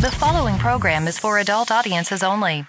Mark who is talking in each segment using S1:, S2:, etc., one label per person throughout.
S1: The following program is for adult audiences only.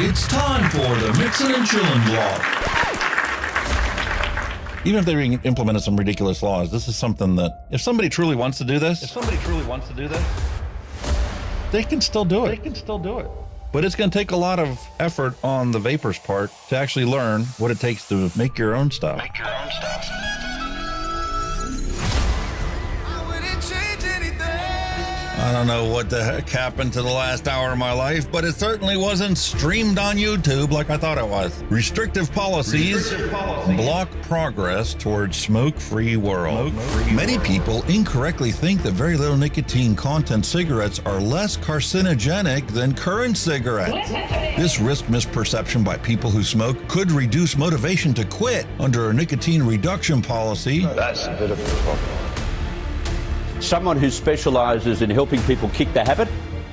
S2: It's time for the Mixin and Chillin blog.
S3: Even if they implemented some ridiculous laws, this is something that if somebody truly wants to do this, they can still do it. But it's going to take a lot of effort on the vapors' part to actually learn what it takes to make your own stuff. I don't know what the heck happened to the last hour of my life, but it certainly wasn't streamed on YouTube like I thought it was. Restrictive policies block progress towards smoke-free world. Many people incorrectly think that very little nicotine content cigarettes are less carcinogenic than current cigarettes. This risk misperception by people who smoke could reduce motivation to quit under a nicotine reduction policy.
S4: That's a bit of a problem. Someone who specialises in helping people kick the habit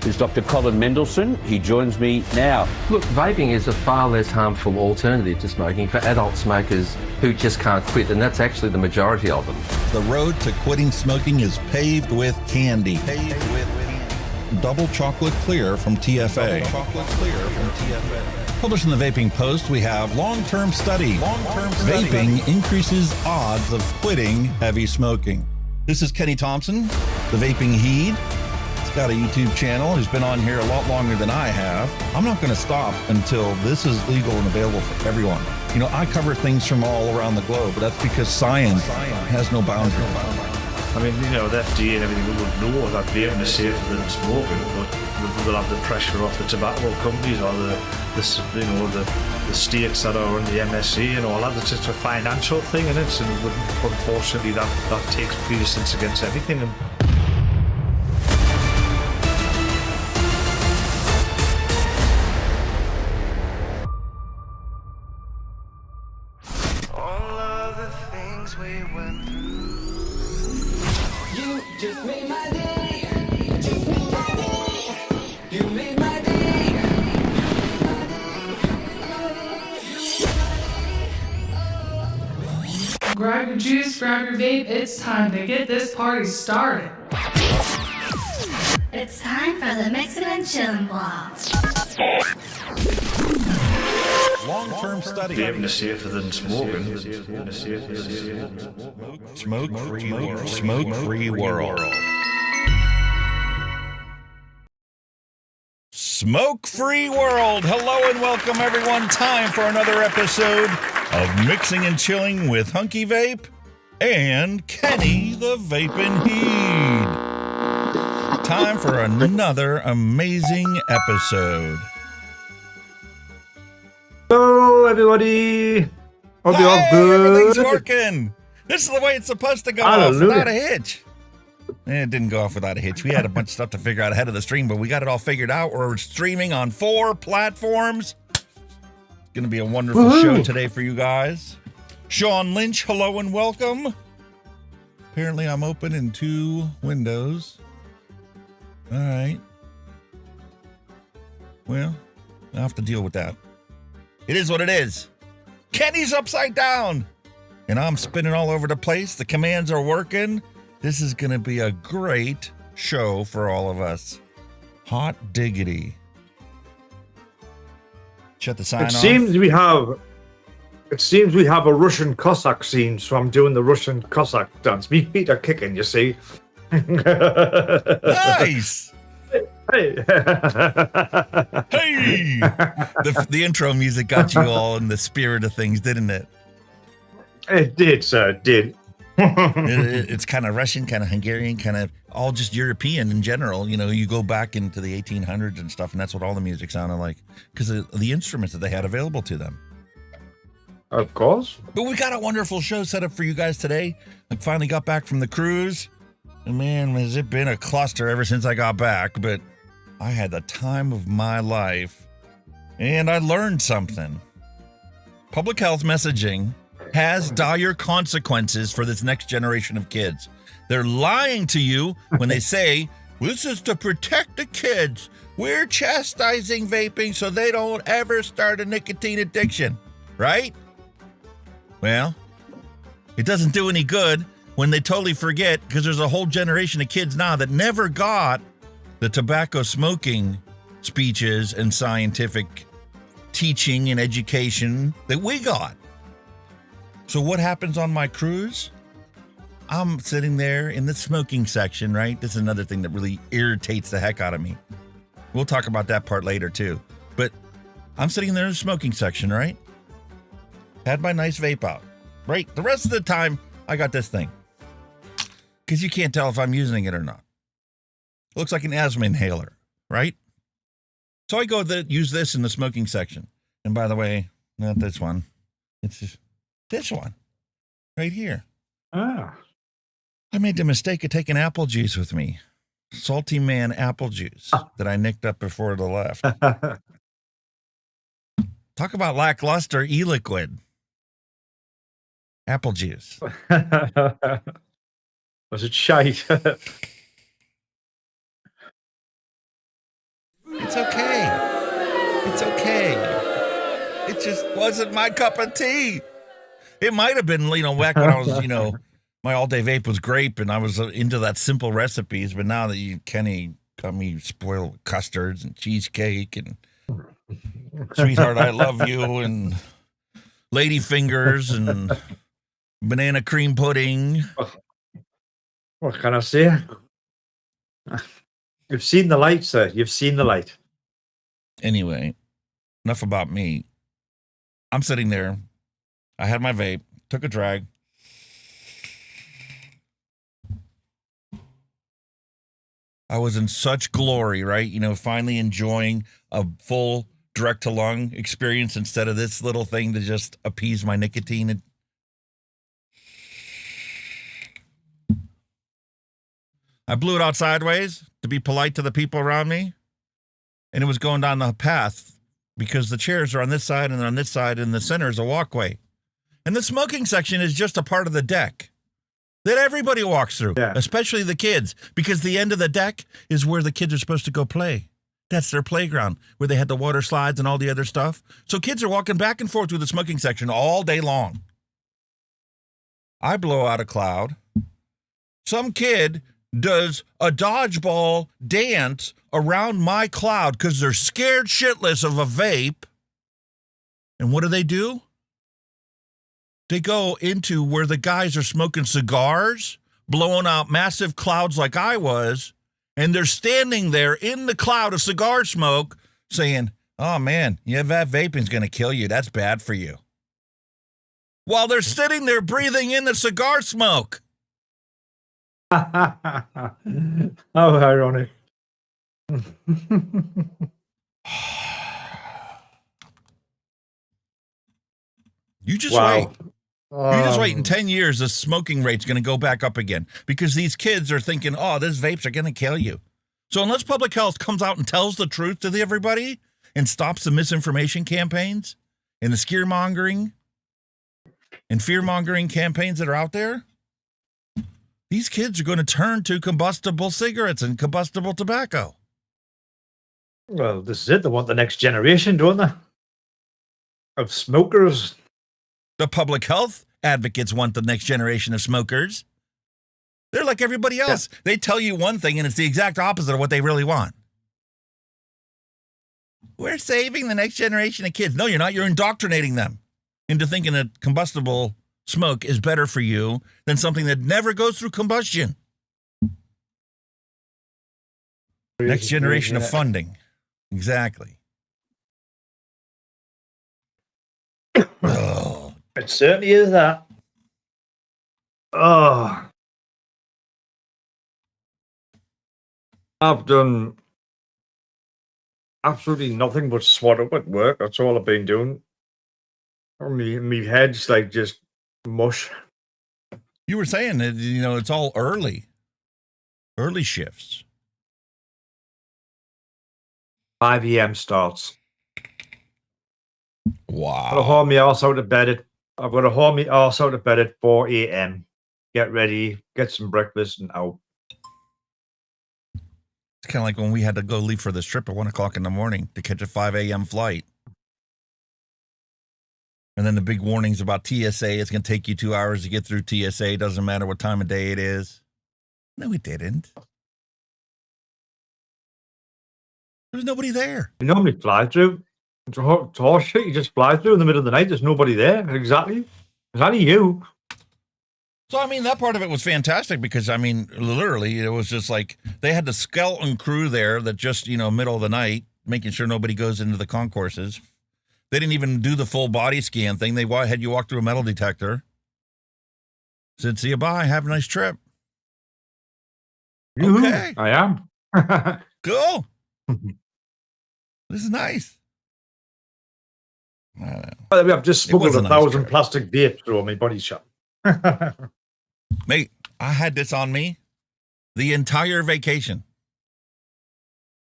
S4: is Dr. Colin Mendelsohn. He joins me now.
S5: Look, vaping is a far less harmful alternative to smoking for adult smokers who just can't quit, and that's actually the majority of them.
S3: The road to quitting smoking is paved with candy. Double chocolate clear from TFA. Published in the Vaping Post, we have long-term study. Vaping increases odds of quitting heavy smoking. This is Kenny Thompson, the Vaping Heed. He's got a YouTube channel. He's been on here a lot longer than I have. I'm not going to stop until this is legal and available for everyone. You know, I cover things from all around the globe, but that's because science has no boundaries.
S6: I mean, you know, the FDA and everything would know that vaping is safer than smoking, but they'll have the pressure off the tobacco companies or the states that are on the MnC and all that. It's just a financial thing, and unfortunately that takes precedence against everything. And
S7: all of the things we went through. You just made my day. Just made my day. You made my day.
S8: Grab your juice, grab your vape. It's time to get this party started.
S9: It's time for the Mixin and Chillin blog.
S3: Long-term study.
S6: vaping is safer than smoking.
S3: Smoke-free world. Smoke-free world. Hello and welcome, everyone. Time for another episode of Mixing and Chilling with Hunky Vape and Kenny the Vaping Heed. Time for another amazing episode.
S10: Hello, everybody. Hope you're all good.
S3: Everything's working. This is the way it's supposed to go off without a hitch. It didn't go off without a hitch. We had a bunch of stuff to figure out ahead of the stream, but we got it all figured out. We're streaming on 4 platforms. It's going to be a wonderful show today for you guys. Sean Lynch, hello and welcome. Apparently I'm open in 2 windows. All right. Well, I'll have to deal with that. It is what it is. Kenny's upside down, and I'm spinning all over the place. The commands are working. This is going to be a great show for all of us. Hot diggity. Shut the sign off.
S10: It seems we have a Russian Cossack scene, so I'm doing the Russian Cossack dance. My feet are kicking, you see.
S3: Nice.
S10: Hey.
S3: Hey. The intro music got you all in the spirit of things, didn't it?
S10: It did, sir. It did.
S3: It's kind of Russian, kind of Hungarian, kind of all just European in general. You know, you go back into the 1800s and stuff, and that's what all the music sounded like because of the instruments that they had available to them.
S10: Of course.
S3: But we got a wonderful show set up for you guys today. I finally got back from the cruise, and man, has it been a cluster ever since I got back. But I had the time of my life, and I learned something. Public health messaging has dire consequences for this next generation of kids. They're lying to you when they say, this is to protect the kids. We're chastising vaping so they don't ever start a nicotine addiction, right? Well, it doesn't do any good when they totally forget, because there's a whole generation of kids now that never got the tobacco smoking speeches and scientific teaching and education that we got. So what happens on my cruise? I'm sitting there in the smoking section, right? This is another thing that really irritates the heck out of me. We'll talk about that part later too. But I'm sitting there in the smoking section, right? Had my nice vape out, right? The rest of the time, I got this thing. Because you can't tell if I'm using it or not. It looks like an asthma inhaler, right? So I go use this in the smoking section. And by the way, not this one. It's just this one right here.
S10: Ah.
S3: I made the mistake of taking apple juice with me. Salty Man apple juice that I nicked up before the left. Talk about lackluster e-liquid. Apple juice.
S10: Was it shite?
S3: It's okay. It's okay. It just wasn't my cup of tea. It might have been, back when I was, my all-day vape was grape, and I was into that simple recipes. But now that Kenny got me spoiled with custards and cheesecake and Sweetheart, I Love You and lady fingers and banana cream pudding.
S10: What can I say? You've seen the light, sir. You've seen the light.
S3: Anyway, enough about me. I'm sitting there. I had my vape, took a drag. I was in such glory, right? Finally enjoying a full direct-to-lung experience instead of this little thing to just appease my nicotine. I blew it out sideways to be polite to the people around me, and it was going down the path because the chairs are on this side and they're on this side, and the center is a walkway. And the smoking section is just a part of the deck that everybody walks through, especially the kids, because the end of the deck is where the kids are supposed to go play. That's their playground, where they had the water slides and all the other stuff. So kids are walking back and forth through the smoking section all day long. I blow out a cloud. Some kid does a dodgeball dance around my cloud because they're scared shitless of a vape. And what do? They go into where the guys are smoking cigars, blowing out massive clouds like I was, and they're standing there in the cloud of cigar smoke saying, "Oh man, that vaping's going to kill you. That's bad for you." While they're sitting there breathing in the cigar smoke.
S10: How ironic.
S3: You just wait. You just wait. In 10 years, the smoking rate's going to go back up again because these kids are thinking, oh, these vapes are going to kill you. So unless public health comes out and tells the truth to everybody and stops the misinformation campaigns and the scaremongering and fear-mongering campaigns that are out there, these kids are going to turn to combustible cigarettes and combustible tobacco.
S10: Well, this is it. They want the next generation, don't they? Of smokers.
S3: The public health advocates want the next generation of smokers. They're like everybody else. Yeah. They tell you one thing, and it's the exact opposite of what they really want. We're saving the next generation of kids. No, you're not. You're indoctrinating them into thinking that combustible smoke is better for you than something that never goes through combustion. Next generation of funding. Exactly. Oh.
S10: It certainly is that. Oh. I've done absolutely nothing but swat up at work. That's all I've been doing. My head's like just mush.
S3: You were saying that, it's all early shifts.
S10: 5 a.m. starts.
S3: Wow.
S10: I've got to haul my arse out of bed at 4 a.m. Get ready, get some breakfast, and out.
S3: It's kind of like when we had to go leave for this trip at 1 o'clock in the morning to catch a 5 a.m. flight. And then the big warnings about TSA. It's going to take you 2 hours to get through TSA. Doesn't matter what time of day it is. No, it didn't. There's nobody there.
S10: You normally fly through. It's horse shit. You just fly through in the middle of the night. There's nobody there. Exactly. It's only you.
S3: So, I mean, that part of it was fantastic because, I mean, literally, it was just like they had the skeleton crew there that just, middle of the night, making sure nobody goes into the concourses. They didn't even do the full body scan thing. They had you walk through a metal detector. Said, see you, bye. Have a nice trip.
S10: Yoo-hoo.
S3: Okay.
S10: I am.
S3: Cool. This is nice. I don't know.
S10: I've just smuggled 1,000 plastic vapes through my body shop.
S3: Mate, I had this on me the entire vacation.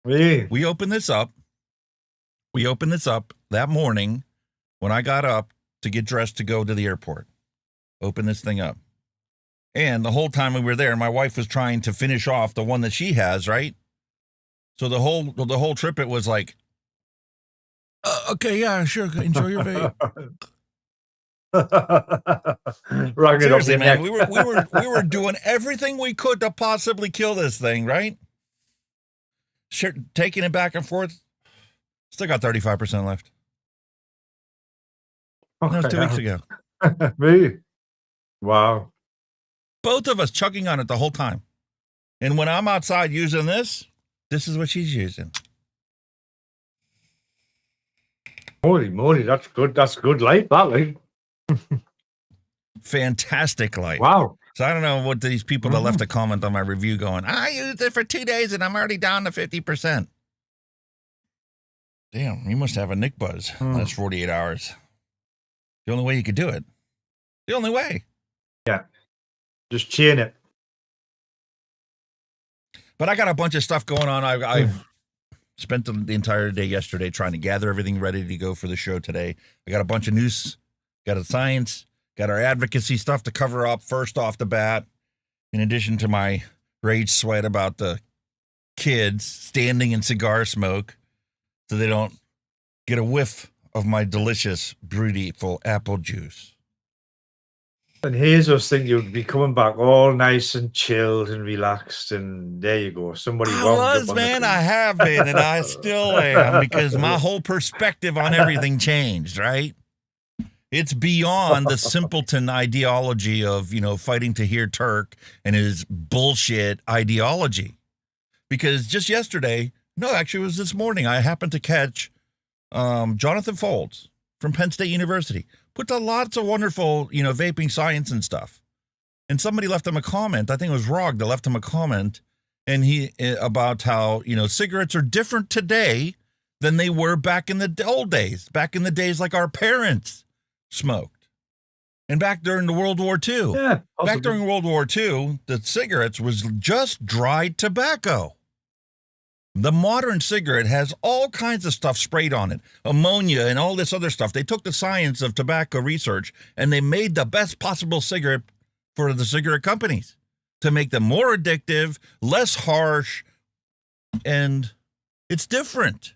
S10: Yeah.
S3: We opened this up that morning when I got up to get dressed to go to the airport. Open this thing up. And the whole time we were there, my wife was trying to finish off the one that she has, right? So the whole trip, it was like, okay, yeah, sure, enjoy your vape. Seriously, man, we were doing everything we could to possibly kill this thing, right? Sure, taking it back and forth. Still got 35% left. That was 2 weeks ago.
S10: Me? Wow.
S3: Both of us chugging on it the whole time. And when I'm outside using this is what she's using.
S10: Holy moly, that's good. That's good light, that light.
S3: Fantastic light.
S10: Wow.
S3: So I don't know what these people that left a comment on my review going, I used it for 2 days and I'm already down to 50%. Damn, you must have a Nick buzz. That's 48 hours. The only way you could do it. The only way.
S10: Yeah. Just chain it.
S3: But I got a bunch of stuff going on. I've spent the entire day yesterday trying to gather everything ready to go for the show today. I got a bunch of news, got a science, got our advocacy stuff to cover up first off the bat, in addition to my rage sweat about the kids standing in cigar smoke so they don't get a whiff of my delicious, beautiful apple juice.
S10: And here's us think you'd be coming back all nice and chilled and relaxed, and there you go. Somebody
S3: I have been, and I still am, because my whole perspective on everything changed, right? It's beyond the simpleton ideology of, fighting to hear Turk and his bullshit ideology. Because just yesterday, no, actually it was this morning, I happened to catch Jonathan Folds from Penn State University. Put lots of wonderful, vaping science and stuff. And somebody left him a comment. I think it was Rog that left him a comment. And he about how, cigarettes are different today than they were back in the old days. Back in the days like our parents smoked. And back during the World War II.
S10: Yeah,
S3: back during World War II, the cigarettes was just dried tobacco. The modern cigarette has all kinds of stuff sprayed on it, ammonia and all this other stuff. They took the science of tobacco research and they made the best possible cigarette for the cigarette companies to make them more addictive, less harsh, and it's different.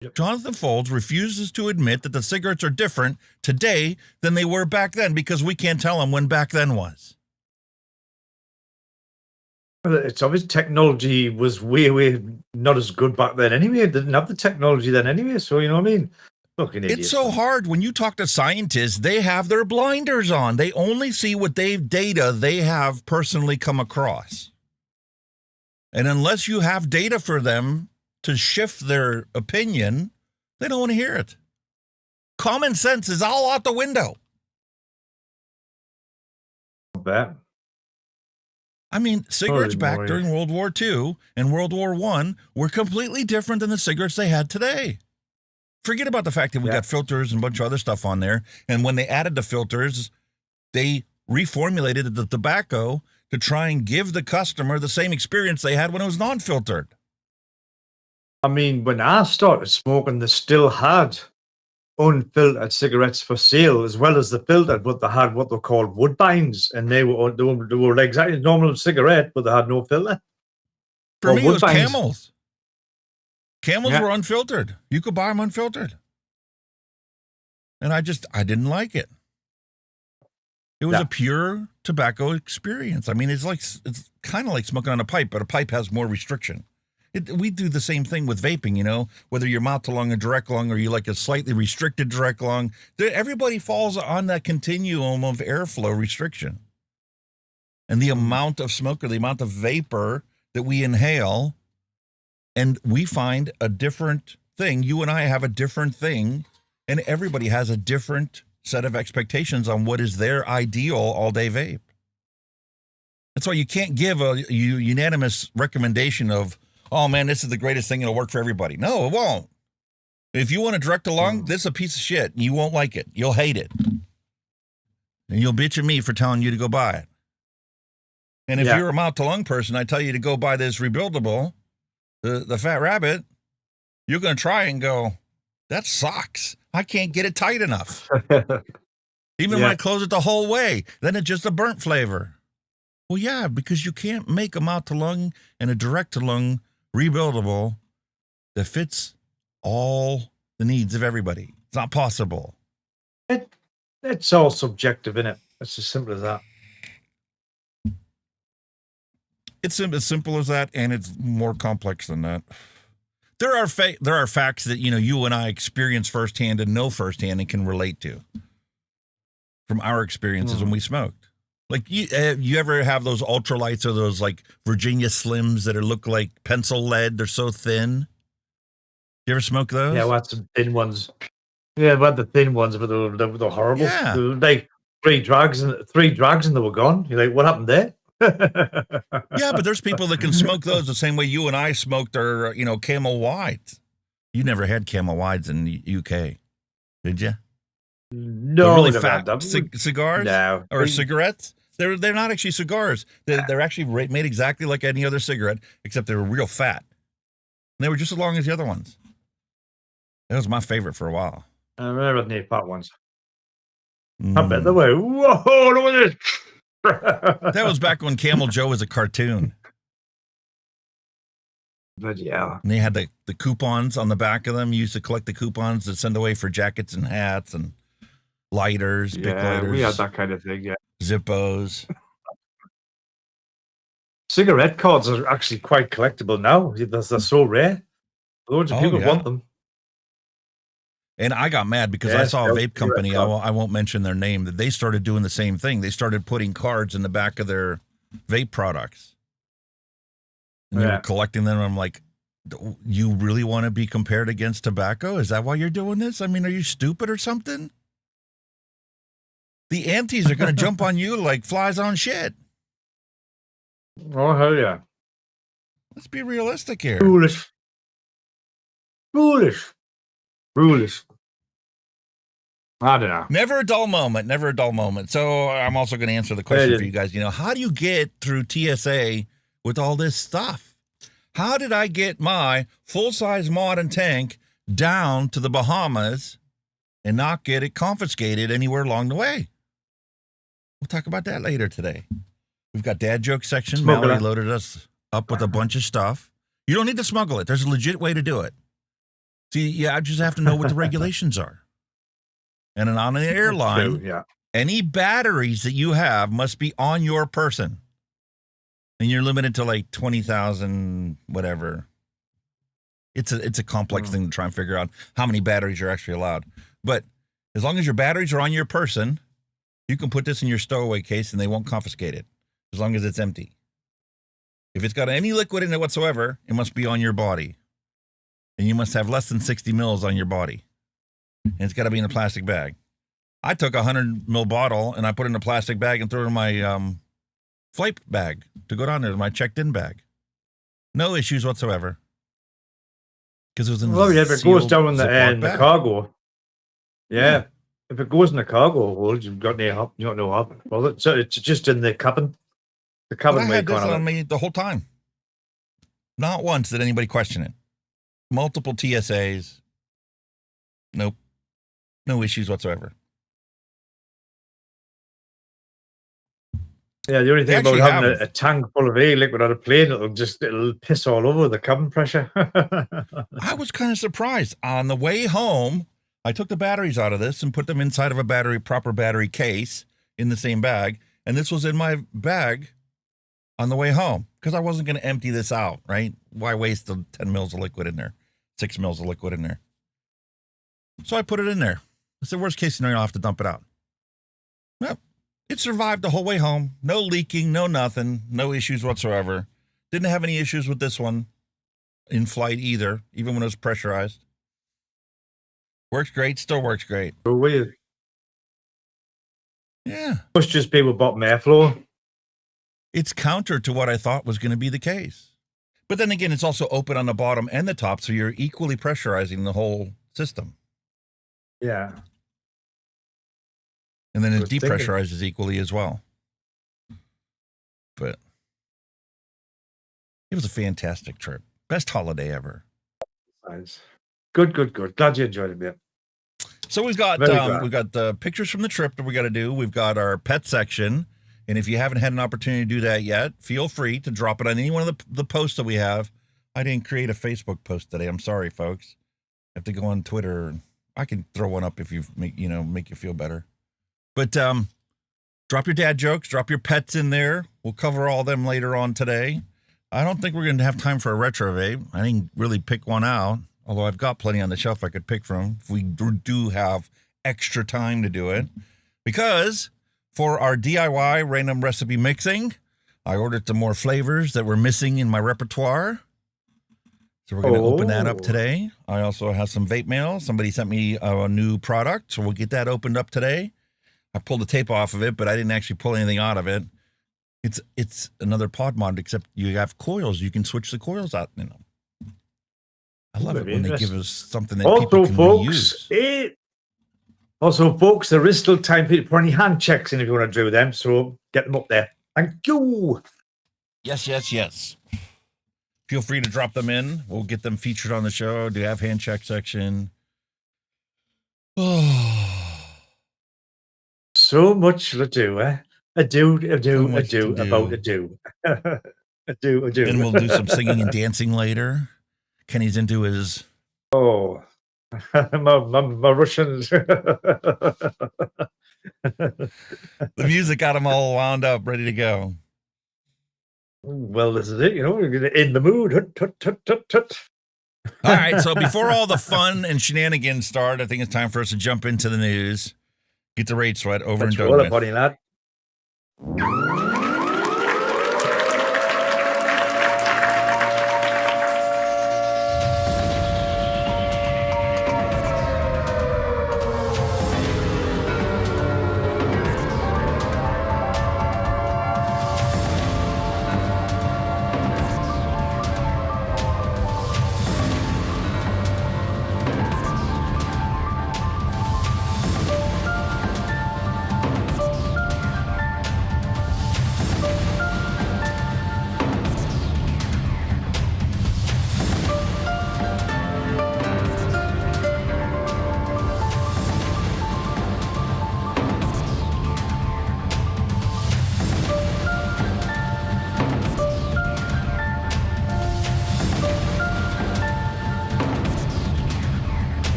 S3: Yep. Jonathan Folds refuses to admit that the cigarettes are different today than they were back then because we can't tell him when back then was.
S10: Well, it's obvious technology was way not as good back then anyway. It didn't have the technology then anyway, so you know what I mean? Fucking idiot.
S3: It's so hard when you talk to scientists, they have their blinders on. They only see what data they have personally come across. And unless you have data for them to shift their opinion, they don't want to hear it. Common sense is all out the window.
S10: I bet.
S3: I mean, cigarettes back during World War II and World War I were completely different than the cigarettes they had today. Forget about the fact that we got filters and a bunch of other stuff on there. And when they added the filters, they reformulated the tobacco to try and give the customer the same experience they had when it was non-filtered.
S10: I mean, when I started smoking, they still had unfiltered cigarettes for sale, as well as the filtered, but they had what they called woodbines, and they were exactly normal cigarette, but they had no filter.
S3: For me, it was Camels. Camels were unfiltered. You could buy them unfiltered. And I didn't like it. It was a pure tobacco experience. I mean, it's kind of like smoking on a pipe, but a pipe has more restriction. We do the same thing with vaping, you know, whether you're mouth to lung or direct lung, or you like a slightly restricted direct lung. Everybody falls on that continuum of airflow restriction. And the amount of smoke or the amount of vapor that we inhale, and we find a different thing. You and I have a different thing, and everybody has a different set of expectations on what is their ideal all-day vape. That's why you can't give a unanimous recommendation of, oh man, this is the greatest thing, it'll work for everybody. No, it won't. If you want to direct a lung, this is a piece of shit. You won't like it. You'll hate it. And you'll bitch at me for telling you to go buy it. And if you're a mouth to lung person, I tell you to go buy this rebuildable, the Fat Rabbit, you're going to try and go, that sucks. I can't get it tight enough. Even when I close it the whole way, then it's just a burnt flavor. Well, yeah, because you can't make a mouth to lung and a direct to lung rebuildable that fits all the needs of everybody. It's not possible.
S10: It's all subjective, isn't it? It's as simple as that.
S3: It's as simple as that, and it's more complex than that. There are facts that, you know, you and I experience firsthand and know firsthand and can relate to from our experiences when we smoked. Like, you ever have those ultralights or those like Virginia Slims that look like pencil lead? They're so thin. You ever smoke those?
S10: Yeah, we had some thin ones. Yeah, we had the thin ones, but they were horrible.
S3: Yeah.
S10: They were like three drags and they were gone. You're like, what happened there?
S3: Yeah, but there's people that can smoke those the same way you and I smoked our, you know, Camel Whites. You never had Camel Whites in the UK, did you?
S10: No,
S3: really fat cigars,
S10: no,
S3: or cigarettes. They're not actually cigars. They're actually made exactly like any other cigarette, except they were real fat. And they were just as long as the other ones. That was my favorite for a while.
S10: I remember the fat ones. I bet they were. Whoa! Look at this.
S3: That was back when Camel Joe was a cartoon.
S10: But yeah.
S3: And they had the coupons on the back of them. You used to collect the coupons to send away for jackets and hats and lighters, big lighters.
S10: We had that kind of thing, yeah.
S3: Zippos.
S10: Cigarette cards are actually quite collectible now. They're so rare. Loads of people want them.
S3: And I got mad because I saw a vape company, I won't mention their name, that they started doing the same thing. They started putting cards in the back of their vape products. And they were collecting them. I'm like, you really want to be compared against tobacco? Is that why you're doing this? I mean, are you stupid or something? The antis are going to jump on you like flies on shit.
S10: Oh, hell yeah.
S3: Let's be realistic here.
S10: Foolish. I don't know.
S3: Never a dull moment. Never a dull moment. So I'm also going to answer the question for you guys. You know, how do you get through TSA with all this stuff? How did I get my full-size mod and tank down to the Bahamas and not get it confiscated anywhere along the way? We'll talk about that later today. We've got dad joke section. Mallery loaded us up with a bunch of stuff. You don't need to smuggle it. There's a legit way to do it. See, I just have to know what the regulations are. And on an airline, any batteries that you have must be on your person. And you're limited to like 20,000, whatever. It's a complex thing to try and figure out how many batteries you're actually allowed. But as long as your batteries are on your person, you can put this in your stowaway case and they won't confiscate it as long as it's empty. If it's got any liquid in it whatsoever, it must be on your body. And you must have less than 60 mils on your body. And it's got to be in a plastic bag. I took a 100 ml bottle and I put it in a plastic bag and threw it in my flight bag to go down there, my checked-in bag. No issues whatsoever. Because it was in
S10: if it goes down in the cargo. Yeah. If it goes in the cargo hold, you've got no hop. Well, it's just in the cabin. The cabin.
S3: I had this on me the whole time. Not once did anybody question it. Multiple TSAs. Nope. No issues whatsoever.
S10: Yeah, the only thing about having a tank full of air liquid on a plane, it'll piss all over the cabin pressure.
S3: I was kind of surprised. On the way home, I took the batteries out of this and put them inside of a proper battery case in the same bag. And this was in my bag on the way home because I wasn't going to empty this out, right? Why waste the 10 mils of liquid in there, 6 mils of liquid in there? So I put it in there. I said, worst case scenario, I'll have to dump it out. Well, it survived the whole way home. No leaking, no nothing, no issues whatsoever. Didn't have any issues with this one in flight either, even when it was pressurized. Works great, still works great.
S10: So weird.
S3: Yeah.
S10: Must just be with bottom airflow.
S3: It's counter to what I thought was going to be the case. But then again, it's also open on the bottom and the top, so you're equally pressurizing the whole system.
S10: Yeah.
S3: And then it
S10: Good
S3: depressurizes equally as well. But it was a fantastic trip. Best holiday ever.
S10: Nice. Good. Glad you enjoyed it, mate.
S3: So we've got the pictures from the trip that we got to do. We've got our pet section. And if you haven't had an opportunity to do that yet, feel free to drop it on any one of the posts that we have. I didn't create a Facebook post today. I'm sorry, folks. I have to go on Twitter. I can throw one up if you make you feel better. But drop your dad jokes, drop your pets in there. We'll cover all of them later on today. I don't think we're going to have time for a retro vape. I didn't really pick one out, although I've got plenty on the shelf I could pick from if we do have extra time to do it. Because for our DIY random recipe mixing, I ordered some more flavors that were missing in my repertoire. So we're going to open that up today. I also have some vape mail. Somebody sent me a new product, so we'll get that opened up today. I pulled the tape off of it, but I didn't actually pull anything out of it. It's another pod mod, except you have coils. You can switch the coils out. You know, I love it when they give us something that people can reuse.
S10: Also, folks, there is still time for you to put any hand checks in if you want to do them. So get them up there. Thank you.
S3: Yes. Feel free to drop them in. We'll get them featured on the show. Do you have hand check section? Oh.
S10: So much to do, eh? A do about a do. A do.
S3: And we'll do some singing and dancing later. Kenny's into his...
S10: Oh, my Russians.
S3: The music got him all wound up, ready to go.
S10: Well, this is it. You know, we're in the mood. Tut.
S3: All right, so before all the fun and shenanigans start, I think it's time for us to jump into the news. Get the rate sweat over and done with.
S10: Buddy, lad.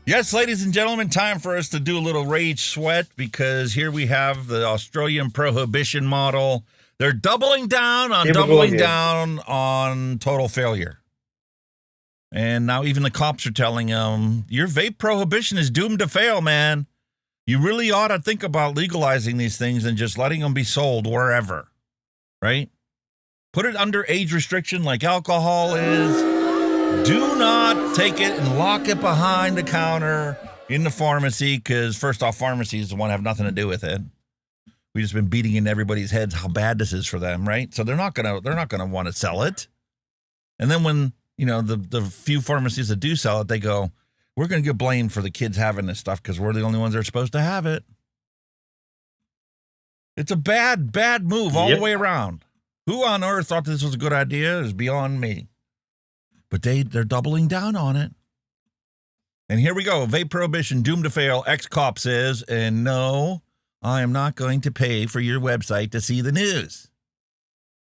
S3: Yes, ladies and gentlemen, time for us to do a little rage sweat because here we have the Australian Prohibition model. They're doubling down on total failure. And now even the cops are telling them, your vape prohibition is doomed to fail, man. You really ought to think about legalizing these things and just letting them be sold wherever, right? Put it under age restriction like alcohol is. Do not take it and lock it behind the counter in the pharmacy because, first off, pharmacies want to have nothing to do with it. We've just been beating in everybody's heads how bad this is for them, right? So they're not gonna want to sell it. And then when the few pharmacies that do sell it, they go, we're gonna get blamed for the kids having this stuff because we're the only ones that are supposed to have it. It's a bad move all the way around. Who on earth thought this was a good idea is beyond me. But they're doubling down on it. And here we go. Vape prohibition doomed to fail. Ex-cop says, and no, I am not going to pay for your website to see the news.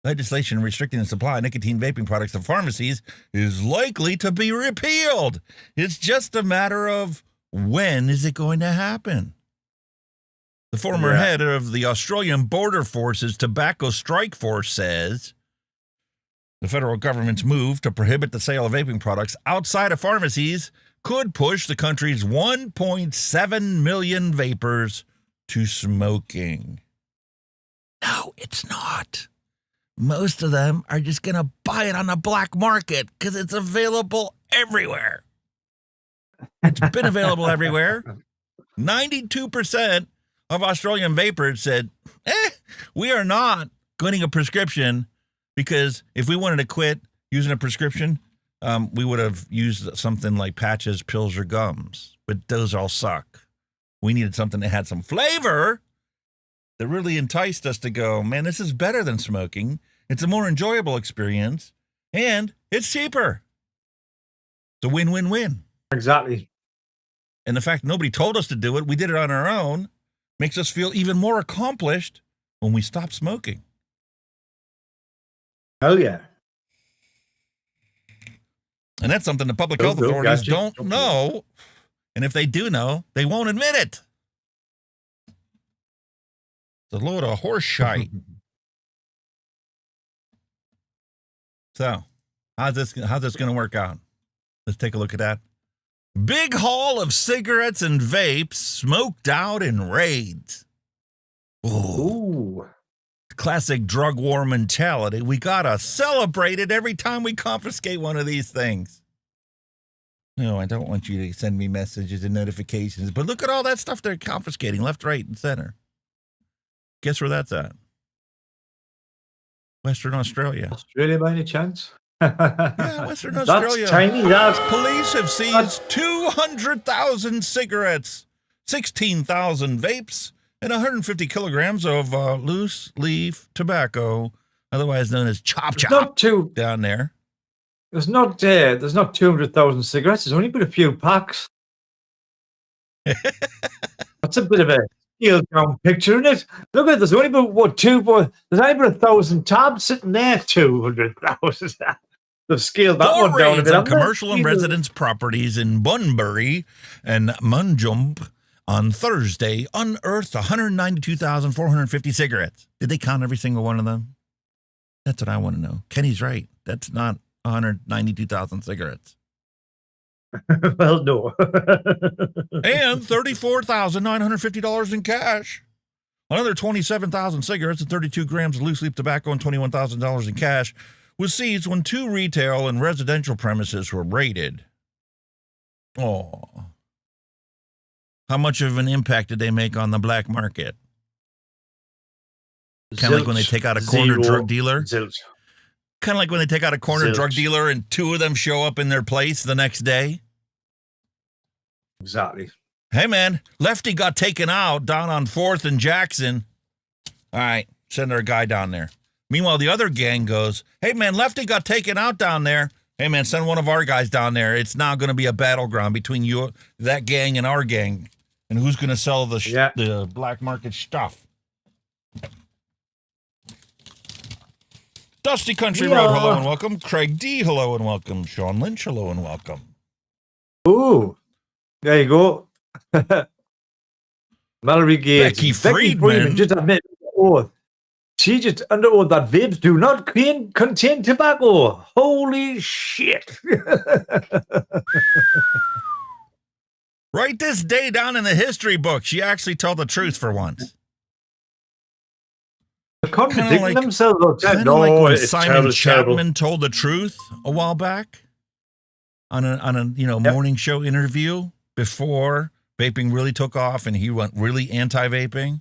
S3: Legislation restricting the supply of nicotine vaping products to pharmacies is likely to be repealed. It's just a matter of when is it going to happen. The former head of the Australian Border Force's Tobacco Strike Force says the federal government's move to prohibit the sale of vaping products outside of pharmacies could push the country's 1.7 million vapers to smoking. No, it's not. Most of them are just going to buy it on the black market because it's available everywhere. It's been available everywhere. 92% of Australian vapers said, we are not getting a prescription because if we wanted to quit using a prescription, we would have used something like patches, pills, or gums. But those all suck. We needed something that had some flavor that really enticed us to go, man, this is better than smoking. It's a more enjoyable experience, and it's cheaper. It's a win-win-win.
S10: Exactly.
S3: And the fact nobody told us to do it, we did it on our own, makes us feel even more accomplished when we stop smoking.
S10: Hell yeah. And
S3: that's something the public health authorities don't know. And if they do know, they won't admit it. It's a load of horse shite. So, how's this going to work out? Let's take a look at that. Big haul of cigarettes and vapes smoked out in raids. Ooh. Classic drug war mentality. We got to celebrate it every time we confiscate one of these things. No, I don't want you to send me messages and notifications, but look at all that stuff they're confiscating left, right, and center. Guess where that's at? Western Australia.
S10: Australia by any chance?
S3: Yeah, Western Australia.
S10: That's tiny. That's...
S3: Police have seized 200,000 cigarettes, 16,000 vapes, and 150 kilograms of loose leaf tobacco, otherwise known as chop down there.
S10: There's not 200,000 cigarettes. There's only been a few packs. That's a bit of a scaled down picture, isn't it? Look at it. There's only been there's only been 1,000 tabs sitting there. 200,000. They've scaled that one down a bit.
S3: On commercial and residence properties in Bunbury and Munjump on Thursday unearthed 192,450 cigarettes. Did they count every single one of them? That's what I want to know. Kenny's right. That's not 192,000 cigarettes.
S10: Well, no.
S3: And $34,950 in cash. Another 27,000 cigarettes and 32 grams of loose leaf tobacco and $21,000 in cash was seized when 2 retail and residential premises were raided. Oh. How much of an impact did they make on the black market? Kind of like when they take out a corner drug dealer? Kind of like when they take out a corner drug dealer and 2 of them show up in their place the next day?
S10: Exactly.
S3: Hey, man, Lefty got taken out down on 4th and Jackson. All right, send our guy down there. Meanwhile, the other gang goes, hey, man, Lefty got taken out down there. Hey, man, send one of our guys down there. It's now going to be a battleground between that gang and our gang. And who's going to sell the black market stuff? Dusty Country Road, hello and welcome. Craig D, hello and welcome. Sean Lynch, hello and welcome.
S10: Ooh, there you go. Mallery Gates.
S3: Becky Friedman
S10: just admitted she just under oath that vapes do not contain tobacco. Holy shit.
S3: Write this day down in the history book. She actually told the truth for once.
S10: Contradicting themselves.
S3: Kind of like when Simon Chapman told the truth a while back on a morning show interview before vaping really took off and he went really anti-vaping.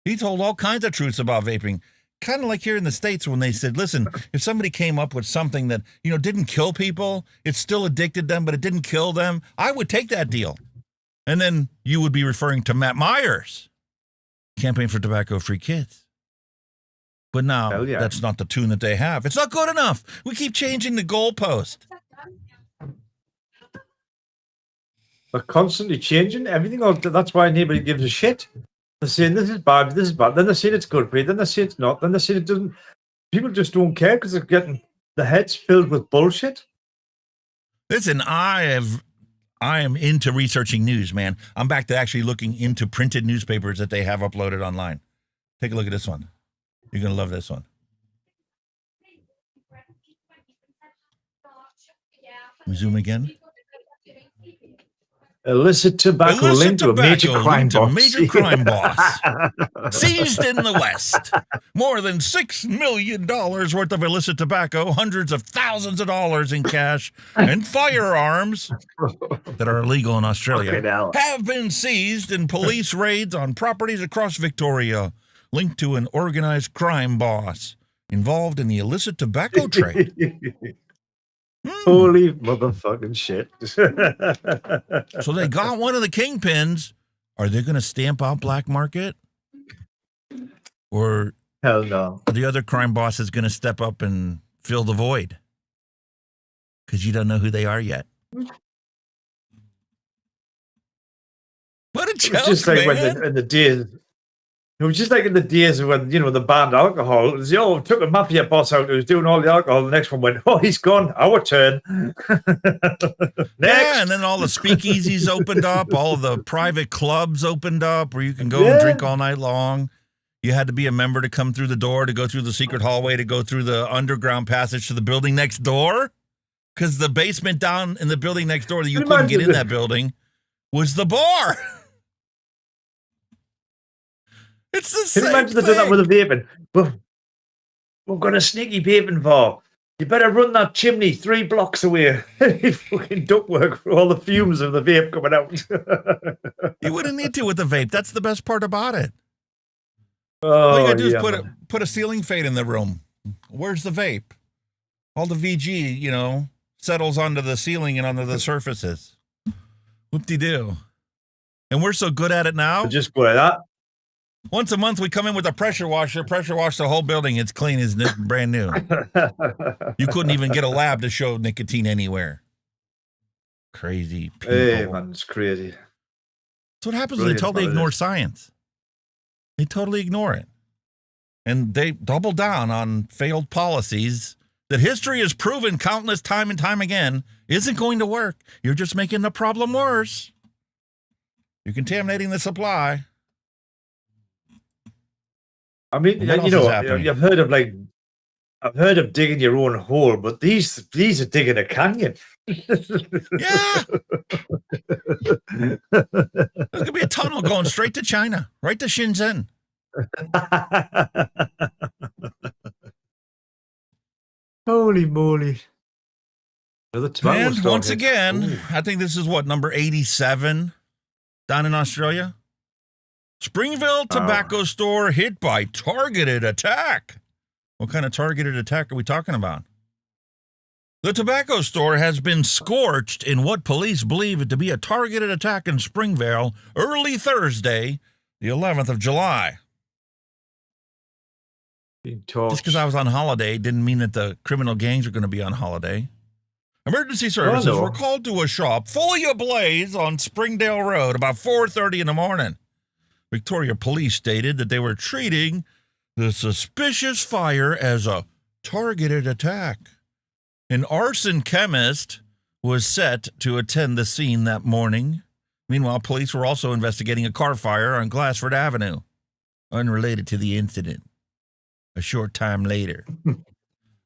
S3: He told all kinds of truths about vaping. Kind of like here in the States when they said, listen, if somebody came up with something that, didn't kill people, it still addicted them, but it didn't kill them, I would take that deal. And then you would be referring to Matt Myers, Campaign for Tobacco-Free Kids. But now that's not the tune that they have. It's not good enough. We keep changing the goalpost.
S10: They're constantly changing everything. That's why nobody gives a shit. They're saying this is bad, this is bad. Then they're saying it's good for you. Then they're saying it's not. Then they're saying it doesn't. People just don't care because they're getting the heads filled with bullshit.
S3: Listen, I am into researching news, man. I'm back to actually looking into printed newspapers that they have uploaded online. Take a look at this one. You're going to love this one. Let me zoom again.
S10: Illicit tobacco linked to a major crime boss.
S3: Seized in the West. More than $6 million worth of illicit tobacco, hundreds of thousands of dollars in cash, and firearms that are illegal in Australia have been seized in police raids on properties across Victoria, linked to an organized crime boss involved in the illicit tobacco trade.
S10: Holy motherfucking shit.
S3: So they got one of the kingpins. Are they going to stamp out black market? Or
S10: hell no.
S3: Are the other crime boss is going to step up and fill the void? Because you don't know who they are yet. What a joke,
S10: just like
S3: man.
S10: when in the days. It was just like in the days when, the banned alcohol. It was, took a mafia boss out who was doing all the alcohol. The next one went, oh, he's gone. Our turn. Next.
S3: Yeah, and then all the speakeasies opened up. All of the private clubs opened up where you can go and drink all night long. You had to be a member to come through the door, to go through the secret hallway, to go through the underground passage to the building next door. Because the basement down in the building next door that you couldn't get in that building was the bar. It's the same thing.
S10: Imagine they do that with a vaping. We've got a sneaky vaping bar. You better run that chimney 3 blocks away. Fucking ductwork for all the fumes of the vape coming out.
S3: You wouldn't need to with the vape. That's the best part about it.
S10: Oh,
S3: all you gotta do is put a ceiling fade in the room. Where's the vape? All the VG, settles onto the ceiling and onto the surfaces. Whoop-de-doo. And we're so good at it now.
S10: Just go like that.
S3: Once a month, we come in with a pressure washer, pressure wash the whole building. It's clean as brand new. You couldn't even get a lab to show nicotine anywhere. Crazy people.
S10: Hey, man, it's crazy.
S3: That's what happens when they totally ignore science. They totally ignore it. And they double down on failed policies that history has proven countless time and time again isn't going to work. You're just making the problem worse. You're contaminating the supply.
S10: I mean, I've heard of digging your own hole, but these are digging a canyon.
S3: Yeah. There's going to be a tunnel going straight to China, right to Shenzhen.
S10: Holy moly.
S3: And once again, I think this is number 87 down in Australia. Springvale tobacco store hit by targeted attack. What kind of targeted attack are we talking about? The tobacco store has been scorched in what police believe it to be a targeted attack in Springvale early Thursday, the 11th of July. Just because I was on holiday didn't mean that the criminal gangs are going to be on holiday. Emergency services were called to a shop fully ablaze on Springdale Road about 4:30 in the morning. Victoria police stated that they were treating the suspicious fire as a targeted attack. An arson chemist was set to attend the scene that morning. Meanwhile, police were also investigating a car fire on Glassford Avenue, unrelated to the incident. A short time later.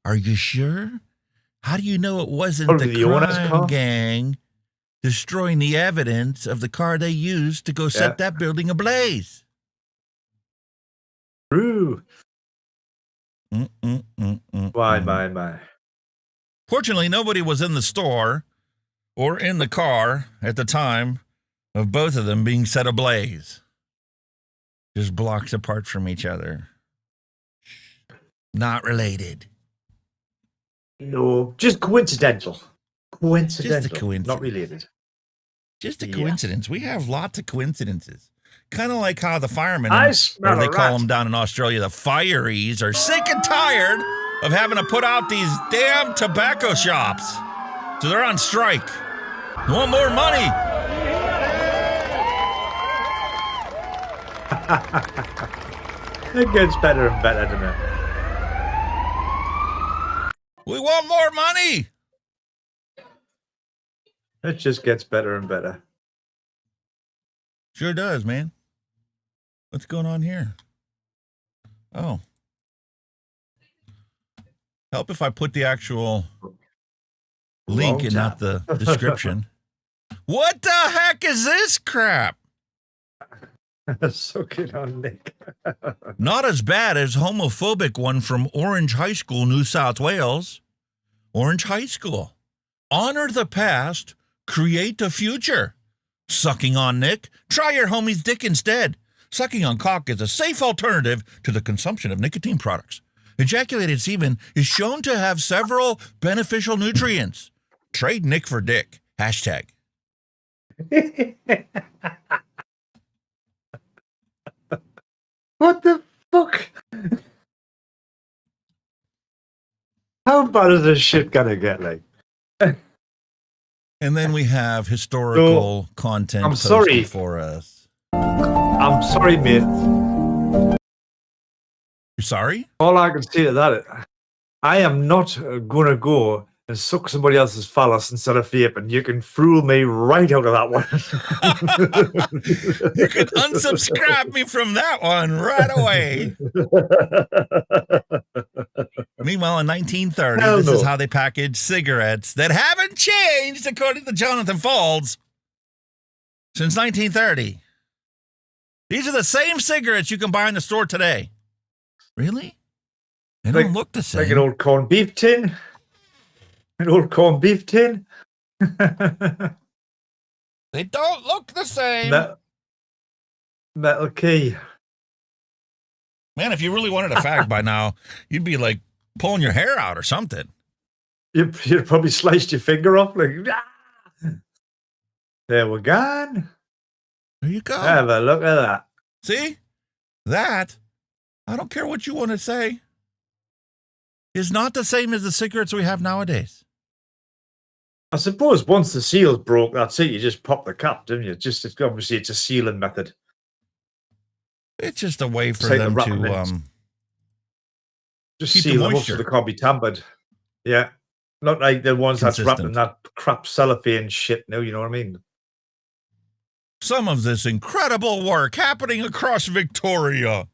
S3: Are you sure? How do you know it wasn't the crime gang destroying the evidence of the car they used to go set that building ablaze?
S10: True. My.
S3: Fortunately, nobody was in the store or in the car at the time of both of them being set ablaze. Just blocks apart from each other. Not related.
S10: No, just coincidental.
S3: Just a coincidence.
S10: Not related.
S3: Just a coincidence. We have lots of coincidences. Kind of like how the firemen,
S10: or
S3: they call them down in Australia, the fireys, are sick and tired of having to put out these damn tobacco shops. So they're on strike. They want more money.
S10: It gets better and better, doesn't it?
S3: We want more money.
S10: It just gets better and better.
S3: Sure does, man. What's going on here? Oh. Help if I put the actual link and not the description. What the heck is this crap?
S10: Suck it on, Nick.
S3: Not as bad as homophobic one from Orange High School, New South Wales. Orange High School. Honor the past, create the future. Sucking on Nick? Try your homie's dick instead. Sucking on cock is a safe alternative to the consumption of nicotine products. Ejaculated semen is shown to have several beneficial nutrients. Trade Nick for dick. Hashtag.
S10: What the fuck? How bad is this shit gonna get, like?
S3: And then we have historical content
S10: I'm
S3: posted
S10: sorry.
S3: for us.
S10: I'm sorry, mate.
S3: You're sorry?
S10: All I can say to that, I am not gonna go and suck somebody else's phallus instead of vaping. You can fool me right out of that one.
S3: You can unsubscribe me from that one right away. Meanwhile, in 1930,
S10: Hell
S3: this
S10: no.
S3: is how they package cigarettes that haven't changed, according to Jonathan Falls, since 1930. These are the same cigarettes you can buy in the store today. Really? They don't look the same.
S10: Like an old corned beef tin. An old corned beef tin.
S3: They don't look the same.
S10: Metal key.
S3: Man, if you really wanted a fag by now, you'd be like pulling your hair out or something.
S10: You'd probably sliced your finger off. Like, ah! There we're gone.
S3: There you go.
S10: Have a look at that.
S3: See? That, I don't care what you want to say, is not the same as the cigarettes we have nowadays.
S10: I suppose once the seal's broke, that's it. You just pop the cap, don't you? Obviously, it's a sealing method.
S3: It's just a way for
S10: It's like
S3: them
S10: the
S3: to
S10: wrapping just
S3: keep the
S10: seal them up
S3: moisture.
S10: so they can't be tampered. Yeah. Not like the ones that's wrapped in
S3: Consistent.
S10: that crap cellophane shit now, you know what I mean?
S3: some of this incredible work happening across Victoria,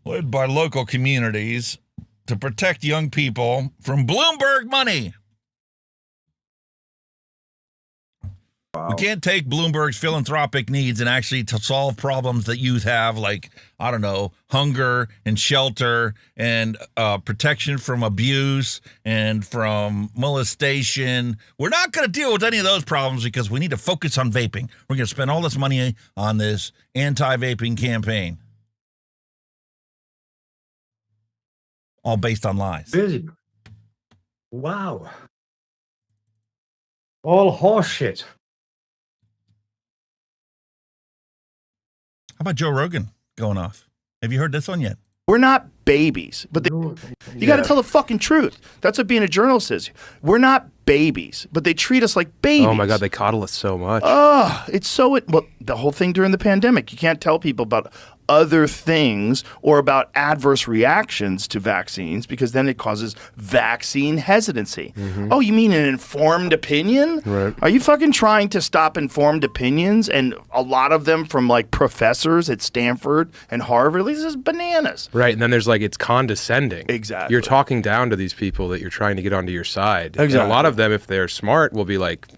S3: led by local communities to protect young people from Bloomberg money.
S10: Wow.
S3: We can't take Bloomberg's philanthropic needs and actually to solve problems that youth have, like, I don't know, hunger and shelter and protection from abuse and from molestation. We're not going to deal with any of those problems because we need to focus on vaping. We're going to spend all this money on this anti-vaping campaign. All based on lies.
S10: Busy. Wow. All horseshit.
S3: How about Joe Rogan going off? Have you heard this one yet?
S11: We're not babies, but you got to tell the fucking truth. That's what being a journalist is. We're not babies, but they treat us like babies.
S12: Oh my God, they coddle us so much.
S11: Oh, it's so, well, the whole thing during the pandemic, you can't tell people about other things or about adverse reactions to vaccines because then it causes vaccine hesitancy. Oh, you mean an informed opinion?
S12: Right.
S11: Are you fucking trying to stop informed opinions? And a lot of them from like professors at Stanford and Harvard. This is bananas.
S12: Right, and then there's like, it's condescending.
S11: Exactly.
S12: You're talking down to these people that you're trying to get onto your side.
S11: Exactly.
S12: And a lot of them, if they're smart, will be like,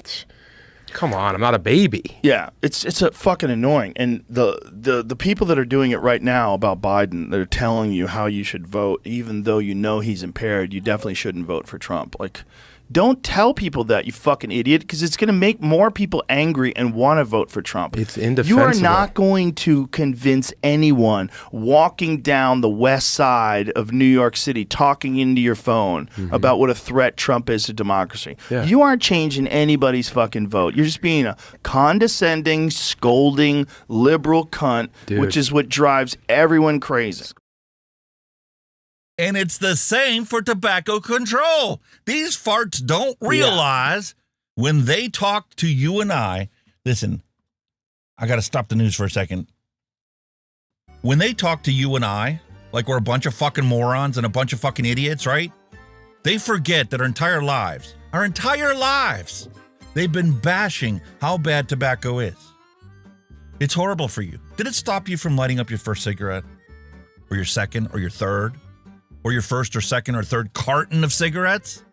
S12: come on, I'm not a baby.
S11: Yeah, it's a fucking annoying. And the people that are doing it right now about Biden, they're telling you how you should vote, even though you know he's impaired, you definitely shouldn't vote for Trump. Like, don't tell people that, you fucking idiot, because it's going to make more people angry and want to vote for Trump.
S12: It's indefensible.
S11: You are not going to convince anyone walking down the west side of New York City talking into your phone about what a threat Trump is to democracy.
S12: Yeah.
S11: You aren't changing anybody's fucking vote. You're just being a condescending, scolding, liberal cunt,
S12: Dude.
S11: which is what drives everyone crazy.
S3: And it's the same for tobacco control. These farts don't realize when they talk to you and I. Listen, I got to stop the news for a second. when they talk to you and I, like we're a bunch of fucking morons and a bunch of fucking idiots, right? They forget that our entire lives, they've been bashing how bad tobacco is. It's horrible for you. Did it stop you from lighting up your first cigarette? Or your second, or your third? Or your first or second or third carton of cigarettes?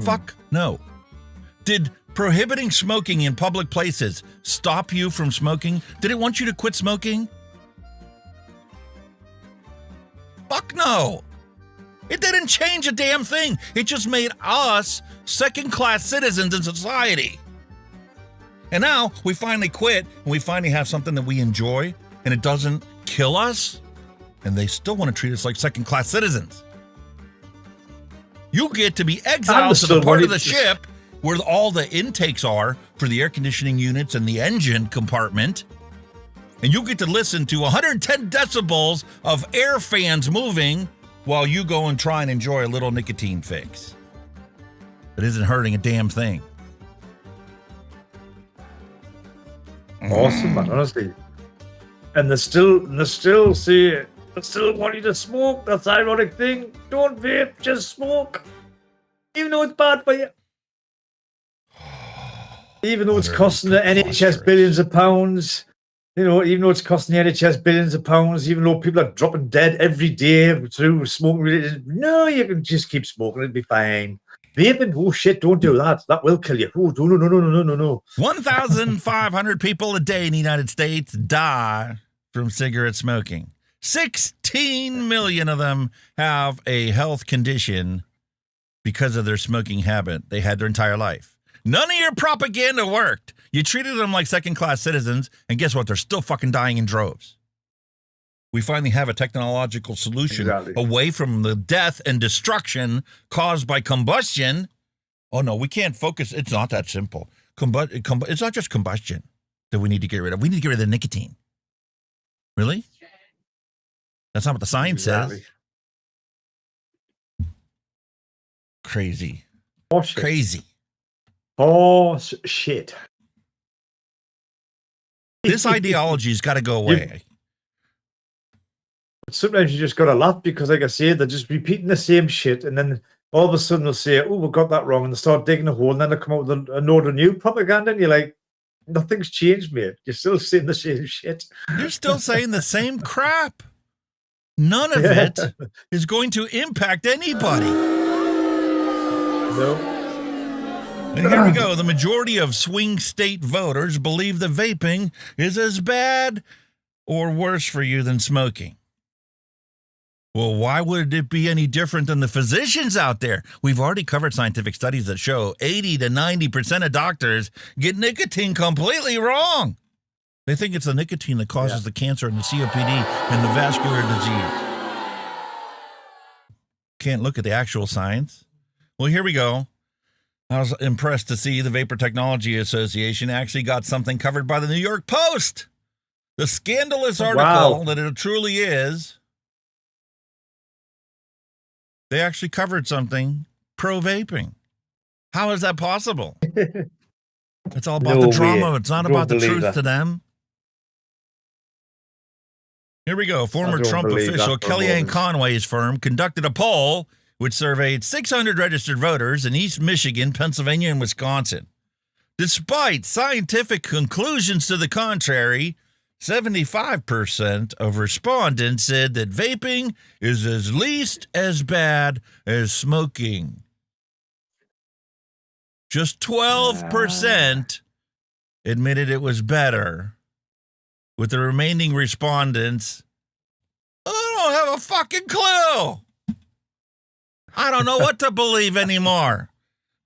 S3: Fuck no. Did prohibiting smoking in public places stop you from smoking? Did it want you to quit smoking? Fuck no. It didn't change a damn thing. It just made us second-class citizens in society. And now we finally quit and we finally have something that we enjoy and it doesn't kill us, and they still want to treat us like second-class citizens. You get to be exiled to the part of the ship where all the intakes are for the air conditioning units and the engine compartment, and you get to listen to 110 decibels of air fans moving while you go and try and enjoy a little nicotine fix. It isn't hurting a damn thing.
S10: Awesome, man, honestly. And they still want you to smoke. That's the ironic thing. Don't vape, just smoke. Even though it's bad for you. Even though it's costing the NHS billions of pounds. You know, even though it's costing the NHS billions of pounds, even though people are dropping dead every day through smoking. No, you can just keep smoking. It'll be fine. Vaping, oh shit, don't do that. That will kill you. Oh, no.
S3: 1,500 people a day in the United States die from cigarette smoking. 16 million of them have a health condition because of their smoking habit they had their entire life. None of your propaganda worked. You treated them like second-class citizens, and guess what? They're still fucking dying in droves. We finally have a technological solution away from the death and destruction caused by combustion. Oh, no, we can't focus. It's not that simple. It's not just combustion that we need to get rid of. We need to get rid of the nicotine. Really? That's not what the science says. Crazy.
S10: Oh, shit.
S3: Crazy.
S10: Oh, shit.
S3: This ideology's got to go away.
S10: Sometimes you just got to laugh because, like I say, they're just repeating the same shit, and then all of a sudden they'll say, "Oh, we got that wrong," and they start digging a hole, and then they come out with a load of new propaganda, and you're like, "Nothing's changed, mate. You're still saying the same shit.
S3: You're still saying the same crap. None of it is going to impact anybody."
S10: No.
S3: And here we go. The majority of swing state voters believe that vaping is as bad or worse for you than smoking. Well, why would it be any different than the physicians out there? We've already covered scientific studies that show 80 to 90% of doctors get nicotine completely wrong. They think it's the nicotine that causes the cancer and the COPD and the vascular disease. Can't look at the actual science. Well, here we go. I was impressed to see the Vapor Technology Association actually got something covered by the New York Post. The scandalous article that it truly is. They actually covered something pro-vaping. How is that possible? It's all about the drama. It's not about the truth to them. Here we go. Former Trump official Kellyanne Conway's firm conducted a poll which surveyed 600 registered voters in East Michigan, Pennsylvania, and Wisconsin. Despite scientific conclusions to the contrary, 75% of respondents said that vaping is at least as bad as smoking. Just 12% admitted it was better, with the remaining respondents, I don't have a fucking clue. I don't know what to believe anymore.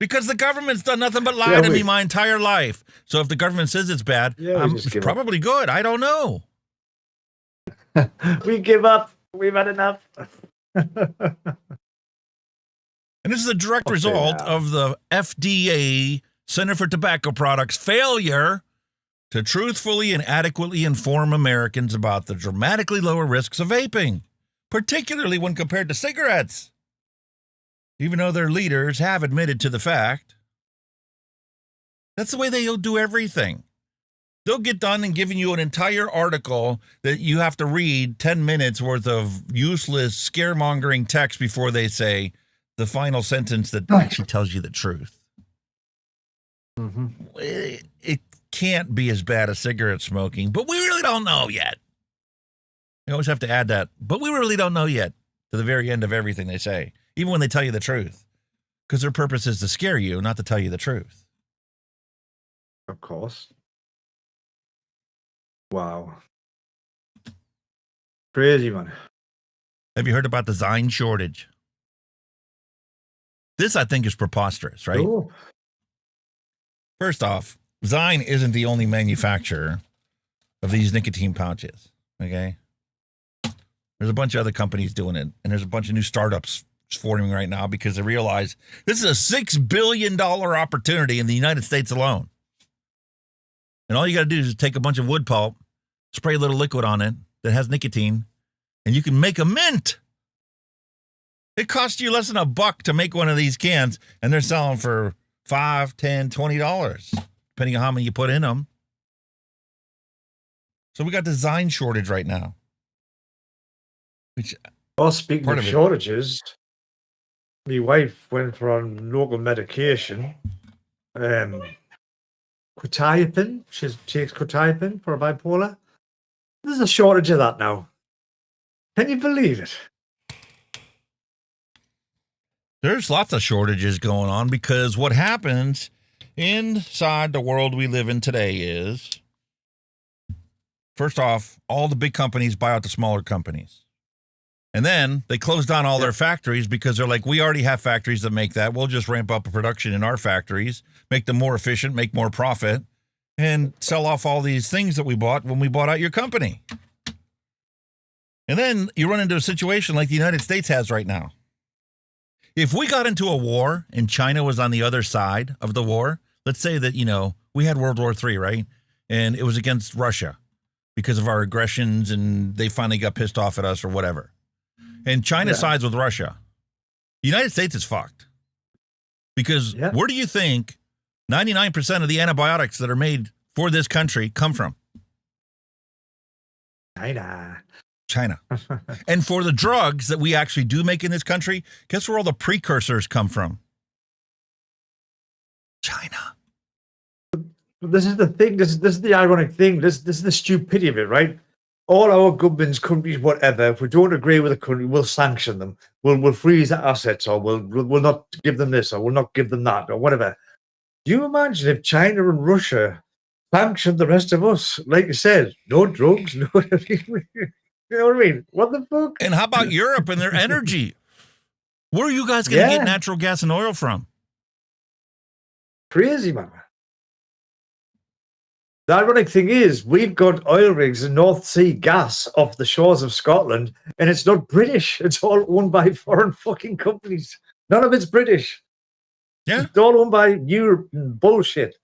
S3: Because the government's done nothing but lie to me my entire life. So if the government says it's bad, it's probably good. I don't know.
S10: We give up. We've had enough.
S3: And this is a direct result of the FDA, Center for Tobacco Products, failure to truthfully and adequately inform Americans about the dramatically lower risks of vaping, particularly when compared to cigarettes. Even though their leaders have admitted to the fact. That's the way they'll do everything. They'll get done and giving you an entire article that you have to read 10 minutes worth of useless scaremongering text before they say the final sentence that actually tells you the truth.
S10: Mm-hmm.
S3: It can't be as bad as cigarette smoking, but we really don't know yet. You always have to add that, but we really don't know yet to the very end of everything they say, even when they tell you the truth, because their purpose is to scare you, not to tell you the truth.
S10: Of course. Wow. Crazy, man.
S3: Have you heard about the Zine shortage? This, I think, is preposterous, right?
S10: Ooh.
S3: First off, Zine isn't the only manufacturer of these nicotine pouches, okay? There's a bunch of other companies doing it, and there's a bunch of new startups forming right now because they realize this is a $6 billion opportunity in the United States alone. And all you got to do is take a bunch of wood pulp, spray a little liquid on it that has nicotine, and you can make a mint. It costs you less than $1 to make one of these cans, and they're selling for $5, $10, $20, depending on how many you put in them. So we got the Zine shortage right now. Which,
S10: well, speaking of shortages, my wife went for on local medication. Quetiapine. She takes quetiapine for a bipolar. There's a shortage of that now. Can you believe it?
S3: There's lots of shortages going on because what happens inside the world we live in today is, first off, all the big companies buy out the smaller companies. And then they close down all their factories because they're like, we already have factories that make that. We'll just ramp up production in our factories, make them more efficient, make more profit, and sell off all these things that we bought when we bought out your company. And then you run into a situation like the United States has right now. If we got into a war and China was on the other side of the war, let's say that, we had World War III, right? And it was against Russia because of our aggressions and they finally got pissed off at us or whatever. And China sides with Russia. The United States is fucked. Because where do you think 99% of the antibiotics that are made for this country come from? China. And for the drugs that we actually do make in this country, guess where all the precursors come from? China.
S10: This is the thing. This is the ironic thing. This is the stupidity of it, right? All our governments, countries, whatever, if we don't agree with a country, we'll sanction them. We'll freeze their assets, or we'll not give them this, or we'll not give them that, or whatever. Do you imagine if China and Russia sanctioned the rest of us? Like you said, no drugs, no. You know what I mean? What the fuck?
S3: And how about Europe and their energy? Where are you guys going to get natural gas and oil from?
S10: Crazy, man. The ironic thing is, we've got oil rigs and North Sea gas off the shores of Scotland, and it's not British. It's all owned by foreign fucking companies. None of it's British.
S3: Yeah.
S10: It's all owned by Europe and bullshit.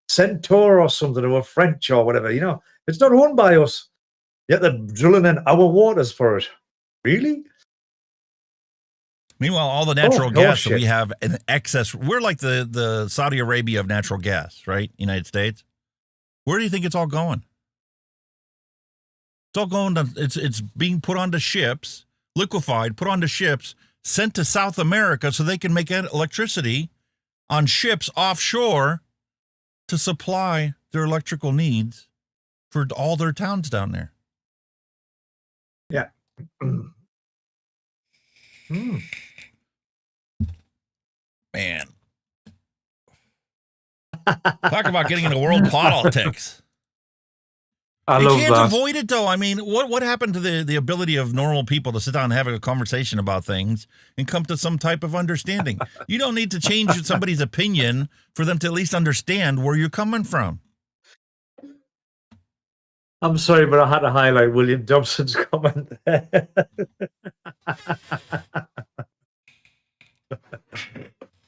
S10: Centaur or something, or French or whatever, It's not owned by us. Yet they're drilling in our waters for it. Really?
S3: Meanwhile, all the natural gas that we have in excess, we're like the Saudi Arabia of natural gas, right? United States. Where do you think it's all going? It's all going to, it's being put onto ships, liquefied, put onto ships, sent to South America so they can make electricity on ships offshore to supply their electrical needs for all their towns down there.
S10: Yeah.
S3: Man. Talk about getting into world politics.
S10: I love
S3: can't
S10: that.
S3: avoid it, though. I mean, what happened to the ability of normal people to sit down and have a conversation about things and come to some type of understanding? You don't need to change somebody's opinion for them to at least understand where you're coming from.
S10: I'm sorry, but I had to highlight William Dobson's comment there.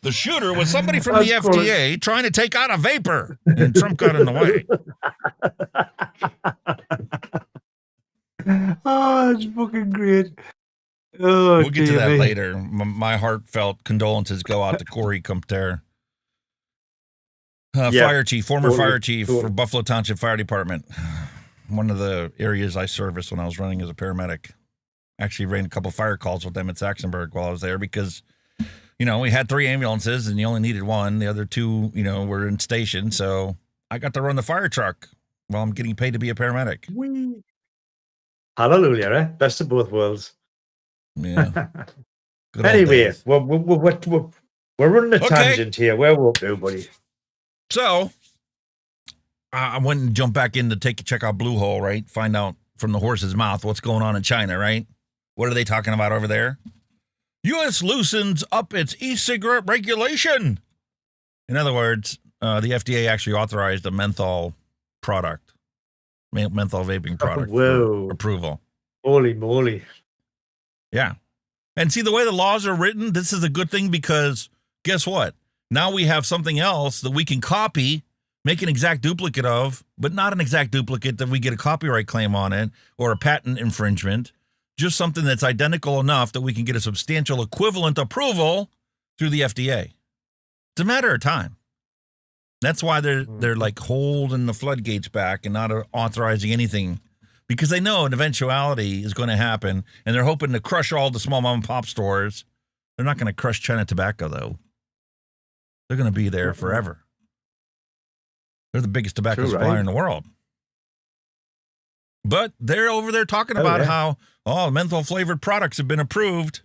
S3: The shooter was somebody from the FDA trying to take out a vapor, and Trump got in the way.
S10: Oh, it's fucking great. Oh,
S3: we'll get to that later. My heartfelt condolences go out to Corey Compter. Fire chief, former fire chief for Buffalo Township Fire Department. One of the areas I serviced when I was running as a paramedic. Actually ran a couple fire calls with them at Saxonburg while I was there because, we had 3 ambulances and you only needed 1. The other 2, were in station. So I got to run the fire truck while I'm getting paid to be a paramedic.
S10: Whee. Hallelujah, eh? Best of both worlds.
S3: Yeah.
S10: Anyway, we're running a tangent here. Where we're up to, buddy?
S3: So I went and jumped back in to check out Blue Hole, right? Find out from the horse's mouth what's going on in China, right? What are they talking about over there? U.S. loosens up its e-cigarette regulation. In other words, the FDA actually authorized a menthol product, menthol vaping product for approval.
S10: Holy moly.
S3: Yeah. And see, the way the laws are written, this is a good thing because guess what? Now we have something else that we can copy, make an exact duplicate of, but not an exact duplicate that we get a copyright claim on it or a patent infringement. Just something that's identical enough that we can get a substantial equivalent approval through the FDA. It's a matter of time. That's why they're like holding the floodgates back and not authorizing anything because they know an eventuality is going to happen and they're hoping to crush all the small mom and pop stores. They're not going to crush China Tobacco though. They're going to be there forever. They're the biggest tobacco supplier in the world. But they're over there talking about how menthol flavored products have been approved.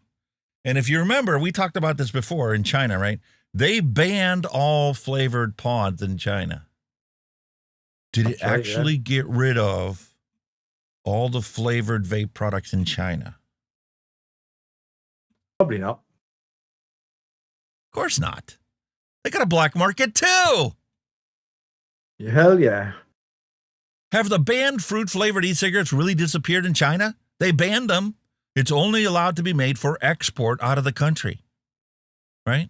S3: And if you remember, we talked about this before in China, right? They banned all flavored pods in China. Did it actually get rid of all the flavored vape products in China?
S10: Probably not.
S3: Of course not. They got a black market too.
S10: Hell yeah.
S3: Have the banned fruit-flavored e-cigarettes really disappeared in China? They banned them. It's only allowed to be made for export out of the country. Right?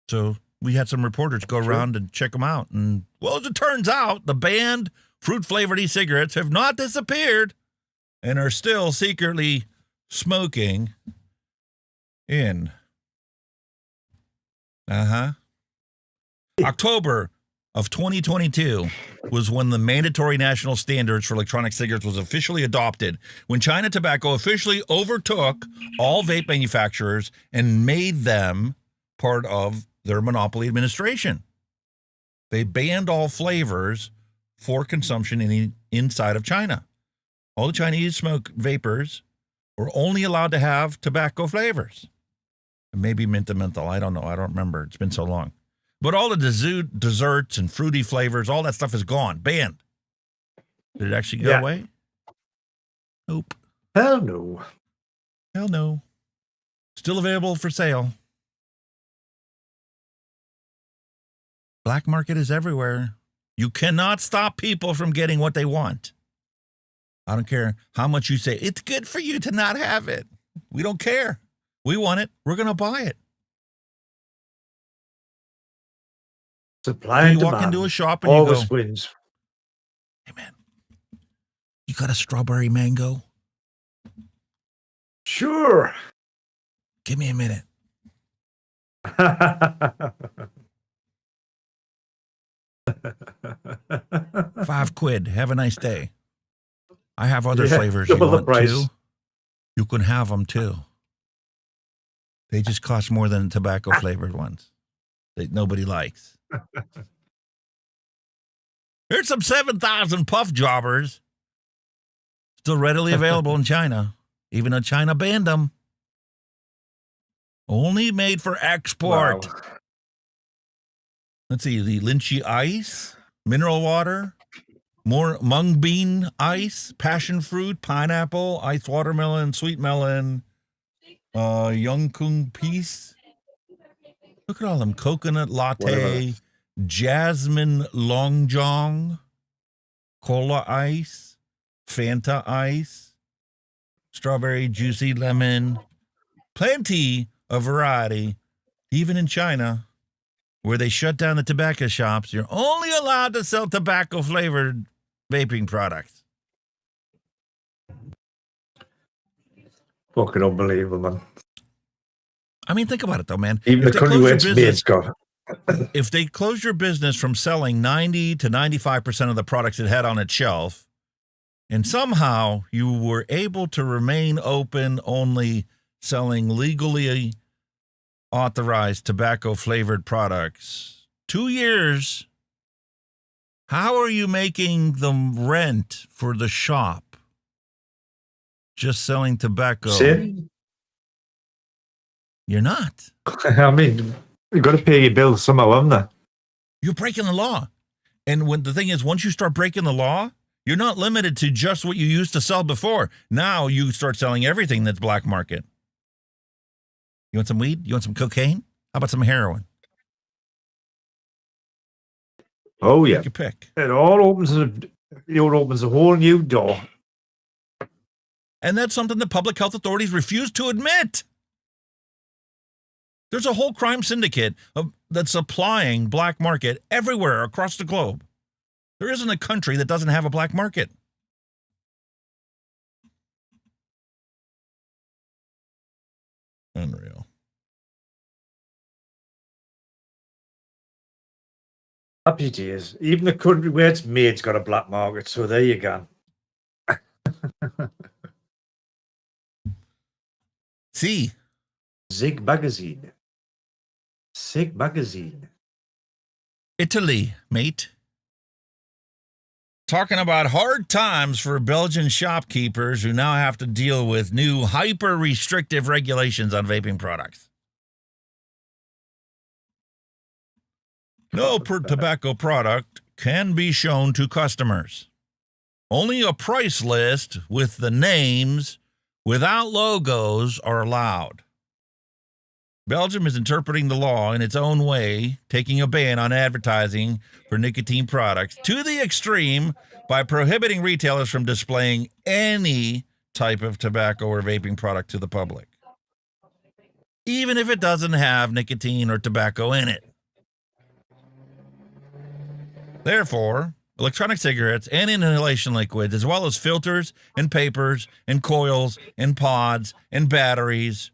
S3: So we had some reporters go around and check them out. And, well, as it turns out, the banned fruit-flavored e-cigarettes have not disappeared and are still secretly smoking in. October of 2022 was when the mandatory national standards for electronic cigarettes was officially adopted, when China Tobacco officially overtook all vape manufacturers and made them part of their monopoly administration. They banned all flavors for consumption inside of China. All the Chinese smoke vapors were only allowed to have tobacco flavors. Maybe mint and menthol. I don't know. I don't remember. It's been so long. But all the desserts and fruity flavors, all that stuff is gone. Banned. Did it actually go away? Nope.
S10: Hell no.
S3: Hell no. Still available for sale. Black market is everywhere. You cannot stop people from getting what they want. I don't care how much you say, it's good for you to not have it. We don't care. We want it. We're going to buy it.
S10: Supply and
S3: you
S10: demand.
S3: Walk into a shop and
S10: always
S3: you go,
S10: wins.
S3: Hey, man, you got a strawberry mango?
S10: Sure.
S3: Give me a minute. $5. Have a nice day. I have other flavors you want too. You can have them too. They just cost more than tobacco flavored ones that nobody likes. Here's some 7,000 puff jobbers still readily available in China, even though China banned them. Only made for export. Wow. Let's see, the lychee ice, mineral water, more mung bean ice, passion fruit, pineapple, iced watermelon, sweet melon, Yongkung peace. Look at all them coconut latte, jasmine longjong, cola ice, Fanta ice, strawberry juicy lemon. Plenty of variety, even in China, where they shut down the tobacco shops. You're only allowed to sell tobacco-flavored vaping products.
S10: Fucking unbelievable, man.
S3: I mean, think about it, though, man.
S10: Even the country where it's made, Scott.
S3: if they closed your business from selling 90 to 95% of the products it had on its shelf, and somehow you were able to remain open only selling legally authorized tobacco-flavored products, 2 years, how are you making the rent for the shop? Just selling tobacco.
S10: See?
S3: You're not.
S10: I mean, you've got to pay your bills somehow, haven't you?
S3: You're breaking the law. And when the thing is, once you start breaking the law, you're not limited to just what you used to sell before. Now you start selling everything that's black market. You want some weed? You want some cocaine? How about some heroin?
S10: Oh, yeah.
S3: Take your pick.
S10: It all opens a whole new door.
S3: And that's something the public health authorities refuse to admit. There's a whole crime syndicate that's supplying black market everywhere across the globe. There isn't a country that doesn't have a black market. Unreal.
S10: Happy days. Even the country where it's made's got a black market, so there you go.
S3: See.
S10: Zig Magazine. Zig Magazine.
S3: Italy, mate. Talking about hard times for Belgian shopkeepers who now have to deal with new hyper-restrictive regulations on vaping products. No tobacco product can be shown to customers. Only a price list with the names without logos are allowed. Belgium is interpreting the law in its own way, taking a ban on advertising for nicotine products to the extreme by prohibiting retailers from displaying any type of tobacco or vaping product to the public, even if it doesn't have nicotine or tobacco in it. Therefore, electronic cigarettes and inhalation liquids, as well as filters and papers and coils and pods and batteries,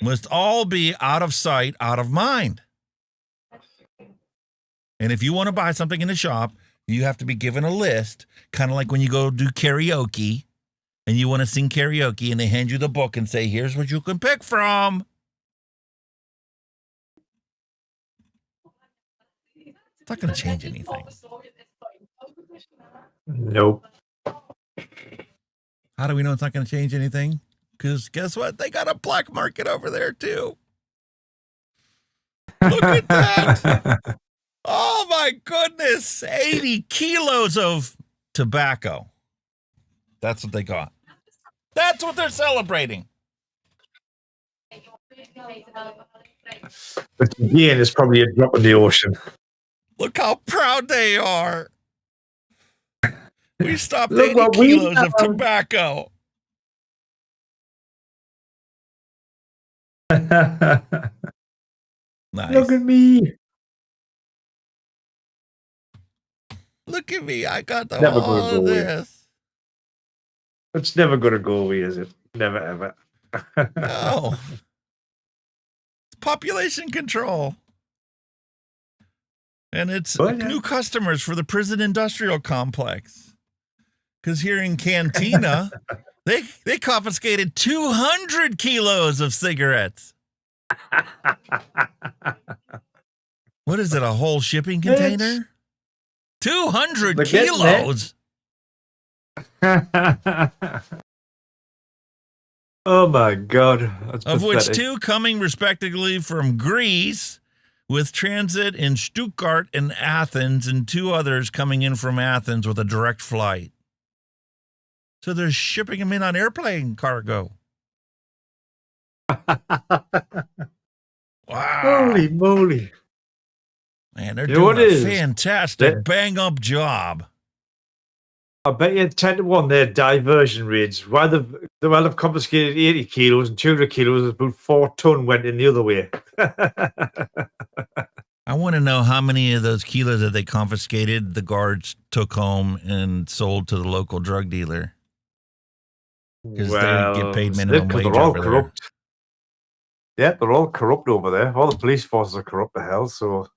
S3: must all be out of sight, out of mind. And if you want to buy something in the shop, you have to be given a list, kind of like when you go do karaoke and you want to sing karaoke and they hand you the book and say, here's what you can pick from. It's not going to change anything.
S10: Nope.
S3: How do we know it's not going to change anything? Because guess what? They got a black market over there, too. Look at that. Oh, my goodness. 80 kilos of tobacco. That's what they got. That's what they're celebrating.
S10: But again, it's probably a drop in the ocean.
S3: Look how proud they are. We stopped
S10: Look
S3: 80
S10: what we
S3: kilos of
S10: found.
S3: tobacco. Nice.
S10: Look at me.
S3: Look at me. I got the
S10: Never
S3: all
S10: gonna go
S3: of
S10: away.
S3: this.
S10: It's never going to go away, is it? Never, ever.
S3: No. It's population control. And it's new customers for the prison industrial complex. Because here in Cantina, they confiscated 200 kilos of cigarettes. What is it, a whole shipping container? 200
S10: Look at
S3: kilos.
S10: Oh my God. That's
S3: Of which
S10: pathetic.
S3: 2 coming respectively from Greece, with transit in Stuttgart and Athens, and 2 others coming in from Athens with a direct flight. So they're shipping them in on airplane cargo. Wow.
S10: Holy moly.
S3: Man, they're
S10: You know what
S3: doing
S10: it
S3: a
S10: is?
S3: fantastic bang-up job.
S10: I bet you 10 to 1 their diversion rates. While they've confiscated 80 kilos and 200 kilos, about 4 ton went in the other way.
S3: I want to know how many of those kilos that they confiscated the guards took home and sold to the local drug dealer. Because they get paid minimum wage
S10: they're all
S3: over there.
S10: corrupt. Yeah, they're all corrupt over there. All the police forces are corrupt to hell. So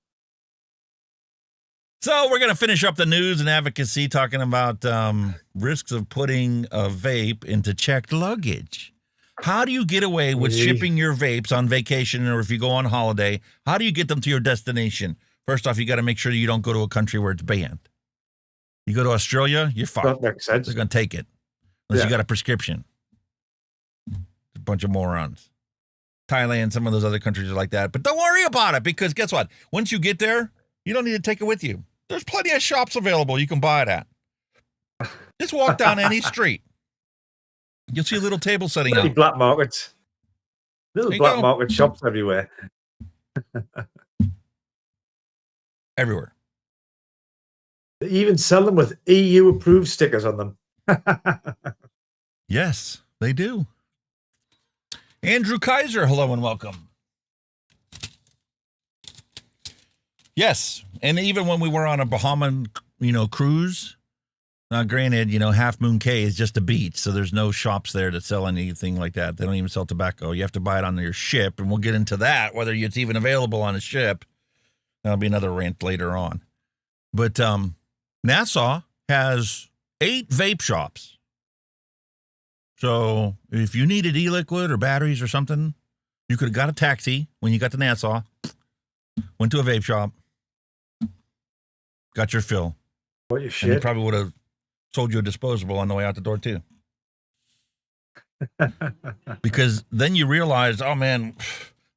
S3: we're going to finish up the news and advocacy talking about risks of putting a vape into checked luggage. How do you get away with shipping your vapes on vacation or if you go on holiday? How do you get them to your destination? First off, you got to make sure you don't go to a country where it's banned. You go to Australia, you're fucked.
S10: that makes sense.
S3: They're going to take it unless you got a prescription. A bunch of morons. Thailand, some of those other countries are like that. But don't worry about it because guess what? Once you get there, you don't need to take it with you. There's plenty of shops available you can buy it at. Just walk down any street. You'll see a little table setting up.
S10: Black markets. Little black market shops everywhere.
S3: Everywhere.
S10: They even sell them with EU approved stickers on them.
S3: Yes, they do. Andrew Kaiser, hello and welcome. Yes, and even when we were on a Bahamian, cruise, now granted, Half Moon Cay is just a beach, so there's no shops there that sell anything like that. They don't even sell tobacco. You have to buy it on your ship, and we'll get into that, whether it's even available on a ship. That'll be another rant later on. But Nassau has 8 vape shops. So if you needed e-liquid or batteries or something, you could have got a taxi when you got to Nassau, went to a vape shop, got your fill.
S10: What your shit?
S3: And they probably would have sold you a disposable on the way out the door too. Because then you realize, oh man,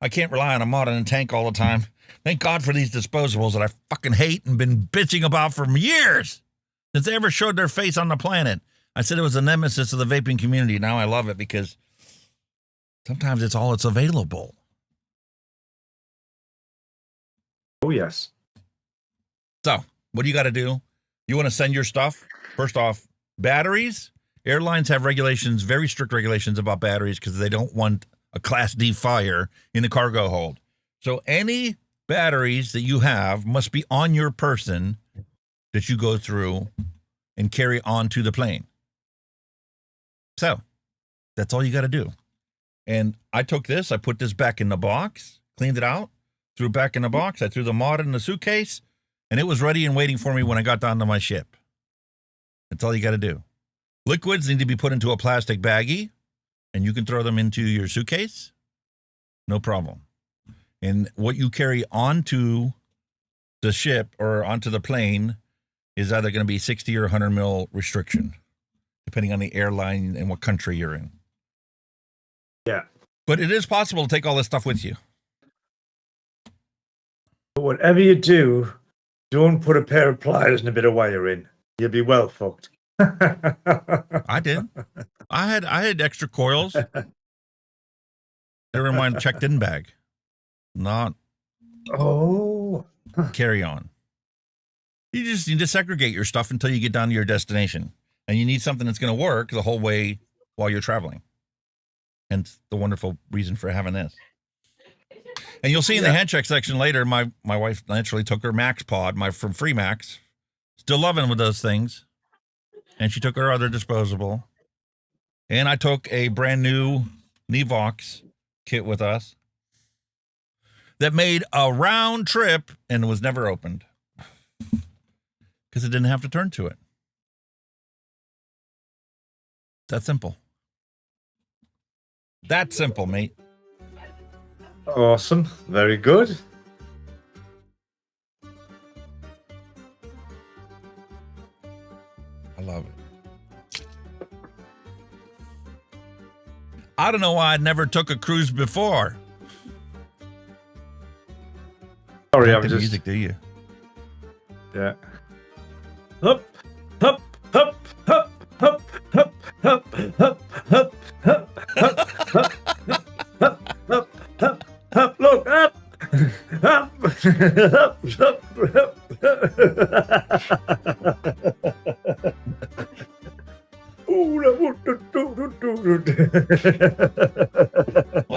S3: I can't rely on a mod and a tank all the time. Thank God for these disposables that I fucking hate and been bitching about for years since they ever showed their face on the planet. I said it was a nemesis of the vaping community. Now I love it because sometimes it's all that's available.
S10: Oh, yes.
S3: So what do you got to do? You want to send your stuff? First off, batteries. Airlines have regulations, very strict regulations about batteries because they don't want a Class D fire in the cargo hold. So any batteries that you have must be on your person that you go through and carry onto the plane. So that's all you got to do. And I took this, I put this back in the box, cleaned it out, threw it back in the box. I threw the mod in the suitcase, and it was ready and waiting for me when I got down to my ship. That's all you got to do. Liquids need to be put into a plastic baggie, and you can throw them into your suitcase. No problem. And what you carry onto the ship or onto the plane is either going to be 60 or 100 mil restriction, depending on the airline and what country you're in.
S10: Yeah.
S3: But it is possible to take all this stuff with you.
S10: But whatever you do, don't put a pair of pliers and a bit of wire in. You'll be well fucked.
S3: I did. I had extra coils. They were in my checked-in bag. Not carry on. You just need to segregate your stuff until you get down to your destination. And you need something that's going to work the whole way while you're traveling. Hence the wonderful reason for having this. And you'll see in the hand check section later, my wife naturally took her Max Pod, from Free Max. Still loving with those things. And she took her other disposable. And I took a brand new Nevox kit with us that made a round trip and was never opened because it didn't have to turn to it. That simple. That simple, mate.
S10: Awesome. Very good.
S3: I love it. I don't know why I never took a cruise before.
S10: Sorry,
S3: I'm just music, do you?
S10: Yeah. Up, up, up, up, up, up, up, up, up, up, up, up, up, up, look up, up,
S3: We'll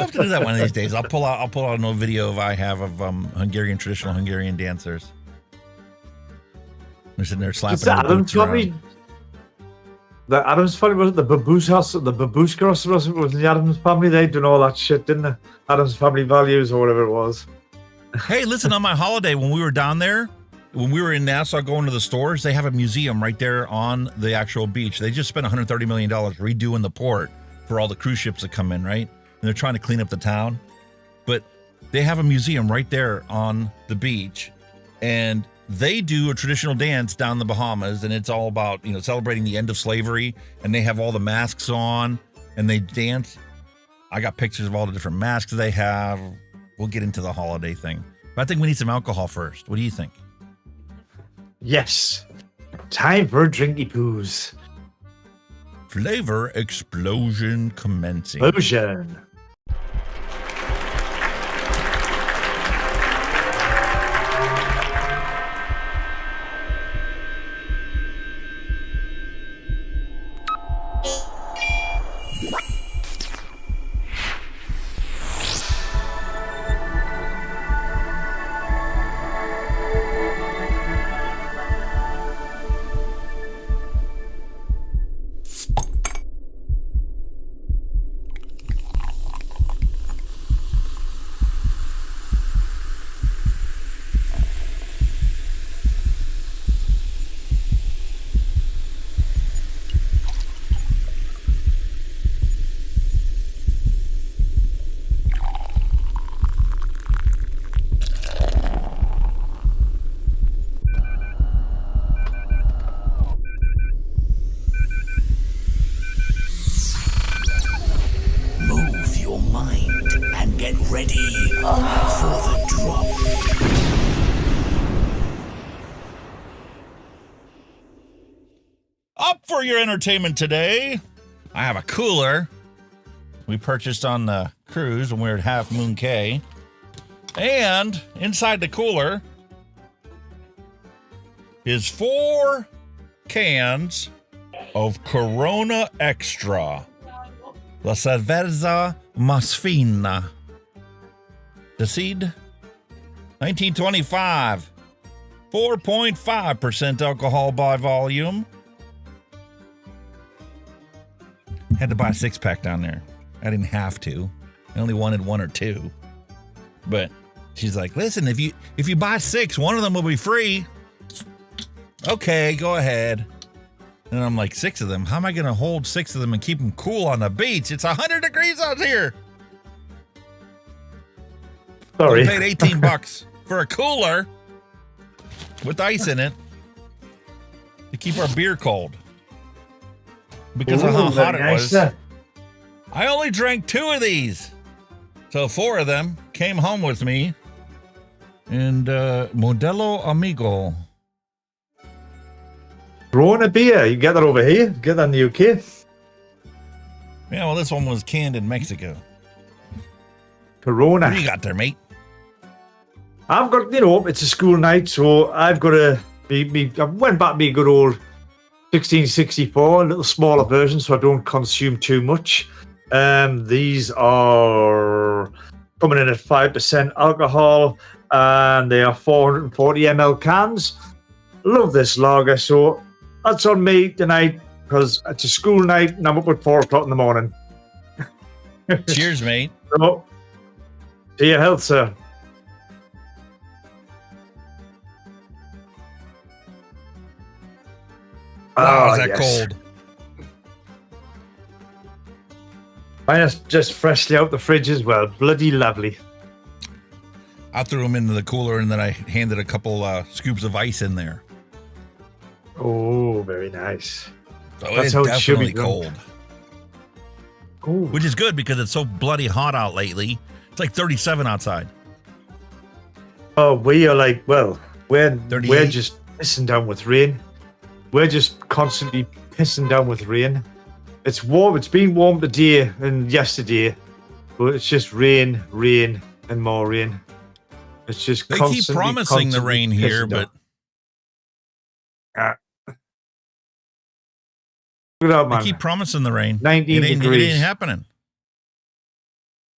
S3: have to do that one of these days. I'll pull out a video I have of traditional Hungarian dancers. They're sitting there slapping their boots around.
S10: The Adams family, was it the Babush house, the Babushka house, was the Adams family? They done all that shit, didn't they? Adams family values or whatever it was.
S3: Hey, listen, on my holiday, when we were down there, when we were in Nassau going to the stores, they have a museum right there on the actual beach. They just spent $130 million redoing the port for all the cruise ships that come in, right? And they're trying to clean up the town. But they have a museum right there on the beach. And they do a traditional dance down in the Bahamas, and it's all about, celebrating the end of slavery, and they have all the masks on, and they dance. I got pictures of all the different masks they have. We'll get into the holiday thing. But I think we need some alcohol first. What do you think?
S10: Yes. Time for drinky poos.
S3: Flavor explosion commencing.
S10: Explosion.
S3: For your entertainment today, I have a cooler we purchased on the cruise when we were at Half Moon Cay. And inside the cooler is 4 cans of Corona Extra. La Cerveza Más Fina. The seed? 1925. 4.5% alcohol by volume. Had to buy a 6-pack down there. I didn't have to. I only wanted 1 or 2. But she's like, listen, if you buy 6, 1 of them will be free. Okay, go ahead. And I'm like, 6 of them? How am I going to hold 6 of them and keep them cool on the beach? It's 100 degrees out here.
S10: Sorry.
S3: We paid $18 for a cooler with ice in it to keep our beer cold. Because of how hot it was. I only drank 2 of these. So 4 of them came home with me. And Modelo Amigo.
S10: Corona beer. You get that over here. Get that in the UK.
S3: Yeah, well, this one was canned in Mexico.
S10: Corona.
S3: What do you got there, mate?
S10: I've got, it's a school night, so I've got to I went back to be a good old 1664, a little smaller version, so I don't consume too much. These are coming in at 5% alcohol, and they are 440 ml cans. Love this lager, so that's on me tonight because it's a school night and I'm up at 4 o'clock in the morning.
S3: Cheers, mate.
S10: So, to your health, sir.
S3: Wow, is that cold?
S10: Mine is just freshly out the fridge as well. Bloody lovely.
S3: I threw them into the cooler and then I handed a couple scoops of ice in there.
S10: Oh, very nice.
S3: So it's definitely cold.
S10: Ooh.
S3: Which is good because it's so bloody hot out lately. It's like 37 outside.
S10: Oh, we are like, well, we're just pissing down with rain. We're just constantly pissing down with rain. It's warm. It's been warm today and yesterday, but it's just rain, rain, and more rain. It's just
S3: they keep promising the rain here, but
S10: look at that, man.
S3: They keep promising the rain.
S10: 19 degrees.
S3: It ain't happening.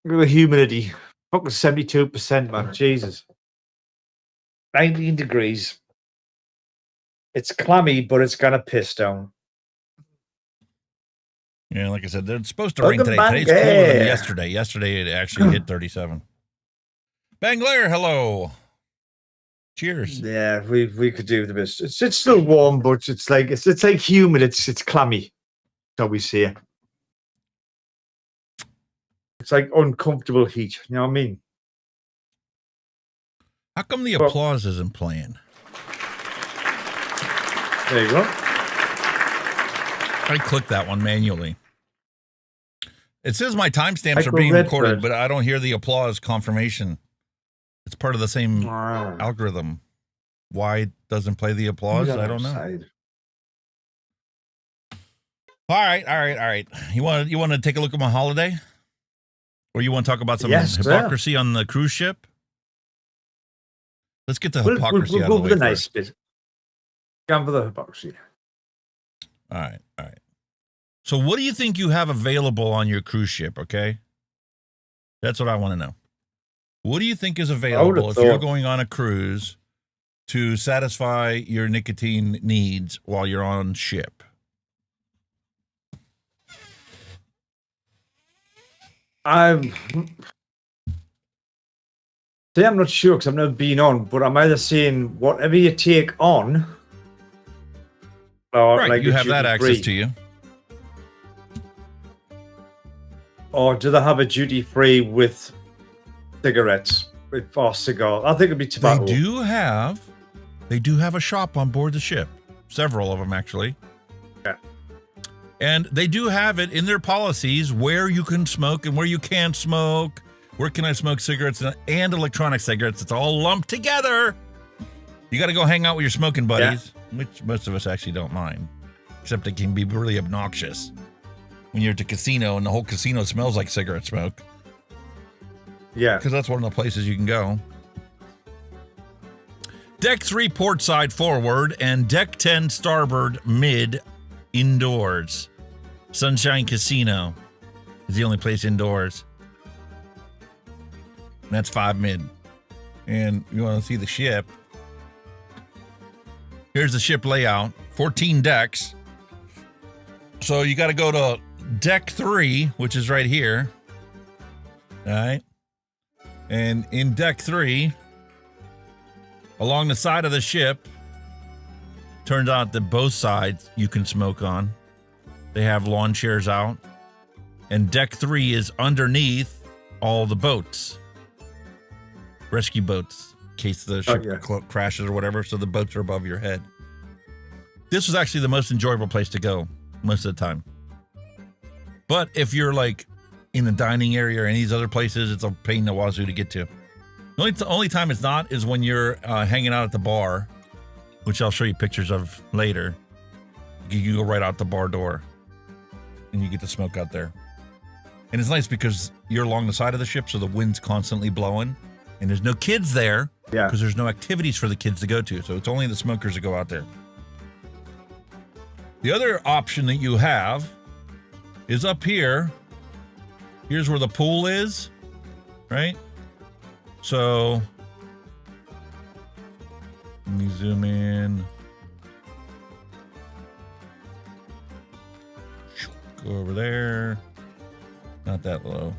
S10: Look at the humidity. Fucking 72%, man. Jesus. 19 degrees. It's clammy, but it's gonna piss down.
S3: Yeah, like I said, they're supposed to rain
S10: Welcome
S3: today.
S10: back.
S3: Today's cooler than
S10: Yeah.
S3: yesterday. Yesterday it actually hit 37. Banglair, hello. Cheers.
S10: Yeah, we could do the best. It's still warm, but it's like humid. It's clammy. Shall we say? It's like uncomfortable heat. You know what I mean?
S3: How come the applause isn't playing?
S10: There you go.
S3: I clicked that one manually. It says my timestamps are being recorded, but I don't hear the applause confirmation. It's part of the same algorithm. Why it doesn't play the applause? I don't know. All right. You want to take a look at my holiday? Or you want to talk about some hypocrisy on the cruise ship? Let's get the hypocrisy out of the way
S10: the
S3: first.
S10: nice bit. Go for the hypocrisy.
S3: All right. So what do you think you have available on your cruise ship, okay? That's what I want to know. What do you think is available if you're going on a cruise to satisfy your nicotine needs while you're on ship?
S10: I'm not sure because I've never been on, but I'm either saying whatever you take on, or
S3: right,
S10: like
S3: you have that access to you.
S10: Or do they have a duty free with cigarettes or cigars? I think it'd be tobacco.
S3: They do have a shop on board the ship. Several of them, actually.
S10: Yeah.
S3: And they do have it in their policies where you can smoke and where you can't smoke. Where can I smoke cigarettes and electronic cigarettes? It's all lumped together. You got to go hang out with your smoking buddies, which most of us actually don't mind, except it can be really obnoxious when you're at the casino and the whole casino smells like cigarette smoke.
S10: Yeah.
S3: Because that's one of the places you can go. Deck 3 port side forward and deck 10 starboard mid indoors. Sunshine Casino is the only place indoors. And that's 5 mid. And you want to see the ship. Here's the ship layout. 14 decks. So you got to go to deck 3, which is right here. All right. And in deck 3, along the side of the ship, turns out that both sides you can smoke on. They have lawn chairs out. And deck 3 is underneath all the boats. Rescue boats, in case the ship crashes or whatever, so the boats are above your head. This was actually the most enjoyable place to go most of the time. But if you're like in the dining area or any of these other places, it's a pain in the wazoo to get to. The only time it's not is when you're hanging out at the bar, which I'll show you pictures of later. You go right out the bar door and you get to smoke out there. And it's nice because you're along the side of the ship, so the wind's constantly blowing. And there's no kids there because there's no activities for the kids to go to. So it's only the smokers that go out there. The other option that you have is up here. Here's where the pool is, right? So let me zoom in. Go over there. Not that low.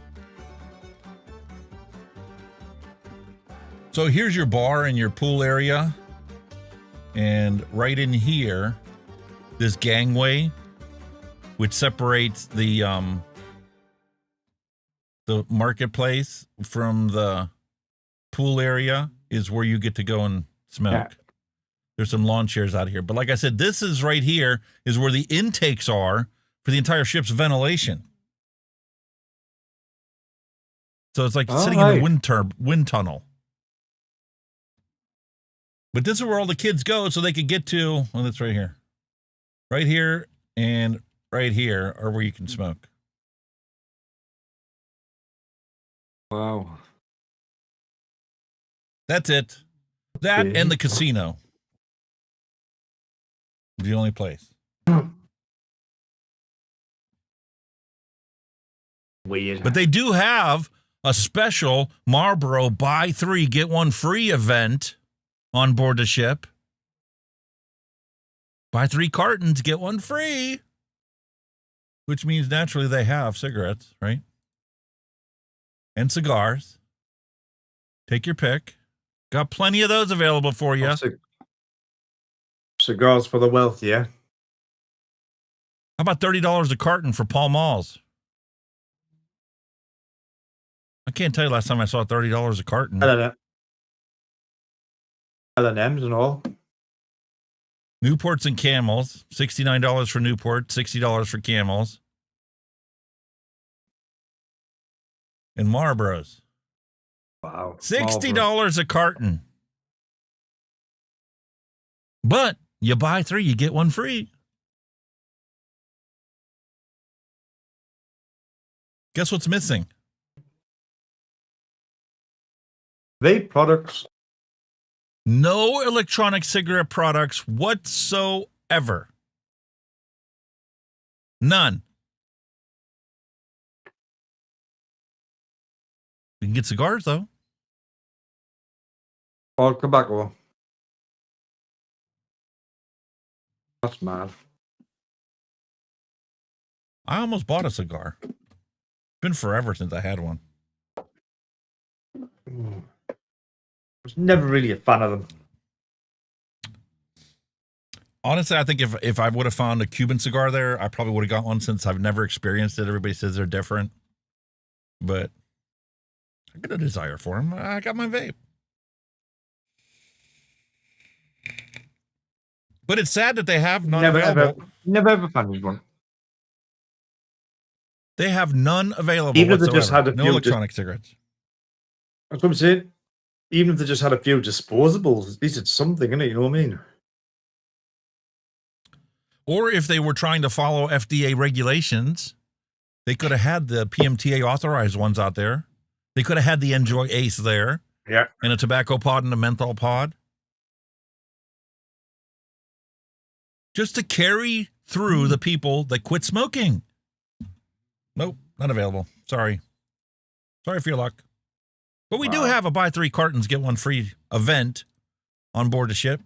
S3: So here's your bar and your pool area. And right in here, this gangway, which separates the marketplace from the pool area, is where you get to go and smoke. Yeah. There's some lawn chairs out here. But like I said, this is right here is where the intakes are for the entire ship's ventilation. So it's like sitting in the wind tunnel. But this is where all the kids go so they could get to, well, that's right here. Right here and right here are where you can smoke.
S10: Wow.
S3: That's it. That and the casino. The only place.
S10: Weird.
S3: But they do have a special Marlboro buy 3, get 1 free event on board the ship. Buy 3 cartons, get 1 free. which means naturally they have cigarettes, right? And cigars. Take your pick. Got plenty of those available for you.
S10: Cigars for the wealthy, yeah.
S3: How about $30 a carton for Pall Malls? I can't tell you last time I saw $30 a carton.
S10: L&M's and all.
S3: Newports and Camels. $69 for Newport, $60 for Camels. And Marlboros.
S10: Wow.
S3: $60 a carton. But you buy 3, you get 1 free. Guess what's missing?
S10: Vape products.
S3: No electronic cigarette products whatsoever. None. You can get cigars, though.
S10: All tobacco. That's mad.
S3: I almost bought a cigar. It's been forever since I had one.
S10: I was never really a fan of them.
S3: Honestly, I think if I would have found a Cuban cigar there, I probably would have got one since I've never experienced it. Everybody says they're different. But I got a desire for them. I got my vape. But it's sad that they have none available.
S10: Never ever found one.
S3: They have none available
S10: Even if
S3: whatsoever.
S10: they just had a
S3: no
S10: few
S3: electronic cigarettes.
S10: That's what I'm saying. Even if they just had a few disposables, at least it's something, innit? You know what I mean?
S3: Or if they were trying to follow FDA regulations, they could have had the PMTA authorized ones out there. They could have had the Enjoy Ace there.
S10: Yeah.
S3: And a tobacco pod and a menthol pod. Just to carry through the people that quit smoking. Nope, not available. Sorry. Sorry for your luck. But we do have a buy 3 cartons, get 1 free event on board the ship.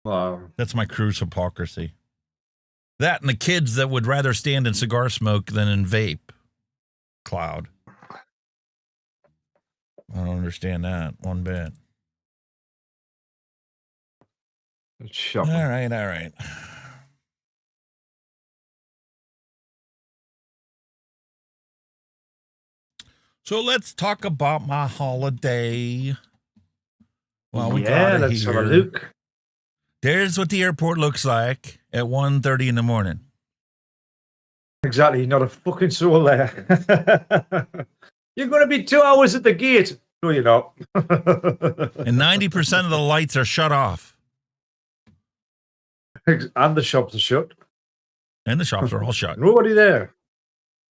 S10: Wow.
S3: That's my cruise hypocrisy. That and the kids that would rather stand in cigar smoke than in vape cloud. I don't understand that one bit.
S10: It's shocking.
S3: All right. So let's talk about my holiday. Well, we got it
S10: let's
S3: here.
S10: have a look.
S3: There's what the airport looks like at 1:30 in the morning.
S10: Exactly, not a fucking soul there. You're going to be 2 hours at the gate. No, you're not.
S3: And 90% of the lights are shut off.
S10: And the shops are shut.
S3: And the shops are all shut.
S10: Nobody there.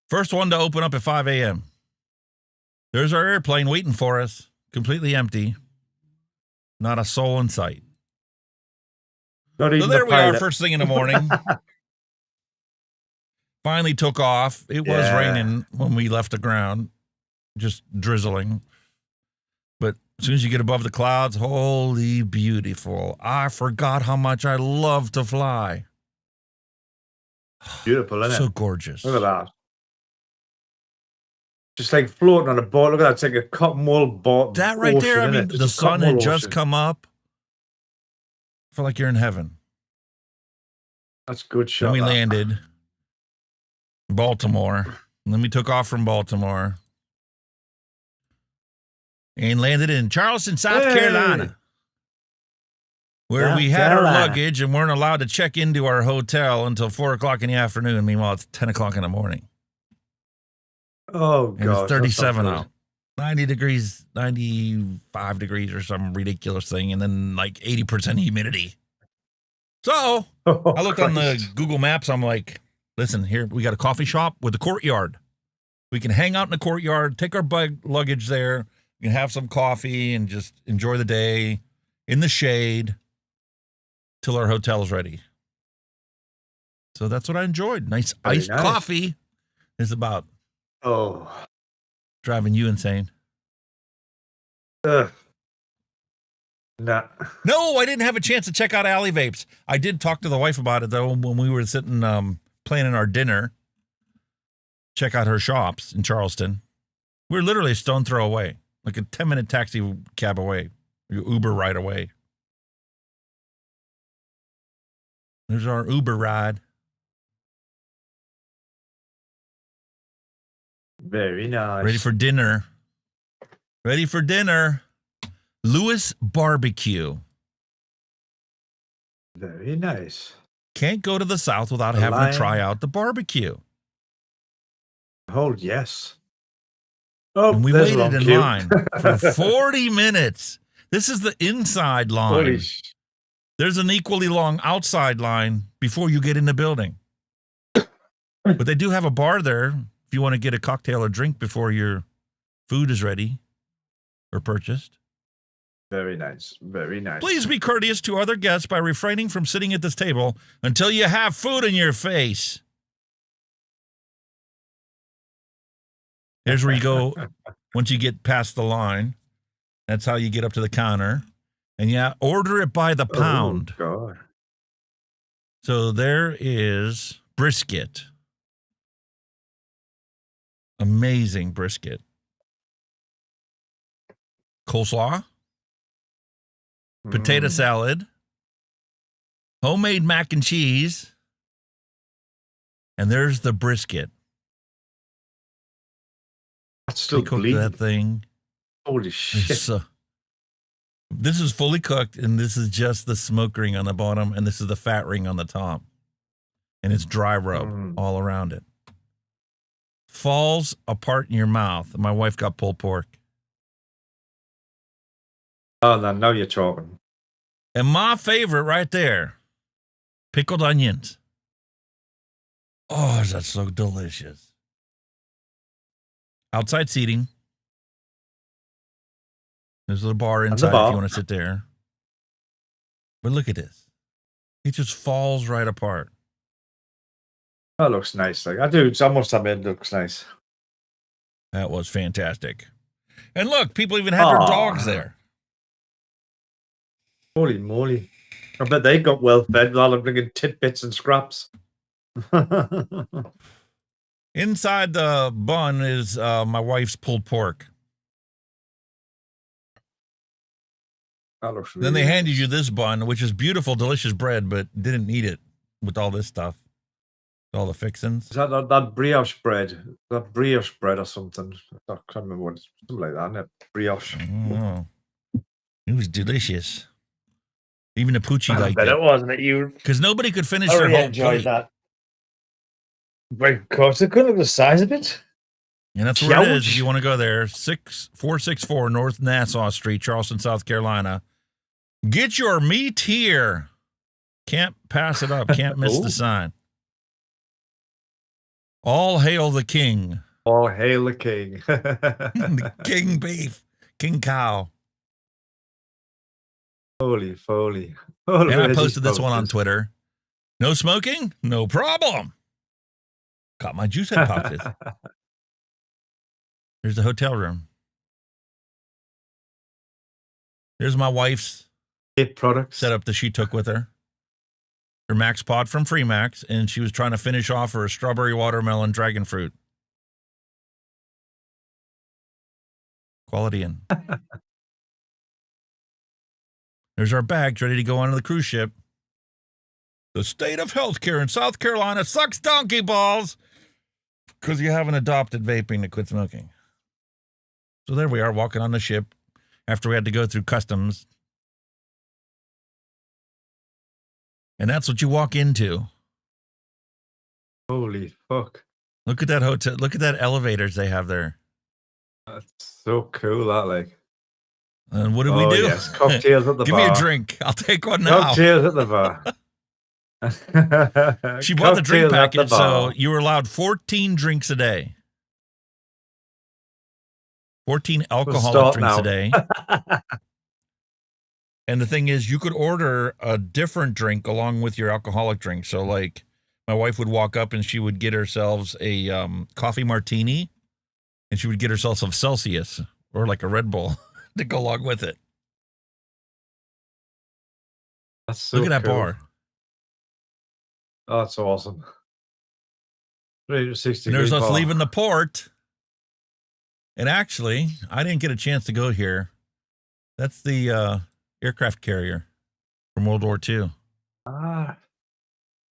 S3: First one to open up at 5 a.m. There's our airplane waiting for us, completely empty. Not a soul in sight.
S10: Not even
S3: So there
S10: the
S3: we are,
S10: pilot.
S3: first thing in the morning. Finally took off. It was raining when we left the ground, just drizzling. But as soon as you get above the clouds, holy beautiful. I forgot how much I love to fly.
S10: Beautiful, isn't
S3: So
S10: it?
S3: gorgeous.
S10: Look at that. Just like floating on a boat. Look at that. It's like a cotton wool boat.
S3: That right
S10: ocean,
S3: there, I
S10: innit?
S3: mean,
S10: Just
S3: the
S10: a
S3: sun
S10: cotton
S3: had
S10: wool
S3: just
S10: ocean.
S3: come up. I feel like you're in heaven.
S10: That's good shot.
S3: Then we
S10: that.
S3: landed in Baltimore. And then we took off from Baltimore. And landed in Charleston, South
S10: Hey!
S3: Carolina. Where
S10: South
S3: we had our
S10: Carolina.
S3: luggage and weren't allowed to check into our hotel until 4 o'clock in the afternoon. Meanwhile, it's 10 o'clock in the morning.
S10: Oh,
S3: And
S10: God.
S3: it's 37 out. 90 degrees, 95 degrees or some ridiculous thing. And then like 80% humidity. So I looked on the Google Maps. I'm like, listen, here, we got a coffee shop with a courtyard. We can hang out in the courtyard, take our luggage there. We can have some coffee and just enjoy the day in the shade till our hotel's ready. So that's what I enjoyed. Nice
S10: Very
S3: iced
S10: nice.
S3: coffee is about
S10: Oh.
S3: driving you insane.
S10: Ugh. Nah.
S3: No, I didn't have a chance to check out Alley Vapes. I did talk to the wife about it, though, when we were sitting planning our dinner. Check out her shops in Charleston. We're literally a stone throw away, like a 10-minute taxi cab away, Uber ride away. There's our Uber ride.
S10: Very nice.
S3: Ready for dinner. Ready for dinner. Lewis Barbecue.
S10: Very nice.
S3: Can't go to the South without having to try out the barbecue.
S10: Oh, yes. Oh,
S3: and we
S10: there's a
S3: waited
S10: long
S3: in
S10: queue.
S3: line for 40 minutes. This is the inside line. There's an equally long outside line before you get in the building. But they do have a bar there if you want to get a cocktail or drink before your food is ready or purchased.
S10: Very nice. Very nice.
S3: Please be courteous to other guests by refraining from sitting at this table until you have food in your face. Here's where you go once you get past the line. That's how you get up to the counter. And yeah, order it by the pound.
S10: Oh, God.
S3: So there is brisket. Amazing brisket. Coleslaw. Potato salad. Homemade mac and cheese. And there's the brisket.
S10: That's still
S3: they cooked
S10: bleeding.
S3: that thing.
S10: Holy shit.
S3: This is fully cooked, and this is just the smoke ring on the bottom, and this is the fat ring on the top. And it's dry rub all around it. Falls apart in your mouth. My wife got pulled pork.
S10: Oh, now you're talking.
S3: And my favorite right there, pickled onions. Oh, that's so delicious. Outside seating. There's a little bar inside if you want to sit there. But look at this. It just falls right apart.
S10: That looks nice. Like I do. I must admit, it looks nice.
S3: That was fantastic. And look, people even had their dogs there.
S10: Holy moly. I bet they got well fed while I'm bringing tidbits and scraps.
S3: Inside the bun is my wife's pulled pork.
S10: That looks
S3: Then they handed you this bun, which is beautiful, delicious bread, but didn't eat it with all this stuff. All the fixings.
S10: Is that brioche bread? That brioche bread or something? I can't remember what it's something like that, isn't it? Brioche.
S3: Oh, it was delicious. Even the Poochie liked
S10: bet
S3: it.
S10: it wasn't it? You
S3: Because nobody could finish
S10: I
S3: their
S10: really
S3: whole
S10: enjoyed
S3: plate.
S10: that. But of course, it couldn't look the size of it.
S3: And that's where it is. If you want to go there, 464 North Nassau Street, Charleston, South Carolina. Get your meat here. Can't pass it up. Can't miss the sign. All hail the king.
S10: All hail the king.
S3: The king beef. King cow.
S10: Holy foley.
S3: And I posted this one on Twitter. No smoking? No problem. Got my juice head pouches. There's the hotel room. There's my wife's
S10: products
S3: setup that she took with her. Her Max Pod from Free Max, and she was trying to finish off her strawberry watermelon dragon fruit. Quality in. There's our bags ready to go onto the cruise ship. The state of healthcare in South Carolina sucks donkey balls because you haven't adopted vaping to quit smoking. So there we are walking on the ship after we had to go through customs. And that's what you walk into.
S10: Holy fuck.
S3: Look at that hotel. Look at that elevators they have there.
S10: That's so cool, that like.
S3: And what do we do?
S10: Yes, cocktails at the
S3: Give
S10: bar.
S3: me a drink. I'll take one now.
S10: Cocktails at the bar.
S3: She bought the drink
S10: Cocktails at the
S3: package, so
S10: bar.
S3: you were allowed 14 drinks a day. 14 alcoholic drinks a day. And the thing is, you could order a different drink along with your alcoholic drink. So, like, my wife would walk up and she would get herself a coffee martini, and she would get herself some Celsius or like a Red Bull to go along with it.
S10: That's so
S3: Look at that
S10: cool.
S3: bar.
S10: Oh, that's awesome. 360
S3: And there's
S10: degree
S3: us
S10: bar.
S3: leaving the port. And actually, I didn't get a chance to go here. That's the aircraft carrier from World War II.
S10: Ah,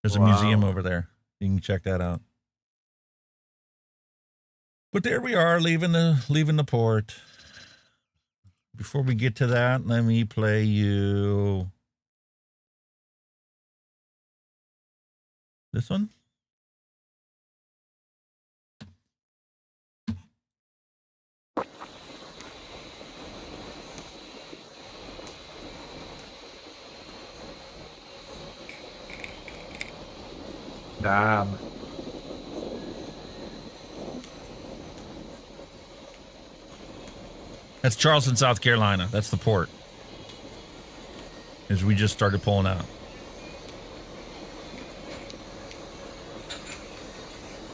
S3: There's a museum over there. You can check that out. But there we are, leaving the port. Before we get to that, let me play you this one.
S10: damn.
S3: That's Charleston, South Carolina. That's the port. As we just started pulling out.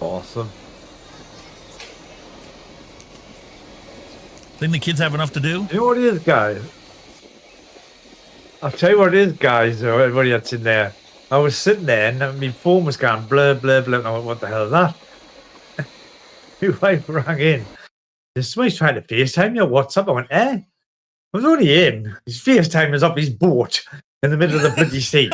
S10: Awesome.
S3: Think the kids have enough to do?
S10: You know what it is, guys? I'll tell you what it is, guys, or everybody that's in there. I was sitting there and my phone was going blur, blur, blur. And I went, what the hell is that? My wife rang in. This somebody's trying to FaceTime you or WhatsApp. I went, eh? I was only in. His FaceTime was up his boat in the middle of the bloody sea.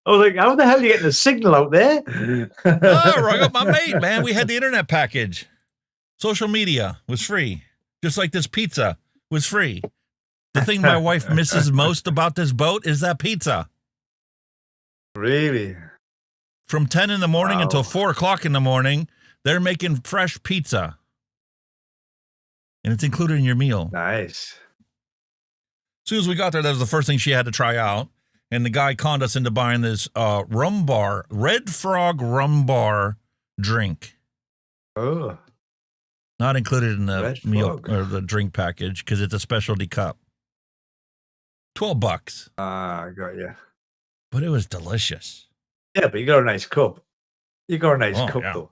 S10: I was like, how the hell are you getting a signal out there?
S3: Oh, rung up my mate, man. We had the internet package. Social media was free. Just like this pizza was free. The thing my wife misses most about this boat is that pizza.
S10: Really?
S3: From 10 in the morning until 4 o'clock in the morning, they're making fresh pizza. And it's included in your meal.
S10: Nice.
S3: As soon as we got there, that was the first thing she had to try out. And the guy conned us into buying this rum bar, Red Frog rum bar drink.
S10: Oh.
S3: Not included in the
S10: Red
S3: meal
S10: Frog.
S3: or the drink package because it's a specialty cup. $12.
S10: Ah, I got you.
S3: But it was delicious.
S10: Yeah, but you got a nice cup. You got a nice cup,
S3: yeah.
S10: though.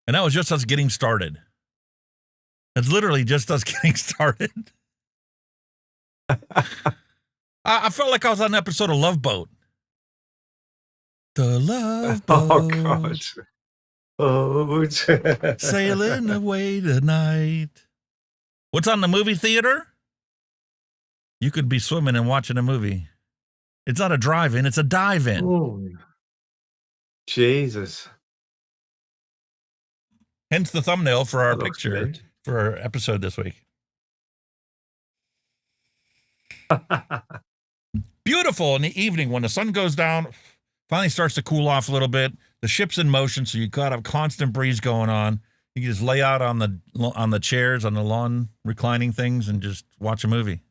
S3: And that was just us getting started. It's literally just us getting started. I felt like I was on an episode of Love Boat. The Love Boat.
S10: Oh, God. Oh,
S3: sailing away tonight. What's on the movie theater? You could be swimming and watching a movie. It's not a drive-in, it's a dive-in.
S10: Oh, Jesus.
S3: Hence the thumbnail for our
S10: That looks
S3: picture
S10: great.
S3: for our episode this week. Beautiful in the evening when the sun goes down, finally starts to cool off a little bit. The ship's in motion, so you got a constant breeze going on. You can just lay out on the chairs, on the lawn, reclining things, and just watch a movie.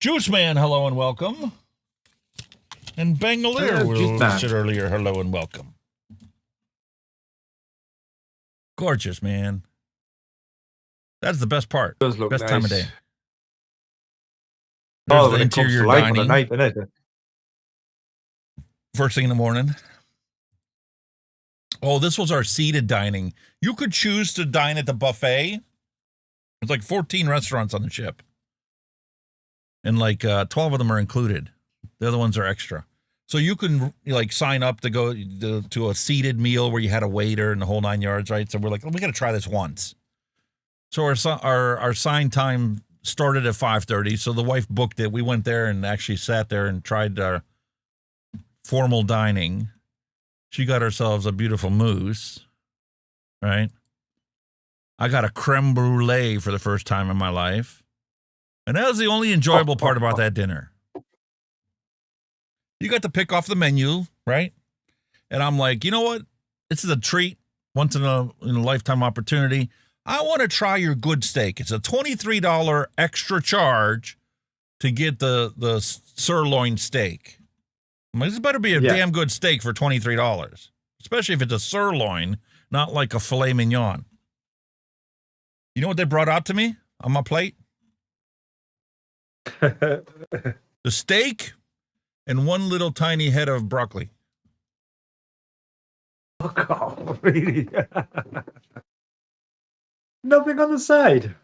S3: Juice Man, hello and welcome. And Bangalore,
S10: Hello,
S3: we
S10: Juice Man.
S3: said earlier, hello and welcome. Gorgeous, man. That's the best part.
S10: Does look
S3: Best time of
S10: nice.
S3: day. There's
S10: Oh,
S3: the
S10: when it comes
S3: interior
S10: to life on the
S3: dining.
S10: night, isn't it?
S3: First thing in the morning. Oh, this was our seated dining. You could choose to dine at the buffet. There's like 14 restaurants on the ship. And like 12 of them are included. The other ones are extra. So you can like sign up to go to a seated meal where you had a waiter and the whole 9 yards, right? So we're like, we got to try this once. So our sign time started at 5:30. So the wife booked it. We went there and actually sat there and tried our formal dining. She got ourselves a beautiful mousse, right? I got a creme brulee for the first time in my life. And that was the only enjoyable part about that dinner. You got to pick off the menu, right? And I'm like, you know what? This is a treat, once in a lifetime opportunity. I want to try your good steak. It's a $23 extra charge to get the sirloin steak. I'm like, this better be a damn good steak for $23, especially if it's a sirloin, not like a filet mignon. You know what they brought out to me on my plate? The steak and one little tiny head of broccoli.
S10: Fuck off, really? Nothing on the side.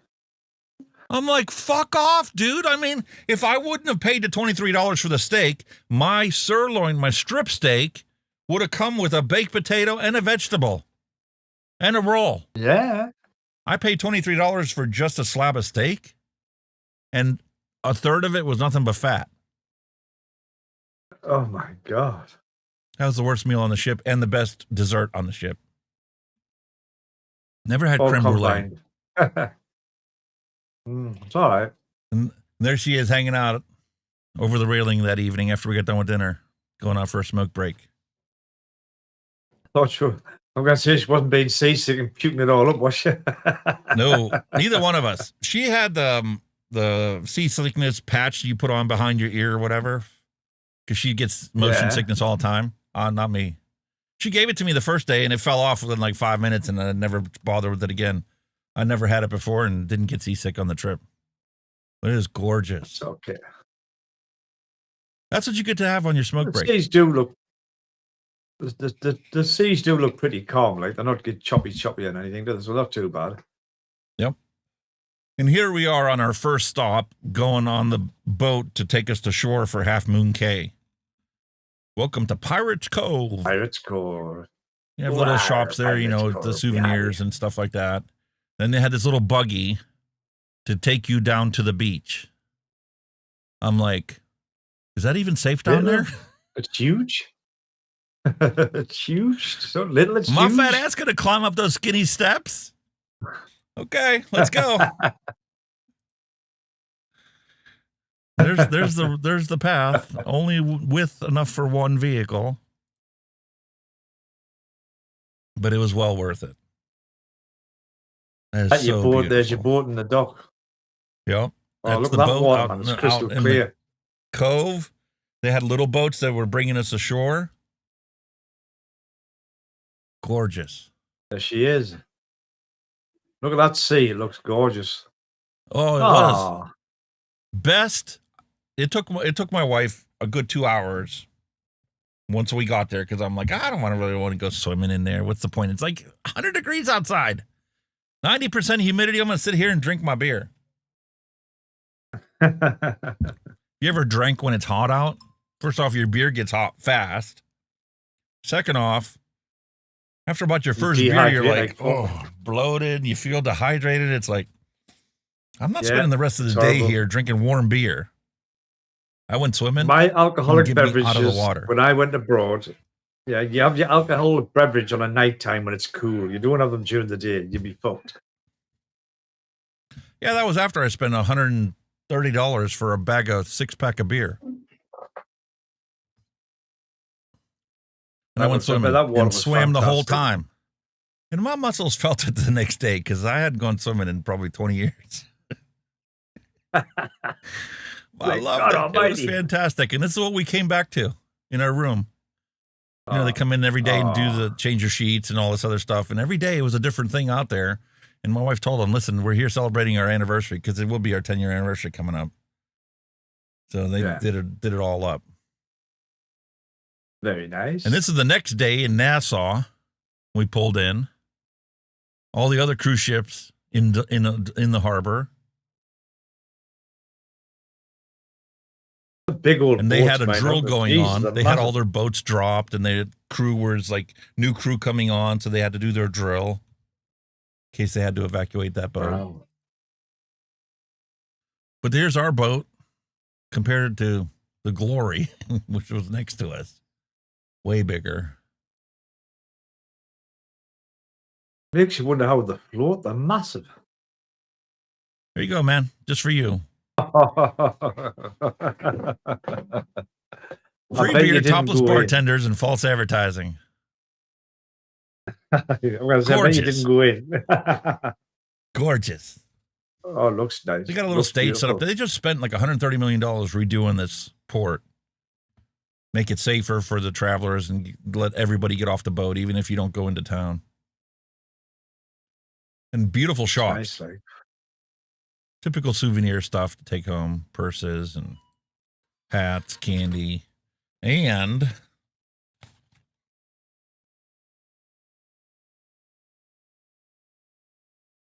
S3: I'm like, fuck off, dude. I mean, if I wouldn't have paid the $23 for the steak, my sirloin, my strip steak, would have come with a baked potato and a vegetable and a roll.
S10: Yeah.
S3: I paid $23 for just a slab of steak, and a third of it was nothing but fat.
S10: Oh, my God.
S3: That was the worst meal on the ship and the best dessert on the ship. Never had
S10: All
S3: creme brulee.
S10: It's all right.
S3: And there she is hanging out over the railing that evening after we got done with dinner, going out for a smoke break.
S10: Not sure. I'm going to say she wasn't being seasick and puking it all up, was she?
S3: No, neither one of us. She had the seasickness patch you put on behind your ear or whatever, because she gets motion sickness all the time. Not me. She gave it to me the first day, and it fell off within like 5 minutes, and I never bothered with it again. I never had it before and didn't get seasick on the trip. But it is gorgeous.
S10: It's okay.
S3: That's what you get to have on your smoke break.
S10: The seas do look. The seas do look pretty calm. Like they're not get choppy and anything. So they're not too bad.
S3: Yep. And here we are on our first stop, going on the boat to take us to shore for Half Moon Cay. Welcome to Pirates Cove.
S10: Pirates Cove.
S3: You have little shops there, you know, the souvenirs and stuff like that. Then they had this little buggy to take you down to the beach. I'm like, is that even safe down there?
S10: It's huge. It's huge. So little, it's
S3: My
S10: huge.
S3: fat ass gonna climb up those skinny steps? Okay, let's go. There's the path. Only width enough for one vehicle. But it was well worth it.
S10: At your boat, there's your boat in the dock.
S3: Yep.
S10: Oh, look at that water, man. It's crystal clear.
S3: Cove. They had little boats that were bringing us ashore. Gorgeous.
S10: There she is. Look at that sea. It looks gorgeous.
S3: Oh, it was. Best. It took my wife a good 2 hours once we got there, because I'm like, I don't really want to go swimming in there. What's the point? It's like 100 degrees outside. 90% humidity. I'm going to sit here and drink my beer. You ever drank when it's hot out? First off, your beer gets hot fast. Second off, after about your first beer, you're like, oh, bloated. You feel dehydrated. It's like, I'm not spending the rest of the day here drinking warm beer. I went swimming.
S10: My alcoholic beverages
S3: out of the water.
S10: When I went abroad, you have your alcoholic beverage on a night time when it's cool. You don't have them during the day. You'd be fucked.
S3: Yeah, that was after I spent $130 for a bag of 6-pack of beer. And I went swimming and swam the whole time. And my muscles felt it the next day because I hadn't gone swimming in probably 20 years. I loved it. It was fantastic. And this is what we came back to in our room. You know, they come in every day and do the change your sheets and all this other stuff. And every day it was a different thing out there. And my wife told them, listen, we're here celebrating our anniversary because it will be our 10-year anniversary coming up. So they did it all up.
S10: Very nice.
S3: And this is the next day in Nassau. We pulled in. All the other cruise ships in the harbor.
S10: Big old
S3: and they
S10: boats,
S3: had a drill going on. They had all their boats dropped, and their crew was like new crew coming on, so they had to do their drill in case they had to evacuate that boat.
S10: Wow.
S3: But here's our boat compared to the Glory, which was next to us, way bigger.
S10: Makes you wonder how the float. They're massive.
S3: There you go, man. Just for you. Free beer, topless bartenders, and false advertising.
S10: I'm going to say, I bet you didn't go in.
S3: Gorgeous.
S10: Oh, it looks nice.
S3: They got a little stage set up. They just spent like $130 million redoing this port. Make it safer for the travelers and let everybody get off the boat, even if you don't go into town. And beautiful shops.
S10: Nice, like.
S3: Typical souvenir stuff to take home, purses and hats, candy, and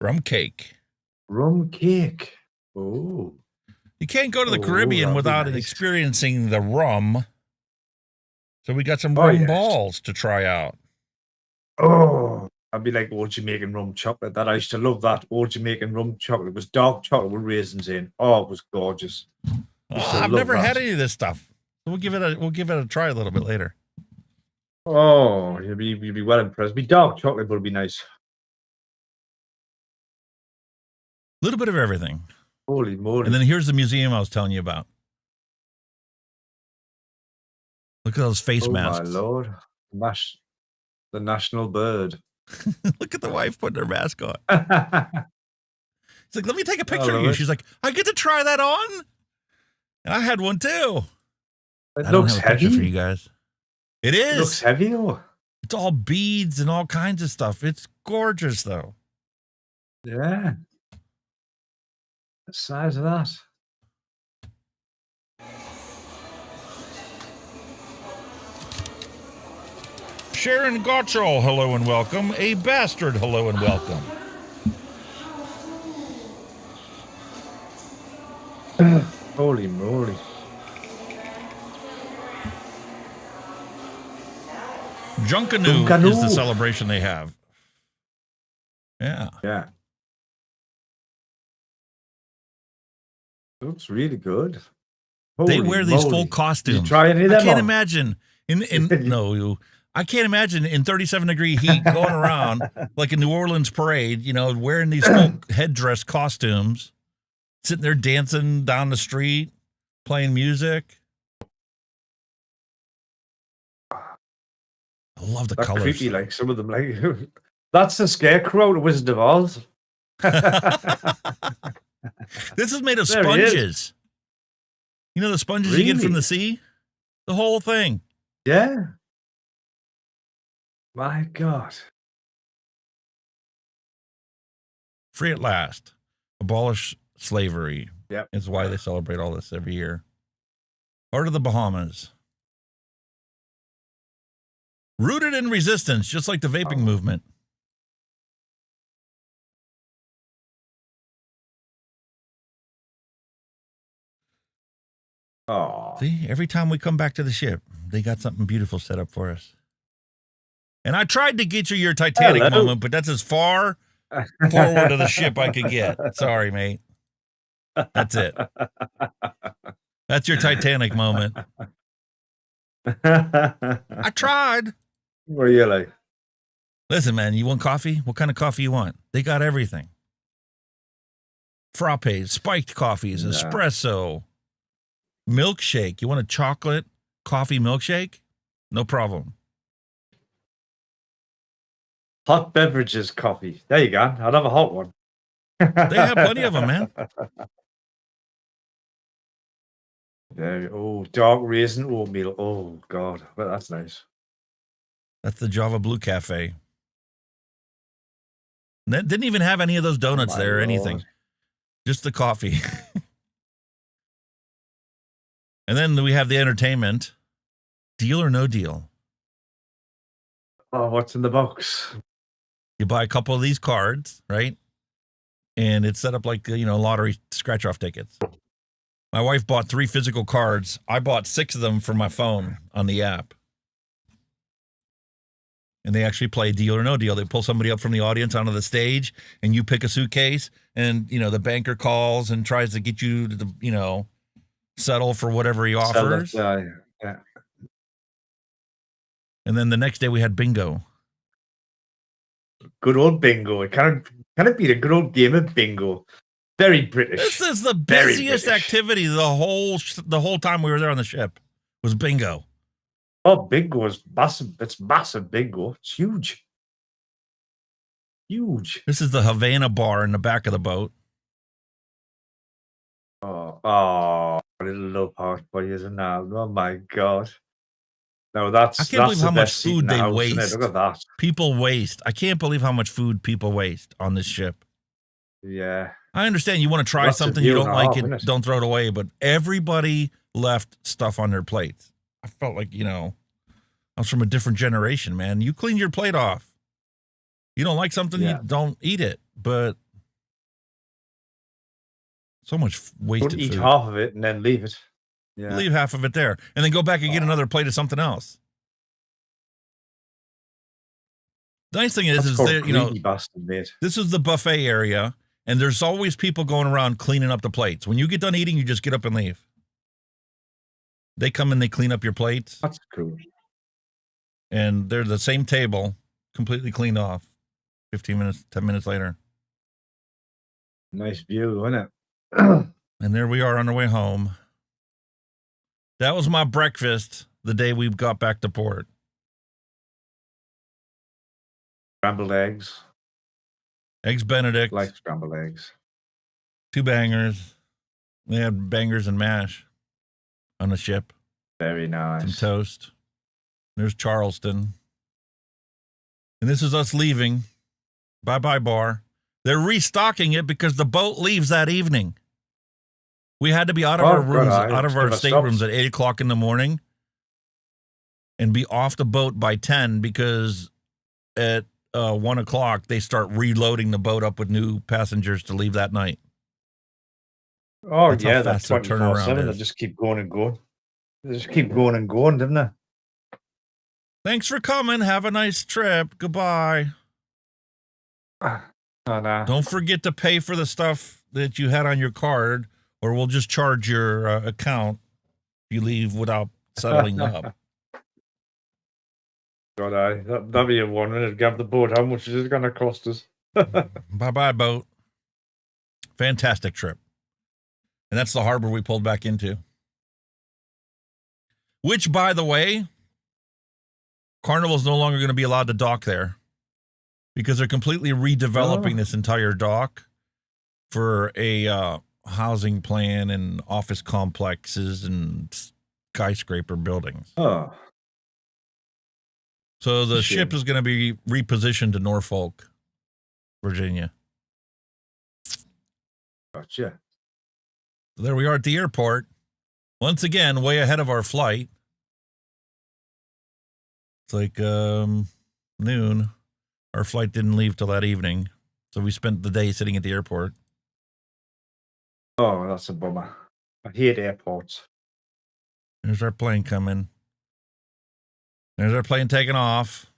S3: Rum cake.
S10: Rum cake. Oh.
S3: You can't go to the
S10: Oh,
S3: Caribbean
S10: that'd be
S3: without
S10: nice.
S3: experiencing the rum. So we got some rum
S10: yes.
S3: balls to try out.
S10: Oh, I'd be like old Jamaican rum chocolate. That I used to love that. Old Jamaican rum chocolate. It was dark chocolate with raisins in. Oh, it was gorgeous.
S3: I've never had any of this stuff. We'll give it a try a little bit later.
S10: Oh, you'd be well impressed. Be dark chocolate would be nice.
S3: A little bit of everything.
S10: Holy moly.
S3: And then here's the museum I was telling you about. Look at those face masks.
S10: Oh, my Lord. The national bird.
S3: Look at the wife putting her mask on. She's like, let me take a picture of you. She's like, I get to try that on? And I had one too.
S10: It
S3: I don't
S10: looks
S3: have a picture
S10: heavy.
S3: for you guys. It is.
S10: It looks heavy, or?
S3: It's all beads and all kinds of stuff. It's gorgeous, though.
S10: Yeah. The size of that.
S3: Sharon Gottschall, hello and welcome. A Bastard, hello and welcome.
S10: Holy moly.
S3: Junkanoo is the celebration they have. Yeah.
S10: Yeah. Looks really good.
S3: They
S10: Holy
S3: wear these
S10: moly.
S3: full costumes.
S10: Did you try any of them
S3: I can't
S10: on?
S3: imagine I can't imagine in 37-degree heat going around like a New Orleans parade, wearing these full headdress costumes, sitting there dancing down the street, playing music. I love the colors.
S10: Creepy, like some of them, like that's the Scarecrow, the Wizard of Oz.
S3: This is made of
S10: There he is.
S3: sponges. You know the sponges you get from
S10: Really?
S3: the sea? The whole thing.
S10: Yeah. My God.
S3: Free at last. Abolish slavery.
S10: Yep.
S3: Is why they celebrate all this every year. Heart of the Bahamas. Rooted in resistance, just like the vaping movement.
S10: Oh.
S3: See, every time we come back to the ship, they got something beautiful set up for us. And I tried to get you your Titanic
S10: Hello.
S3: moment, but that's as far forward of the ship I could get. Sorry, mate. That's it. That's your Titanic moment. I tried.
S10: What are you like?
S3: Listen, man, you want coffee? What kind of coffee you want? They got everything. Frappes, spiked coffees, espresso, milkshake. You want a chocolate coffee milkshake? No problem.
S10: Hot beverages coffee. There you go. I'd have a hot one.
S3: They have plenty of them, man.
S10: There, oh, dark raisin oatmeal. Oh, God. Well, that's nice.
S3: That's the Java Blue Cafe. And that didn't even have any of those donuts
S10: My
S3: there or
S10: Lord.
S3: anything. Just the coffee. And then we have the entertainment. Deal or no deal?
S10: Oh, what's in the box?
S3: You buy a couple of these cards, right? And it's set up like, lottery scratch-off tickets. My wife bought 3 physical cards. I bought 6 of them for my phone on the app. And they actually play deal or no deal. They pull somebody up from the audience onto the stage, and you pick a suitcase, and, the banker calls and tries to get you to, settle for whatever he offers.
S10: Yeah.
S3: And then the next day we had bingo.
S10: Good old bingo. It kind of be a good old game of bingo. Very British.
S3: This is the
S10: Very
S3: busiest
S10: British.
S3: activity the whole time we were there on the ship was bingo.
S10: Oh, bingo is massive. It's massive bingo. It's huge. Huge.
S3: This is the Havana bar in the back of the boat.
S10: Oh, little love heart boy isn't now. Oh my God. No,
S3: I
S10: that's
S3: can't believe
S10: the
S3: how much
S10: best seat in
S3: food
S10: the
S3: they
S10: house, isn't it?
S3: waste.
S10: Look at that.
S3: People waste. I can't believe how much food people waste on this ship.
S10: Yeah.
S3: I understand you want to try
S10: That's a
S3: something you
S10: deal
S3: don't
S10: and a
S3: like
S10: half,
S3: it,
S10: isn't it?
S3: don't throw it away, but everybody left stuff on their plates. I felt like, I was from a different generation, man. You clean your plate off. You don't like something,
S10: Yeah.
S3: you don't eat it. But So much wasted
S10: Don't eat
S3: food.
S10: half of it and then leave it. Yeah.
S3: Leave half of it there, and then go back and get another plate of something else. The nice thing is that, you know,
S10: bastard, mate.
S3: this is the buffet area, and there's always people going around cleaning up the plates. When you get done eating, you just get up and leave. They come and they clean up your plates.
S10: That's cool.
S3: And they're the same table, completely cleaned off. 15 minutes, 10 minutes later.
S10: Nice view, isn't it?
S3: And there we are on our way home. That was my breakfast the day we got back to port.
S10: Scrambled eggs.
S3: Eggs Benedict.
S10: Like scrambled eggs.
S3: 2 bangers. We had bangers and mash on the ship.
S10: Very nice.
S3: Some toast. There's Charleston. And this is us leaving. Bye-bye bar. They're restocking it because the boat leaves that evening. We had to be out of our rooms, out of our staterooms at 8 o'clock in the morning and be off the boat by 10 because at 1 o'clock they start reloading the boat up with new passengers to leave that night.
S10: Oh,
S3: That's
S10: yeah,
S3: how
S10: that's
S3: fast the turnaround
S10: 24/7. They
S3: is.
S10: just keep going and going. They just keep going and going, didn't they?
S3: Thanks for coming. Have a nice trip. Goodbye.
S10: Oh, no.
S3: Don't forget to pay for the stuff that you had on your card, or we'll just charge your account if you leave without settling up.
S10: God, that'd be a 1 minute. Grab the boat. How much is it going to cost us?
S3: Bye-bye, boat. Fantastic trip. And that's the harbor we pulled back into. Which, by the way, Carnival's no longer going to be allowed to dock there because they're completely redeveloping this entire dock for a housing plan and office complexes and skyscraper buildings.
S10: Oh.
S3: So the ship is going to be repositioned to Norfolk, Virginia.
S10: Gotcha.
S3: There we are at the airport. Once again, way ahead of our flight. It's like noon. Our flight didn't leave till that evening. So we spent the day sitting at the airport.
S10: Oh, that's a bummer. I hate airports.
S3: There's our plane coming. There's our plane taking off.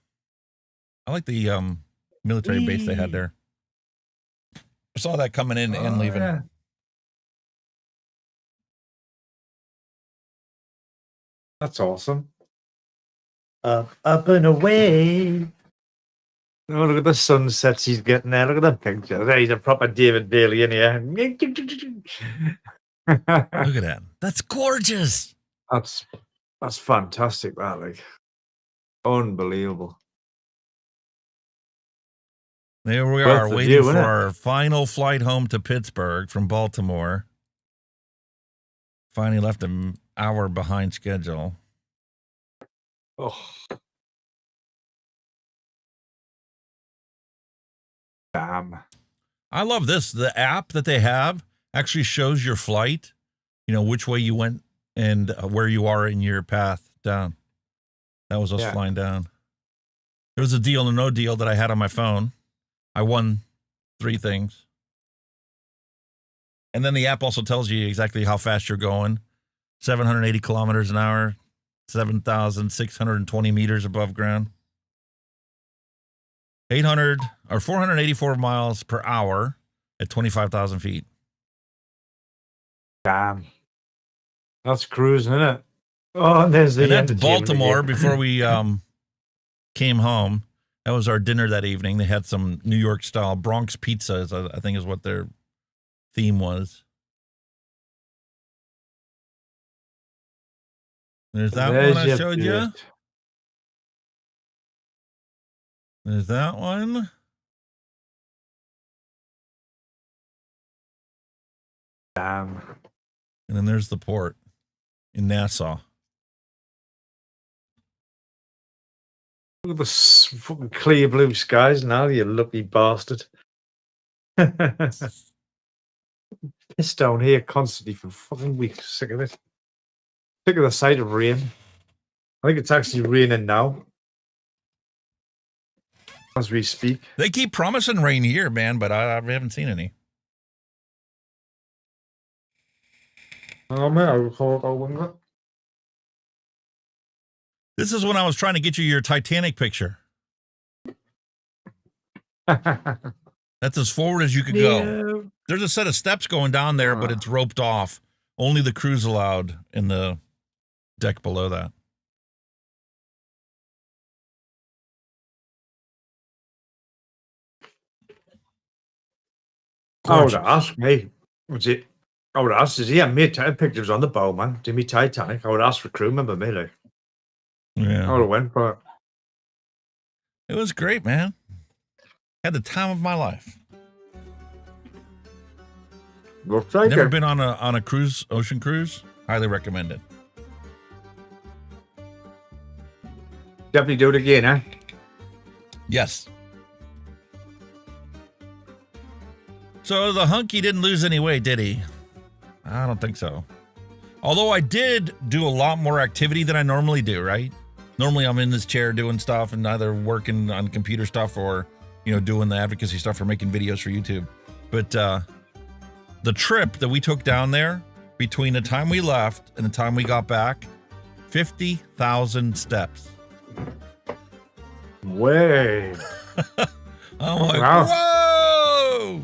S3: I like the military base they had there. I saw that coming in and leaving.
S10: Yeah. That's awesome. Up and away. Oh, look at the sunsets he's getting there. Look at that picture. There, he's a proper David Bailey in here.
S3: Look at that. That's gorgeous.
S10: That's fantastic, that, like. Unbelievable.
S3: There we
S10: Worth
S3: are,
S10: the
S3: waiting
S10: view,
S3: for
S10: innit?
S3: our final flight home to Pittsburgh from Baltimore. Finally left an hour behind schedule.
S10: Oh. Damn.
S3: I love this. The app that they have actually shows your flight, you know, which way you went and where you are in your path down. That was us flying down. There was a deal and no deal that I had on my phone. I won 3 things. And then the app also tells you exactly how fast you're going. 780 kilometers an hour, 7,620 meters above ground. 484 miles per hour at 25,000 feet.
S10: Damn. That's cruising, isn't it? Oh, and there's the
S3: And that's
S10: entertainment
S3: Baltimore
S10: again.
S3: before we came home. That was our dinner that evening. They had some New York style Bronx pizza, I think is what their theme was. There's that
S10: There's
S3: one I
S10: your
S3: showed you.
S10: bit.
S3: There's that one.
S10: Damn.
S3: And then there's the port in Nassau.
S10: Look at the fucking clear blue skies now, you lucky bastard. Piss down here constantly for fucking weeks. Sick of it. Sick of the sight of rain. I think it's actually raining now. As we speak.
S3: They keep promising rain here, man, but I haven't seen any. This is when I was trying to get you your Titanic picture. That's as forward as you could go. There's a set of steps going down there, but it's roped off. Only the crew's allowed in the deck below that.
S10: I would ask me, was it? I would ask, is he had me pictures on the bow, man? Did me Titanic? I would ask for crew member me, like.
S3: Yeah.
S10: I would have went for it.
S3: It was great, man. Had the time of my life. Never been on a cruise, ocean cruise. Highly recommend it.
S10: Definitely do it again, eh?
S3: Yes. So the Hunky didn't lose any weight, did he? I don't think so. Although I did do a lot more activity than I normally do, right? Normally I'm in this chair doing stuff and either working on computer stuff or, you know, doing the advocacy stuff or making videos for YouTube. But the trip that we took down there, between the time we left and the time we got back, 50,000 steps.
S10: Way.
S3: I'm like,
S10: wow.
S3: Whoa!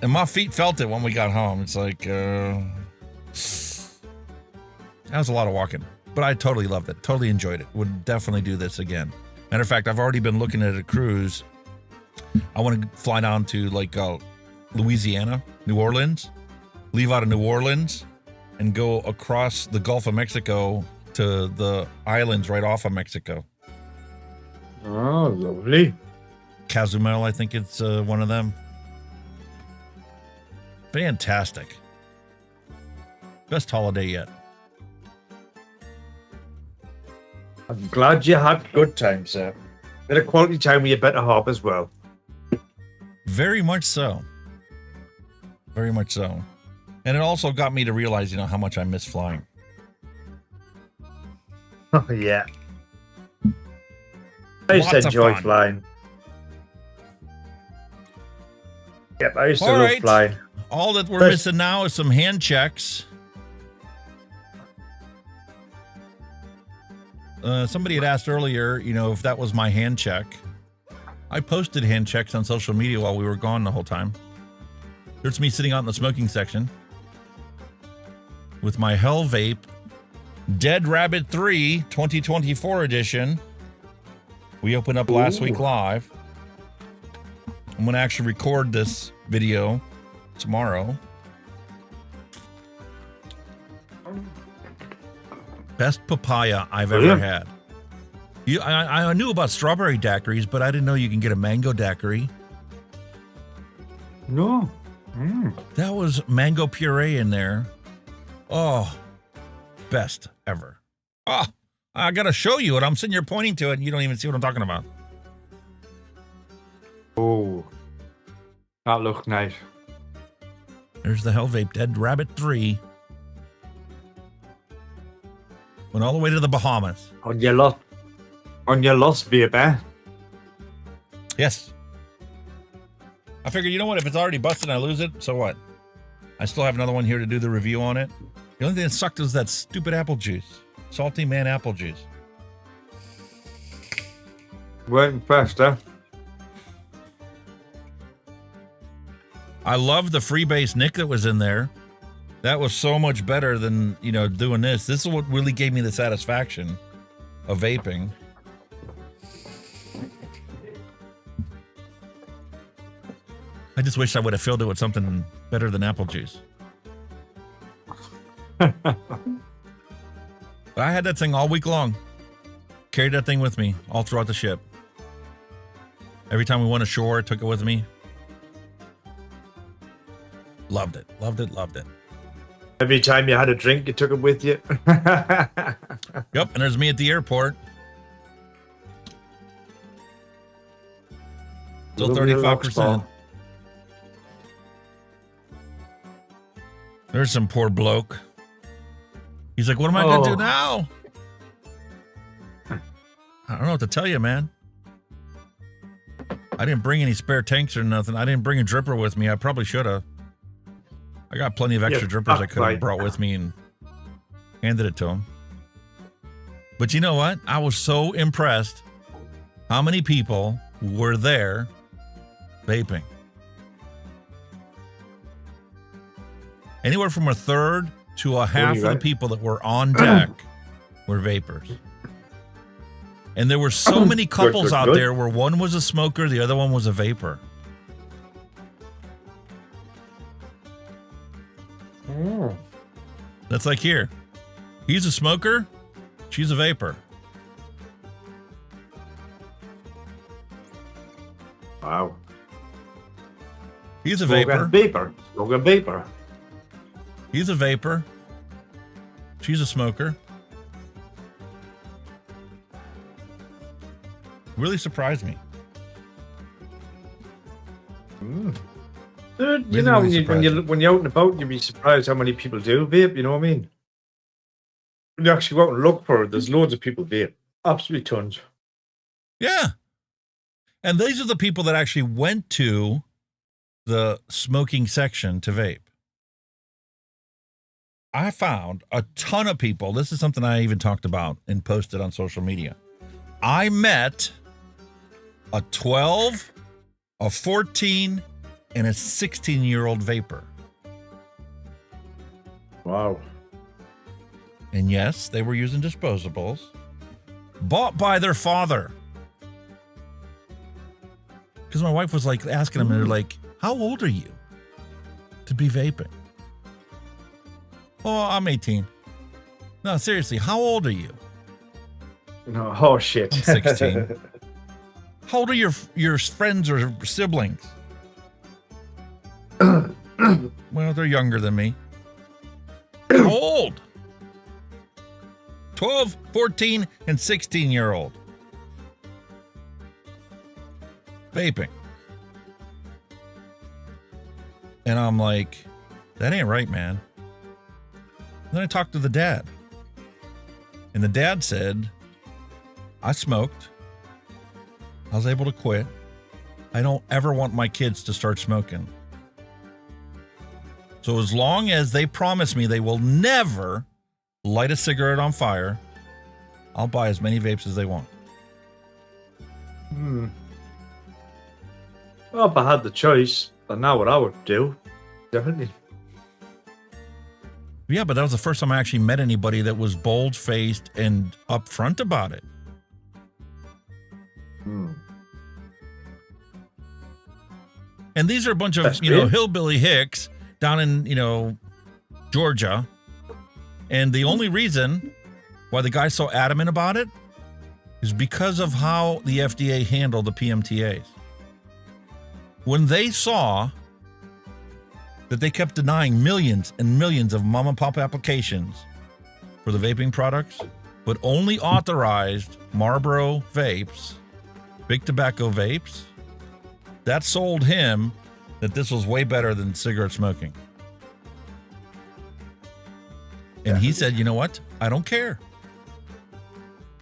S3: And my feet felt it when we got home. It's like, that was a lot of walking, but I totally loved it. Totally enjoyed it. Would definitely do this again. Matter of fact, I've already been looking at a cruise. I want to fly down to like Louisiana, New Orleans, leave out of New Orleans and go across the Gulf of Mexico to the islands right off of Mexico.
S10: Oh, lovely.
S3: Cozumel, I think it's one of them. Fantastic. Best holiday yet.
S10: I'm glad you had good time, sir. Bit of quality time with your better half as well.
S3: Very much so. Very much so. And it also got me to realize, you know, how much I miss flying.
S10: Oh, yeah. I used to enjoy flying. Yep, I used to love flying.
S3: All that we're missing now is some hand checks. Somebody had asked earlier, you know, if that was my hand check. I posted hand checks on social media while we were gone the whole time. There's me sitting out in the smoking section with my Hell Vape Dead Rabbit 3 2024 edition. We opened up last week live. I'm going to actually record this video tomorrow. Best papaya I've ever had. I knew about strawberry daiquiris, but I didn't know you can get a mango daiquiri.
S10: No.
S3: That was mango puree in there. Oh, best ever. Oh, I got to show you it. I'm sitting here pointing to it, and you don't even see what I'm talking about.
S10: Oh, that looks nice.
S3: There's the Hell Vape Dead Rabbit 3. Went all the way to the Bahamas.
S10: On your lost vape, eh?
S3: Yes. I figured, you know what? If it's already busted and I lose it, so what? I still have another one here to do the review on it. The only thing that sucked was that stupid apple juice. Salty man apple juice.
S10: Weren't impressed, huh?
S3: I love the freebase Nick that was in there. That was so much better than, you know, doing this. This is what really gave me the satisfaction of vaping. I just wish I would have filled it with something better than apple juice. But I had that thing all week long. Carried that thing with me all throughout the ship. Every time we went ashore, took it with me. Loved it, loved it, loved it.
S10: Every time you had a drink, you took it with you.
S3: Yep, and there's me at the airport. Still 35%. There's some poor bloke. He's like, what am I going to do now? I don't know what to tell you, man. I didn't bring any spare tanks or nothing. I didn't bring a dripper with me. I probably should have. I got plenty of extra drippers I could have
S10: right.
S3: brought with me and handed it to him. But you know what? I was so impressed how many people were there vaping. Anywhere from a third to a half of the people that were on deck were vapors. And there were so many couples out there where one was a smoker, the other one was a vapor. That's like here. He's a smoker, she's a vapor.
S10: Wow.
S3: He's a vapor.
S10: Vapor. Vapor.
S3: He's a vapor. She's a smoker. Really surprised me.
S10: Dude, you know, when you're out and about, you'd be surprised how many people do vape, you know what I mean? When you actually go out and look for it, there's loads of people vape. Absolutely tons.
S3: Yeah. And these are the people that actually went to the smoking section to vape. I found a ton of people. This is something I even talked about and posted on social media. I met a 12, a 14, and a 16-year-old vapor.
S10: Wow.
S3: And yes, they were using disposables bought by their father. Because my wife was like asking them, and they're like, how old are you to be vaping? Oh, I'm 18. No, seriously, how old are you?
S10: No, oh shit.
S3: I'm 16. How old are your friends or siblings? Well, they're younger than me. How old? 12, 14, and 16-year-old. Vaping. And I'm like, that ain't right, man. Then I talked to the dad. And the dad said, I smoked. I was able to quit. I don't ever want my kids to start smoking. So as long as they promise me they will never light a cigarette on fire, I'll buy as many vapes as they want.
S10: Well, if I had the choice, I know what I would do. Definitely.
S3: Yeah, but that was the first time I actually met anybody that was bold-faced and upfront about it. And these are a bunch of, hillbilly hicks down in, Georgia. And the only reason why the guy's so adamant about it is because of how the FDA handled the PMTAs. When they saw that they kept denying millions and millions of mom and pop applications for the vaping products, but only authorized Marlboro vapes, big tobacco vapes, that sold him that this was way better than cigarette smoking. And he said, you know what? I don't care.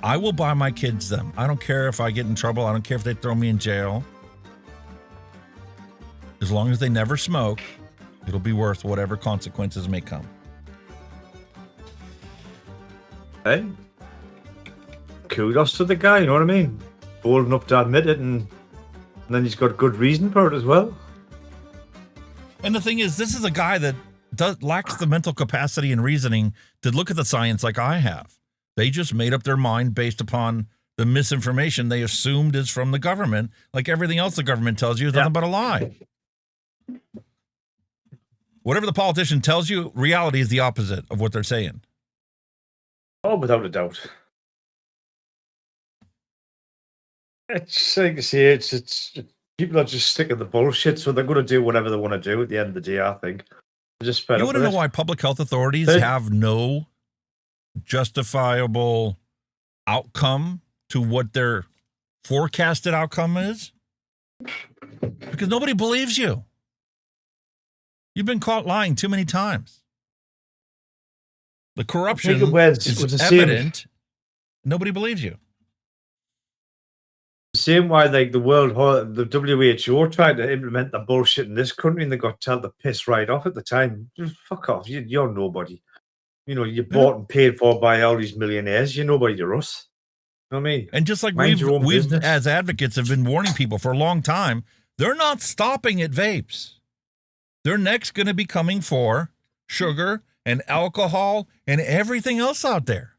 S3: I will buy my kids them. I don't care if I get in trouble. I don't care if they throw me in jail. As long as they never smoke, it'll be worth whatever consequences may come.
S10: Hey, kudos to the guy, you know what I mean? Bold enough to admit it, and then he's got good reason for it as well.
S3: And the thing is, this is a guy that lacks the mental capacity and reasoning to look at the science like I have. They just made up their mind based upon the misinformation they assumed is from the government. Like everything else the government tells you is nothing but a lie. Whatever the politician tells you, reality is the opposite of what they're saying.
S10: Oh, without a doubt. It's like I say, it's people are just sick of the bullshit, so they're going to do whatever they want to do at the end of the day, I think. They're just fed
S3: You
S10: up
S3: want to
S10: with
S3: know
S10: it.
S3: why public health authorities have no justifiable outcome to what their forecasted outcome is? Because nobody believes you. You've been caught lying too many times. The corruption is evident. Nobody believes you.
S10: The same way like the WHO tried to implement the bullshit in this country and they got told to piss right off at the time. Just fuck off. You're nobody. You know, you're bought and paid for by all these millionaires. You're nobody to us. You know what I mean?
S3: And just like
S10: Mind your own
S3: we've
S10: business.
S3: as advocates have been warning people for a long time, they're not stopping at vapes. They're next going to be coming for sugar and alcohol and everything else out there.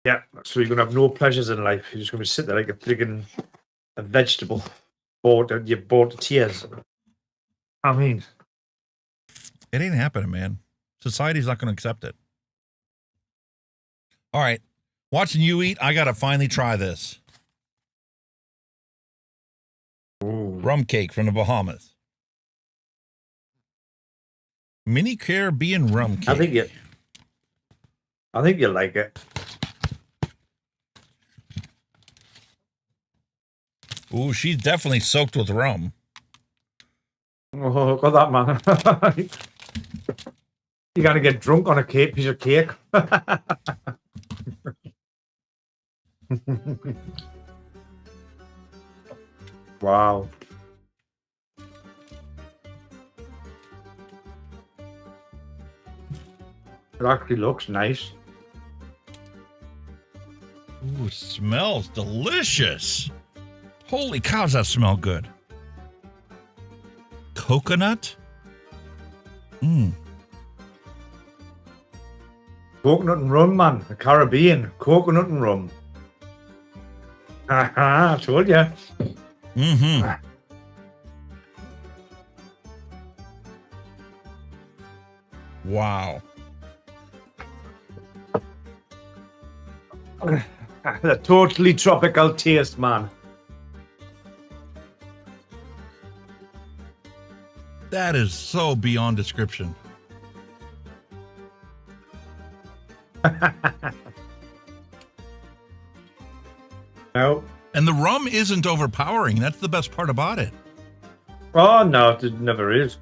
S10: Yeah, so you're gonna have no pleasures in life. You're just gonna sit there like a friggin' a vegetable, you're bored to tears. I mean,
S3: it ain't happening, man. Society's not going to accept it. All right, watching you eat, I got to finally try this.
S10: Ooh.
S3: Rum cake from the Bahamas. Mini Caribbean rum cake.
S10: I think you like it.
S3: Ooh, she's definitely soaked with rum.
S10: Oh, got that, man. You gotta get drunk on a piece of cake. Wow. It actually looks nice.
S3: Ooh, smells delicious. Holy cows, that smell good. Coconut? Mmm.
S10: Coconut and rum, man. The Caribbean. Coconut and rum. I told you.
S3: Mm-hmm. Wow.
S10: A totally tropical taste, man.
S3: That is so beyond description.
S10: No.
S3: And the rum isn't overpowering. That's the best part about it.
S10: Oh, no, it never is.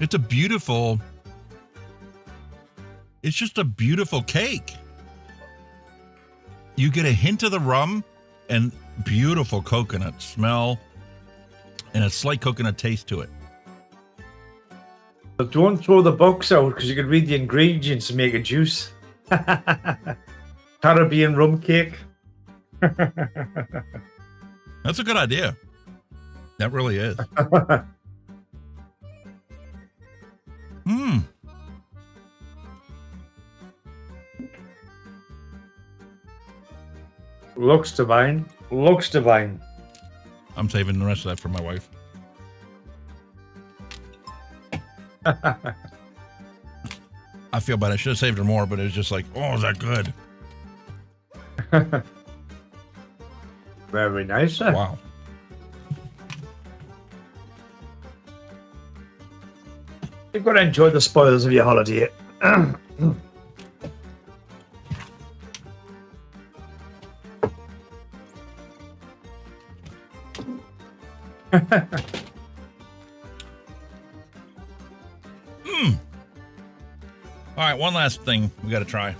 S3: It's just a beautiful cake. You get a hint of the rum and beautiful coconut smell and a slight coconut taste to it.
S10: But don't throw the box out because you can read the ingredients and make a juice. Caribbean rum cake.
S3: That's a good idea. That really is. Mmm.
S10: Looks divine. Looks divine.
S3: I'm saving the rest of that for my wife. I feel bad. I should have saved her more, but it was just like, oh, is that good?
S10: Very nice.
S3: Wow.
S10: You've got to enjoy the spoils of your holiday.
S3: All right, one last thing we got to try.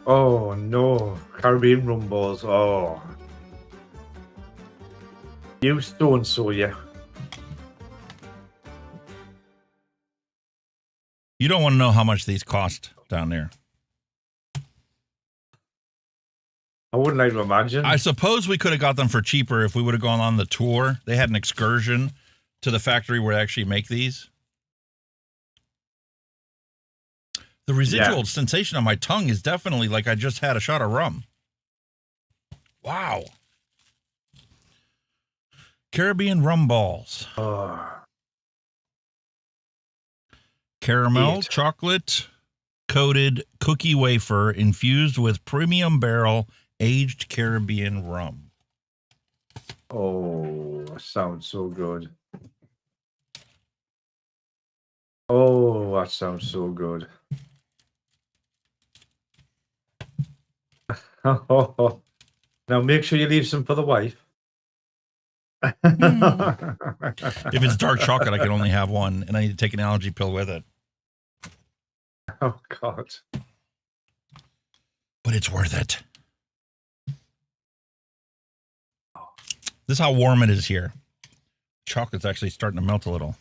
S10: Oh, no. Caribbean rum balls. Oh. You so-and-so, yeah.
S3: You don't want to know how much these cost down there.
S10: I wouldn't like to imagine.
S3: I suppose we could have got them for cheaper if we would have gone on the tour. They had an excursion to the factory where they actually make these. The residual sensation on my tongue is definitely like I just had a shot of rum. Wow. Caribbean rum balls. Caramel, chocolate, coated cookie wafer infused with premium barrel aged Caribbean rum.
S10: Oh, that sounds so good. Oh, that sounds so good. Now make sure you leave some for the wife.
S3: If it's dark chocolate, I can only have one, and I need to take an allergy pill with it.
S10: Oh, God.
S3: But it's worth it. This is how warm it is here. Chocolate's actually starting to melt a little.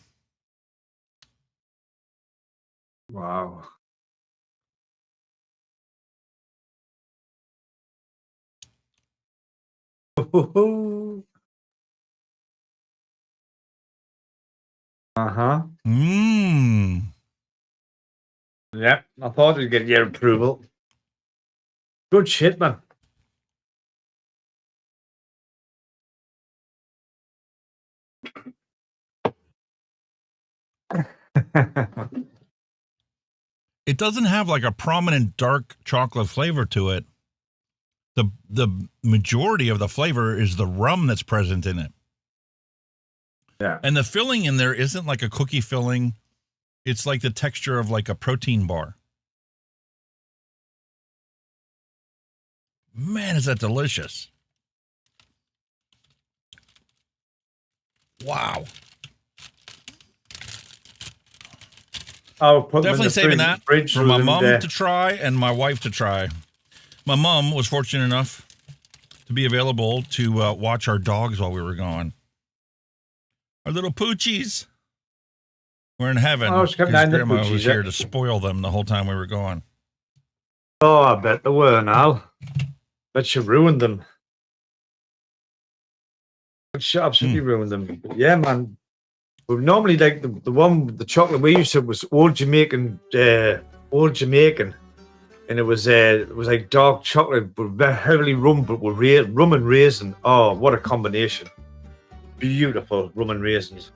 S10: Wow. Uh-huh.
S3: Mmm.
S10: Yeah, I thought you'd get your approval. Good shit, man.
S3: It doesn't have like a prominent dark chocolate flavor to it. The majority of the flavor is the rum that's present in it.
S10: Yeah.
S3: And the filling in there isn't like a cookie filling. It's like the texture of like a protein bar. Man, is that delicious. Wow.
S10: I'll put
S3: Definitely saving that for my mom
S10: to
S3: to try and my wife to try. My mom was fortunate enough to be available to watch our dogs while we were gone. Our little poochies. We're in heaven.
S10: Oh,
S3: because Grandma was here to spoil them the whole time we were gone.
S10: Oh, I bet they were now. Bet you ruined them. Bet you absolutely ruined them. But yeah, man. But normally, like the chocolate we used to was old Jamaican, and it was like dark chocolate, but very heavily rum, but with rum and raisin. Oh, what a combination! Beautiful rum and raisins.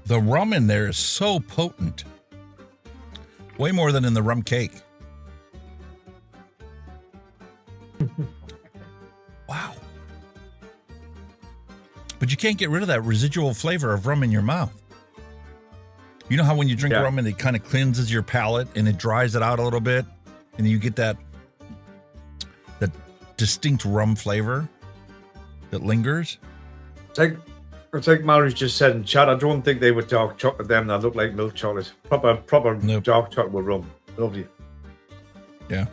S3: The rum in there is so potent. Way more than in the rum cake. Wow. But you can't get rid of that residual flavor of rum in your mouth. You know how when you drink rum and it kind of cleanses your palate and it dries it out a little bit and you get that distinct rum flavor that lingers?
S10: It's like Mallery just said in chat. I don't think they were dark chocolate them that look like milk chocolate. Proper dark chocolate with rum. Lovely.
S3: Yeah.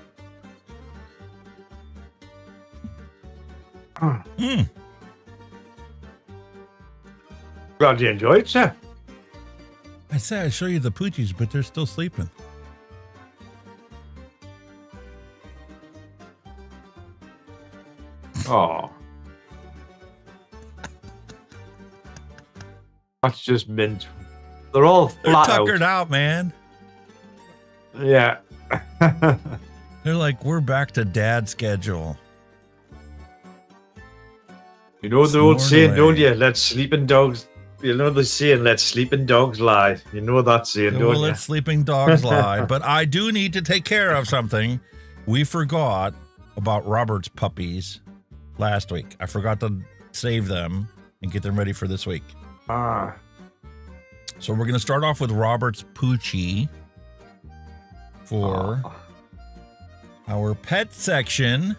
S10: Glad you enjoyed it, sir.
S3: I say I show you the poochies, but they're still sleeping.
S10: Oh. That's just mint. They're all flat
S3: They're tuckered out, man.
S10: Yeah.
S3: They're like, we're back to dad schedule.
S10: You know the old saying, don't you? Let sleeping dogs. You know the saying, let sleeping dogs lie. You know that saying, don't you?
S3: Let sleeping dogs lie. But I do need to take care of something. We forgot about Robert's puppies last week. I forgot to save them and get them ready for this week. So we're going to start off with Robert's Poochie for our pet section.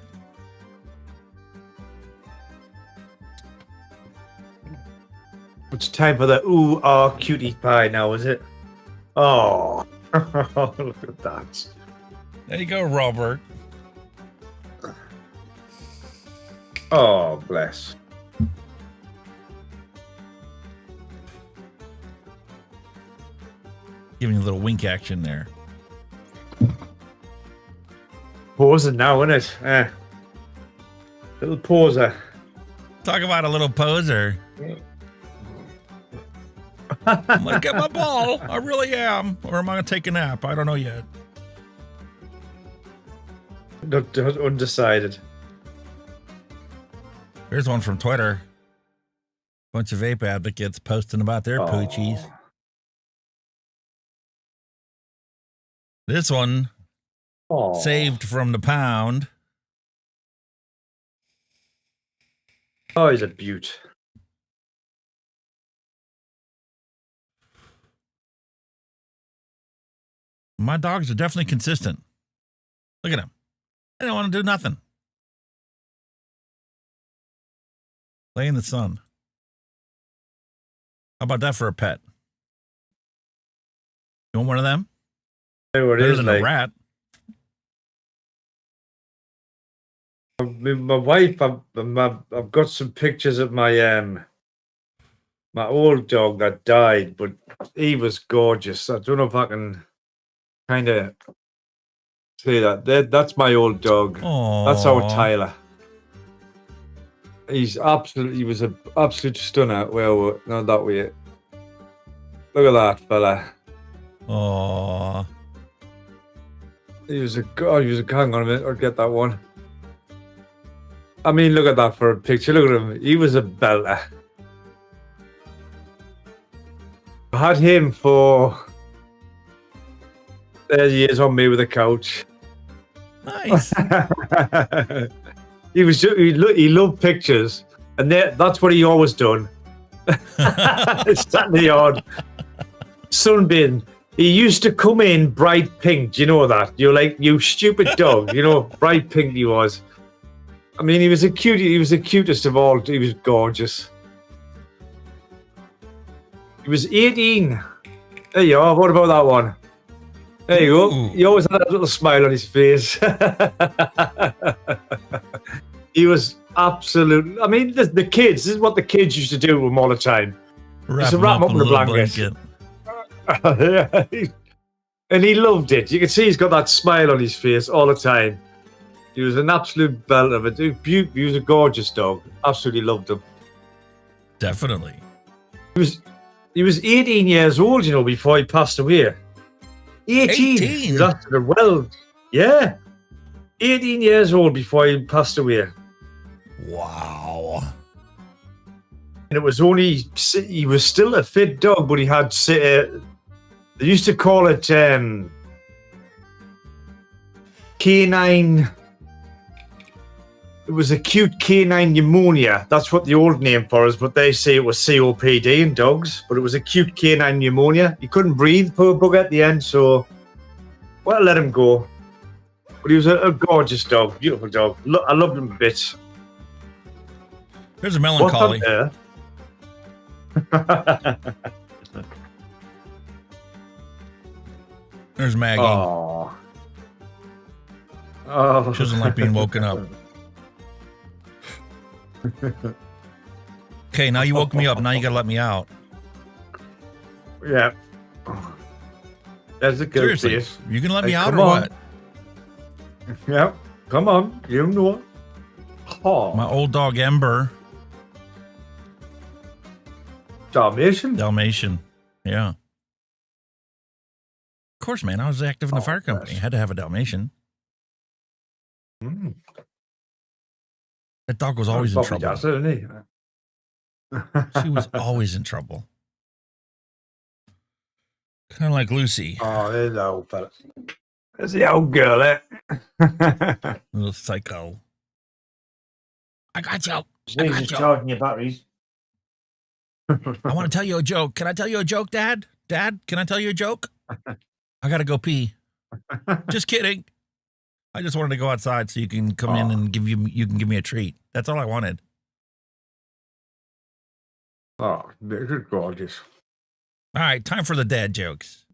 S10: It's time for the ooh, ah, cutie pie now, is it? Oh, look at that.
S3: There you go, Robert.
S10: Oh, bless.
S3: Giving you a little wink action there.
S10: Pausing now, isn't it? Little poser.
S3: Talk about a little poser. I'm going to get my ball. I really am. Or am I going to take a nap? I don't know yet.
S10: Not undecided.
S3: Here's one from Twitter. Bunch of vape advocates posting about their poochies. This one, saved from the pound.
S10: Oh, he's a beaut.
S3: My dogs are definitely consistent. Look at them. They don't want to do nothing. Lay in the sun. How about that for a pet? You want one of them?
S10: Better
S3: than a rat.
S10: My wife, I've got some pictures of my my old dog that died, but he was gorgeous. I don't know if I can kind of say that. That's my old dog.
S3: Aww.
S10: That's our Tyler. He was an absolute stunner. Well, not that way. Look at that fella.
S3: Aww.
S10: He was a hang on a minute, I'll get that one. I mean, look at that for a picture. Look at him. He was a belter. I had him for 30 years on me with a couch.
S3: Nice.
S10: He loved pictures, and that's what he always done. Sat in the yard, sunbathing. He used to come in bright pink. Do you know that? You're like, you stupid dog. You know, bright pink he was. I mean, he was the cutest of all. He was gorgeous. He was 18. There you are. What about that one? There you go. He always had a little smile on his face. He was absolute. I mean, the kids. This is what the kids used to do with him all the time. Used to wrap him up in a blanket. And he loved it. You can see he's got that smile on his face all the time. He was an absolute belt of it. He was a gorgeous dog. Absolutely loved him.
S3: Definitely.
S10: He was 18 years old, you know, before he passed away. 18. He lasted yeah. 18 years old before he passed away.
S3: Wow.
S10: And it was only, he was still a fit dog, but he had, they used to call it canine. It was acute canine pneumonia. That's what the old name for us, but they say it was COPD in dogs, but it was acute canine pneumonia. He couldn't breathe, poor bugger, at the end, so well, let him go. But he was a gorgeous dog, beautiful dog. I loved him a bit.
S3: There's a melancholy. There's Maggie.
S10: Oh.
S3: She doesn't like being woken up. Okay, now you woke me up. Now you gotta let me out.
S10: Yeah. That's a good
S3: Seriously,
S10: face.
S3: you can let me out or
S10: on.
S3: what?
S10: Yeah, come on. You know it. Oh.
S3: My old dog Ember.
S10: Dalmatian?
S3: Yeah. Of course, man. I was active in the fire company. I had to have a Dalmatian.
S10: Mm.
S3: That dog was always in trouble.
S10: Does, isn't he?
S3: She was always in trouble. Kind of like Lucy.
S10: Oh, there's the old fella. There's the old girl, eh?
S3: Little psycho. I got you.
S10: He's just charging your batteries.
S3: I want to tell you a joke. Can I tell you a joke, Dad? Dad, can I tell you a joke? I gotta go pee. Just kidding. I just wanted to go outside so you can come in and you can give me a treat. That's all I wanted.
S10: Oh, this is gorgeous.
S3: All right, time for the dad jokes.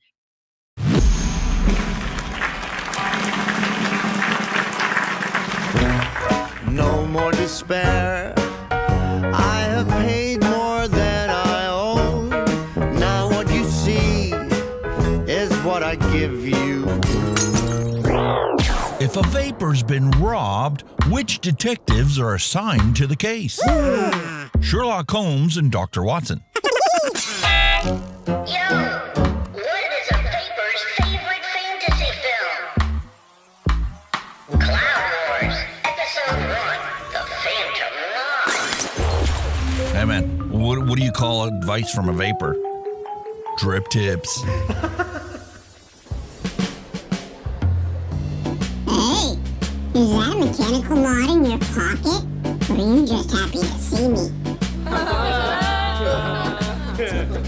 S7: No more despair. I have paid more than I owe. Now what you see is what I give you.
S2: If a vapor's been robbed, which detectives are assigned to the case? Sherlock Holmes and Dr. Watson.
S9: Yo, what is a vapor's favorite fantasy film? Cloud Wars, Episode 1, The Phantom Line.
S2: Hey man, what do you call advice from a vapor? Drip tips.
S13: Hey, is that a mechanical mod in your pocket? Or are you just happy to see me?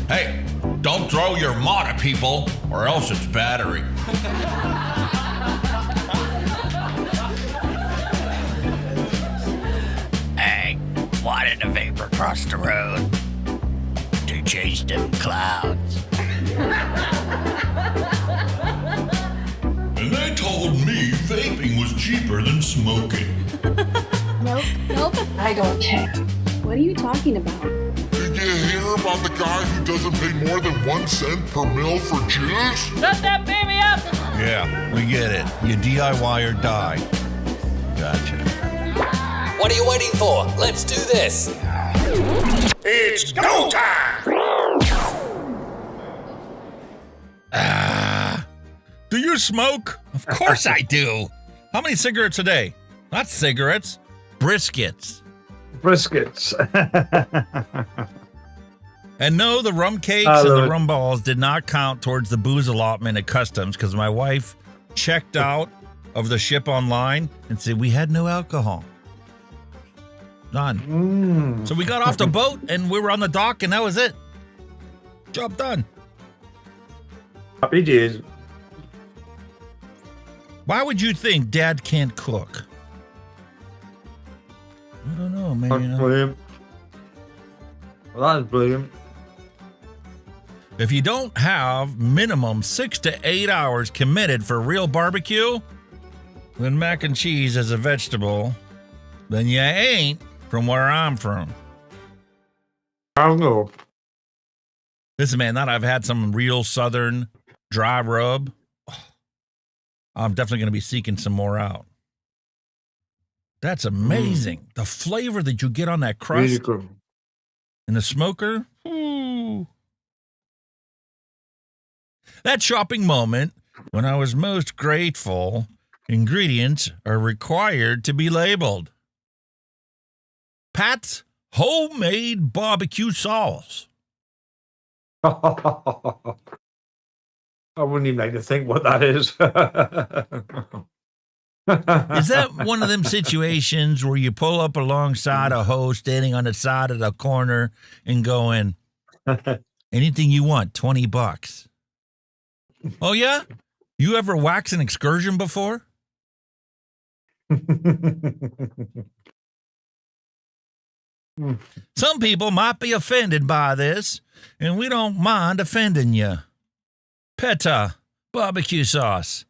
S2: Hey, don't throw your mod at people, or else it's battery.
S14: Hey, why did a vapor cross the road? To chase them clouds.
S2: And they told me vaping was cheaper than smoking.
S15: Nope. I don't care. What are you talking about?
S16: Did you hear about the guy who doesn't pay more than 1 cent per mil for juice?
S15: Shut that baby up!
S3: Yeah, we get it. You DIY or die. Gotcha.
S17: What are you waiting for? Let's do this.
S16: It's go time!
S3: Do you smoke? Of course I do. How many cigarettes a day? Not cigarettes, briskets.
S10: Briskets.
S3: And no, the rum cakes and the rum balls did not count towards the booze allotment at customs because my wife checked out of the ship online and said we had no alcohol. None. So we got off the boat and we were on the dock and that was it. Job done.
S10: Happy days.
S3: Why would you think Dad can't cook? I don't know, man.
S10: Brilliant. Well, that is brilliant.
S3: If you don't have minimum 6 to 8 hours committed for real barbecue, then mac and cheese is a vegetable, then you ain't from where I'm from.
S10: I don't know.
S3: Listen, man, now that I've had some real southern dry rub, I'm definitely going to be seeking some more out. That's amazing. The flavor that you get on that crust
S10: Really good.
S3: in the smoker. Ooh. That shopping moment when I was most grateful, ingredients are required to be labeled. Pat's homemade barbecue sauce.
S10: I wouldn't even like to think what that is.
S3: Is that one of them situations where you pull up alongside a host standing on the side of the corner and going, anything you want, $20? Oh, yeah? You ever wax an excursion before? Some people might be offended by this, and we don't mind offending you. PETA, barbecue sauce.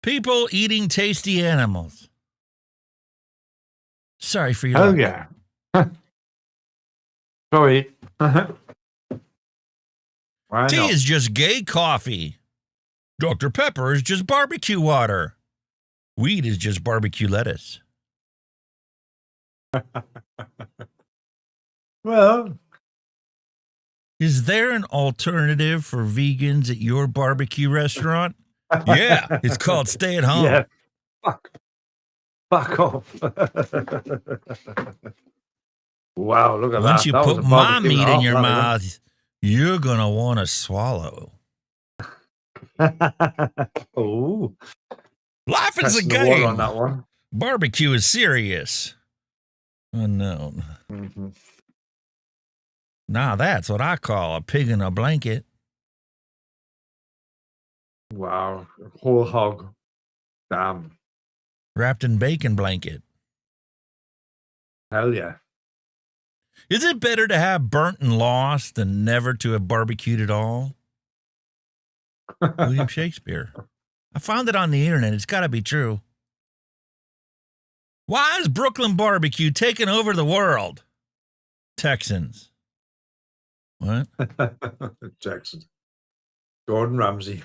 S3: People eating tasty animals. Sorry for your
S10: Oh,
S3: luck.
S10: yeah. Sorry.
S3: Tea is just gay coffee. Dr. Pepper is just barbecue water. Weed is just barbecue lettuce.
S10: Well,
S3: is there an alternative for vegans at your barbecue restaurant? Yeah, it's called Stay at Home.
S10: Yeah. Fuck off. Wow, look at
S3: Once
S10: that.
S3: you
S10: That was
S3: put
S10: a
S3: my
S10: barbecue
S3: meat
S10: and a
S3: in
S10: half,
S3: your
S10: that
S3: mouth, you're going to want to swallow.
S10: Oh.
S3: Life is a
S10: Testing the water
S3: game.
S10: on that one.
S3: Barbecue is serious. Unknown.
S10: Mm-hmm.
S3: Now that's what I call a pig in a blanket.
S10: Wow. Whole hog. Damn.
S3: Wrapped in bacon blanket.
S10: Hell yeah.
S3: Is it better to have burnt and lost than never to have barbecued at all? William Shakespeare. I found it on the internet. It's got to be true. Why is Brooklyn barbecue taking over the world? Texans. What?
S10: Jackson. Gordon Ramsay.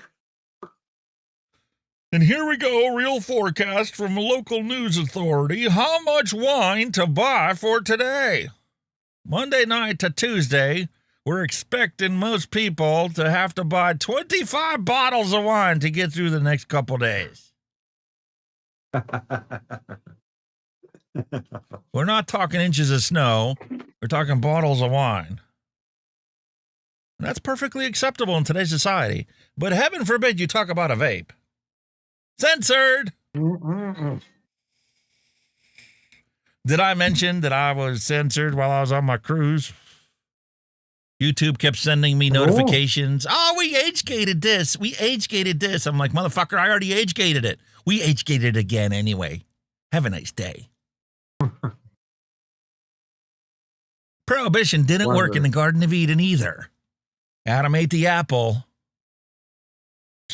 S3: And here we go, real forecast from a local news authority. How much wine to buy for today? Monday night to Tuesday, we're expecting most people to have to buy 25 bottles of wine to get through the next couple days. We're not talking inches of snow. We're talking bottles of wine. And that's perfectly acceptable in today's society. But heaven forbid you talk about a vape. Censored! Did I mention that I was censored while I was on my cruise? YouTube kept sending me notifications. Oh, we age-gated this. We age-gated this. I'm like, motherfucker, I already age-gated it. We age-gated it again anyway. Have a nice day. Prohibition didn't work in the Garden of Eden either. Adam ate the apple.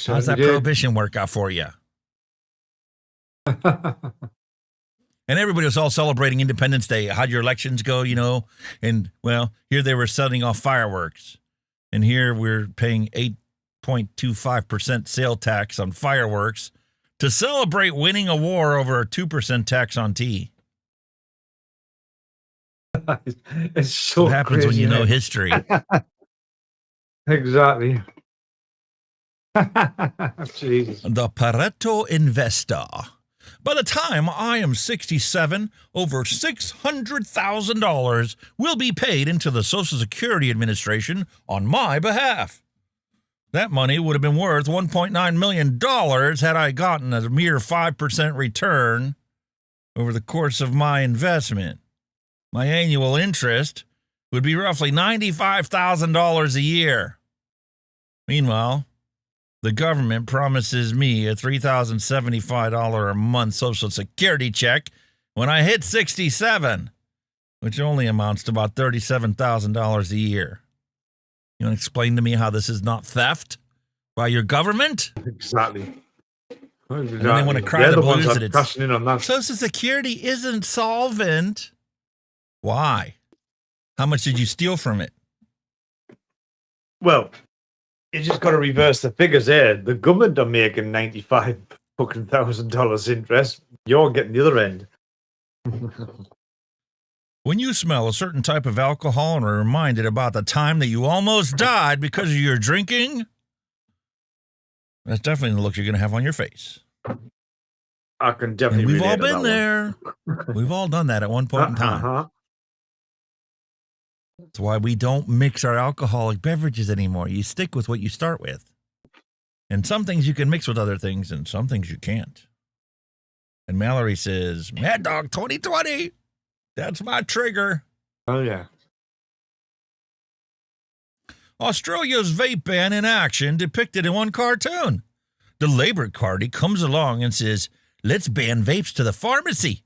S3: How's that prohibition work out for you? And everybody was all celebrating Independence Day. How'd your elections go, you know? And, well, here they were setting off fireworks. And here we're paying 8.25% sale tax on fireworks to celebrate winning a war over a 2% tax on tea.
S10: It's so
S3: what happens
S10: crazy,
S3: when you know
S10: man.
S3: history.
S10: Exactly. Jesus.
S3: The Pareto Investor. By the time I am 67, over $600,000 will be paid into the Social Security Administration on my behalf. That money would have been worth $1.9 million had I gotten a mere 5% return over the course of my investment. My annual interest would be roughly $95,000 a year. Meanwhile, the government promises me a $3,075 a month Social Security check when I hit 67, which only amounts to about $37,000 a year. You want to explain to me how this is not theft by your government?
S10: Exactly.
S3: And then they want to cry the blues that
S10: cashing in on that.
S3: Social Security isn't solvent. Why? How much did you steal from it?
S10: Well, you just got to reverse the figures there. The government are making $95,000 interest. You're getting the other end.
S3: When you smell a certain type of alcohol and are reminded about the time that you almost died because of your drinking, that's definitely the look you're going to have on your face.
S10: I can definitely.
S3: And we've all
S10: relate to
S3: been
S10: that
S3: there. We've all done that at one point in time. That's why we don't mix our alcoholic beverages anymore. You stick with what you start with. And some things you can mix with other things, and some things you can't. And Mallery says, Mad Dog 2020, that's my trigger.
S10: Oh, yeah.
S3: Australia's vape ban in action depicted in one cartoon. The Labour Party comes along and says, let's ban vapes to the pharmacy.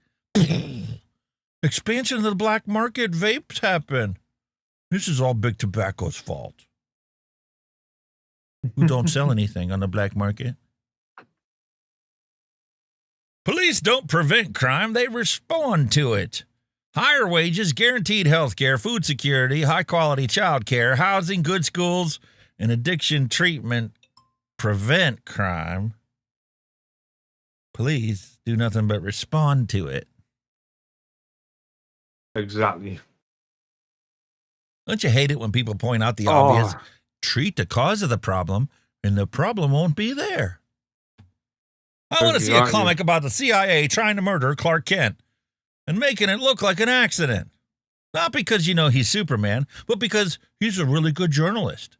S3: Expansion of the black market, vapes happen. This is all Big Tobacco's fault. Who don't sell anything on the black market. Police don't prevent crime, they respond to it. Higher wages, guaranteed health care, food security, high-quality child care, housing, good schools, and addiction treatment prevent crime. Police do nothing but respond to it.
S10: Exactly.
S3: Don't you hate it when people point out the obvious? Treat the cause of the problem, and the problem won't be there. I want to see a comic about the CIA trying to murder Clark Kent and making it look like an accident. Not because, you know, he's Superman, but because he's a really good journalist.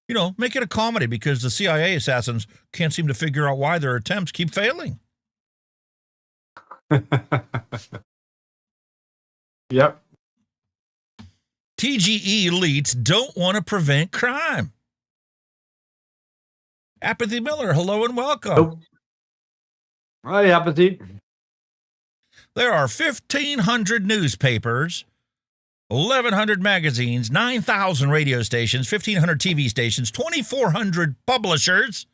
S3: You know, make it a comedy because the CIA assassins can't seem to figure out why their attempts keep failing.
S10: Yep.
S3: TGE elites don't want to prevent crime. Apathy Miller, hello and welcome.
S10: Oh. Hi, Apathy.
S3: There are 1,500 newspapers, 1,100 magazines, 9,000 radio stations, 1,500 TV stations, 2,400 publishers,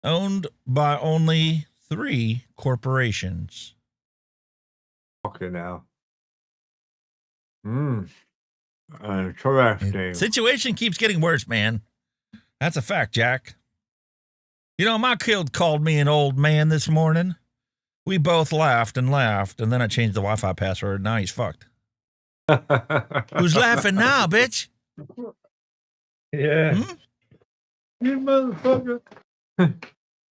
S3: owned by only 3 corporations.
S10: Okay, now. Interesting.
S3: Situation keeps getting worse, man. That's a fact, Jack. You know, my kid called me an old man this morning. We both laughed, and then I changed the Wi-Fi password. Now he's fucked. Who's laughing now, bitch?
S10: Yeah. You motherfucker.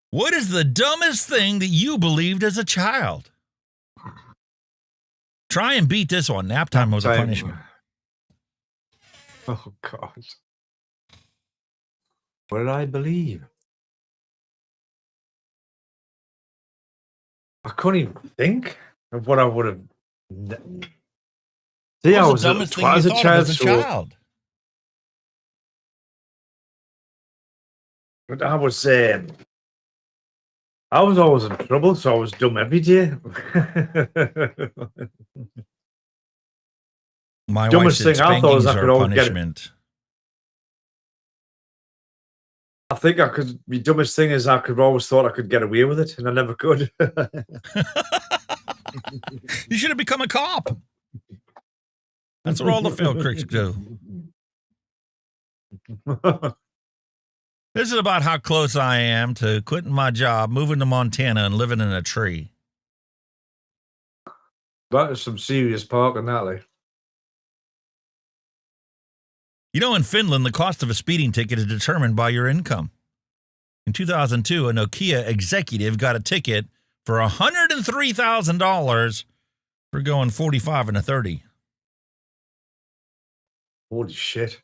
S3: What is the dumbest thing that you believed as a child? Try and beat this one. Nap time was a punishment.
S10: Oh, God. What did I believe? I couldn't even think of what I would have. See, I was
S3: the dumbest thing you thought of as a child.
S10: But I was always in trouble, so I was dumb every day.
S3: My
S10: dumbest
S3: wife said
S10: thing I thought was I
S3: spankings
S10: could
S3: are
S10: always get it.
S3: punishment.
S10: I think I could. The dumbest thing is I could always thought I could get away with it, and I never could.
S3: You should have become a cop. That's what all the failed critics do. This is about how close I am to quitting my job, moving to Montana, and living in a tree.
S10: That is some serious parking, that.
S3: You know, in Finland, the cost of a speeding ticket is determined by your income. In 2002, a Nokia executive got a ticket for $103,000 for going 45 and a 30.
S10: Holy shit.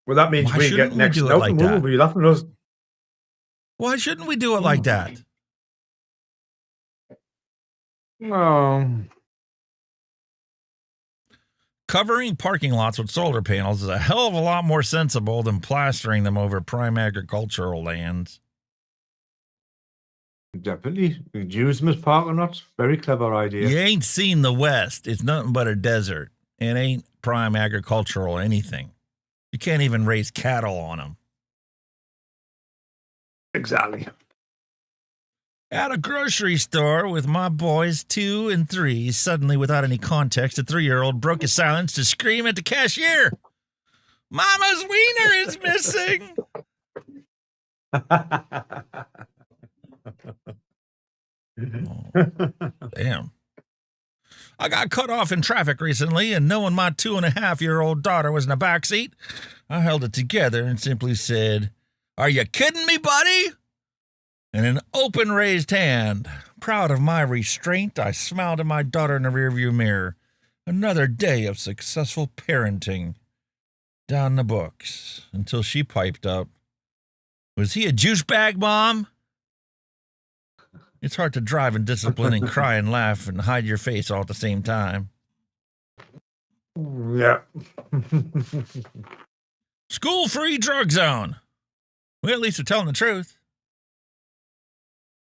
S10: Well, that means
S3: Why
S10: we
S3: shouldn't
S10: get
S3: we
S10: next
S3: do it
S10: out
S3: like
S10: and
S3: that?
S10: we'll be laughing at us.
S3: Why shouldn't we do it like that?
S10: No.
S3: Covering parking lots with solar panels is a hell of a lot more sensible than plastering them over prime agricultural lands.
S10: Definitely. Use them as parking lots. Very clever idea.
S3: You ain't seen the West. It's nothing but a desert. It ain't prime agricultural anything. You can't even raise cattle on them.
S10: Exactly.
S3: At a grocery store with my boys 2 and 3, suddenly without any context, a 3-year-old broke his silence to scream at the cashier, "Mama's wiener is missing!" Damn. I got cut off in traffic recently, and knowing my 2.5-year-old daughter was in the back seat, I held it together and simply said, "Are you kidding me, buddy?" And an open raised hand. Proud of my restraint, I smiled at my daughter in the rearview mirror. Another day of successful parenting. Down the books, until she piped up, "Was he a juice bag, Mom?" It's hard to drive and discipline and cry and laugh and hide your face all at the same time.
S10: Yeah.
S3: School-free drug zone. Well, at least we're telling the truth.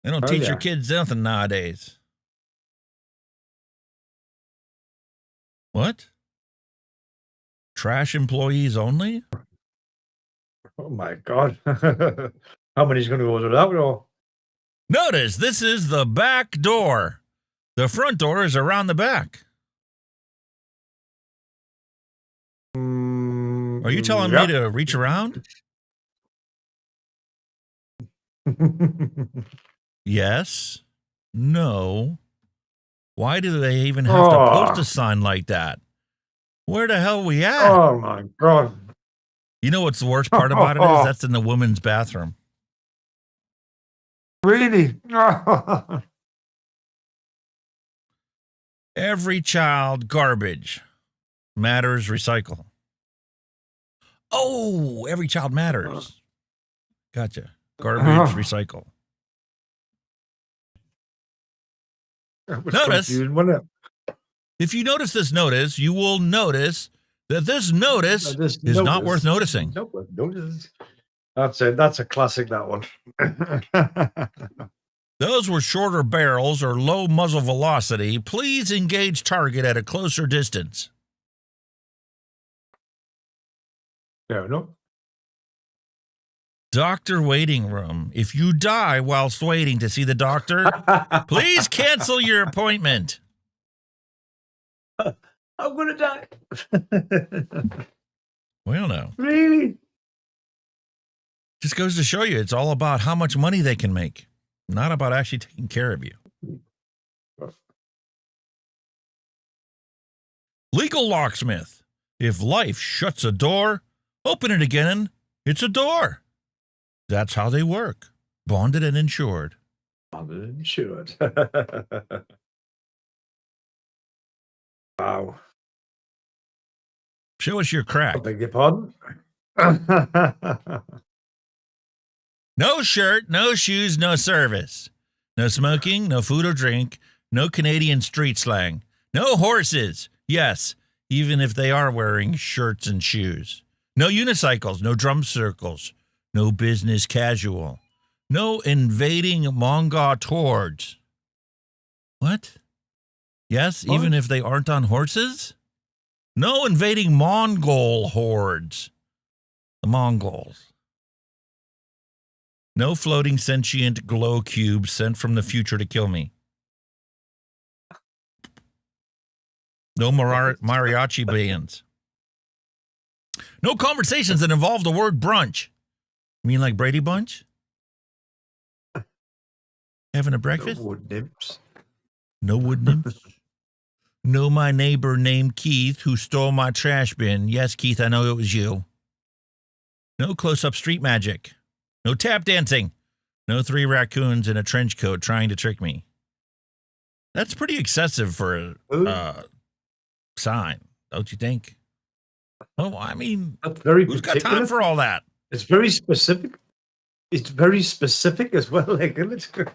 S3: They don't teach your kids nothing nowadays. What? Trash employees only?
S10: Oh my God. How many's going to go to that or?
S3: Notice, this is the back door. The front door is around the back. Are you telling me to reach around? Yes. No. Why do they even have to post a sign like that? Where the hell are we at?
S10: Oh my God.
S3: You know what's the worst part about it is that's in the women's bathroom.
S10: Really?
S3: Every child garbage matters recycle. Oh, every child matters. Gotcha. Garbage recycle. Notice, if you notice this notice, you will notice that this notice is not worth noticing.
S10: That's it. That's a classic, that one.
S3: Those were shorter barrels or low muzzle velocity. Please engage target at a closer distance.
S10: Fair enough.
S3: Doctor waiting room. If you die whilst waiting to see the doctor, please cancel your appointment.
S10: I'm going to die.
S3: Well, no.
S10: Really?
S3: Just goes to show you it's all about how much money they can make, not about actually taking care of you. Legal locksmith. If life shuts a door, open it again. It's a door. That's how they work. Bonded and insured.
S10: Bonded and insured. Wow.
S3: Show us your crack.
S10: I beg your pardon?
S3: No shirt, no shoes, no service. No smoking, no food or drink, no Canadian street slang. No horses. Yes, even if they are wearing shirts and shoes. No unicycles, no drum circles. No business casual. No invading Mongol hordes. What? Yes,
S10: What?
S3: even if they aren't on horses? No invading Mongol hordes. The Mongols. No floating sentient glow cubes sent from the future to kill me. No mariachi bands. No conversations that involve the word brunch. You mean like Brady Bunch? Having a breakfast?
S10: No wood nymphs.
S3: No wood nymphs. Know my neighbor named Keith who stole my trash bin. Yes, Keith, I know it was you. No close-up street magic. No tap dancing. No 3 raccoons in a trench coat trying to trick me. That's pretty excessive for a sign, don't you think? Oh, I mean,
S10: That's very
S3: who's got
S10: particular.
S3: time for all that?
S10: It's very specific. It's very specific as well, like, isn't it?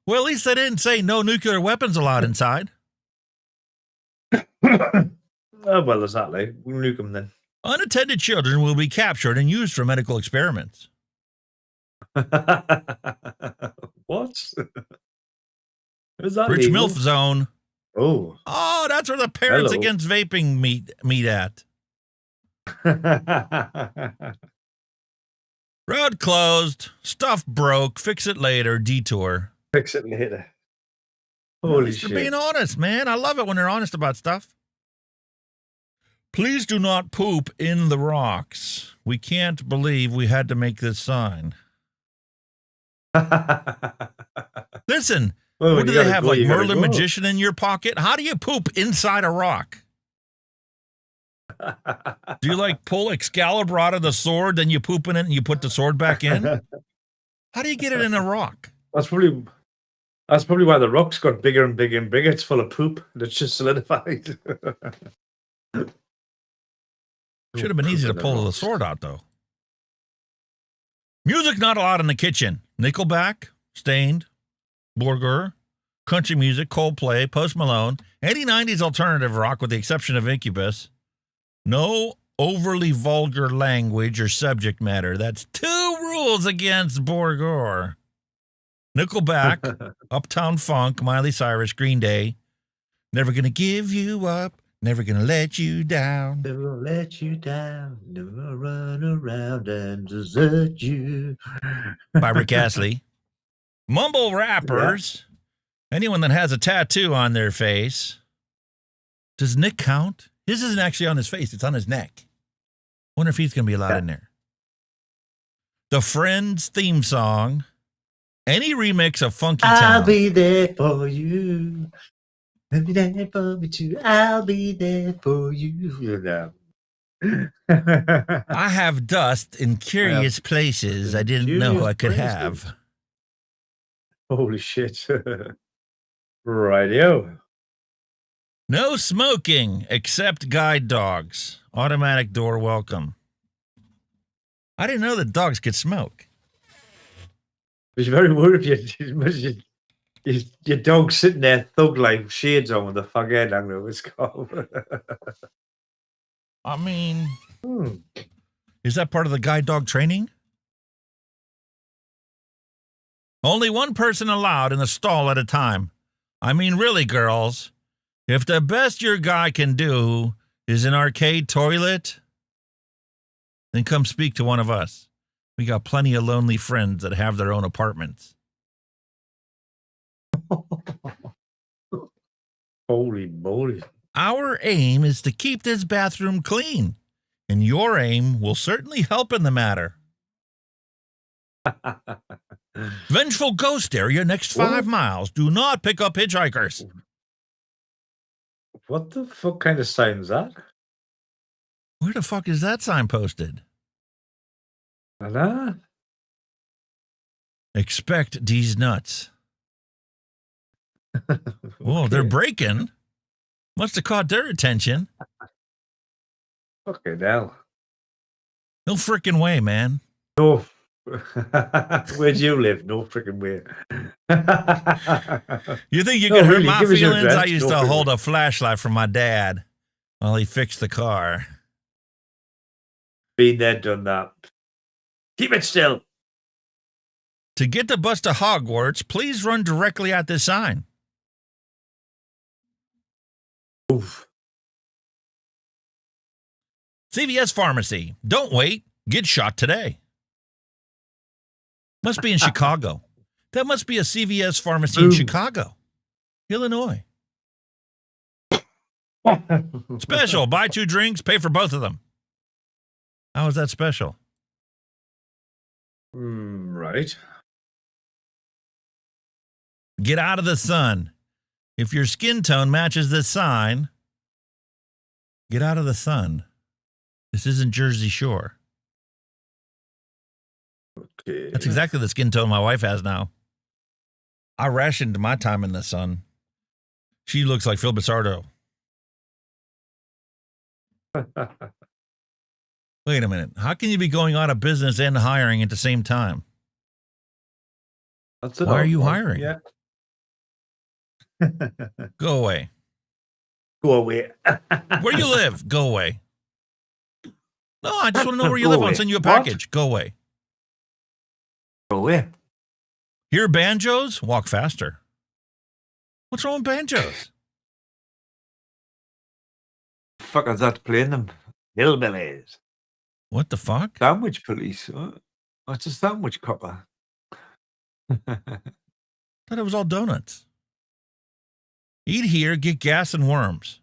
S3: Well, at least they didn't say no nuclear weapons allowed inside.
S10: Oh, well, exactly. We'll nuke them then.
S3: Unattended children will be captured and used for medical experiments.
S10: What? Is that
S3: Rich
S10: legal?
S3: MILF zone.
S10: Oh.
S3: Oh, that's where the Parents
S10: Hello.
S3: Against Vaping meet at. Road closed. Stuff broke. Fix it later. Detour.
S10: Fix it later. Holy
S3: They're
S10: shit.
S3: being honest, man. I love it when they're honest about stuff. Please do not poop in the rocks. We can't believe we had to make this sign. Listen,
S10: Well,
S3: what
S10: you
S3: do they
S10: gotta
S3: have,
S10: go,
S3: like
S10: you gotta
S3: Merlin
S10: go.
S3: Magician in your pocket? How do you poop inside a rock? Do you like pull Excalibur out of the sword, then you poop in it and you put the sword back in? How do you get it in a rock?
S10: That's probably why the rocks got bigger and bigger and bigger. It's full of poop that's just solidified.
S3: Should have been easy to pull the sword out, though. Music not allowed in the kitchen. Nickelback, Stained, Borger, country music, Coldplay, Post Malone, any 90s alternative rock with the exception of Incubus. No overly vulgar language or subject matter. That's 2 rules against Borger. Nickelback, Uptown Funk, Miley Cyrus, Green Day. Never gonna give you up. Never gonna let you down.
S10: Never gonna let you down. Never gonna run around and desert you.
S3: By Rick Astley. Mumble rappers. Anyone that has a tattoo on their face. Does Nick count? His isn't actually on his face. It's on his neck. Wonder if he's going to be allowed in there. The Friends theme song. Any remix of Funky Town.
S10: I'll be there for you. I'll be there for me too. I'll be there for you.
S3: I have dust in curious places I didn't know I could have.
S10: Holy shit. Rightio.
S3: No smoking except guide dogs. Automatic door welcome. I didn't know that dogs could smoke.
S10: I was very worried your dog sitting there thug like shades on with the fuck head under his skull.
S3: I mean, is that part of the guide dog training? Only one person allowed in the stall at a time. I mean, really, girls, if the best your guy can do is an arcade toilet, then come speak to one of us. We got plenty of lonely friends that have their own apartments.
S10: Holy moly.
S3: Our aim is to keep this bathroom clean, and your aim will certainly help in the matter. Vengeful ghost area next 5 miles. Do not pick up hitchhikers.
S10: What the fuck kind of sign is that?
S3: Where the fuck is that sign posted?
S10: Hello?
S3: Expect these nuts. Whoa, they're breaking. Must have caught their attention.
S10: Fucking hell.
S3: No freaking way, man.
S10: No. Where do you live? No freaking way.
S3: You think you
S10: No,
S3: could hurt
S10: really,
S3: my
S10: give us your
S3: feelings?
S10: address.
S3: I used
S10: No
S3: to
S10: freaking
S3: hold
S10: way.
S3: a flashlight from my dad while he fixed the car.
S10: Been there, done that. Keep it still.
S3: To get the bus to Hogwarts, please run directly at this sign.
S10: Oof.
S3: CVS Pharmacy. Don't wait. Get shot today. Must be in Chicago. That must be a CVS Pharmacy in Chicago, Illinois. Special. Buy 2 drinks, pay for both of them. How is that special?
S10: Right.
S3: Get out of the sun. If your skin tone matches this sign, get out of the sun. This isn't Jersey Shore.
S10: Okay.
S3: That's exactly the skin tone my wife has now. I rationed my time in the sun. She looks like Phil Bissardo. Wait a minute. How can you be going out of business and hiring at the same time?
S10: That's
S3: Why are you hiring?
S10: Yeah.
S3: Go away.
S10: Go away.
S3: Where you live? Go away. No, I just want to know where you
S10: Go
S3: live. I'll
S10: away.
S3: send you a
S10: What?
S3: package. Go away.
S10: Go away.
S3: Hear banjos? Walk faster. What's wrong with banjos?
S10: Fuckers that playing them. Hillbillies.
S3: What the fuck?
S10: Sandwich police. What's a sandwich copper?
S3: Thought it was all donuts. Eat here, get gas and worms.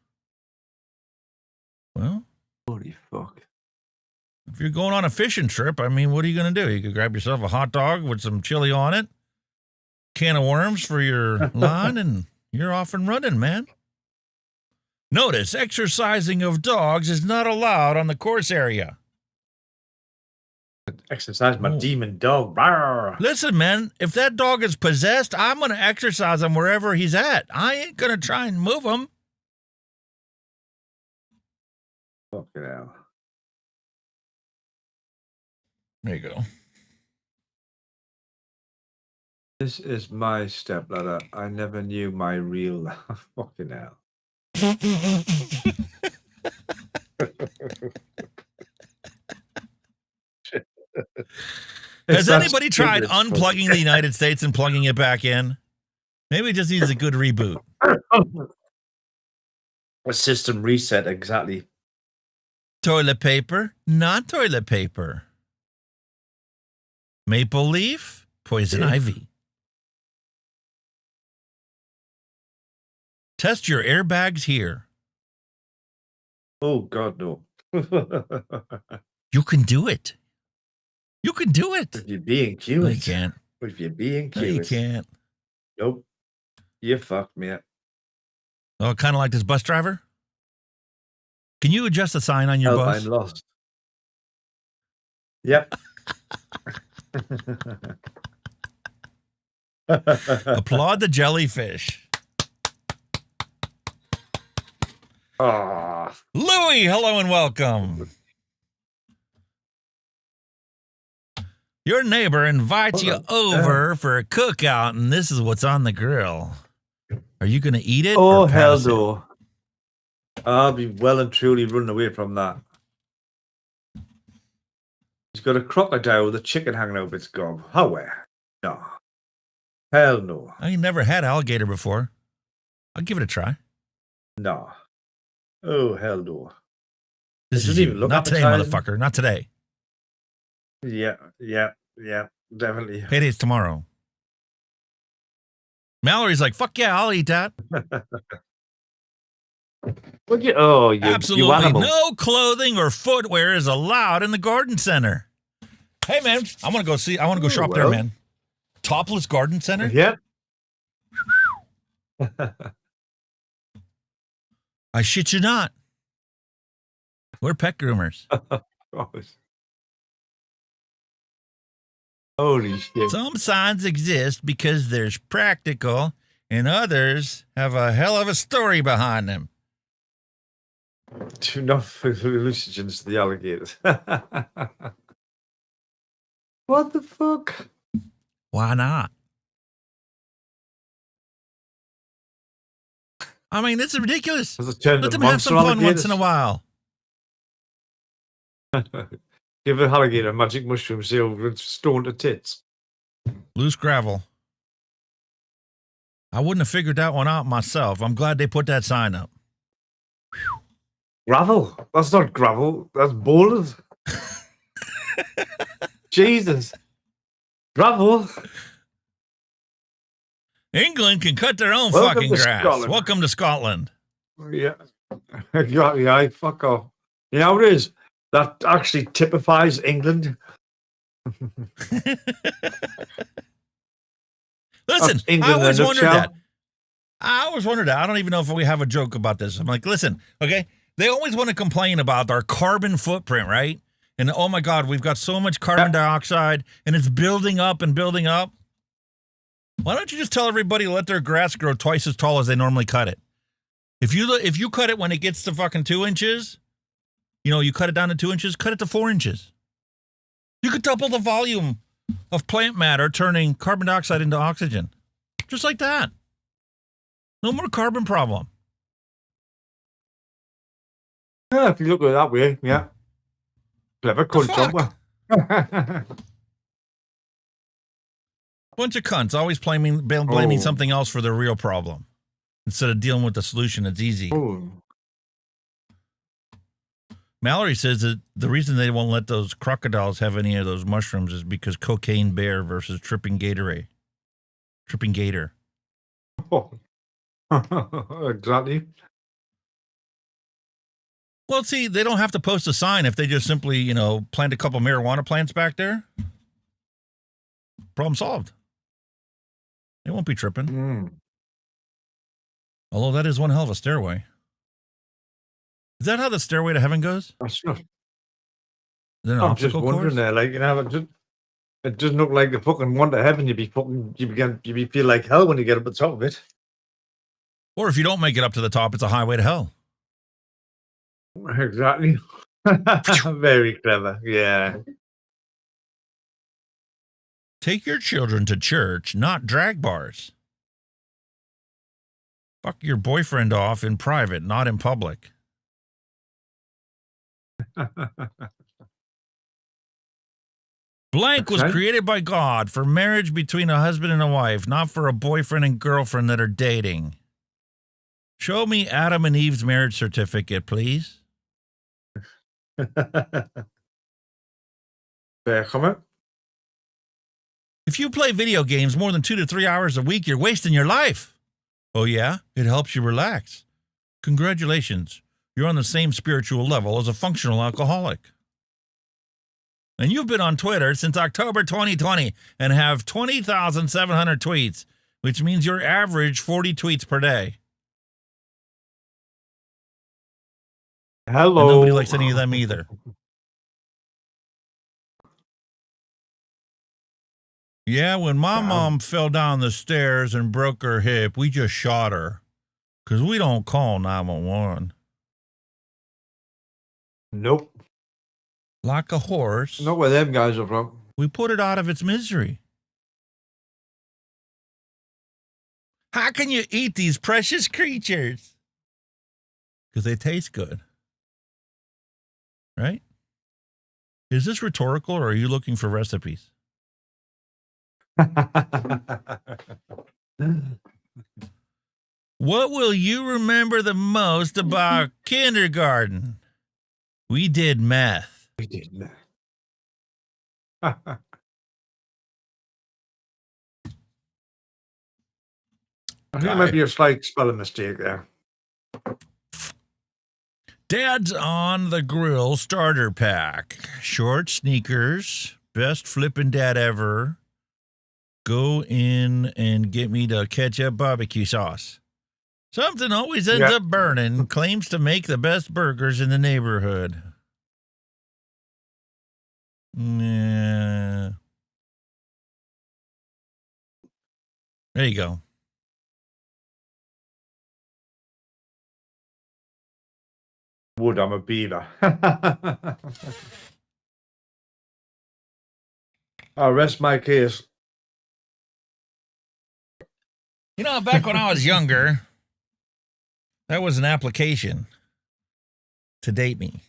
S3: Well,
S10: Holy fuck.
S3: if you're going on a fishing trip, I mean, what are you going to do? You could grab yourself a hot dog with some chili on it, can of worms for your line, and you're off and running, man. Notice, exercising of dogs is not allowed on the course area.
S10: Exercise my demon dog. Rawr.
S3: Listen, man, if that dog is possessed, I'm going to exercise him wherever he's at. I ain't going to try and move him.
S10: Fucking hell.
S3: There you go.
S10: This is my stepladder. I never knew my real fucking hell.
S3: Has
S10: That's
S3: anybody tried
S10: stupid.
S3: unplugging the United States and plugging it back in? Maybe it just needs a good reboot.
S10: A system reset, exactly.
S3: Toilet paper, not toilet paper. Maple leaf, poison ivy. Test your airbags here.
S10: Oh, God, no.
S3: You can do it. You can do it.
S10: If you're being cute.
S3: No, you can't.
S10: If you're being
S3: No,
S10: cute.
S3: you can't.
S10: Nope. You fucked me up.
S3: Oh, kind of like this bus driver? Can you adjust the sign on your
S10: Help,
S3: bus?
S10: I'm lost. Yep.
S3: Applaud the jellyfish.
S10: Ah.
S3: Louie, hello and welcome. Your neighbor invites you over for a cookout, and this is what's on the grill. Are you going to eat it?
S10: Oh,
S3: or
S10: hell
S3: pass it?
S10: no. I'll be well and truly running away from that. He's got a crocodile with a chicken hanging over its gob. How? No. Hell no.
S3: I ain't never had alligator before. I'll give it a try.
S10: No. Oh, hell no.
S3: This
S10: It
S3: is
S10: doesn't
S3: you.
S10: even look
S3: Not today,
S10: appetizing.
S3: motherfucker. Not today.
S10: Yeah, definitely.
S3: Payday's tomorrow. Mallory's like, fuck yeah, I'll eat that.
S10: Would you? Oh, you
S3: Absolutely
S10: you animal.
S3: no clothing or footwear is allowed in the garden center. Hey, man, I want to go see. I want to go shop there,
S10: well.
S3: man. Topless garden center?
S10: Yeah.
S3: I shit you not. We're pet groomers.
S10: Holy shit.
S3: Some signs exist because there's practical, and others have a hell of a story behind them.
S10: Too enough hallucinogens to the alligators. What the fuck?
S3: Why not? I mean, this is ridiculous.
S10: Does it turn
S3: Let
S10: to
S3: them have
S10: monster
S3: some fun
S10: alligators?
S3: once in a while.
S10: Give an alligator magic mushroom, see how it's stoned to tits.
S3: Loose gravel. I wouldn't have figured that one out myself. I'm glad they put that sign up.
S10: Gravel? That's not gravel. That's boulders. Jesus. Gravel?
S3: England can cut their own
S10: Welcome
S3: fucking
S10: to
S3: grass.
S10: Scotland.
S3: Welcome to Scotland.
S10: Yeah. Exactly, fuck off. You know what it is? That actually typifies England.
S3: Listen,
S10: England
S3: I always
S10: in a
S3: wondered
S10: nutshell.
S3: that. I always wondered that. I don't even know if we have a joke about this. I'm like, listen, okay? They always want to complain about our carbon footprint, right? And oh my God, we've got so much carbon dioxide and it's building up and building up. Why don't you just tell everybody to let their grass grow twice as tall as they normally cut it? If you cut it when it gets to fucking 2 inches, you cut it down to 2 inches, cut it to 4 inches. You could double the volume of plant matter turning carbon dioxide into oxygen. Just like that. No more carbon problem.
S10: Yeah, if you look at it that way, yeah. Clever cunt, don't we?
S3: Bunch of cunts always blaming something else for the real problem. Instead of dealing with the solution, it's easy.
S10: Oh.
S3: Mallery says that the reason they won't let those crocodiles have any of those mushrooms is because cocaine bear versus tripping gator.
S10: Oh. Exactly.
S3: Well, see, they don't have to post a sign if they just simply, plant a couple marijuana plants back there. Problem solved. They won't be tripping. Although that is one hell of a stairway. Is that how the stairway to heaven goes?
S10: That's not.
S3: Is there an
S10: I'm just
S3: obstacle
S10: wondering
S3: course?
S10: it doesn't look like the fucking one to heaven. You feel like hell when you get up at the top of it.
S3: Or if you don't make it up to the top, it's a highway to hell.
S10: Exactly. Very clever. Yeah.
S3: Take your children to church, not drag bars. Fuck your boyfriend off in private, not in public. Blank was created by God for marriage between a husband and a wife, not for a boyfriend and girlfriend that are dating. Show me Adam and Eve's marriage certificate, please.
S10: Fair comment.
S3: If you play video games more than 2 to 3 hours a week, you're wasting your life. Oh, yeah? It helps you relax. Congratulations. You're on the same spiritual level as a functional alcoholic. And you've been on Twitter since October 2020 and have 20,700 tweets, which means you're average 40 tweets per day.
S10: Hello.
S3: And nobody likes any of them either. Yeah, when my mom fell down the stairs and broke her hip, we just shot her. Because we don't call 911.
S10: Nope.
S3: Like a horse.
S10: Not where them guys are from.
S3: We put it out of its misery. How can you eat these precious creatures? Because they taste good. Right? Is this rhetorical or are you looking for recipes? What will you remember the most about kindergarten? We did meth.
S10: We did meth. I think there might be a slight spelling mistake there.
S3: Dad's on the Grill starter pack. Short sneakers. Best flippin' dad ever. Go in and get me the ketchup barbecue sauce. Something always ends up burning. Claims to make the best burgers in the neighborhood. Yeah. There you go.
S10: Wood, I'm a beaver. I'll rest my case.
S3: You know, back when I was younger, that was an application to date me.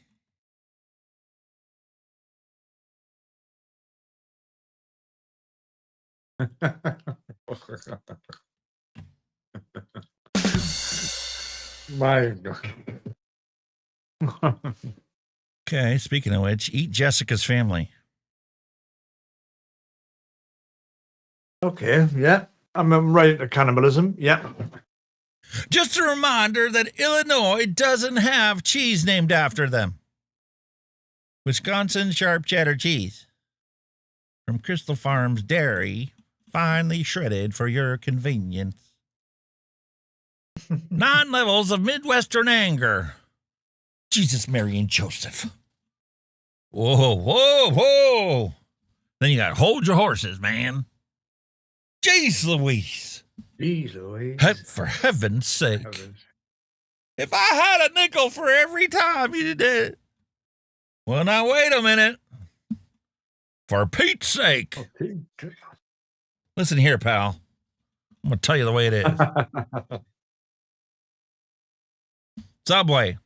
S10: My God.
S3: Okay, speaking of which, eat Jessica's family.
S10: Okay, yeah. I'm right into cannibalism, yeah.
S3: Just a reminder that Illinois doesn't have cheese named after them. Wisconsin sharp cheddar cheese from Crystal Farms Dairy, finely shredded for your convenience. 9 levels of Midwestern anger. Jesus, Mary, and Joseph. Whoa, whoa, whoa. Then you got hold your horses, man. Jeez Louise.
S10: Jeez Louise.
S3: For heaven's sake. If I had a nickel for every time you did it. Well, now, wait a minute. For Pete's sake. Listen here, pal. I'm going to tell you the way it is. Subway.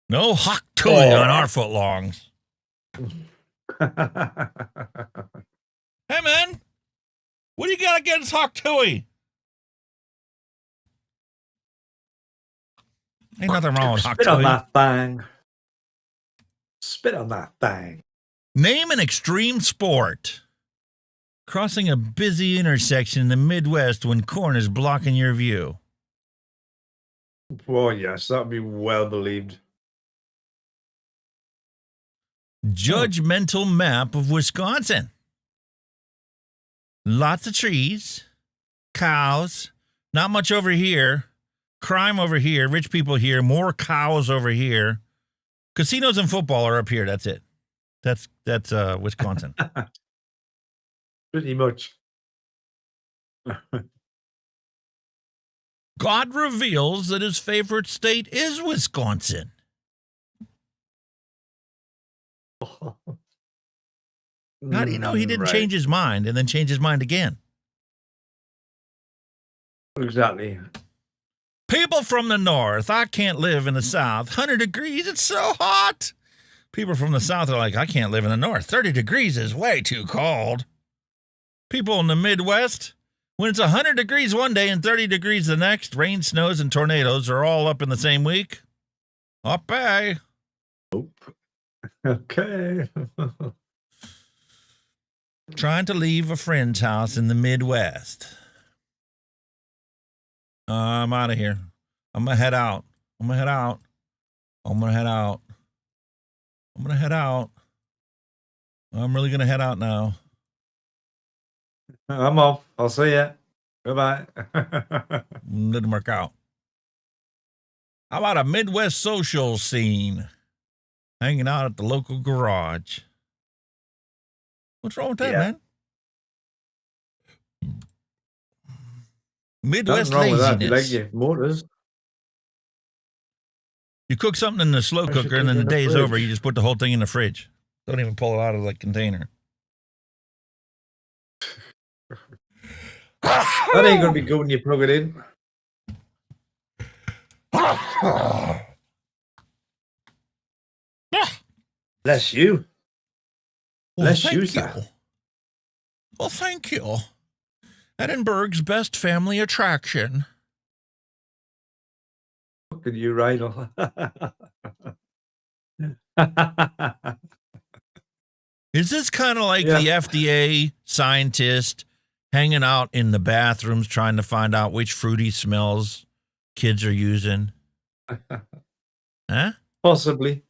S3: No hot toy on our footlongs. Hey, man. What do you got against hot toy? Ain't nothing wrong with hot toy.
S10: Spit on that thing. Spit on that thing.
S3: Name an extreme sport. Crossing a busy intersection in the Midwest when corn is blocking your view.
S10: Oh, yes, that would be well believed.
S3: Judgmental map of Wisconsin. Lots of trees, cows, not much over here, crime over here, rich people here, more cows over here. Casinos and football are up here. That's it. That's Wisconsin.
S10: Pretty much.
S3: God reveals that his favorite state is Wisconsin. How do you know he didn't change his mind and then change his mind again?
S10: Exactly.
S3: People from the north, I can't live in the south. 100 degrees, it's so hot. People from the south are like, I can't live in the north. 30 degrees is way too cold. People in the Midwest, when it's 100 degrees one day and 30 degrees the next, rain, snows, and tornadoes are all up in the same week. Okay.
S10: Nope. Okay.
S3: Trying to leave a friend's house in the Midwest. I'm out of here. I'm going to head out. I'm going to head out. I'm going to head out. I'm going to head out. I'm really going to head out now.
S10: I'm off. I'll see ya. Goodbye.
S3: Didn't work out. How about a Midwest social scene? Hanging out at the local garage. What's wrong with that, man? Midwest laziness.
S10: Like your motors.
S3: You cook something in the slow cooker and then the day's over, you just put the whole thing in the fridge. Don't even pull it out of the container.
S10: That ain't going to be good when you plug it in. Bless you. Bless you, sir.
S3: Well, thank you. Edinburgh's best family attraction.
S10: Look at you, Rydell.
S3: Is this kind of like the FDA scientist hanging out in the bathrooms trying to find out which fruity smells kids are using? Huh?
S10: Possibly.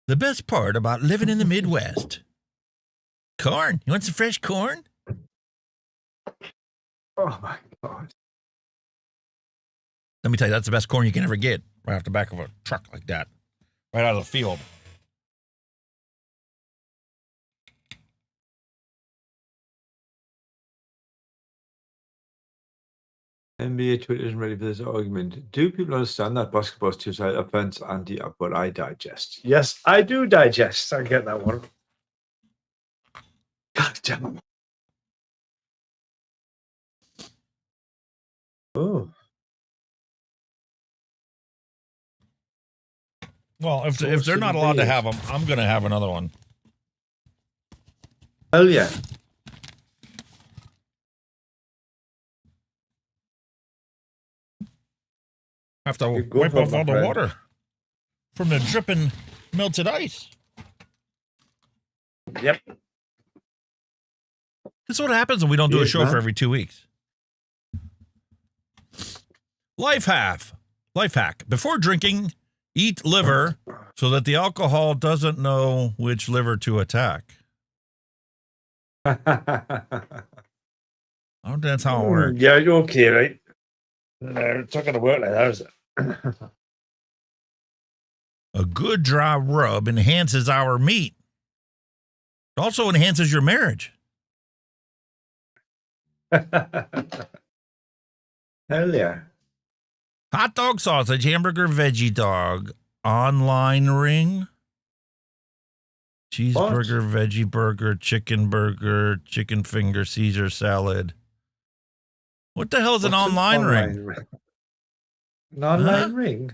S3: The best part about living in the Midwest. Corn. You want some fresh corn?
S10: Oh, my God.
S3: Let me tell you, that's the best corn you can ever get. Right off the back of a truck like that. Right out of the field.
S10: NBA Twitter isn't ready for this argument. Do people understand that basketball is two-sided offense, Andy? But I digest. Yes, I do digest. I get that one. God damn it. Oh.
S3: Well, if they're not allowed to have them, I'm going to have another one.
S10: Hell yeah.
S3: Have to wipe off all the water from the dripping melted ice.
S10: Yep.
S3: This is what happens when we don't do a show for every 2 weeks.
S2: Life hack. Before drinking, eat liver so that the alcohol doesn't know which liver to attack. Oh, that's how it works.
S10: Yeah, you're okay, right? No, it's not going to work like that, is it?
S2: A good dry rub enhances our meat. It also enhances your marriage.
S10: Hell yeah.
S2: Hot dog, sausage, hamburger, veggie dog, online ring, cheeseburger, veggie burger, chicken finger, Caesar salad. What the hell is an online ring?
S10: An online ring?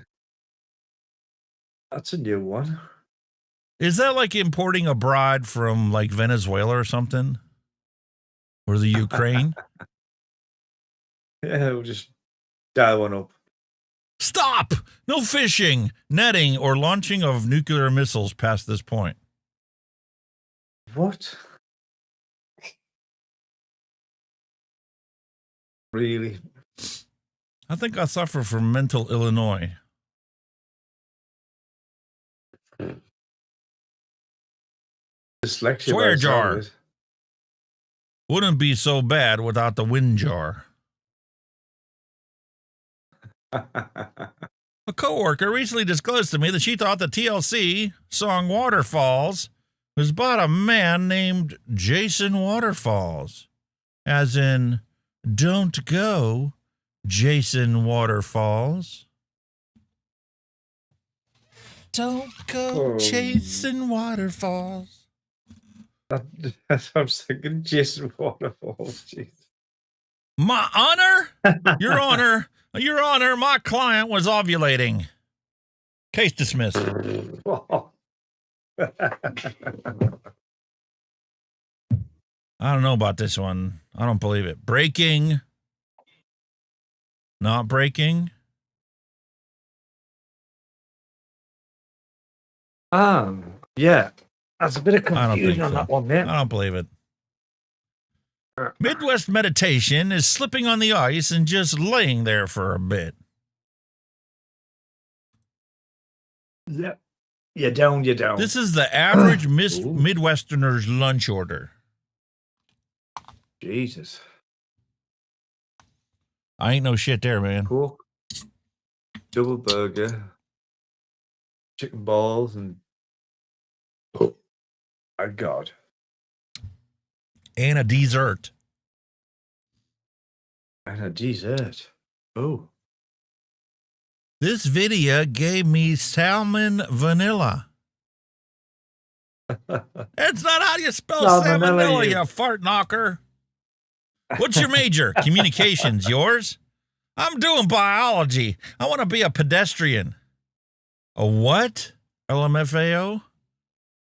S10: That's a new one.
S2: Is that like importing a bride from like Venezuela or something? Or the Ukraine?
S10: Yeah, we'll just dial one up.
S2: Stop! No fishing, netting, or launching of nuclear missiles past this point.
S10: What? Really?
S2: I think I suffer from mental Illinois.
S10: Dyslexia.
S2: Swear jar. Wouldn't be so bad without the wind jar. A coworker recently disclosed to me that she thought the TLC song Waterfalls was about a man named Jason Waterfalls. As in, don't go, Jason Waterfalls. Don't go chasing waterfalls.
S10: That's what I was thinking. Jason Waterfalls. Jeez.
S2: My honor? Your honor, my client was ovulating. Case dismissed. I don't know about this one. I don't believe it. Breaking. Not breaking.
S10: Yeah. That's a bit of confusion on that one, man.
S2: I don't believe it. Midwest meditation is slipping on the ice and just laying there for a bit.
S10: Yeah. You're down.
S2: This is the average Midwesterner's lunch order.
S10: Jesus.
S2: I ain't no shit there, man.
S10: Cool. Double burger. Chicken balls and... Oh, my God.
S2: And a dessert.
S10: Oh.
S2: This video gave me salmon vanilla. That's not how you spell salmonella, you fart knocker. What's your major? Communications. Yours? I'm doing biology. I want to be a pedestrian. A what? LMFAO?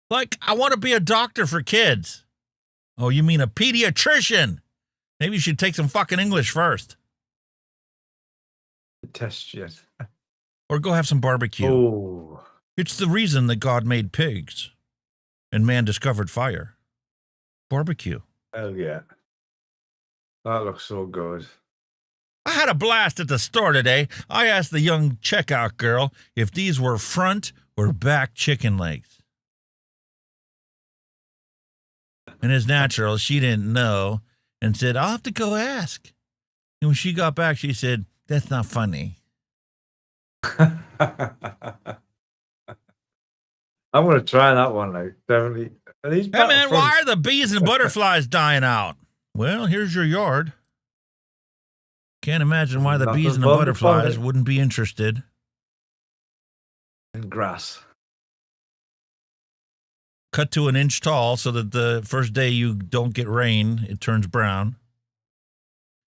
S2: Like, I want to be a doctor for kids. Oh, you mean a pediatrician? Maybe you should take some fucking English first.
S10: Test yet.
S2: Or go have some barbecue.
S10: Oh.
S2: It's the reason that God made pigs and man discovered fire. Barbecue.
S10: Hell yeah. That looks so good.
S2: I had a blast at the store today. I asked the young checkout girl if these were front or back chicken legs. And as natural, she didn't know and said, I'll have to go ask. And when she got back, she said, that's not funny.
S10: I'm going to try that one, like, definitely.
S2: Hey, man, why are the bees and butterflies dying out? Well, here's your yard. Can't imagine why the bees and the butterflies wouldn't be interested.
S10: In grass.
S2: Cut to an inch tall so that the first day you don't get rain, it turns brown.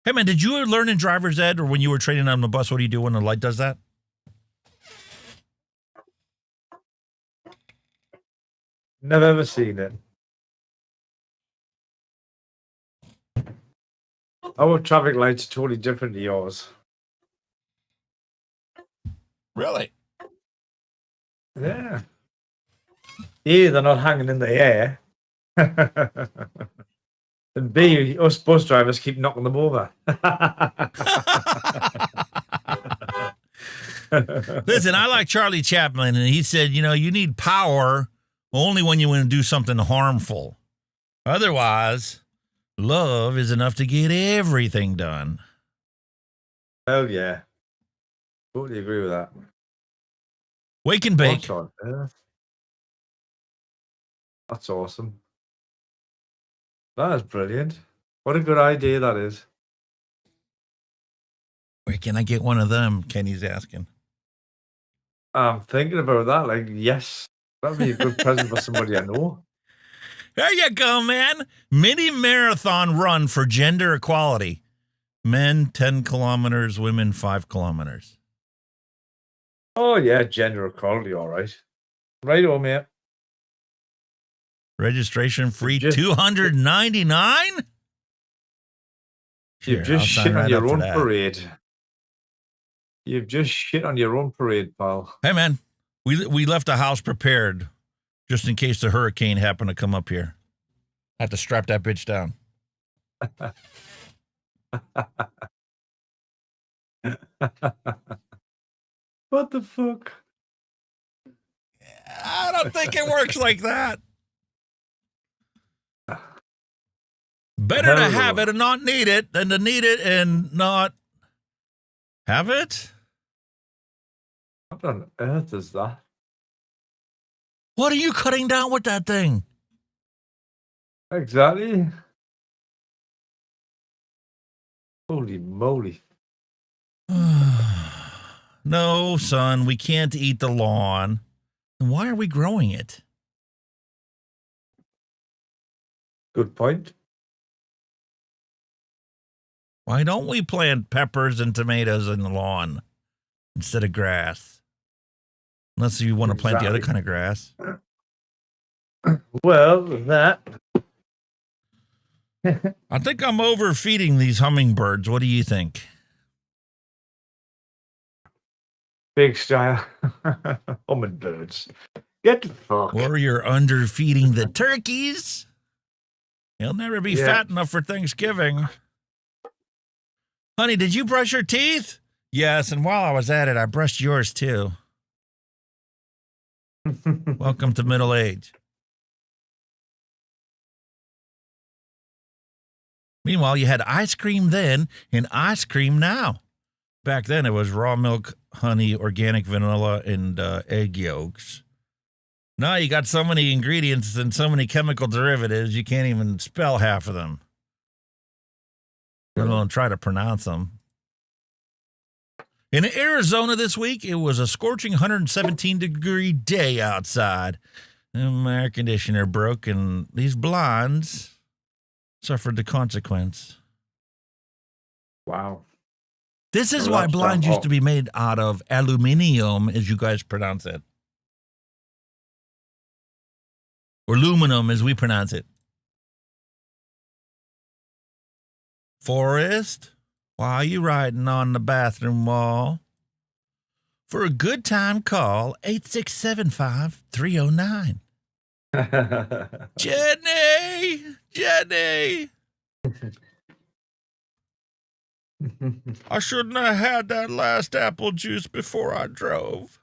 S2: Hey, man, did you learn in driver's ed or when you were training on the bus, what do you do when the light does that?
S10: Never ever seen it. Our traffic lights are totally different to yours.
S2: Really?
S10: Yeah. A, they're not hanging in the air. And B, us bus drivers keep knocking them over.
S2: Listen, I like Charlie Chaplin, and he said, you need power only when you want to do something harmful. Otherwise, love is enough to get everything done.
S10: Hell yeah. Totally agree with that.
S2: Wake and bake.
S10: That's awesome. That is brilliant. What a good idea that is.
S2: Where can I get one of them? Kenny's asking.
S10: I'm thinking about that. Like, yes, that'd be a good present for somebody I know.
S2: There you go, man. Mini marathon run for gender equality. Men 10 kilometers, women 5 kilometers.
S10: Oh, yeah, gender equality, all right. Right on, mate.
S2: Registration free, $299?
S10: You've just shit on your own parade. You've just shit on your own parade, pal.
S2: Hey, man, we left the house prepared just in case the hurricane happened to come up here. I have to strap that bitch down.
S10: What the fuck?
S2: I don't think it works like that. Better to have it and not need it than to need it and not have it.
S10: What on earth is that?
S2: What are you cutting down with that thing?
S10: Exactly. Holy moly.
S2: No, son, we can't eat the lawn. Why are we growing it?
S10: Good point.
S2: Why don't we plant peppers and tomatoes in the lawn instead of grass? Unless you want to plant the other kind of grass.
S10: Well, that.
S2: I think I'm overfeeding these hummingbirds. What do you think?
S10: Big style. Hummingbirds. Get the fuck.
S2: Or you're underfeeding the turkeys. You'll never be fat enough for Thanksgiving. Honey, did you brush your teeth? Yes, and while I was at it, I brushed yours too. Welcome to middle age. Meanwhile, you had ice cream then and ice cream now. Back then, it was raw milk, honey, organic vanilla, and egg yolks. Now you got so many ingredients and so many chemical derivatives, you can't even spell half of them. Let alone try to pronounce them. In Arizona this week, it was a scorching 117-degree day outside. And my air conditioner broke, and these blinds suffered the consequence.
S10: Wow.
S2: This is why blinds used to be made out of aluminium, as you guys pronounce it. Or aluminum, as we pronounce it. Forrest, why are you writing on the bathroom wall? For a good time, call 8675-309. Jenny! Jenny! I shouldn't have had that last apple juice before I drove.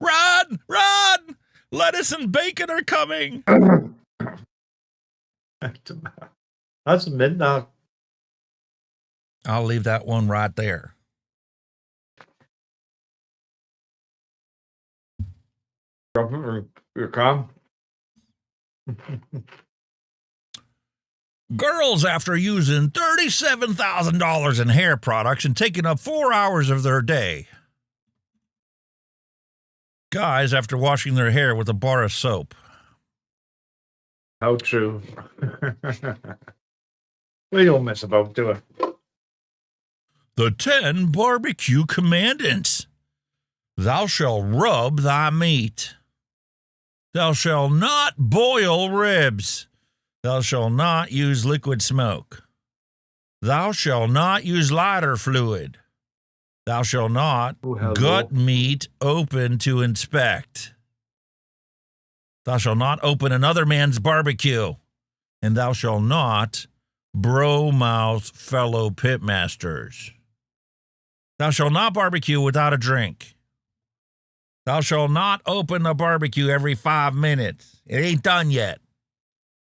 S2: Run! Run! Lettuce and bacon are coming!
S10: That's midnight.
S2: I'll leave that one right there.
S10: You're calm.
S2: Girls, after using $37,000 in hair products and taking up 4 hours of their day. Guys, after washing their hair with a bar of soap.
S10: How true. We don't mess about, do we?
S2: The 10 barbecue commandments. Thou shalt rub thy meat. Thou shalt not boil ribs. Thou shalt not use liquid smoke. Thou shalt not use lighter fluid. Thou shalt not gut meat open to inspect. Thou shalt not open another man's barbecue. And thou shalt not bro-mouth fellow pitmasters. Thou shalt not barbecue without a drink. Thou shalt not open the barbecue every 5 minutes. It ain't done yet.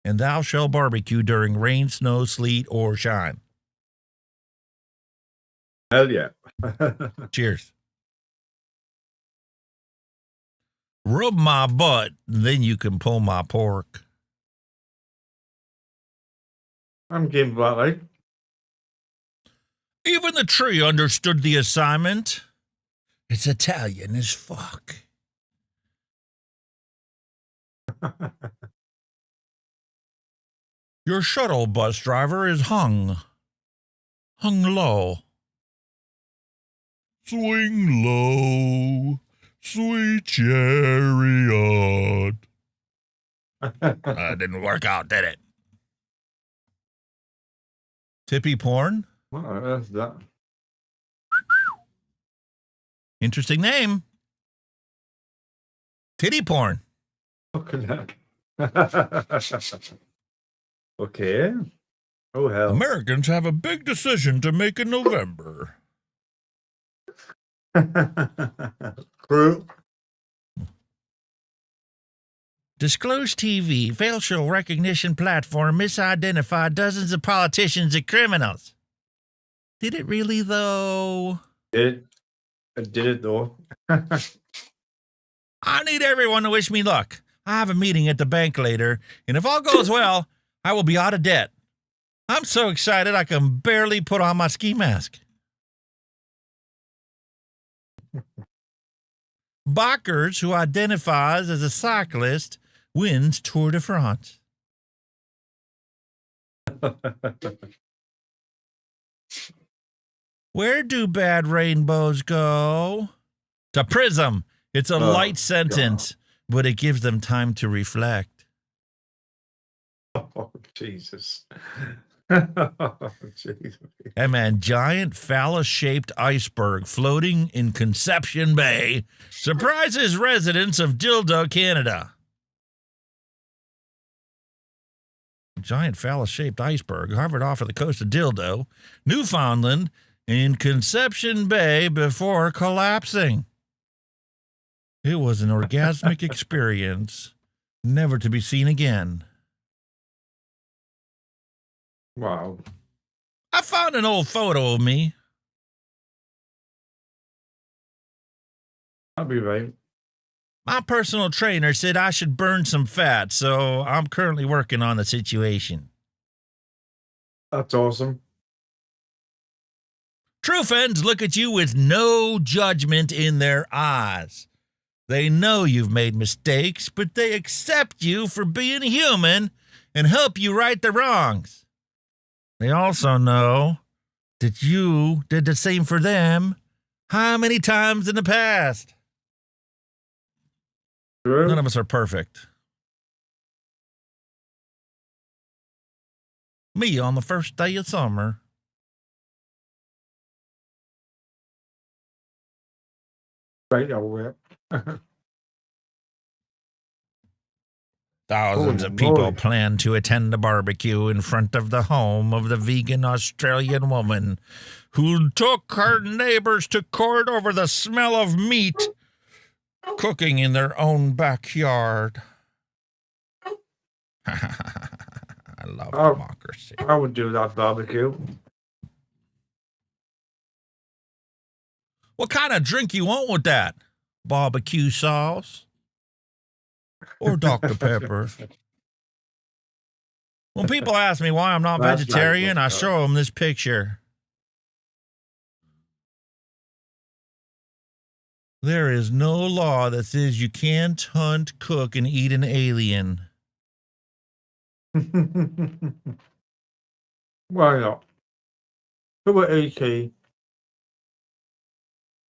S2: And thou shalt barbecue during rain, snow, sleet, or shine.
S10: Hell yeah.
S2: Cheers. Rub my butt, then you can pull my pork.
S10: I'm game for that, like.
S2: Even the tree understood the assignment. It's Italian as fuck. Your shuttle bus driver is hung low. Swing low, sweet chariot. Didn't work out, did it? Tippy porn?
S10: What is that?
S2: Interesting name. Titty porn.
S10: Okay. Oh, hell.
S2: Americans have a big decision to make in November.
S10: True.
S2: Disclosed TV, facial recognition platform misidentified dozens of politicians and criminals. Did it really, though?
S10: It did it, though.
S2: I need everyone to wish me luck. I have a meeting at the bank later, and if all goes well, I will be out of debt. I'm so excited I can barely put on my ski mask. Bachers, who identifies as a cyclist, wins Tour de France. Where do bad rainbows go? To prison. It's a light sentence, but it gives them time to reflect.
S10: Oh, Jesus. Oh, Jesus.
S2: Hey, man, giant phallus-shaped iceberg floating in Conception Bay surprises residents of Dildo, Canada. Giant phallus-shaped iceberg hovered off of the coast of Dildo, Newfoundland, in Conception Bay before collapsing. It was an orgasmic experience, never to be seen again.
S10: Wow.
S2: I found an old photo of me.
S10: I'll be right.
S2: My personal trainer said I should burn some fat, so I'm currently working on the situation.
S10: That's awesome.
S2: True fans look at you with no judgment in their eyes. They know you've made mistakes, but they accept you for being human and help you right the wrongs. They also know that you did the same for them how many times in the past.
S10: True.
S2: None of us are perfect. Me on the first day of summer.
S10: Right over
S2: Thousands of people plan to attend a barbecue in front of the home of the vegan Australian woman who took her neighbors to court over the smell of meat cooking in their own backyard. I love democracy.
S10: I would do that barbecue.
S2: What kind of drink you want with that? Barbecue sauce? Or Dr. Pepper? When people ask me why I'm not vegetarian, I show them this picture. There is no law that says you can't hunt, cook, and eat an alien.
S10: Why not? Who are AK?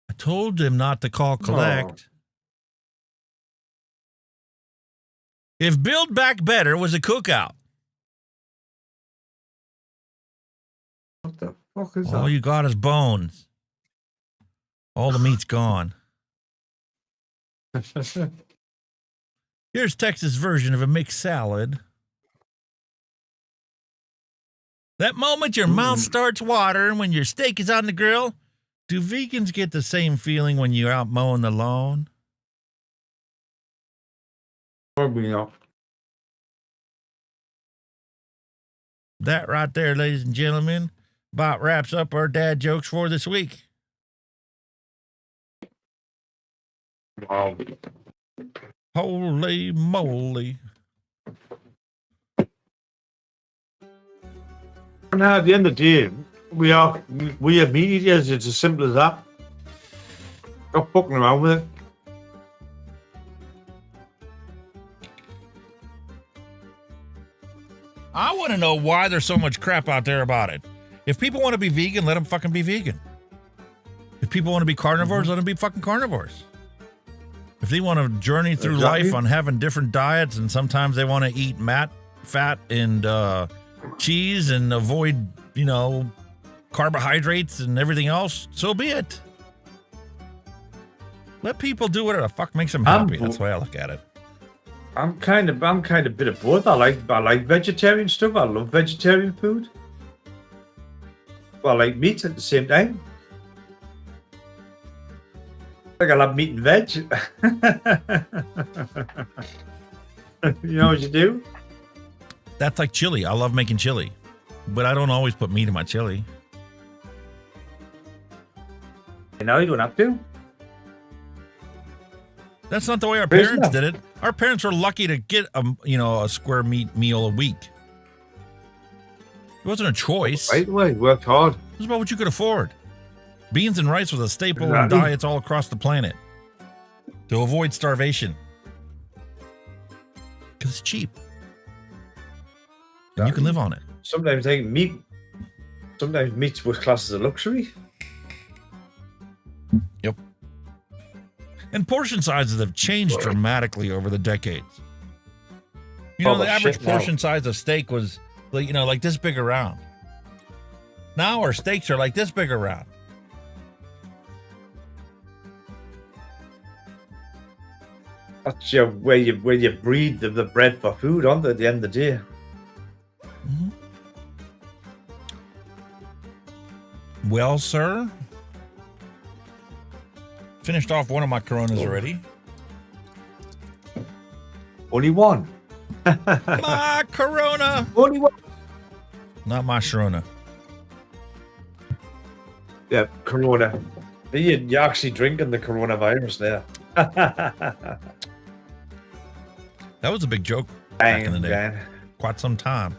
S2: I told him not to call collect. If Build Back Better was a cookout.
S10: What the fuck is that?
S2: All you got is bones. All the meat's gone. Here's Texas' version of a mixed salad. That moment your mouth starts watering when your steak is on the grill, do vegans get the same feeling when you're out mowing the lawn?
S10: Probably not.
S2: That right there, ladies and gentlemen, about wraps up our dad jokes for this week.
S10: Wow.
S2: Holy moly.
S10: And at the end of the day, we are meat eaters. It's as simple as that. Stop fucking around with it.
S2: I want to know why there's so much crap out there about it. If people want to be vegan, let them fucking be vegan. If people want to be carnivores, let them be fucking carnivores. If they want to journey through life on having different diets and sometimes they want to eat fat and cheese and avoid, carbohydrates and everything else, so be it. Let people do whatever the fuck makes them happy. That's the way I look at it.
S10: I'm kind of a bit of both. I like vegetarian stuff. I love vegetarian food. But I like meat at the same time. I love meat and veg. You know what you do?
S2: That's like chili. I love making chili, but I don't always put meat in my chili.
S10: No, you don't have to.
S2: That's not the way our parents did it. Our parents were lucky to get a square meat meal a week. It wasn't a choice.
S10: Right way, worked hard.
S2: It was about what you could afford. Beans and rice was a staple in diets all across the planet to avoid starvation. Because it's cheap. And you can live on it.
S10: Sometimes meat's was classed as a luxury.
S2: Yep. And portion sizes have changed dramatically over the decades. The average portion size of steak was, like this big around. Now our steaks are like this big around.
S10: That's where you breed the bread for food, aren't they, at the end of the day?
S2: Mm-hmm. Well, sir, finished off one of my Coronas already.
S10: Only one.
S2: My Corona.
S10: Only one.
S2: Not my Sharona.
S10: Yeah, Corona. You're actually drinking the coronavirus there.
S2: That was a big joke back in the day.
S10: Man.
S2: Quite some time.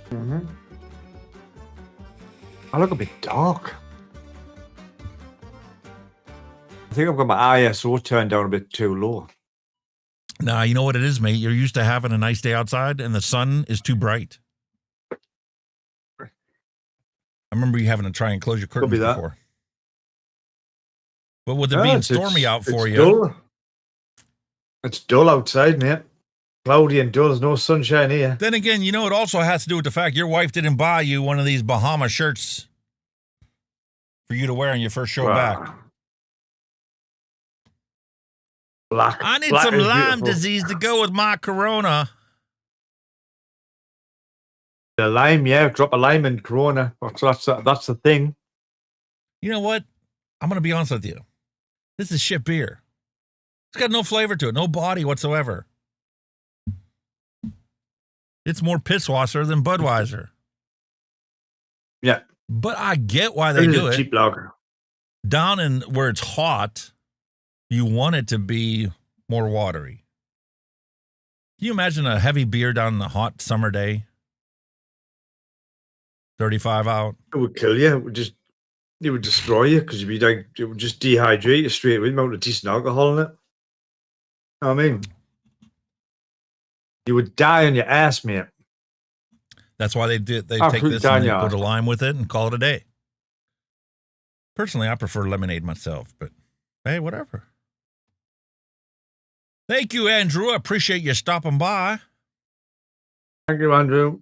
S10: Mm-hmm. I look a bit dark. I think I've got my ISO turned down a bit too low.
S2: Nah, you know what it is, mate? You're used to having a nice day outside and the sun is too bright. I remember you having to try and close your curtains before. But with it being stormy out for you.
S10: Dull. It's dull outside, mate. Cloudy and dull. There's no sunshine here.
S2: Then again, it also has to do with the fact your wife didn't buy you one of these Bahama shirts for you to wear on your first show back.
S10: Black.
S2: I need some Lyme disease to go with my Corona.
S10: The lime, yeah. Drop a lime in Corona. That's the thing.
S2: You know what? I'm going to be honest with you. This is shit beer. It's got no flavor to it, no body whatsoever. It's more pisswasser than Budweiser.
S10: Yeah.
S2: But I get why they do it.
S10: Cheap lager.
S2: Down in where it's hot, you want it to be more watery. Can you imagine a heavy beer down in the hot summer day? 35 out.
S10: It would kill you. It would destroy you because it would just dehydrate you straight away. Amount of decent alcohol in it. You know what I mean? You would die on your ass, mate.
S2: That's why they take this and they put a lime with it and call it a day. Personally, I prefer lemonade myself, but hey, whatever. Thank you, Andrew. I appreciate you stopping by.
S10: Thank you, Andrew.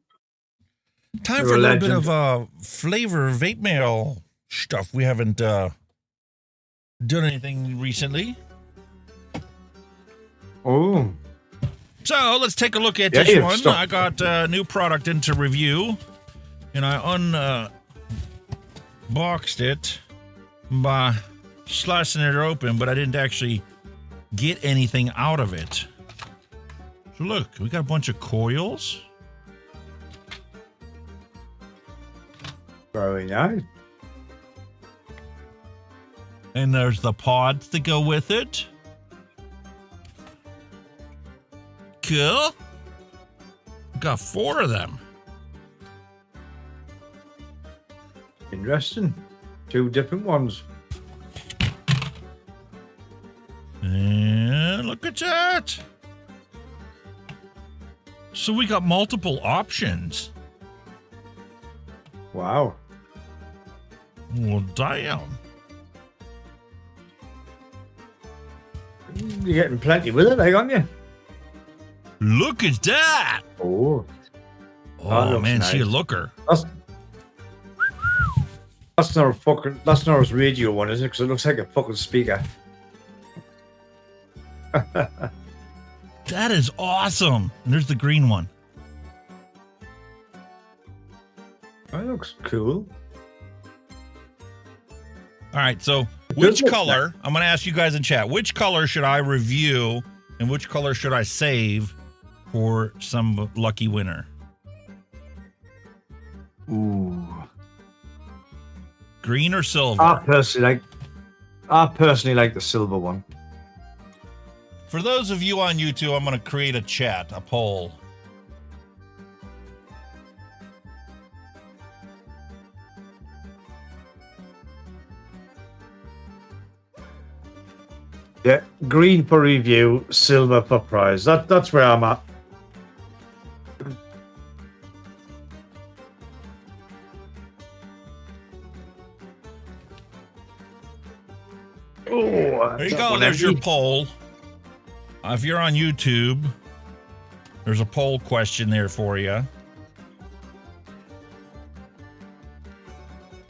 S2: Time for a little bit of Flavour vape mail stuff. We haven't done anything recently.
S10: Oh.
S2: So let's take a look at
S10: Yeah,
S2: this
S10: yeah,
S2: one.
S10: stop.
S2: I got a new product into review, and I unboxed it by slicing it open, but I didn't actually get anything out of it. So look, we got a bunch of coils.
S10: Very nice.
S2: And there's the pods to go with it. Cool. Got 4 of them.
S10: Interesting. 2 different ones.
S2: And look at that. So we got multiple options.
S10: Wow.
S2: Well, damn.
S10: You're getting plenty with it, aren't you?
S2: Look at that.
S10: Oh.
S2: Oh, man, she a looker.
S10: That's not a fucking. That's not a radio one, is it? Because it looks like a fucking speaker.
S2: That is awesome. And there's the green one.
S10: That looks cool.
S2: All right, so which color, I'm going to ask you guys in chat, which color should I review and which color should I save for some lucky winner?
S10: Ooh.
S2: Green or silver?
S10: I personally like the silver one.
S2: For those of you on YouTube, I'm going to create a chat, a poll.
S10: Yeah, green for review, silver for prize. That's where I'm at. Oh,
S2: there you go. There's your poll. If you're on YouTube, there's a poll question there for you.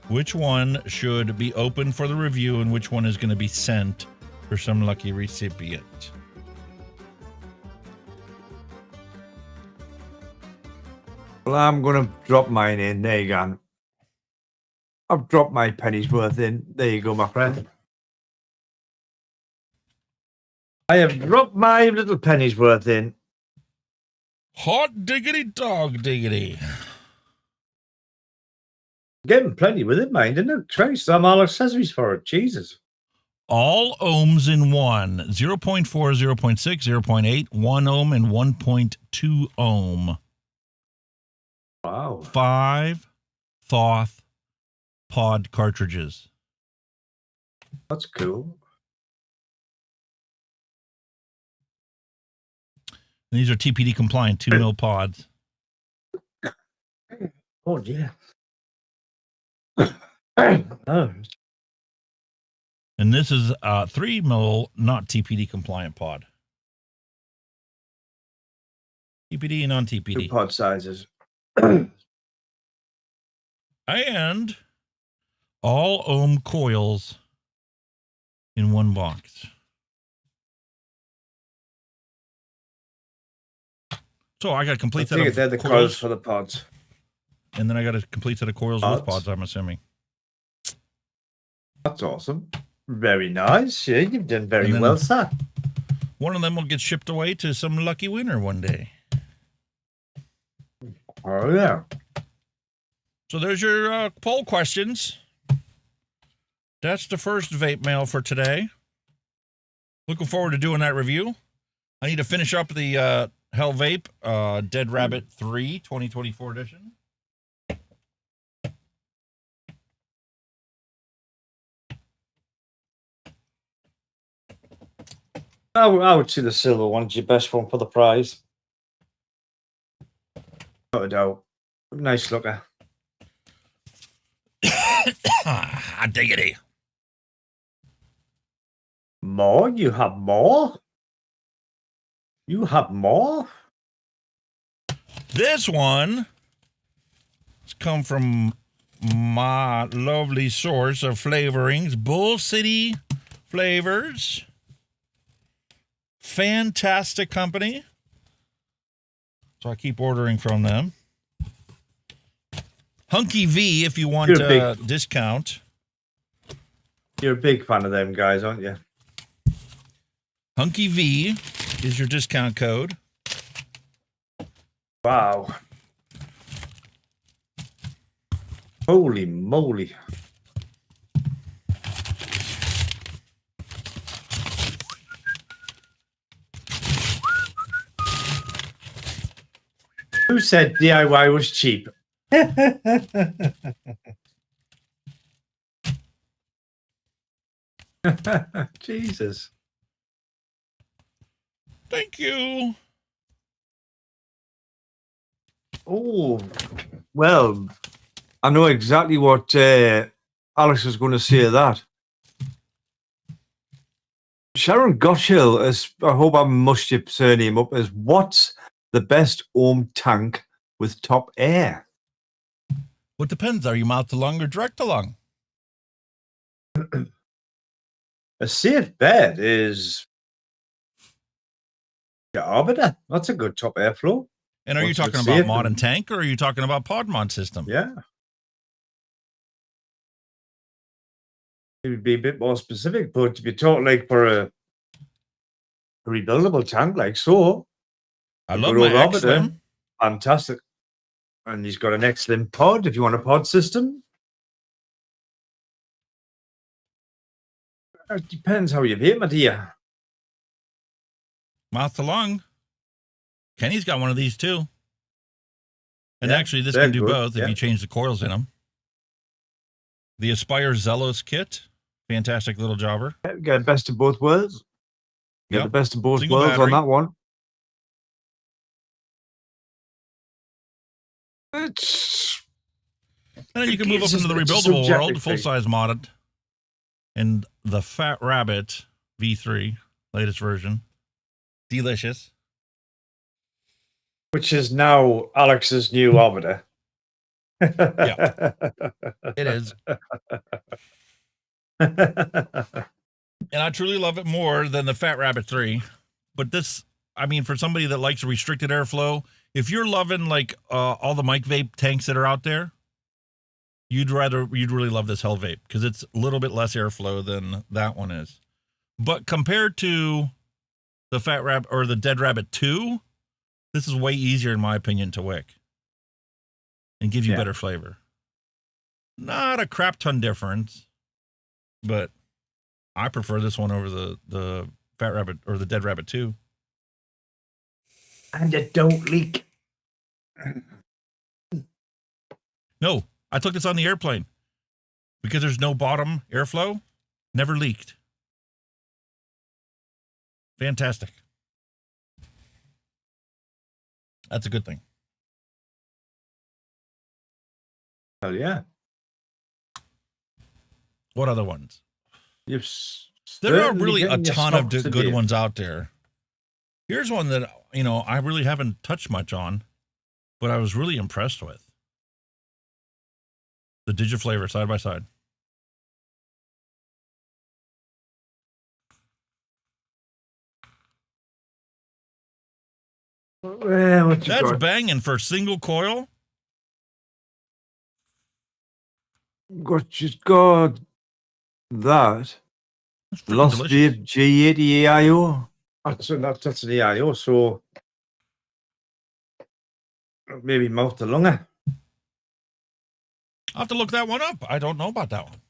S2: Which one should be open for the review and which one is going to be sent for some lucky recipient?
S10: Well, I'm going to drop mine in. There you go. I've dropped my penny's worth in. There you go, my friend. I have dropped my little penny's worth in.
S2: Hot diggity dog diggity.
S10: Getting plenty with it, mind, isn't it? Trace some all accessories for it. Jesus.
S2: All ohms in one. 0.4, 0.6, 0.8, 1 ohm, and 1.2 ohm.
S10: Wow.
S2: 5 Thoth pod cartridges.
S10: That's cool.
S2: And these are TPD compliant 2 mil pods.
S10: Oh, yeah. Oh.
S2: And this is 3 mil not TPD compliant pod. TPD and non-TPD.
S10: 2 pod sizes.
S2: And all ohm coils in one box. So I got a complete set of
S10: they're the
S2: coils
S10: coils for the pods.
S2: And then I got a complete set of coils with pods, I'm assuming.
S10: That's awesome. Very nice. Yeah, you've done very well, sir.
S2: One of them will get shipped away to some lucky winner one day.
S10: Oh, yeah.
S2: So there's your poll questions. That's the first vape mail for today. Looking forward to doing that review. I need to finish up the Hell Vape Dead Rabbit 3 2024 edition.
S10: I would say the silver one's your best one for the prize. Without a doubt. Nice looker.
S2: Diggity.
S10: More? You have more? You have more?
S2: This one has come from my lovely source of flavorings, Bull City Flavors. Fantastic company. So I keep ordering from them. Hunky V, if you want a discount.
S10: You're a big fan of them guys, aren't you?
S2: Hunky V is your discount code.
S10: Wow. Holy moly. Who said DIY was cheap? Jesus.
S2: Thank you.
S10: Oh, well, I know exactly what Alex was going to say that. Sharon Gottschall, I hope I mushed your surname up, is what's the best ohm tank with top air?
S2: Well, it depends. Are you mouth to lung or direct to lung?
S10: A safe bet is the Arbiter. That's a good top airflow.
S2: And are you talking about mod and tank, or are you talking about pod mod system?
S10: Yeah. It would be a bit more specific, but if you talk like for a rebuildable tank like so,
S2: I love my X-Slim.
S10: Fantastic. And he's got an X-Slim pod if you want a pod system. It depends how you vape, my dear.
S2: Mouth to lung. Kenny's got one of these too. And
S10: Yeah,
S2: actually, this
S10: they're
S2: can do
S10: good,
S2: both if
S10: yeah.
S2: you change the coils in them. The Aspire Zelos kit. Fantastic little jobber.
S10: Yeah, get best of both worlds. Get
S2: Yep.
S10: the best of both
S2: Single
S10: worlds
S2: battery.
S10: on that one. It's
S2: And then you can move up
S10: It's
S2: into the
S10: just- it's a
S2: rebuildable
S10: subjective
S2: world,
S10: thing.
S2: full-size modded. And the Fat Rabbit V3, latest version. Delicious.
S10: which is now Alex's new Arbiter.
S2: Yeah, it is. And I truly love it more than the Fat Rabbit 3. But this, I mean, for somebody that likes restricted airflow, if you're loving like all the mic vape tanks that are out there, you'd really love this Hell Vape because it's a little bit less airflow than that one is. But compared to the Fat Rabbit or the Dead Rabbit 2, this is way easier in my opinion to wick and gives you better flavor. Not a crap ton difference, but I prefer this one over the Fat Rabbit or the Dead Rabbit 2.
S10: And it don't leak.
S2: No, I took this on the airplane because there's no bottom airflow. Never leaked. Fantastic. That's a good thing.
S10: Hell yeah.
S2: What other ones?
S10: There
S2: There are really a ton of good ones out there. Here's one that, you know, I really haven't touched much on, but I was really impressed with. The Digiflavor side by side. That's banging for a single coil.
S10: Just got that. Lost Vape G80 AIO. That's an AIO, so maybe mouth to lunger.
S2: I'll have to look that one up. I don't know about that one.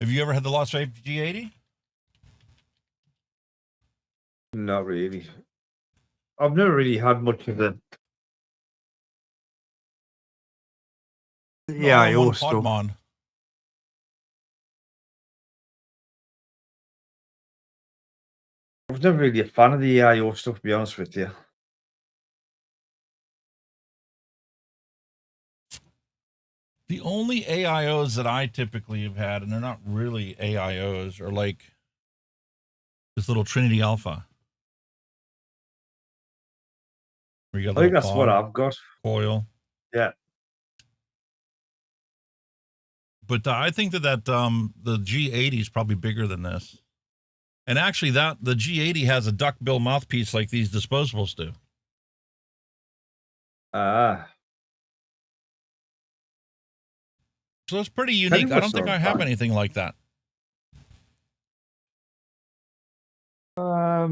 S2: Have you ever had the Lost Vape G80?
S10: Not really. I've never really had much of the AIO stuff.
S2: Podmon.
S10: I was never really a fan of the AIO stuff, to be honest with you.
S2: The only AIOs that I typically have had, and they're not really AIOs, are like this little Trinity Alpha. Where you got
S10: I think
S2: little
S10: that's what
S2: pod,
S10: I've got.
S2: Coil.
S10: Yeah.
S2: But I think that the G80 is probably bigger than this. And actually the G80 has a duckbill mouthpiece like these disposables do.
S10: Ah.
S2: So it's pretty unique. I don't think I have anything like that. I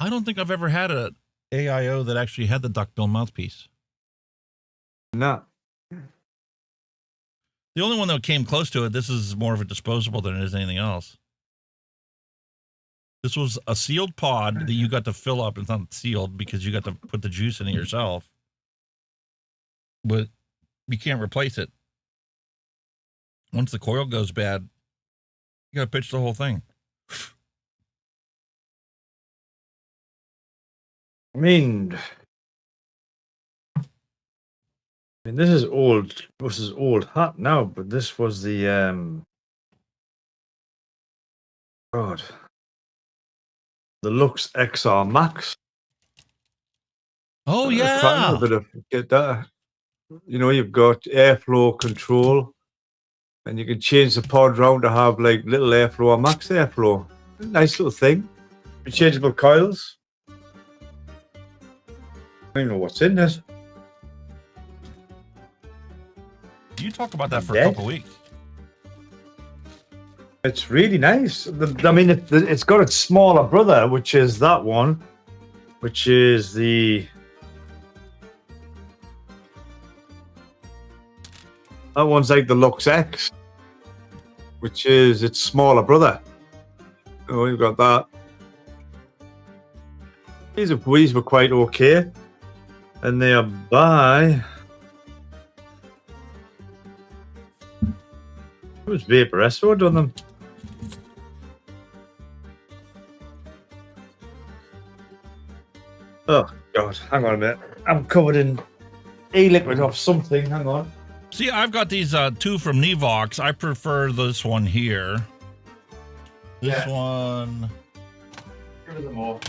S2: don't think I've ever had a AIO that actually had the duckbill mouthpiece.
S10: No.
S2: The only one that came close to it, this is more of a disposable than it is anything else. This was a sealed pod that you got to fill up. It's not sealed because you got to put the juice in it yourself. But you can't replace it. Once the coil goes bad, you got to pitch the whole thing.
S10: I mean, this is old. This is old hat now, but this was the God, the Lux XR Max.
S2: Oh yeah,
S10: a bit of get that. You know, you've got airflow control, and you can change the pod round to have like little airflow or max airflow. Nice little thing. Rechangeable coils. I don't know what's in this.
S2: You talk about that for a couple weeks.
S10: It's really nice. I mean, it's got its smaller brother, which is that one, which is the... That one's like the Lux X, which is its smaller brother. Oh, you've got that. These were quite okay. And they are by... Who's Vapor Esso done them? Oh, God. Hang on a minute. I'm covered in e-liquid of something. Hang on.
S2: See, I've got these two from Nevox. I prefer this one here. This one.
S10: Give them all.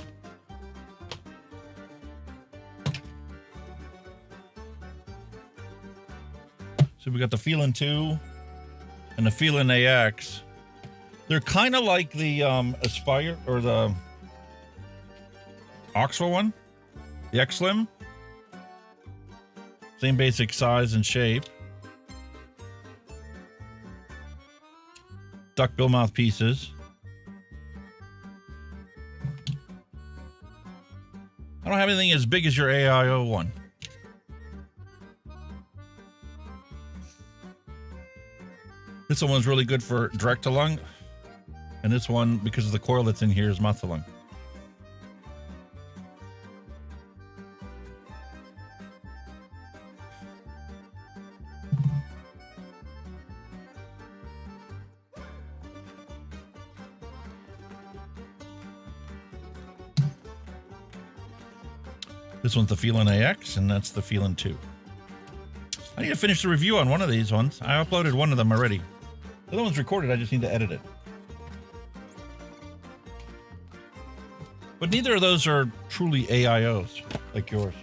S2: So we got the Feelin 2 and the Feelin AX. They're kind of like the Aspire or the Oxford one, the X Slim. Same basic size and shape. Duckbill mouthpieces. I don't have anything as big as your AIO one. This one's really good for direct to lung. And this one, because of the coil that's in here, is mouth to lung. This one's the Feelin AX, and that's the Feelin 2. I need to finish the review on one of these ones. I uploaded one of them already. The other one's recorded, I just need to edit it. But neither of those are truly AIOs like yours.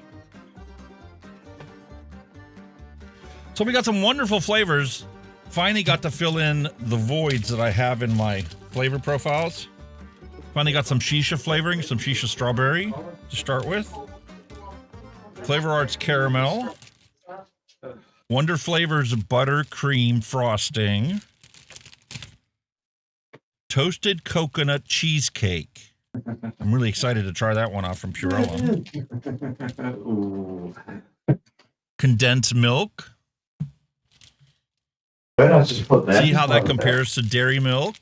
S2: So we got some wonderful flavors. Finally got to fill in the voids that I have in my flavor profiles. Finally got some shisha flavoring, some shisha strawberry to start with. Flavor Arts caramel. Wonder Flavors buttercream frosting. Toasted coconut cheesecake. I'm really excited to try that one out from Purella. Condensed milk. See how that compares to dairy milk.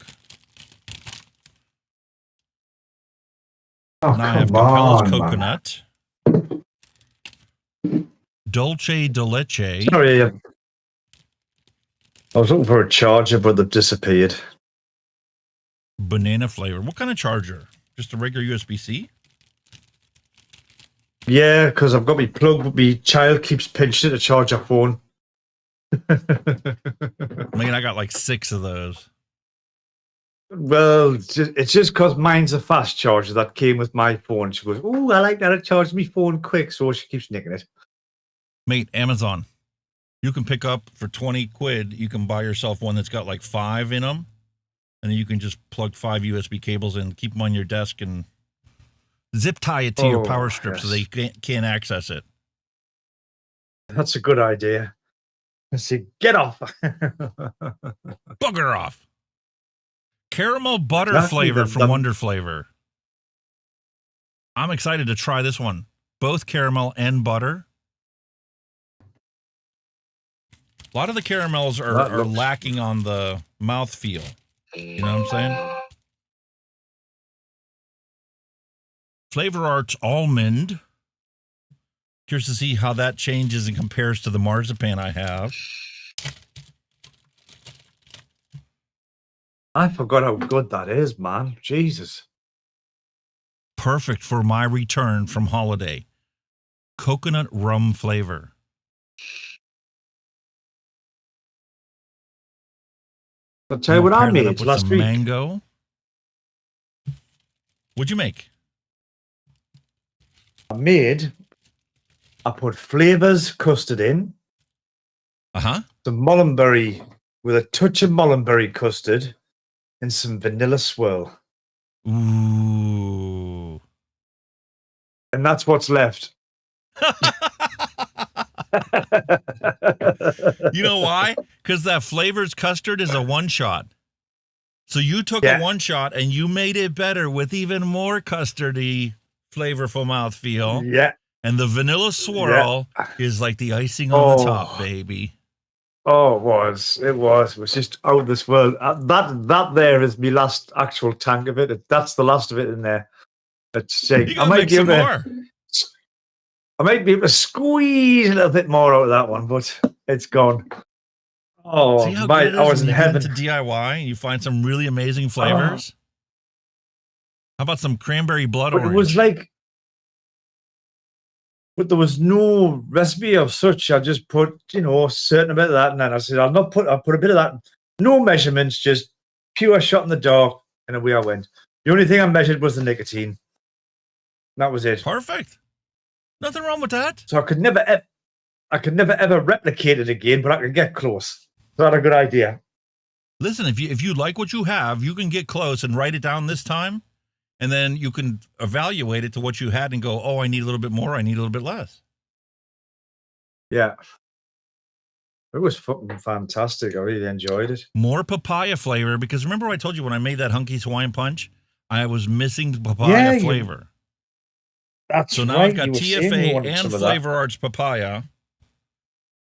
S10: Oh,
S2: now I have Cabela's coconut. Dolce de leche.
S10: Sorry, I was looking for a charger, but they've disappeared.
S2: Banana flavor. What kind of charger? Just a regular USB-C?
S10: Yeah, because I've got my plug, but my child keeps pinching it to charge her phone.
S2: I mean, I got like 6 of those.
S10: Well, it's just because mine's a fast charger that came with my phone. She goes, "Oh, I like that. It charges me phone quick," so she keeps nicking it.
S2: Mate, Amazon. You can pick up for 20 quid. You can buy yourself one that's got like 5 in them. And then you can just plug 5 USB cables in, keep them on your desk, and Zip tie it to your power strip so they can't access it.
S10: That's a good idea. Let's see, get off.
S2: Bugger off. Caramel butter flavor from Wonder Flavor. I'm excited to try this one. Both caramel and butter. A lot of the caramels are lacking on the mouthfeel. You know what I'm saying? Flavor Arts Almond. Curious to see how that changes and compares to the marzipan I have.
S10: I forgot how good that is, man. Jesus.
S2: Perfect for my return from holiday. Coconut rum flavor.
S10: I'll tell you what I made last week.
S2: Mango. What'd you make?
S10: I put Flavours custard in.
S2: Uh-huh.
S10: Some mullenberry with a touch of mullenberry custard and some vanilla swirl.
S2: Ooh.
S10: And that's what's left.
S2: You know why? Because that Flavors custard is a one-shot. So you took a one-shot and you made it better with even more custardy, flavorful mouthfeel.
S10: Yeah.
S2: And the vanilla swirl is like the icing on the top, baby.
S10: Oh, it was. It was just out of this world. That there is my last actual tank of it. That's the last of it in there. I might be able to squeeze a little bit more out of that one, but it's gone. Oh,
S2: see how
S10: mate,
S2: good it is
S10: I was in
S2: when you
S10: heaven.
S2: get into DIY and you find some really amazing flavors. How about some cranberry blood orange?
S10: It was like, but there was no recipe of such. I just put, a certain bit of that, and then I said, I'll put a bit of that. No measurements, just pure shot in the dark, and away I went. The only thing I measured was the nicotine. That was it.
S2: Perfect. Nothing wrong with that.
S10: So I could never ever replicate it again, but I could get close. So I had a good idea.
S2: Listen, if you like what you have, you can get close and write it down this time, and then you can evaluate it to what you had and go, oh, I need a little bit more, I need a little bit less.
S10: Yeah. It was fucking fantastic. I really enjoyed it.
S2: More papaya flavor, because remember I told you when I made that Hunky's Hawaiian Punch, I was missing the papaya flavor.
S10: That's
S2: so now
S10: right.
S2: I've got TFA and Flavor Arts papaya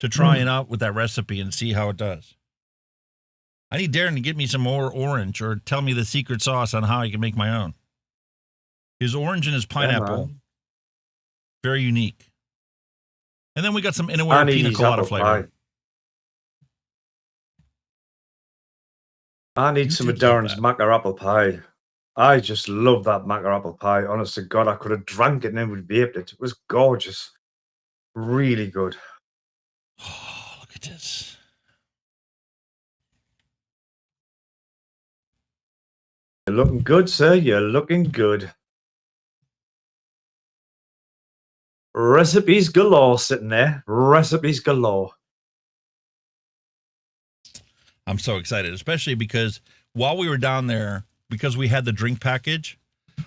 S2: to try it out with that recipe and see how it does. I need Darren to get me some more orange or tell me the secret sauce on how I can make my own. His orange and his pineapple, very unique. And then we got some Inaware pina colada flavor.
S10: I need some of Darren's maca apple pie. I just love that maca apple pie. Honest to God, I could have drank it and then would vaped it. It was gorgeous. Really good.
S2: Oh, look at this.
S10: You're looking good, sir. You're looking good. Recipes galore sitting there. Recipes galore.
S2: I'm so excited, especially because while we were down there, because we had the drink package,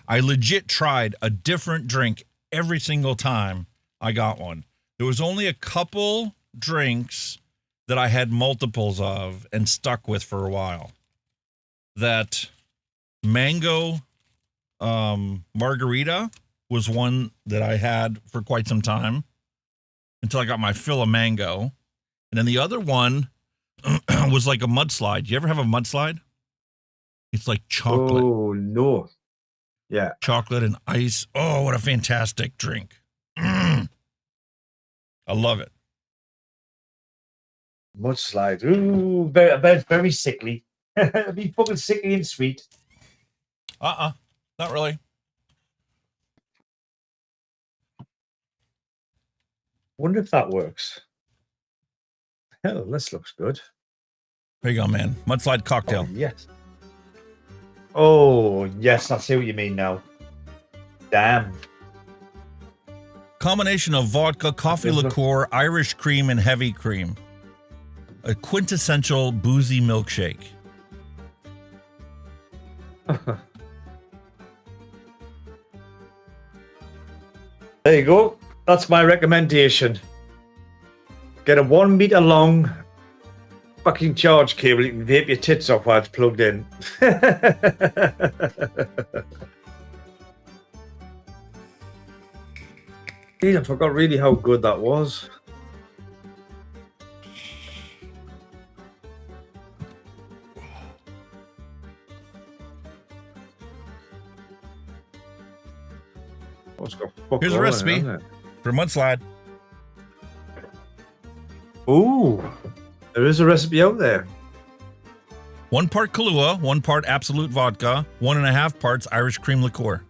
S2: I legit tried a different drink every single time I got one. There was only a couple drinks that I had multiples of and stuck with for a while. That mango margarita was one that I had for quite some time until I got my fill of mango. And then the other one was like a mudslide. You ever have a mudslide? It's like chocolate.
S10: Oh, no. Yeah.
S2: Chocolate and ice. Oh, what a fantastic drink. I love it.
S10: Mudslide. Ooh, very sickly. Be fucking sickly and sweet.
S2: Not really.
S10: Wonder if that works. Hell, this looks good.
S2: There you go, man. Mudslide cocktail.
S10: Oh, yes. Oh, yes. I see what you mean now. Damn.
S2: Combination of vodka, coffee liqueur, Irish cream, and heavy cream. A quintessential boozy milkshake.
S10: There you go. That's my recommendation. Get a 1 meter long fucking charge cable. You can vape your tits off while it's plugged in. Dude, I forgot really how good that was.
S2: Here's a recipe for mudslide.
S10: Ooh, there is a recipe out there.
S2: 1 part Kahlua, 1 part Absolute vodka, 1.5 parts Irish cream liqueur.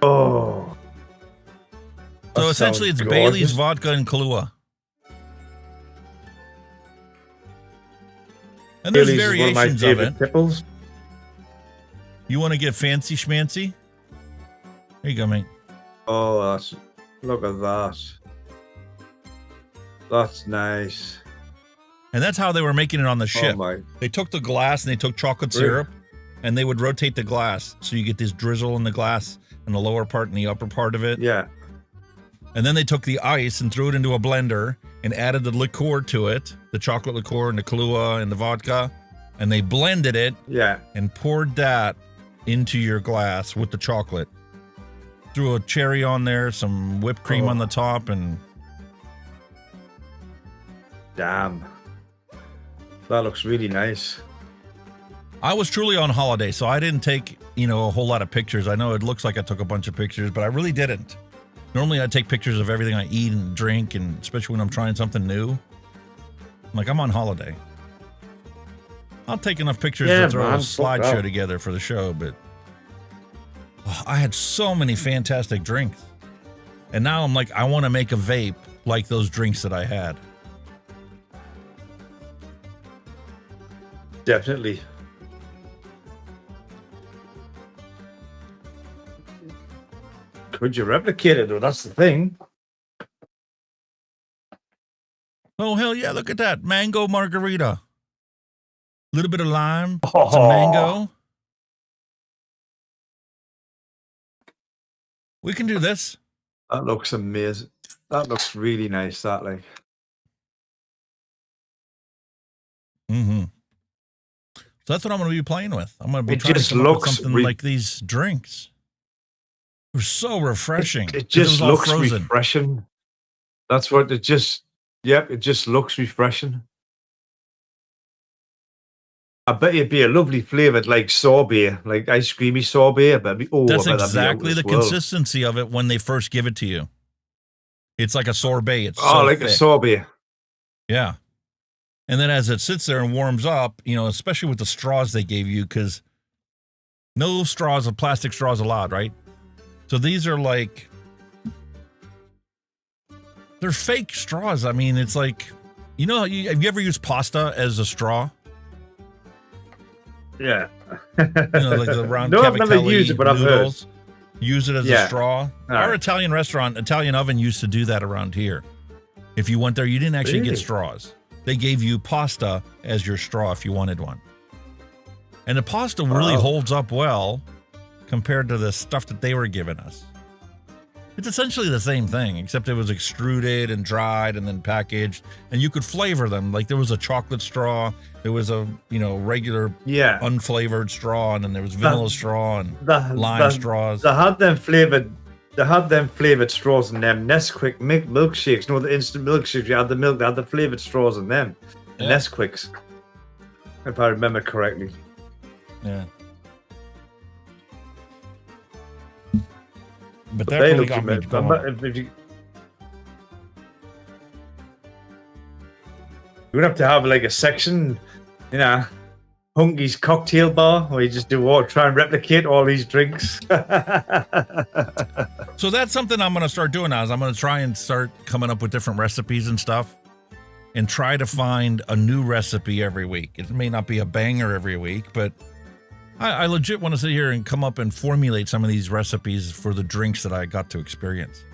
S10: Oh.
S2: So essentially it's Bailey's vodka and Kahlua. And there's
S10: Bailey's
S2: variations
S10: is one
S2: of
S10: my
S2: it.
S10: Tipples.
S2: You want to get fancy schmancy? Here you go, mate.
S10: Oh, look at that. That's nice.
S2: And that's how they were making it on the ship.
S10: my.
S2: They took the glass and they took chocolate
S10: Really?
S2: syrup and they would rotate the glass. So you get this drizzle in the glass in the lower part and the upper part of it.
S10: Yeah.
S2: And then they took the ice and threw it into a blender and added the liqueur to it, the chocolate liqueur and the Kahlua and the vodka. And they blended it.
S10: Yeah.
S2: And poured that into your glass with the chocolate. Threw a cherry on there, some whipped cream on the top, and
S10: damn, that looks really nice.
S2: I was truly on holiday, so I didn't take, a whole lot of pictures. I know it looks like I took a bunch of pictures, but I really didn't. Normally I take pictures of everything I eat and drink, and especially when I'm trying something new. I'm on holiday. I'll take enough pictures to throw a slideshow together for the show, but I had so many fantastic drinks. And now I'm like, I want to make a vape like those drinks that I had.
S10: Definitely. Could you replicate it, though? That's the thing.
S2: Oh, hell yeah. Look at that. Mango margarita. A little bit of lime, some mango. We can do this.
S10: That looks amazing. That looks really nice, that like.
S2: Mm-hmm. So that's what I'm going to be playing with. I'm going to be
S10: It
S2: trying
S10: just
S2: to come up with
S10: looks
S2: something like these drinks. They're so refreshing.
S10: It just
S2: all
S10: looks
S2: frozen.
S10: refreshing. That's what it just, yep, it just looks refreshing. I bet it'd be a lovely flavored like sorbet, like ice creamy sorbet. But
S2: That's exactly the consistency of it when they first give it to you. It's like a sorbet. It's so
S10: like
S2: thick.
S10: a sorbet.
S2: Yeah. And then as it sits there and warms up, especially with the straws they gave you, because no straws of plastic straws allowed, right? So these are like, they're fake straws. I mean, it's like, have you ever used pasta as a straw?
S10: Yeah.
S2: Like the round
S10: no, I've never
S2: cavatelli
S10: used it, but I've heard.
S2: noodles. Use it as a straw. Our Italian restaurant, Italian Oven used to do that around here. If you went there, you didn't actually get straws. They gave you pasta as your straw if you wanted one. And the pasta really holds up well compared to the stuff that they were giving us. It's essentially the same thing, except it was extruded and dried and then packaged, and you could flavor them. Like there was a chocolate straw, there was a regular unflavored straw, and then there was vanilla straw and lime straws.
S10: They had them flavored straws in them Nesquik milkshakes. The instant milkshakes. You had the milk, they had the flavored straws in them. The Nesquiks, if I remember correctly.
S2: Yeah. But that really got me going.
S10: We're gonna have to have like a section, Hunky's cocktail bar, where you just try and replicate all these drinks.
S2: So that's something I'm gonna start doing now. Is I'm gonna try and start coming up with different recipes and stuff, and try to find a new recipe every week. It may not be a banger every week, but I legit want to sit here and come up and formulate some of these recipes for the drinks that I got to experience.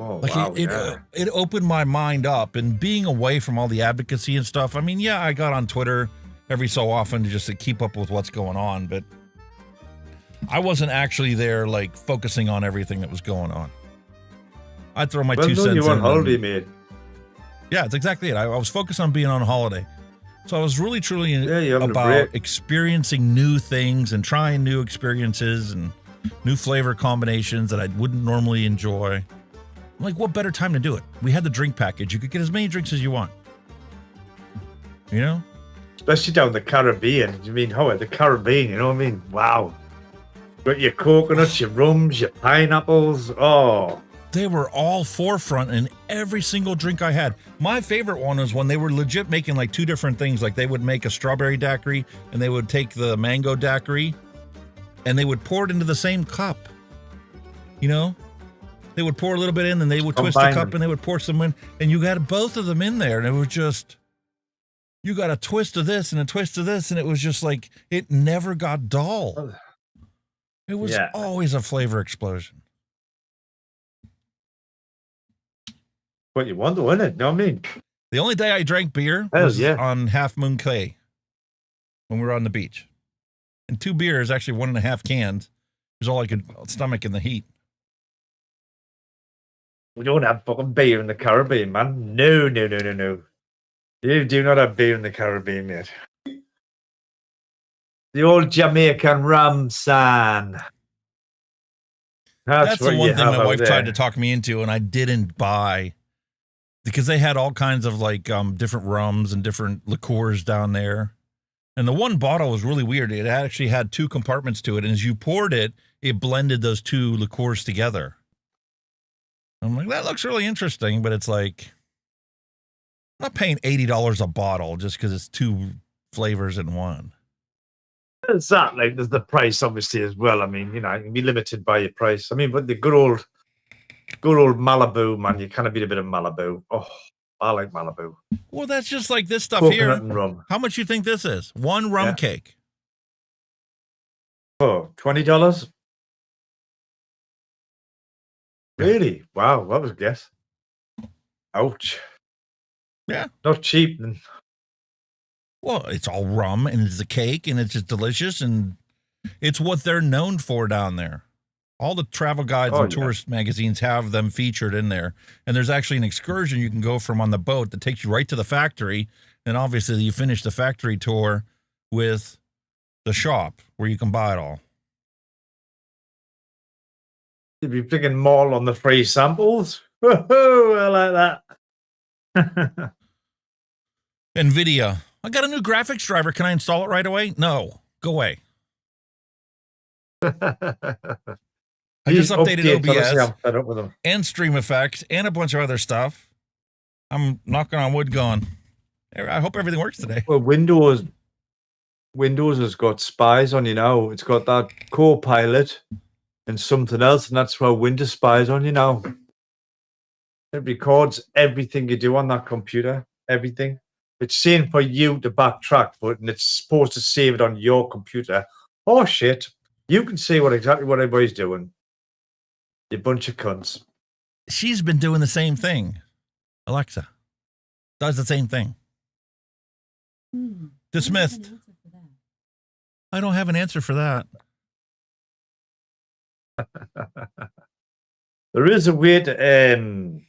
S10: Oh,
S2: It opened my mind up, and being away from all the advocacy and stuff. I mean, yeah, I got on Twitter every so often just to keep up with what's going on, but I wasn't actually there, like, focusing on everything that was going on. I'd throw my 2 cents
S10: you were on
S2: in
S10: holiday,
S2: and-
S10: mate.
S2: Yeah, that's exactly it. I was focused on being on holiday. So I was really, truly about experiencing new things and trying new experiences and new flavor combinations that I wouldn't normally enjoy. I'm like, what better time to do it? We had the drink package. You could get as many drinks as you want. You know?
S10: Especially down the Caribbean. You mean, how the Caribbean, you know what I mean? Wow. Got your coconuts, your rums, your pineapples. Oh.
S2: They were all forefront in every single drink I had. My favorite one was when they were legit making like 2 different things. Like they would make a strawberry daiquiri and they would take the mango daiquiri and they would pour it into the same cup. You know? They would pour a little bit in and they would twist the cup and they would pour some in. And you got both of them in there. And it was just, you got a twist of this and a twist of this. And it was just like, it never got dull. It was always a flavor explosion.
S10: What you want to win it, know what I mean?
S2: The only day I drank beer was on Half Moon Cay when we were on the beach. And 2 beers, actually 1.5 cans, was all I could stomach in the heat.
S10: We don't have fucking beer in the Caribbean, man. No. You do not have beer in the Caribbean, mate. The old Jamaican rum, son.
S2: That's the one thing my wife tried to talk me into, and I didn't buy. Because they had all kinds of like different rums and different liqueurs down there. And the one bottle was really weird. It actually had 2 compartments to it. And as you poured it, it blended those 2 liqueurs together. I'm like, that looks really interesting. But it's like, I'm not paying $80 a bottle just because it's 2 flavors in one.
S10: Exactly. There's the price, obviously, as well. I mean, you know, you can be limited by your price. I mean, but the good old Malibu, man. You kind of need a bit of Malibu. Oh, I like Malibu.
S2: Well, that's just like this stuff
S10: Coconut
S2: here.
S10: And rum.
S2: How much you think this is? 1 rum cake.
S10: Oh, $20? Really? Wow, that was a guess. Ouch.
S2: Yeah.
S10: Not cheap. Then.
S2: Well, it's all rum and it's a cake and it's just delicious and it's what they're known for down there. All the travel guides and tourist magazines have them featured in there. And there's actually an excursion you can go from on the boat that takes you right to the factory. And obviously you finish the factory tour with the shop where you can buy it all.
S10: You'd be picking more on the free samples. Woohoo! I like that.
S2: NVIDIA. I got a new graphics driver. Can I install it right away? No. Go away. I just updated OBS and Stream Effects and a bunch of other stuff. I'm knocking on wood going. I hope everything works today.
S10: Well, Windows has got spies on you now. It's got that Copilot and something else, and that's why Windows spies on you now. It records everything you do on that computer. Everything. It's saying for you to backtrack, but it's supposed to save it on your computer. Oh shit! You can see exactly what everybody's doing. You bunch of cunts.
S2: She's been doing the same thing. Alexa does the same thing. Dismissed. I don't have an answer for that.
S10: There is a way to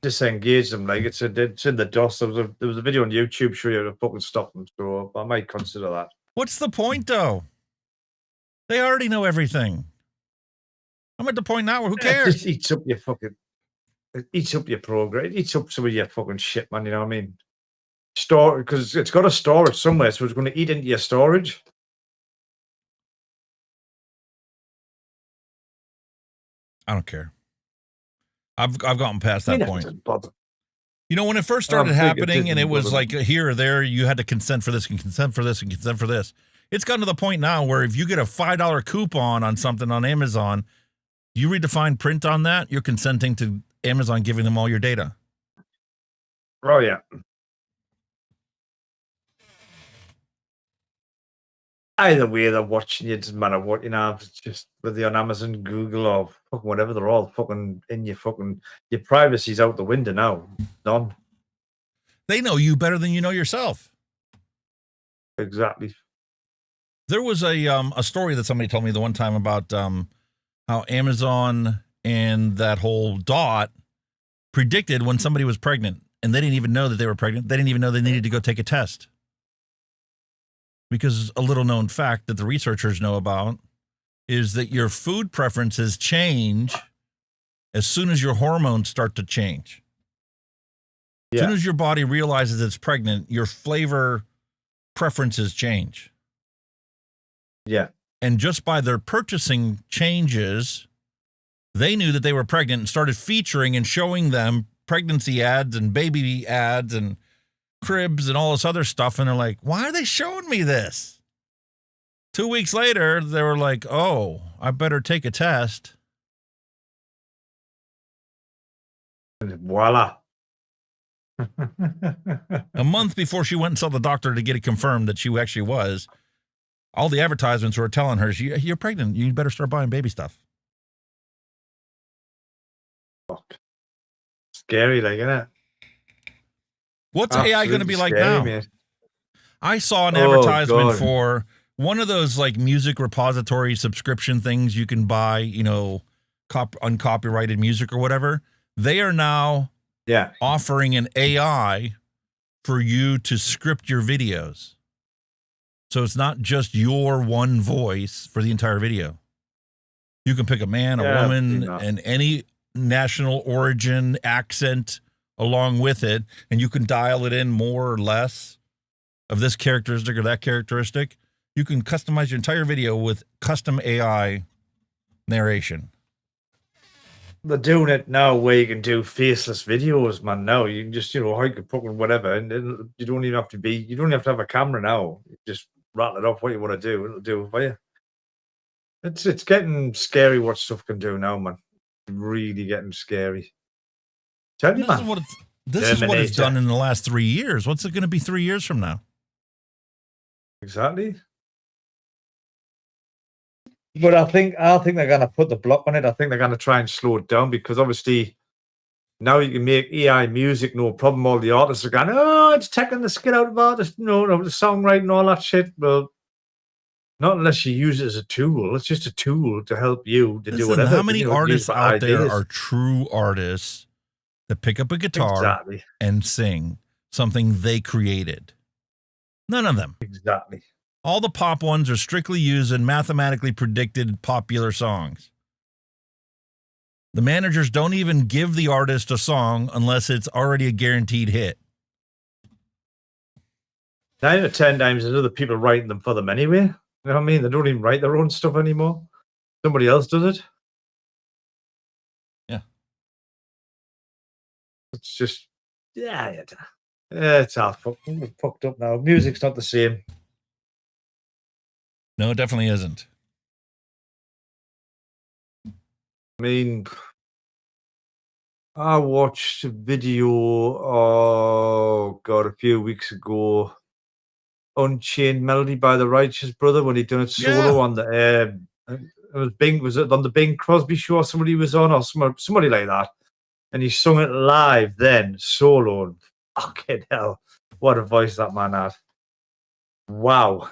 S10: disengage them. Like it's in the DOS. There was a video on YouTube showing you how to fucking stop them. So I might consider that.
S2: What's the point, though? They already know everything. I'm at the point now where who cares?
S10: It just eats up your fucking. It eats up your program. It eats up some of your fucking shit, man. You know what I mean? Store because it's got to store it somewhere, so it's going to eat into your storage.
S2: I don't care. I've gotten past that point. You know, when it first started happening and it was like here or there, you had to consent for this and consent for this and consent for this. It's gotten to the point now where if you get a $5 coupon on something on Amazon, you read the fine print on that, you're consenting to Amazon giving them all your data.
S10: Oh, yeah. Either way, they're watching you. It doesn't matter what, you know, it's just whether you're on Amazon, Google, or fucking whatever, they're all fucking in your fucking. Your privacy's out the window now. Done.
S2: They know you better than you know yourself.
S10: Exactly.
S2: There was a story that somebody told me the one time about how Amazon and that whole dot predicted when somebody was pregnant, and they didn't even know that they were pregnant. They didn't even know they needed to go take a test. Because a little known fact that the researchers know about is that your food preferences change as soon as your hormones start to change. As soon as your body realizes it's pregnant, your flavor preferences change.
S10: Yeah.
S2: And just by their purchasing changes, they knew that they were pregnant and started featuring and showing them pregnancy ads and baby ads and cribs and all this other stuff. And they're like, why are they showing me this? 2 weeks later, they were like, oh, I better take a test.
S10: And voila.
S2: A month before she went and saw the doctor to get it confirmed that she actually was, all the advertisements were telling her, you're pregnant. You better start buying baby stuff.
S10: Fuck. Scary, like, isn't it?
S2: What's
S10: Absolutely
S2: AI going to be like
S10: scary,
S2: now?
S10: man.
S2: I saw an advertisement
S10: God.
S2: for one of those like music repository subscription things you can buy, you know, uncopyrighted music or whatever. They are now offering an AI for you to script your videos. So it's not just your one voice for the entire video. You can pick a man, a woman, and any national origin accent along with it, and you can dial it in more or less of this characteristic or that characteristic. You can customize your entire video with custom AI narration.
S10: They're doing it now where you can do faceless videos, man. Now you can just, I could put whatever, and you don't even have to have a camera now. You just rattle it off what you want to do. It'll do it for you. It's getting scary what stuff can do now, man. Really getting scary. Tell you, man.
S2: This is what it's done in the last 3 years. What's it going to be 3 years from now?
S10: Exactly. But I think they're going to put the block on it. I think they're going to try and slow it down because obviously now you can make AI music, no problem. All the artists are going, oh, it's taking the skill out of artists, the songwriting, all that shit. Well, not unless you use it as a tool. It's just a tool to help you to do whatever.
S2: How many artists out there are true artists that pick up a guitar and sing something they created? None of them.
S10: Exactly.
S2: All the pop ones are strictly using mathematically predicted popular songs. The managers don't even give the artist a song unless it's already a guaranteed hit.
S10: 9 out of 10 times there's other people writing them for them anyway. You know what I mean? They don't even write their own stuff anymore. Somebody else does it.
S2: Yeah.
S10: It's just, it's all fucked up now. Music's not the same.
S2: No, it definitely isn't.
S10: I mean, I watched a video, a few weeks ago, Unchained Melody by the Righteous Brother when he done it solo on the was it on the Bing Crosby show somebody was on or somebody like that, and he sung it live then solo. Fucking hell, what a voice that man had! Wow.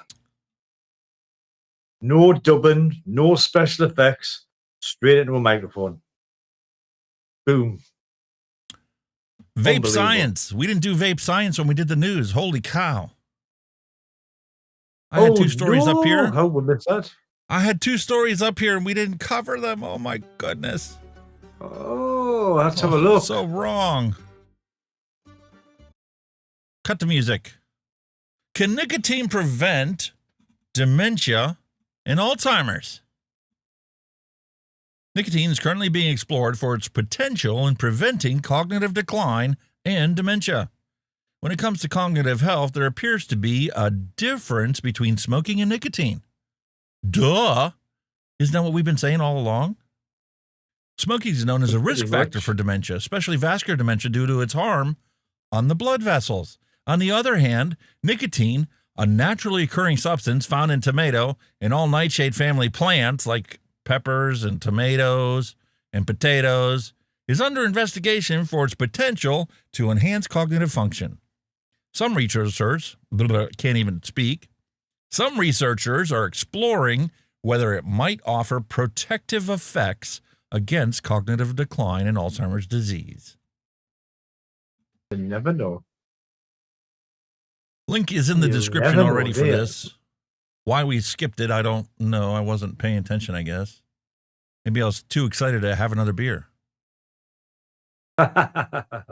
S10: No dubbing, no special effects, straight into a microphone. Boom.
S2: Vape Science. We didn't do Vape Science when we did the news. Holy cow. I had 2 stories up here.
S10: How would miss that?
S2: I had 2 stories up here and we didn't cover them. Oh my goodness.
S10: Oh, let's have a look.
S2: So wrong. Cut the music. Can nicotine prevent dementia and Alzheimer's? Nicotine is currently being explored for its potential in preventing cognitive decline and dementia. When it comes to cognitive health, there appears to be a difference between smoking and nicotine. Duh! Isn't that what we've been saying all along? Smoking is known as a risk factor for dementia, especially vascular dementia, due to its harm on the blood vessels. On the other hand, nicotine, a naturally occurring substance found in tomato and all nightshade family plants like peppers and tomatoes and potatoes, is under investigation for its potential to enhance cognitive function. Some researchers, can't even speak, Some researchers are exploring whether it might offer protective effects against cognitive decline and Alzheimer's disease.
S10: You never know.
S2: Link is in the description
S10: never
S2: already
S10: know,
S2: for
S10: do you?
S2: this. Why we skipped it, I don't know. I wasn't paying attention, I guess. Maybe I was too excited to have another beer. I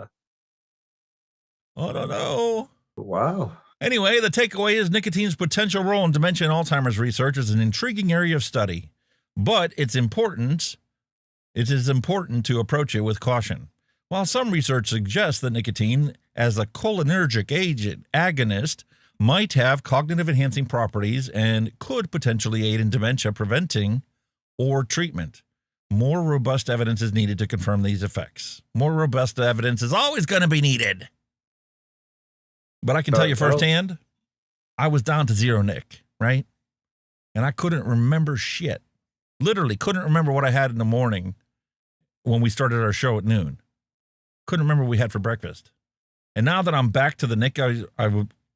S2: don't know.
S10: Wow.
S2: Anyway, the takeaway is nicotine's potential role in dementia and Alzheimer's research is an intriguing area of study, but it is important to approach it with caution. While some research suggests that nicotine as a cholinergic agent agonist might have cognitive enhancing properties and could potentially aid in dementia preventing or treatment, more robust evidence is needed to confirm these effects. More robust evidence is always going to be needed. But I can tell you firsthand, I was down to zero Nick, right? And I couldn't remember shit. Literally couldn't remember what I had in the morning when we started our show at noon. Couldn't remember what we had for breakfast. And now that I'm back to the Nick I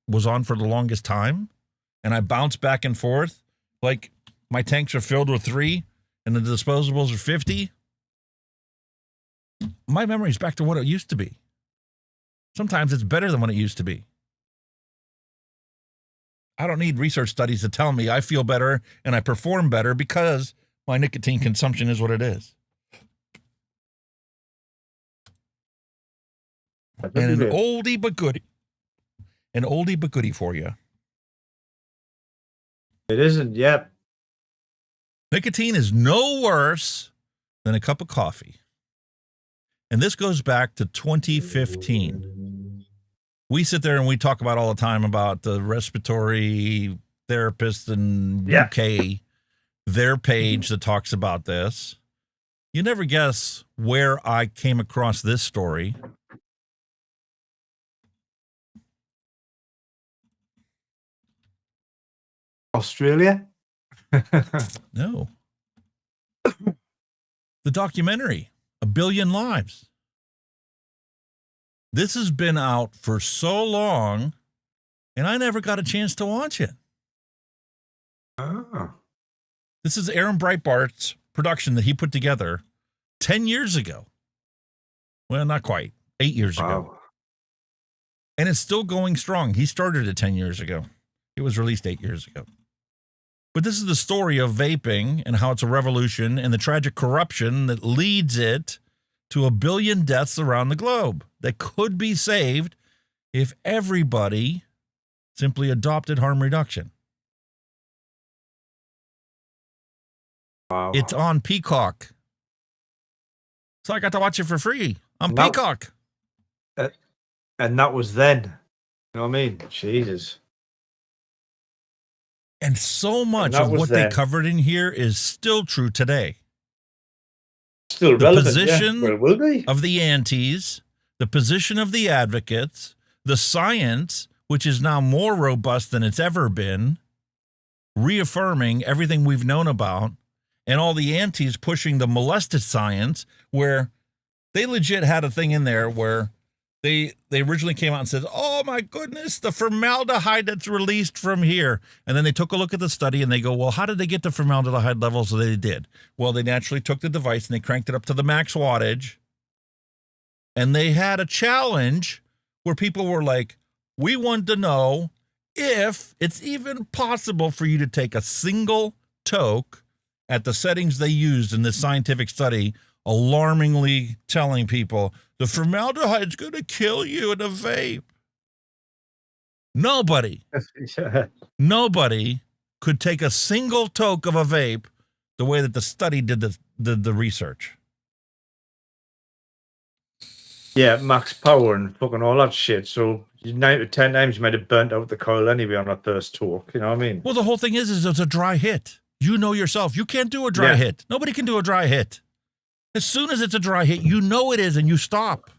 S2: was on for the longest time, and I bounce back and forth, like my tanks are filled with 3 and the disposables are 50, my memory's back to what it used to be. Sometimes it's better than what it used to be. I don't need research studies to tell me I feel better and I perform better because my nicotine consumption is what it is. And an oldie but goodie. An oldie but goodie for you.
S10: It isn't yet.
S2: Nicotine is no worse than a cup of coffee. And this goes back to 2015. We sit there and we talk about all the time about the respiratory therapists in UK, their page that talks about this. You never guess where I came across this story.
S10: Australia?
S2: No. The documentary, A Billion Lives. This has been out for so long, and I never got a chance to watch it.
S10: Oh.
S2: This is Aaron Breitbart's production that he put together 10 years ago. Well, not quite. 8 years ago. And it's still going strong. He started it 10 years ago. It was released 8 years ago. But this is the story of vaping and how it's a revolution and the tragic corruption that leads it to 1 billion deaths around the globe that could be saved if everybody simply adopted harm reduction.
S10: Wow.
S2: It's on Peacock. So I got to watch it for free on Peacock.
S10: And that was then. You know what I mean? Jesus.
S2: And so much of what they covered in here is still true today.
S10: Still
S2: the
S10: relevant,
S2: position
S10: Well, will be.
S2: of the antis, the position of the advocates, the science, which is now more robust than it's ever been, reaffirming everything we've known about, and all the antis pushing the molested science, where they legit had a thing in there where they originally came out and said, oh my goodness, the formaldehyde that's released from here. And then they took a look at the study and they go, well, how did they get the formaldehyde levels that they did? Well, they naturally took the device and they cranked it up to the max wattage. And they had a challenge where people were like, we want to know if it's even possible for you to take a single toke at the settings they used in this scientific study, alarmingly telling people the formaldehyde's going to kill you in a vape. Nobody could take a single toke of a vape the way that the study did the research.
S10: Yeah, max power and fucking all that shit. So 9 to 10 times you might have burnt out the coil anyway on that first talk. You know what I mean?
S2: Well, the whole thing is it's a dry hit. You know yourself. You can't do a dry hit. Nobody can do a dry hit. As soon as it's a dry hit, you know it is and you stop.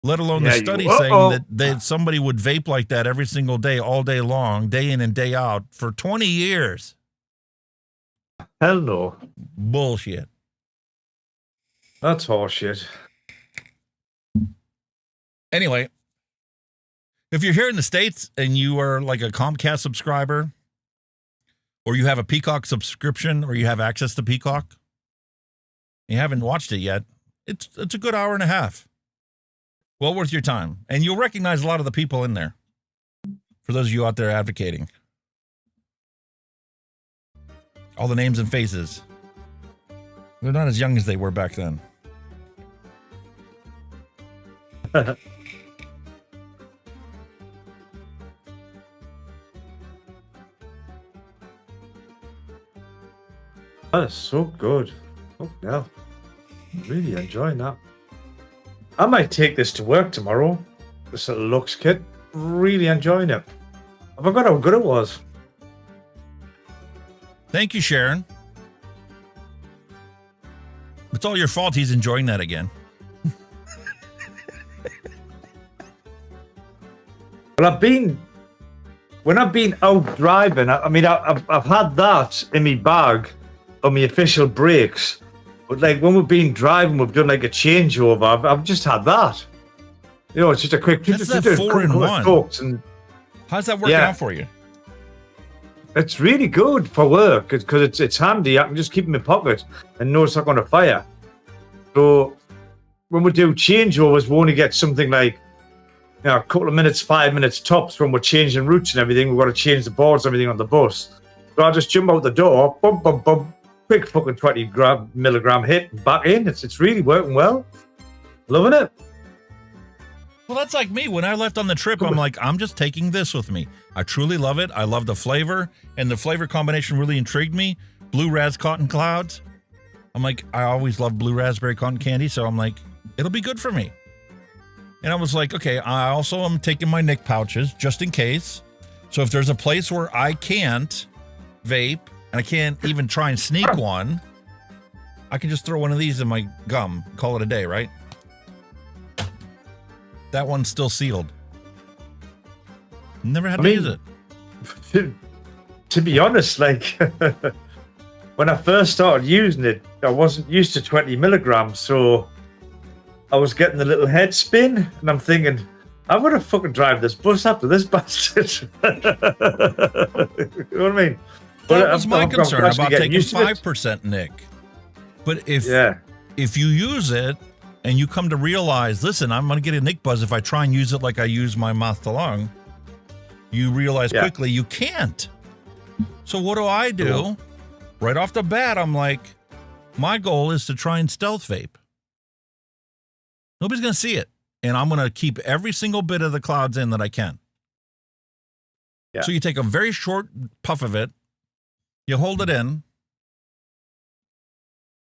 S2: Let alone the study saying that somebody would vape like that every single day, all day long, day in and day out for 20 years.
S10: Hell no.
S2: Bullshit.
S10: That's horseshit.
S2: Anyway, If you're here in the States and you are like a Comcast subscriber, or you have a Peacock subscription, or you have access to Peacock, you haven't watched it yet, it's a good hour and a half. Well worth your time. And you'll recognize a lot of the people in there, for those of you out there advocating. All the names and faces. They're not as young as they were back then.
S10: That is so good. Oh, yeah. Really enjoying that. I might take this to work tomorrow. This little Lux kit. Really enjoying it. I forgot how good it was.
S2: Thank you, Sharon. It's all your fault he's enjoying that again.
S10: Well, when I've been out driving, I've had that in my bag on my official brakes. But like when we've been driving, we've done like a changeover. I've just had that. You know, it's just a quick.
S2: That's that 4-in-1.
S10: And
S2: how's that working out for you?
S10: It's really good for work because it's handy. I can just keep it in my pocket and know it's not going to fire. So when we do changeovers, we only get something like a couple of minutes, 5 minutes tops when we're changing routes and everything. We've got to change the boards and everything on the bus. So I'll just jump out the door, bump, bump, bump, quick fucking 20 milligram hit and back in. It's really working well. Loving it.
S2: Well, that's like me. When I left on the trip, I'm like, I'm just taking this with me. I truly love it. I love the flavor, and the flavor combination really intrigued me. Blue Raz Cotton Clouds. I'm like, I always love blue raspberry cotton candy, so I'm like, it'll be good for me. And I was like, okay, I also am taking my Nick pouches just in case. So if there's a place where I can't vape, and I can't even try and sneak one, I can just throw one of these in my gum, call it a day, right? That one's still sealed. Never had to use it.
S10: To be honest, like when I first started using it, I wasn't used to 20 milligrams, so I was getting the little head spin, and I'm thinking, I'm gonna fucking drive this bus after this bastard. You know what I mean?
S2: That was my concern about taking 5%, Nick. But if you use it and you come to realize, listen, I'm going to get a Nick buzz if I try and use it like I use my mouth to lung, you realize quickly you can't. So what do?
S10: Cool.
S2: Right off the bat, I'm like, my goal is to try and stealth vape. Nobody's going to see it. And I'm going to keep every single bit of the clouds in that I can. Yeah. So you take a very short puff of it, you hold it in,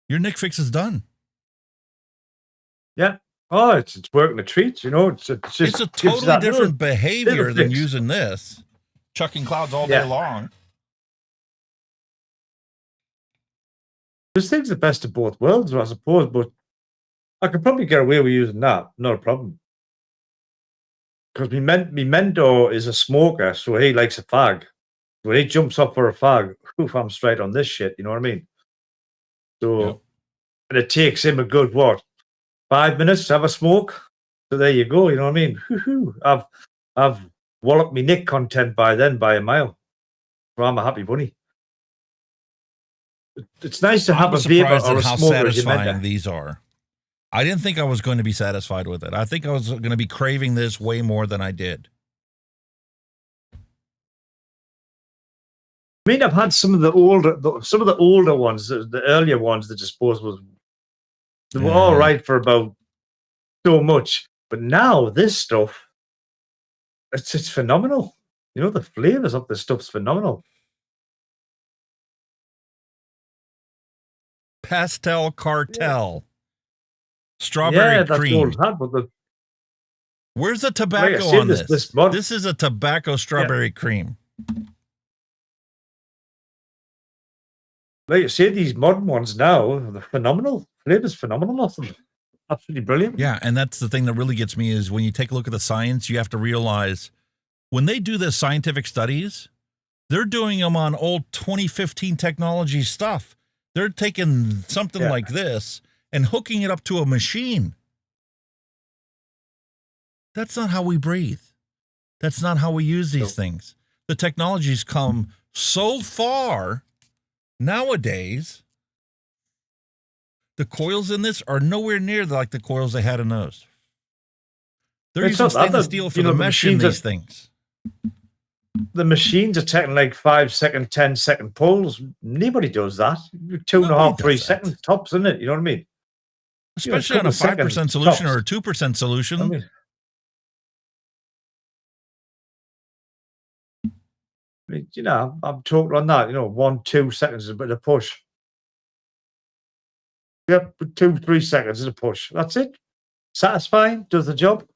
S2: your Nick fix is done.
S10: Yeah. Oh, it's working a treat, you know. It's a
S2: totally different behavior than using this, chucking clouds all day long.
S10: This thing's the best of both worlds, I suppose, but I could probably get away with using that, not a problem. Because my mentor is a smoker, so he likes a fag. When he jumps up for a fag, I'm straight on this shit, you know what I mean? So, and it takes him a good, 5 minutes to have a smoke? So there you go, you know what I mean? I've walloped me Nick content by then by a mile. So I'm a happy bunny. It's nice to have a vapor or a
S2: how
S10: smoker.
S2: Satisfying these are. I didn't think I was going to be satisfied with it. I think I was going to be craving this way more than I did.
S10: I mean, I've had some of the older ones, the earlier ones that I suppose they were all right for about so much. But now this stuff, it's phenomenal. You know, the flavors of this stuff's phenomenal.
S2: Pastel Cartel. Strawberry cream. Where's the tobacco on this? This is a tobacco strawberry cream.
S10: Like you say, these modern ones now, they're phenomenal. Flavor's phenomenal off them. Absolutely brilliant.
S2: Yeah, and that's the thing that really gets me is when you take a look at the science, you have to realize when they do the scientific studies, they're doing them on old 2015 technology stuff. They're taking something like this and hooking it up to a machine. That's not how we breathe. That's not how we use these things. The technology's come so far nowadays. The coils in this are nowhere near like the coils they had in those. They're using stainless steel for the mesh in these things.
S10: The machines are taking like 5 second, 10-second pulls. Nobody does that. 2.5, 3 seconds tops, isn't it? You know what I mean?
S2: Especially on a 5% solution or a 2% solution.
S10: You know, I'm talking on that. 1, 2 seconds is a bit of a push. Yep, 2, 3 seconds is a push. That's it. Satisfying, does the job.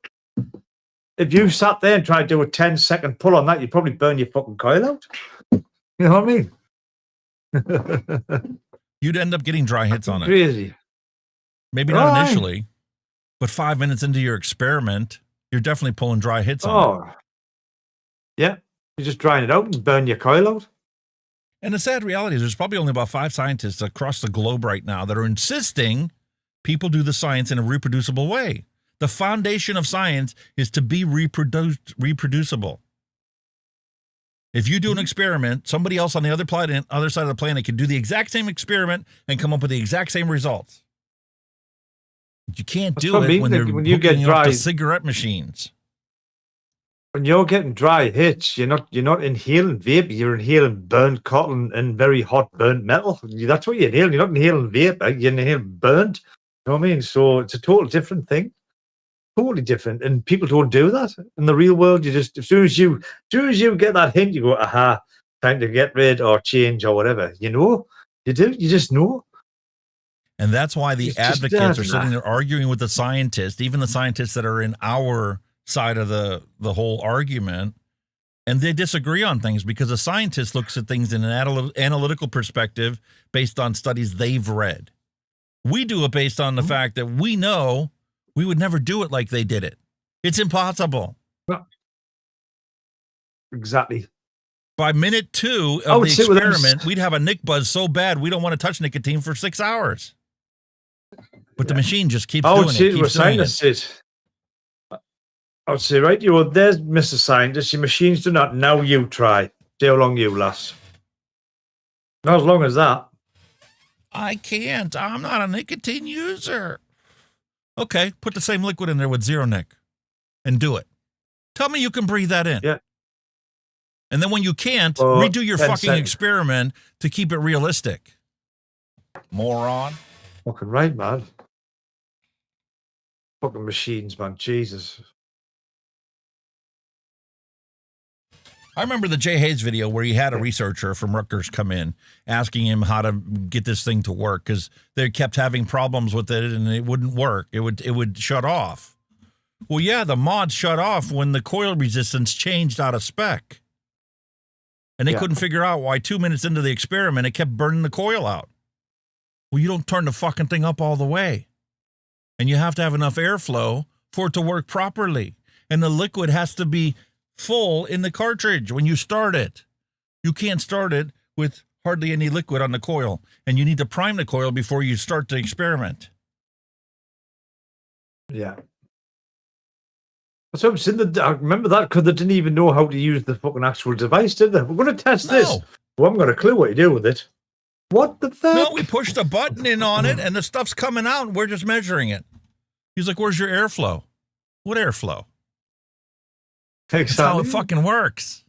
S10: If you sat there and tried to do a 10-second pull on that, you'd probably burn your fucking coil out. You know what I mean?
S2: You'd end up getting dry hits on it.
S10: Crazy.
S2: Maybe not initially, but 5 minutes into your experiment, you're definitely pulling dry hits on it.
S10: Yeah. You're just drying it out and burn your coil out.
S2: And the sad reality is there's probably only about 5 scientists across the globe right now that are insisting people do the science in a reproducible way. The foundation of science is to be reproducible. If you do an experiment, somebody else on the other side of the planet can do the exact same experiment and come up with the exact same results. You can't do it when you get dry cigarette machines.
S10: When you're getting dry hits, you're not inhaling vape. You're inhaling burnt cotton and very hot burnt metal. That's what you're inhaling. You're not inhaling vape. You're inhaling burnt. You know what I mean? So it's a total different thing. Totally different, and people don't do that in the real world. You just as soon as you get that hint, you go, aha, time to get rid or change or whatever. You do. You just know.
S2: And that's why the advocates are sitting there arguing with the scientists, even the scientists that are in our side of the whole argument, and they disagree on things because a scientist looks at things in an analytical perspective based on studies they've read. We do it based on the fact that we know we would never do it like they did it. It's impossible.
S10: Exactly.
S2: By minute 2 of the experiment, we'd have a nick buzz so bad we don't want to touch nicotine for 6 hours. But the machine just keeps doing it.
S10: I would say, right, there's Mr. Scientist. Your machines do not. Now you try. See how long you last. Not as long as that.
S2: I can't. I'm not a nicotine user. Okay, put the same liquid in there with zero nic and do it. Tell me you can breathe that in.
S10: Yeah.
S2: And then when you can't, redo your fucking experiment to keep it realistic. Moron.
S10: Fucking right, man. Fucking machines, man. Jesus.
S2: I remember the Jay Hayes video where he had a researcher from Rutgers come in asking him how to get this thing to work because they kept having problems with it and it wouldn't work. It would shut off. Well, yeah, the mod shut off when the coil resistance changed out of spec. And they couldn't figure out why 2 minutes into the experiment, it kept burning the coil out. Well, you don't turn the fucking thing up all the way. And you have to have enough airflow for it to work properly. And the liquid has to be full in the cartridge when you start it. You can't start it with hardly any liquid on the coil, and you need to prime the coil before you start the experiment.
S10: Yeah. So I'm saying that I remember that because they didn't even know how to use the fucking actual device, did they? We're going to test this. Well, I haven't got a clue what you do with it. What the fuck?
S2: No, we pushed a button in on it, and the stuff's coming out, and we're just measuring it. He's like, where's your airflow? What airflow? That's how it fucking works.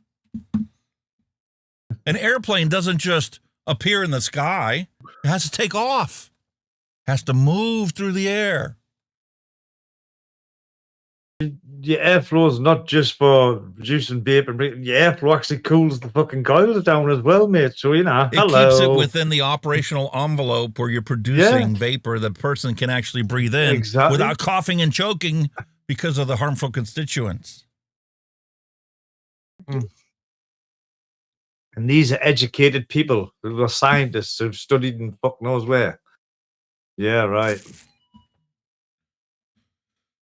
S2: An airplane doesn't just appear in the sky. It has to take off. It has to move through the air.
S10: Your airflow is not just for producing vape and your airflow actually cools the fucking coils down as well, mate. So, it
S2: keeps it within the operational envelope where you're producing vapor the person can actually breathe in without coughing and choking because of the harmful constituents.
S10: And these are educated people who are scientists who've studied in fuck knows where. Yeah, right.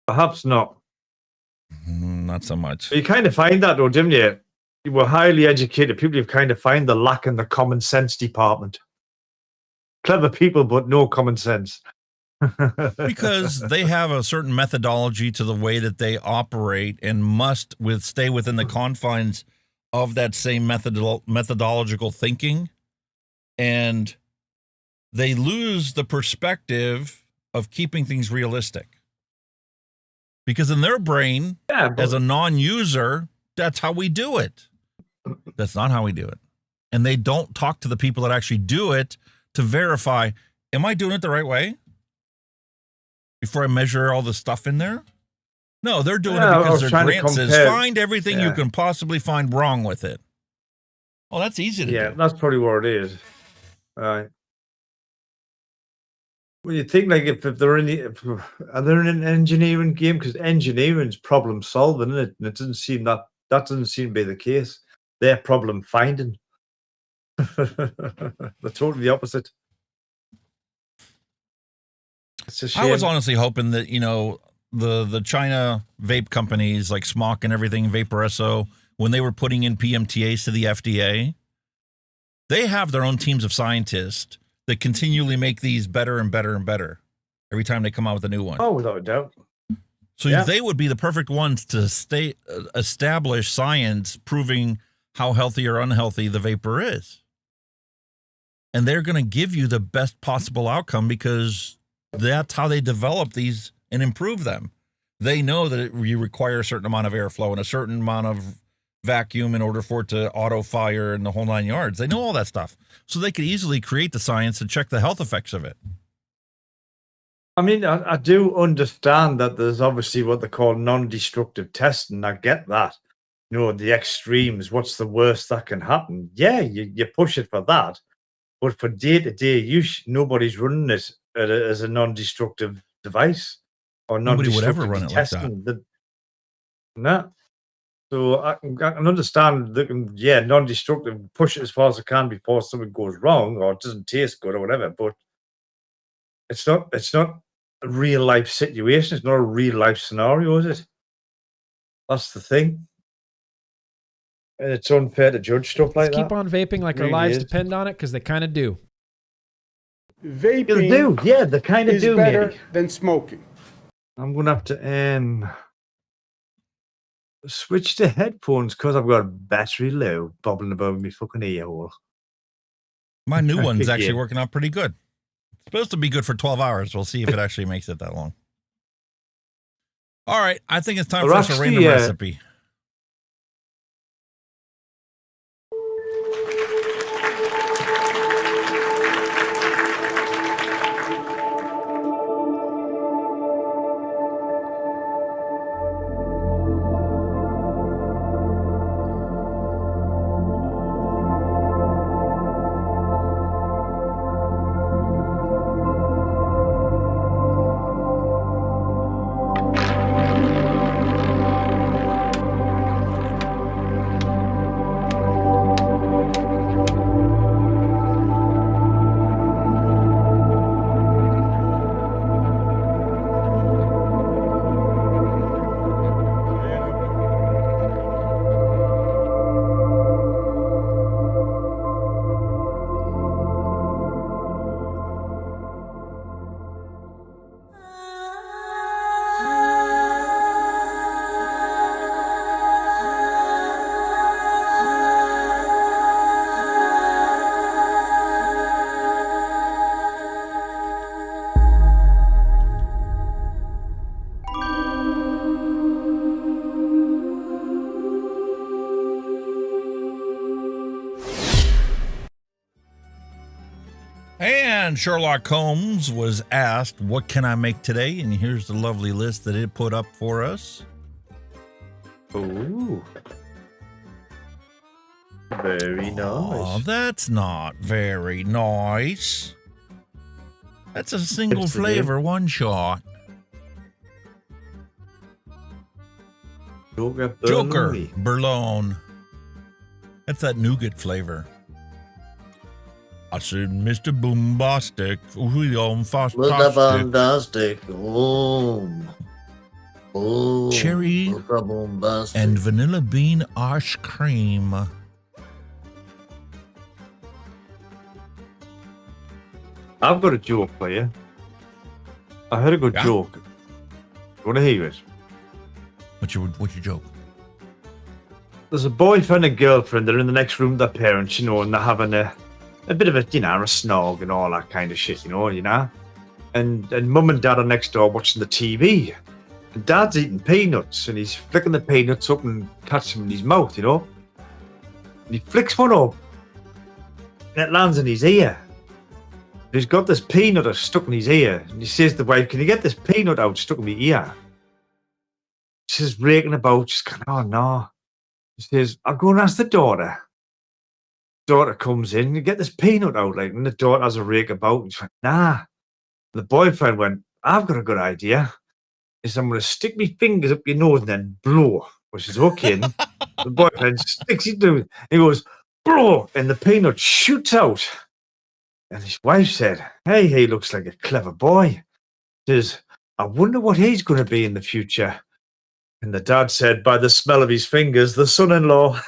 S10: Perhaps not.
S2: Not so much.
S10: But you kind of find that though, didn't you? You were highly educated people. You kind of find the lack in the common sense department. Clever people, but no common sense.
S2: Because they have a certain methodology to the way that they operate and must stay within the confines of that same methodological thinking. And they lose the perspective of keeping things realistic. Because in their brain, as a non-user, that's how we do it. That's not how we do it. And they don't talk to the people that actually do it to verify, am I doing it the right way? Before I measure all the stuff in there? No, they're doing it because their grant says, find everything you can possibly find wrong with it. Well, that's easy to do.
S10: Yeah, that's probably what it is. Right. Well, you think like if they're are they in an engineering game? Because engineering's problem solving, isn't it? And it doesn't seem that doesn't seem to be the case. They're problem finding. They're totally the opposite. It's a shame.
S2: I was honestly hoping that, you know, the China vape companies like Smock and everything, Vaporesso, when they were putting in PMTAs to the FDA, they have their own teams of scientists that continually make these better and better and better every time they come out with a new one.
S10: Oh, without a doubt.
S2: So they would be the perfect ones to establish science proving how healthy or unhealthy the vapor is. And they're going to give you the best possible outcome because that's how they develop these and improve them. They know that you require a certain amount of airflow and a certain amount of vacuum in order for it to auto fire and the whole 9 yards. They know all that stuff. So they could easily create the science and check the health effects of it.
S10: I mean, I do understand that there's obviously what they call non-destructive testing. I get that. You know, the extremes, what's the worst that can happen? Yeah, you push it for that. But for day-to-day use, nobody's running it as a non-destructive device or
S2: nobody
S10: non-destructive
S2: would ever run it
S10: testing.
S2: like that.
S10: No. So I can understand that, non-destructive, push it as far as it can before something goes wrong or it doesn't taste good or whatever. But it's not a real life situation. It's not a real life scenario, is it? That's the thing. And it's unfair to judge stuff like that.
S18: Keep on vaping like our lives depend on it, because they kind of do.
S10: Vaping, yeah, they kind of do.
S19: Better than smoking.
S10: I'm gonna have to switch to headphones because I've got a battery low bubbling above me fucking ear hole.
S2: My new one's actually working out pretty good. It's supposed to be good for 12 hours. We'll see if it actually makes it that long. All right, I think it's time for us to random recipe. And Sherlock Holmes was asked, what can I make today? And here's the lovely list that it put up for us.
S10: Ooh. Very nice.
S2: Oh, that's not very nice. That's a single flavor, one shot. Joker Burlone. That's that nougat flavor. I said, Mr. Boombastic, we on
S20: fantastic.
S2: Cherry and vanilla bean ice cream.
S10: I've got a joke for you. I heard a good joke. You want to hear it?
S2: What's your joke?
S10: There's a boyfriend and girlfriend. They're in the next room with their parents, and they're having a bit of a, a snog and all that kind of shit, And mum and dad are next door watching the TV. And dad's eating peanuts, and he's flicking the peanuts up and catching them in his mouth, And he flicks one up, and it lands in his ear. He's got this peanut stuck in his ear, and he says to the wife, "Can you get this peanut out stuck in my ear?" She's raking about, she's going, "Oh no." He says, "I'll go and ask the daughter." Daughter comes in, "You get this peanut out," and the daughter has a rake about, and she went, "Nah." The boyfriend went, "I've got a good idea." He said, "I'm going to stick my fingers up your nose and then blow," which is okay. The boyfriend sticks it to it. He goes, "Blow," and the peanut shoots out. And his wife said, "Hey, he looks like a clever boy." Says, "I wonder what he's going to be in the future." And the dad said, "By the smell of his fingers, the son-in-law."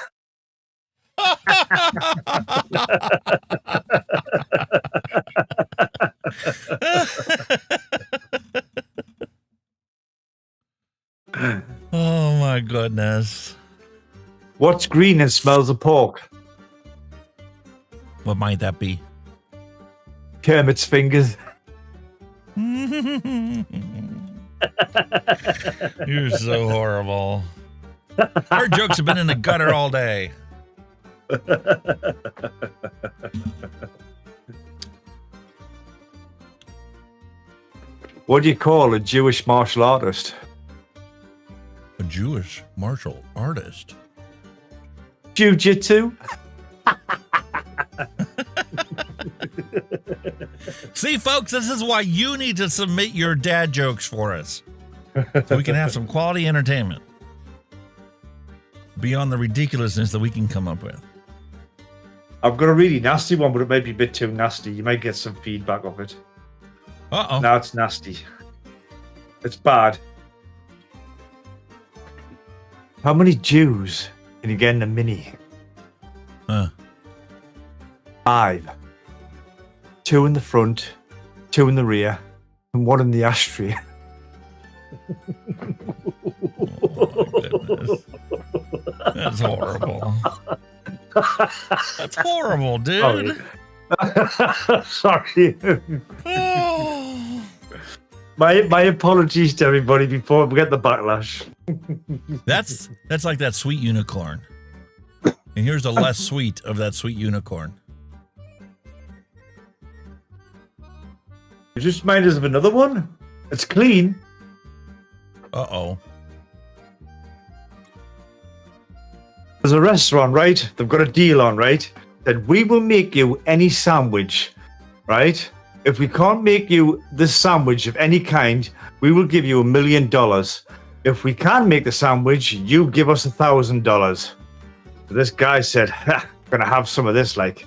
S2: Oh my goodness.
S10: What's green and smells of pork?
S2: What might that be?
S10: Kermit's fingers.
S2: You're so horrible. Our jokes have been in the gutter all day.
S10: What do you call a Jewish martial artist?
S2: A Jewish martial artist?
S10: Jiu-jitsu.
S2: See, folks, this is why you need to submit your dad jokes for us, so we can have some quality entertainment beyond the ridiculousness that we can come up with.
S10: I've got a really nasty one, but it might be a bit too nasty. You might get some feedback of it.
S2: Uh-oh.
S10: No, it's nasty. It's bad. How many Jews can you get in a Mini? 5. 2 in the front, 2 in the rear, and 1 in the ashtray.
S2: Oh, that's horrible. That's horrible, dude.
S10: Sorry. My apologies to everybody before we get the backlash.
S2: That's like that sweet unicorn. And here's the less sweet of that sweet unicorn.
S10: You just remind us of another one. It's clean.
S2: Uh-oh.
S10: There's a restaurant, right? They've got a deal on, right? That we will make you any sandwich, right? If we can't make you this sandwich of any kind, we will give you $1 million. If we can make the sandwich, you give us $1,000. So this guy said, "I'm gonna have some of this." Like,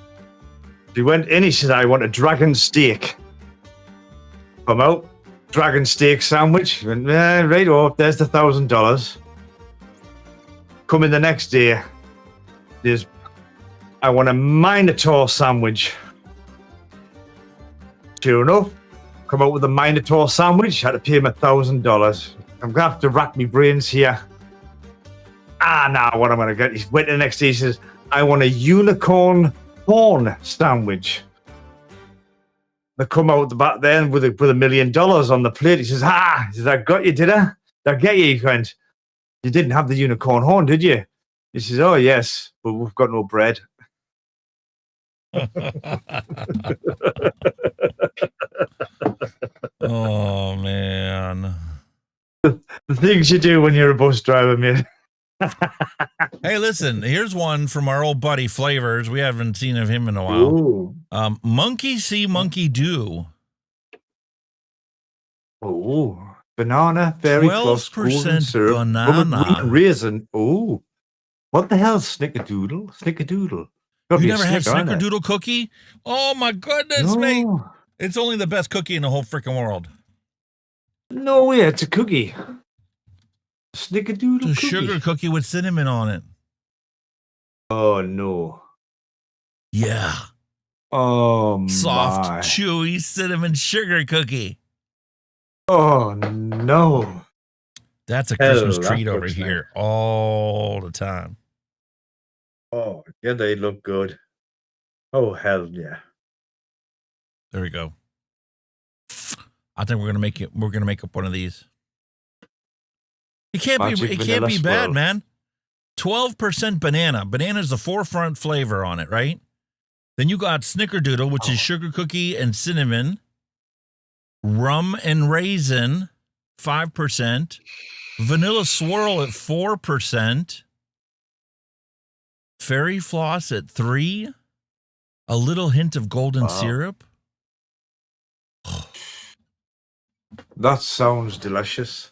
S10: he went in. He said, "I want a dragon steak." Come out, dragon steak sandwich. He went, right off. There's the $1,000. Come in the next day. There's, "I want a Minotaur sandwich." Sure enough, come out with a Minotaur sandwich. Had to pay him $1,000. I'm gonna have to rack my brains here. What I'm gonna get? He went to the next day. He says, "I want a unicorn horn sandwich." They come out the back then with $1 million on the plate. He says, He says, "I got you, did I? Did I get you?" He went, "You didn't have the unicorn horn, did you?" He says, "Oh yes, but we've got no bread."
S2: Oh man.
S10: The things you do when you're a bus driver, man.
S2: Hey, listen, here's one from our old buddy Flavors. We haven't seen of him in a while. Monkey see, monkey do.
S10: Oh, banana, fairy plus
S2: 12% banana.
S10: Raisin. Oh, what the hell, snickerdoodle? Snickerdoodle.
S2: You never had snickerdoodle cookie? Oh my goodness, mate. It's only the best cookie in the whole freaking world.
S10: No way, it's a cookie. Snickerdoodle
S2: it's a sugar cookie with cinnamon on it.
S10: Oh no.
S2: Yeah.
S10: Oh,
S2: soft, chewy cinnamon sugar cookie.
S10: Oh no.
S2: That's a
S10: Hell,
S2: Christmas
S10: that
S2: treat over
S10: looks
S2: here all the time.
S10: Oh, yeah, they look good. Oh hell yeah.
S2: There we go. I think we're gonna make it. We're gonna make up one of these. It can't
S10: Magic
S2: be. It
S10: vanilla
S2: can't be bad,
S10: swirl.
S2: man. 12% banana. Banana is the forefront flavor on it, right? Then you got Snickerdoodle, which is sugar cookie and cinnamon. Rum and raisin, 5%. Vanilla swirl at 4%. Fairy floss at 3%. A little hint of golden syrup.
S10: That sounds delicious.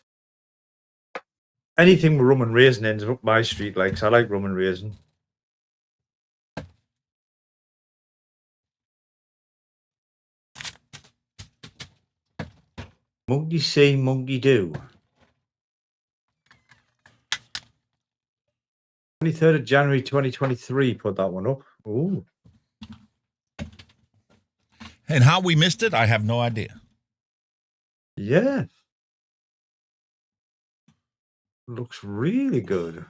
S10: Anything with rum and raisin ends up my street likes. I like rum and raisin. Monkey see, monkey do. 23rd of January 2023, put that one up. Ooh.
S2: And how we missed it, I have no idea.
S10: Yeah. Looks really good.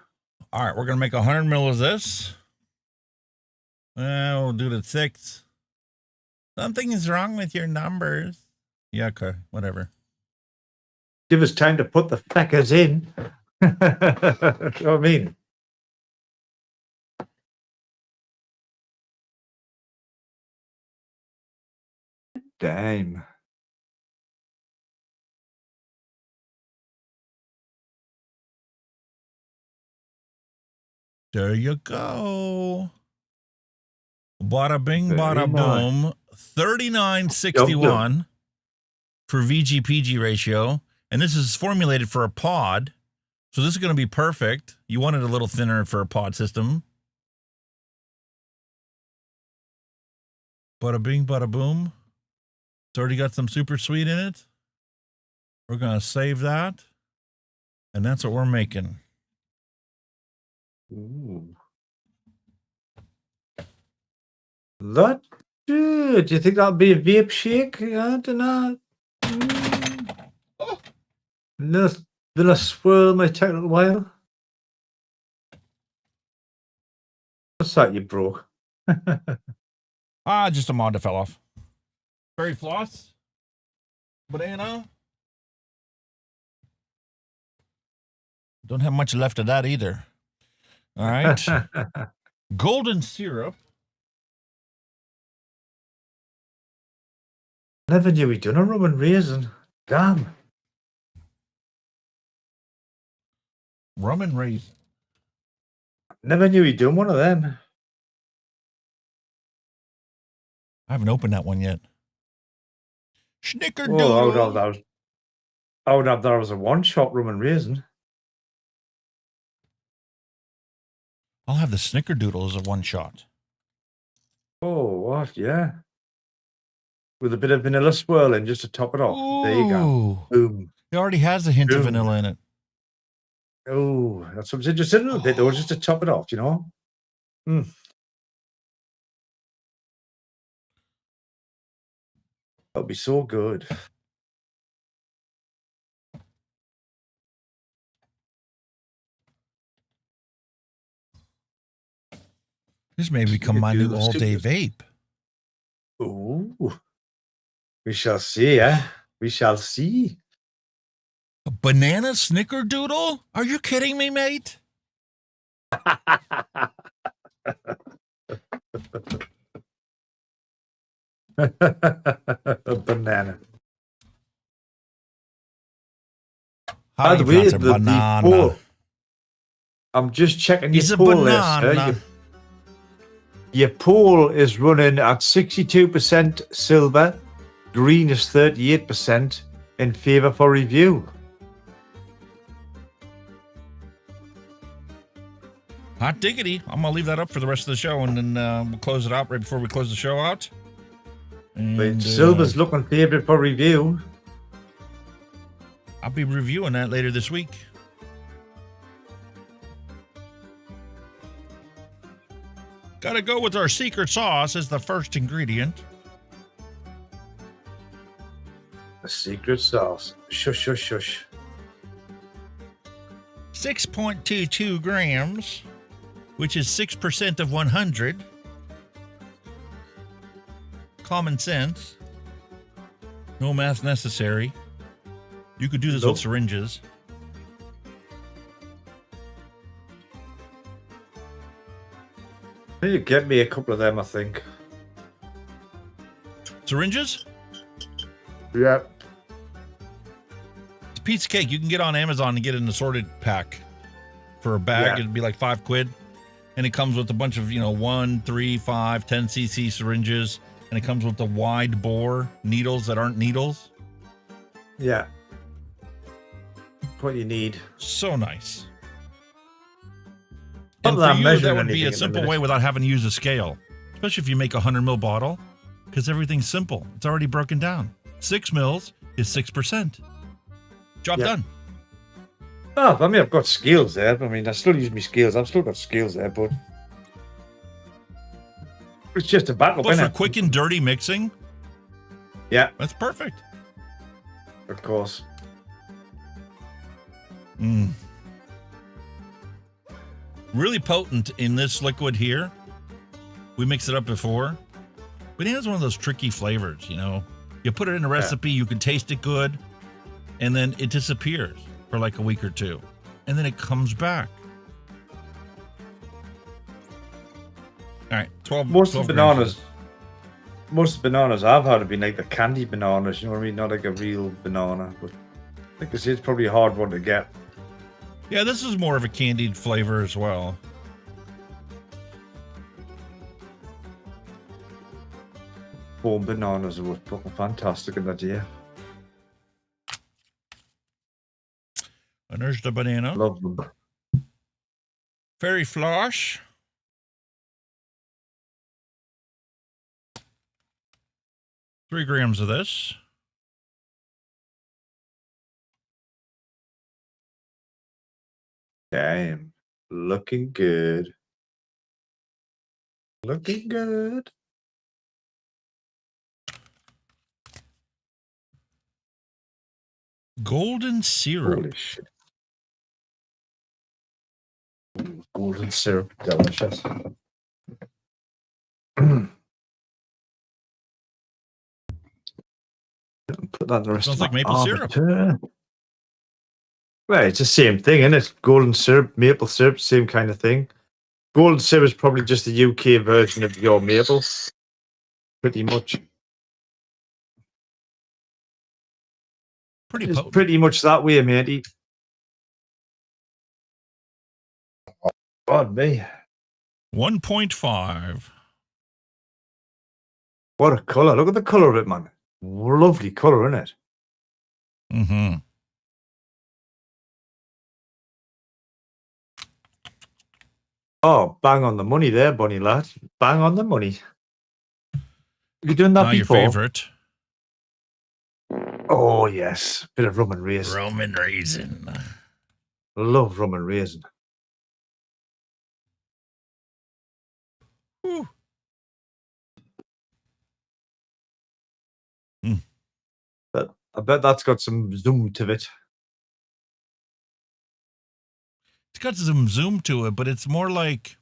S2: All right, we're going to make 100 mil of this. We'll do the 6. Something is wrong with your numbers. Yeah, okay, whatever.
S10: Give us time to put the feckers in. You know what I mean? Damn.
S2: There you go. Bada bing,
S10: Very
S2: bada
S10: nice.
S2: boom. 39.61 for VG-PG ratio. And this is formulated for a pod. So this is going to be perfect. You want it a little thinner for a pod system. Bada bing, bada boom. It's already got some super sweet in it. We're going to save that. And that's what we're making.
S10: Ooh. That, do you think that'll be a vape shake? I don't know. Little swirl might take a little while. What's that you broke?
S2: Just a mod that fell off. Fairy floss. Banana. Don't have much left of that either. All right. Golden syrup.
S10: Never knew he'd done a rum and raisin. Damn.
S2: Rum and raisin.
S10: Never knew he'd done one of them.
S2: I haven't opened that one yet. Snickerdoodle.
S10: Oh, I would have that as a one-shot rum and raisin.
S2: I'll have the Snickerdoodle as a one-shot.
S10: Oh, what? Yeah. With a bit of vanilla swirl in just to top it off.
S2: Ooh.
S10: There you go. Boom.
S2: It already has a hint of
S10: Boom.
S2: vanilla in it.
S10: Oh, that's what I'm just a little bit though, just to top it off, you know? Mm. That'll be so good.
S2: This may become my new all-day vape.
S10: Ooh. We shall see, eh? We shall see.
S2: A banana Snickerdoodle? Are you kidding me, mate?
S10: A banana.
S2: How do you pronounce it?
S10: The
S2: Banana.
S10: poll. I'm just checking your
S2: He's a
S10: poll list.
S2: banana.
S10: Your poll is running at 62% silver, green is 38% in favour for review.
S2: Hot diggity. I'm going to leave that up for the rest of the show, and then we'll close it out right before we close the show out. And,
S10: Silver's looking favourite for review.
S2: I'll be reviewing that later this week. Got to go with our secret sauce as the first ingredient.
S10: secret sauce. Shush, shush, shush.
S2: 6.22 grams, which is 6% of 100. Common sense. No math necessary. You could do this with syringes.
S10: You get me a couple of them, I think.
S2: Syringes?
S10: Yeah.
S2: It's a piece of cake. You can get on Amazon and get an assorted pack for a bag.
S10: Yeah.
S2: It'd be like £5. And it comes with a bunch of, 1, 3, 5, 10 cc syringes. And it comes with the wide bore needles that aren't needles.
S10: Yeah. What you need.
S2: So nice.
S10: Not
S2: And
S10: that
S2: for
S10: I'm
S2: you,
S10: measuring
S2: that would be
S10: anything
S2: a
S10: at the
S2: simple
S10: minute.
S2: way without having to use a scale. Especially if you make a 100 ml bottle, because everything's simple. It's already broken down. 6 mils is 6%. Job done.
S10: Oh, I mean, I've got skills there. I mean, I still use my skills. I've still got skills there, but it's just a backup,
S2: But for
S10: innit?
S2: quick and dirty mixing,
S10: Yeah,
S2: that's perfect.
S10: of course.
S2: Really potent in this liquid here. We mixed it up before. But it has one of those tricky flavors, You put it in a recipe, you can taste it good, and then it disappears for like a week or two. And then it comes back. All right, 12
S10: Most
S2: 12
S10: of the
S2: grams.
S10: bananas, most of the bananas I've had have been like the candy bananas. You know what I mean? Not like a real banana. But like I say, it's probably a hard one to get.
S2: Yeah, this is more of a candied flavor as well.
S10: Foam bananas were fucking fantastic in that year.
S2: And there's the banana.
S10: Love them.
S2: Very flush. Three grams of this.
S10: Damn. Looking good. Looking good.
S2: Golden syrup.
S10: Holy shit. Golden syrup. Delicious. Put that in the rest
S2: Smells
S10: of
S2: like
S10: my
S2: maple syrup.
S10: arbiter. Well, it's the same thing, isn't it? Golden syrup, maple syrup, same kind of thing. Golden syrup is probably just the UK version of your maple. Pretty much.
S2: Pretty
S10: It's
S2: potent.
S10: pretty much that way, matey. God, me.
S2: 1.5.
S10: What a colour. Look at the colour of it, man. Lovely colour, isn't it?
S2: Mm-hmm.
S10: Oh, bang on the money there, Bonnie lad. Bang on the money. You done that
S2: Now
S10: before?
S2: your favorite.
S10: Oh, yes. Bit of rum and raisin.
S2: Rum and raisin.
S10: Love rum and raisin.
S2: Whew.
S10: But I bet that's got some zoom to it.
S2: It's got some zoom to it, but it's more like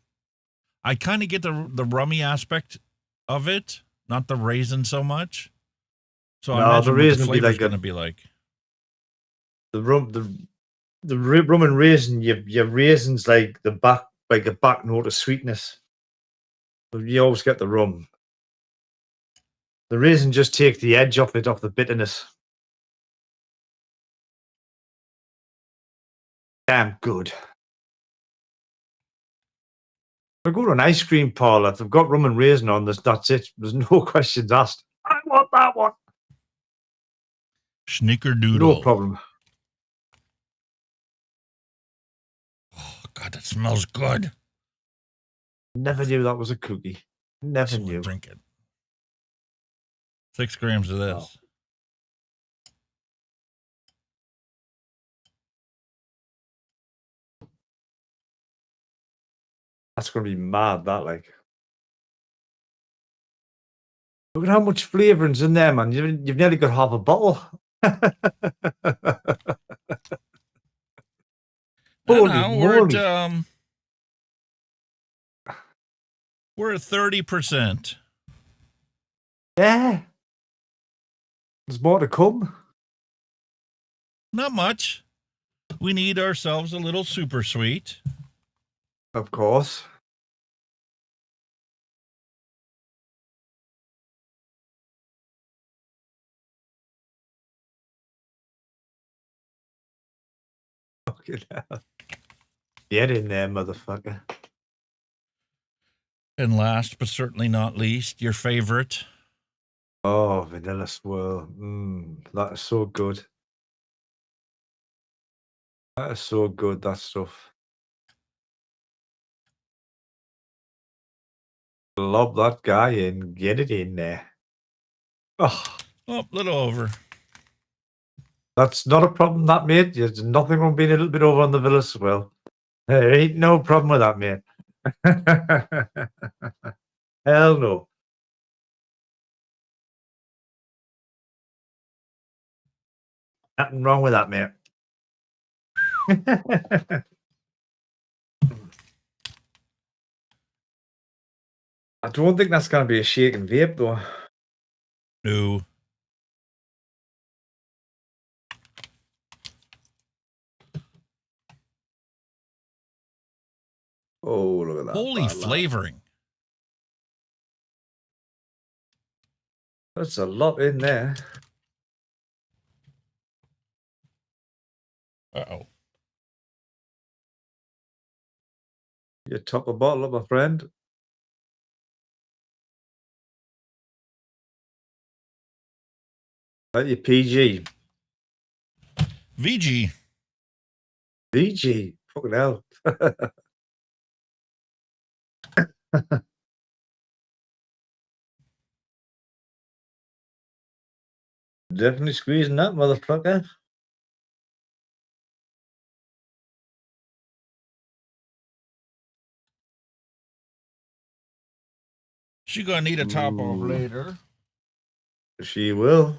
S2: I kind of get the rummy aspect of it, not the raisin so much. So I imagine
S10: the
S2: what
S10: raisin
S2: the
S10: would be
S2: flavor's
S10: like
S2: going to be like.
S10: The rum and raisin. Your raisins like a back note of sweetness. But you always get the rum. The raisin just takes the edge off it, off the bitterness. Damn good. I go to an ice cream parlor. If they've got rum and raisin on this, that's it. There's no questions asked. I want that one.
S2: Snickerdoodle.
S10: No problem.
S2: Oh, God, that smells good.
S10: Never knew that was a cookie. Never knew.
S2: Drink it. 6 grams of this.
S10: Oh. That's going to be mad, that, like. Look at how much flavourings in there, man. You've nearly got half a bottle.
S2: No, we're at 30%.
S10: Yeah. There's more to come.
S2: Not much. We need ourselves a little super sweet.
S10: Of course. Fucking hell. Get in there, motherfucker.
S2: And last but certainly not least, your favorite.
S10: Oh, vanilla swirl. That is so good. That is so good, that stuff. Lob that guy in. Get it in there. Oh,
S2: a little over.
S10: That's not a problem, that, mate. There's nothing wrong being a little bit over on the vanilla swirl. There ain't no problem with that, mate. Hell no. Nothing wrong with that, mate. I don't think that's going to be a shaking vape, though.
S2: No.
S10: Oh, look at that.
S2: Holy flavoring.
S10: That's a lot in there.
S2: Uh-oh.
S10: You top a bottle up, my friend. That your PG.
S2: VG.
S10: VG. Fucking hell. Definitely squeezing that motherfucker.
S2: She gonna need a top off later.
S10: She will.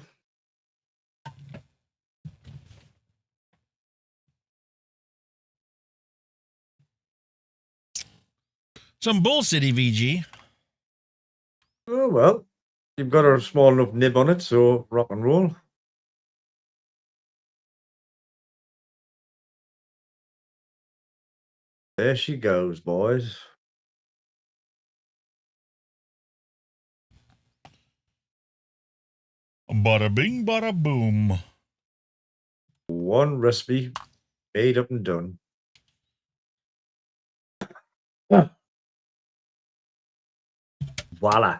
S2: Some Bull City VG.
S10: Oh, well. You've got a small enough nib on it, so rock and roll. There she goes, boys.
S2: Bada bing, bada boom.
S10: One recipe made up and done. Voila.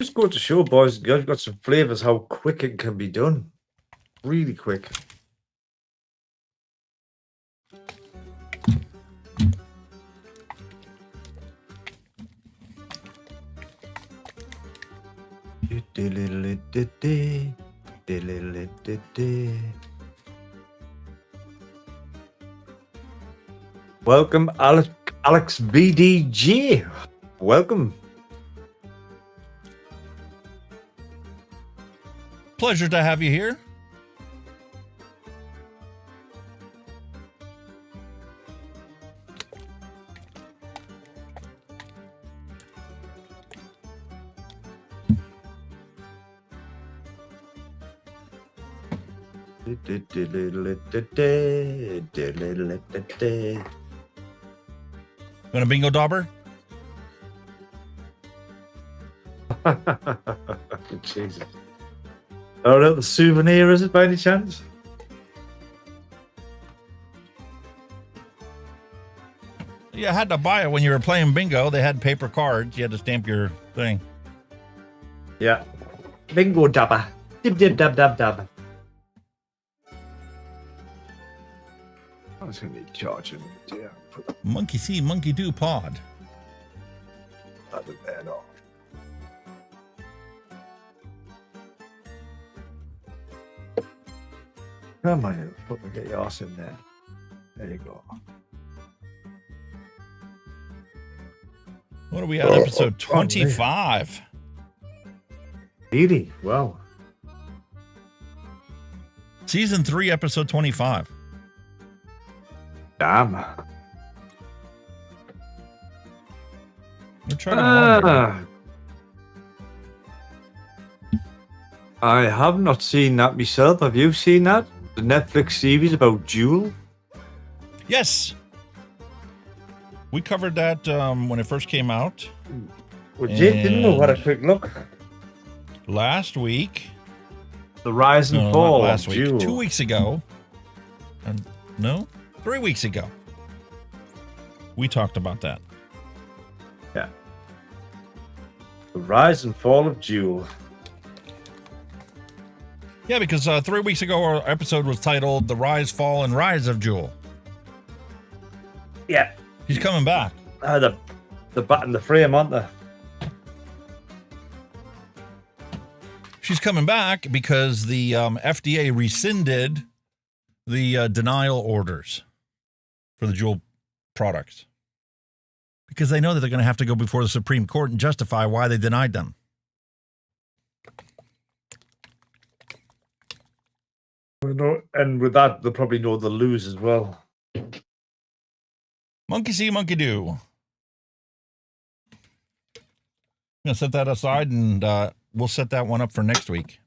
S10: Just go to show, boys and girls, you've got some flavors, how quick it can be done. Really quick. Welcome, Alex VDG. Welcome.
S2: Pleasure to have you here. Want a bingo dauber?
S10: Jesus. Oh, little souvenir, is it by any chance?
S2: You had to buy it when you were playing bingo. They had paper cards. You had to stamp your thing.
S10: Yeah. Bingo dabber. Dib dib dab dab dab. I was going to be charging. Yeah.
S2: Monkey see, monkey do pod.
S10: Not the bad off. Come on, get your ass in there. There you go.
S2: What are we at? Episode 25.
S10: 80. Wow.
S2: Season 3, episode 25.
S10: Damn.
S2: We're trying to
S10: I have not seen that myself. Have you seen that? The Netflix series about Juul?
S2: Yes. We covered that when it first came out.
S10: Well, Jake didn't know. Had a quick look.
S2: Last week.
S10: The rise and fall.
S2: Last week.
S10: Juul.
S2: 2 weeks ago. No, 3 weeks ago. We talked about that.
S10: Yeah. The rise and fall of Juul.
S2: Yeah, because 3 weeks ago our episode was titled "The Rise, Fall, and Rise of Juul."
S10: Yeah.
S2: He's coming back.
S10: The bat and the frame, aren't they?
S2: She's coming back because the FDA rescinded the denial orders for the Juul products. Because they know that they're going to have to go before the Supreme Court and justify why they denied them.
S10: And with that, they'll probably know they'll lose as well.
S2: Monkey see, monkey do. I'm going to set that aside, and we'll set that one up for next week.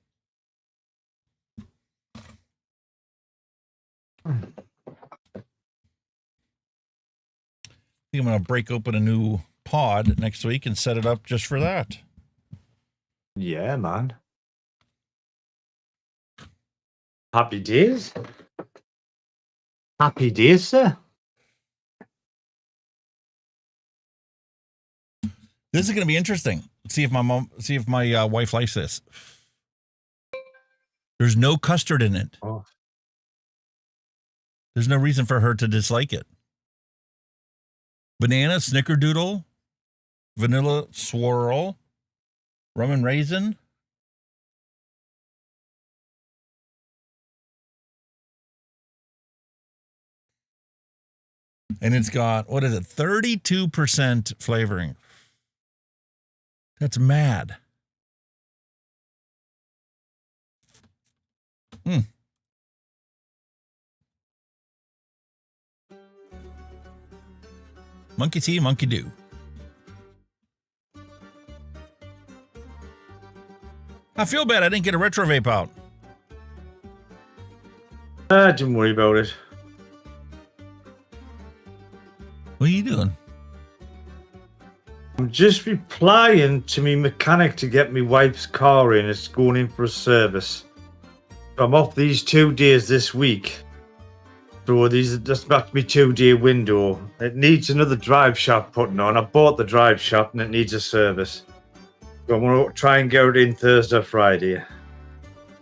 S2: I think I'm going to break open a new pod next week and set it up just for that.
S10: Yeah, man. Happy days. Happy days, sir.
S2: This is going to be interesting. See if my wife likes this. There's no custard in it.
S10: Oh.
S2: There's no reason for her to dislike it. Banana, snickerdoodle, vanilla swirl, rum and raisin. And it's got, 32% flavoring. That's mad. Monkey see, monkey do. I feel bad I didn't get a retro vape out.
S10: Don't worry about it.
S2: What are you doing?
S10: I'm just replying to me mechanic to get my wife's car in. It's going in for a service. I'm off these 2 days this week. So these are just about to be 2-day window. It needs another drive shaft putting on. I bought the drive shaft and it needs a service. So I'm going to try and get it in Thursday or Friday.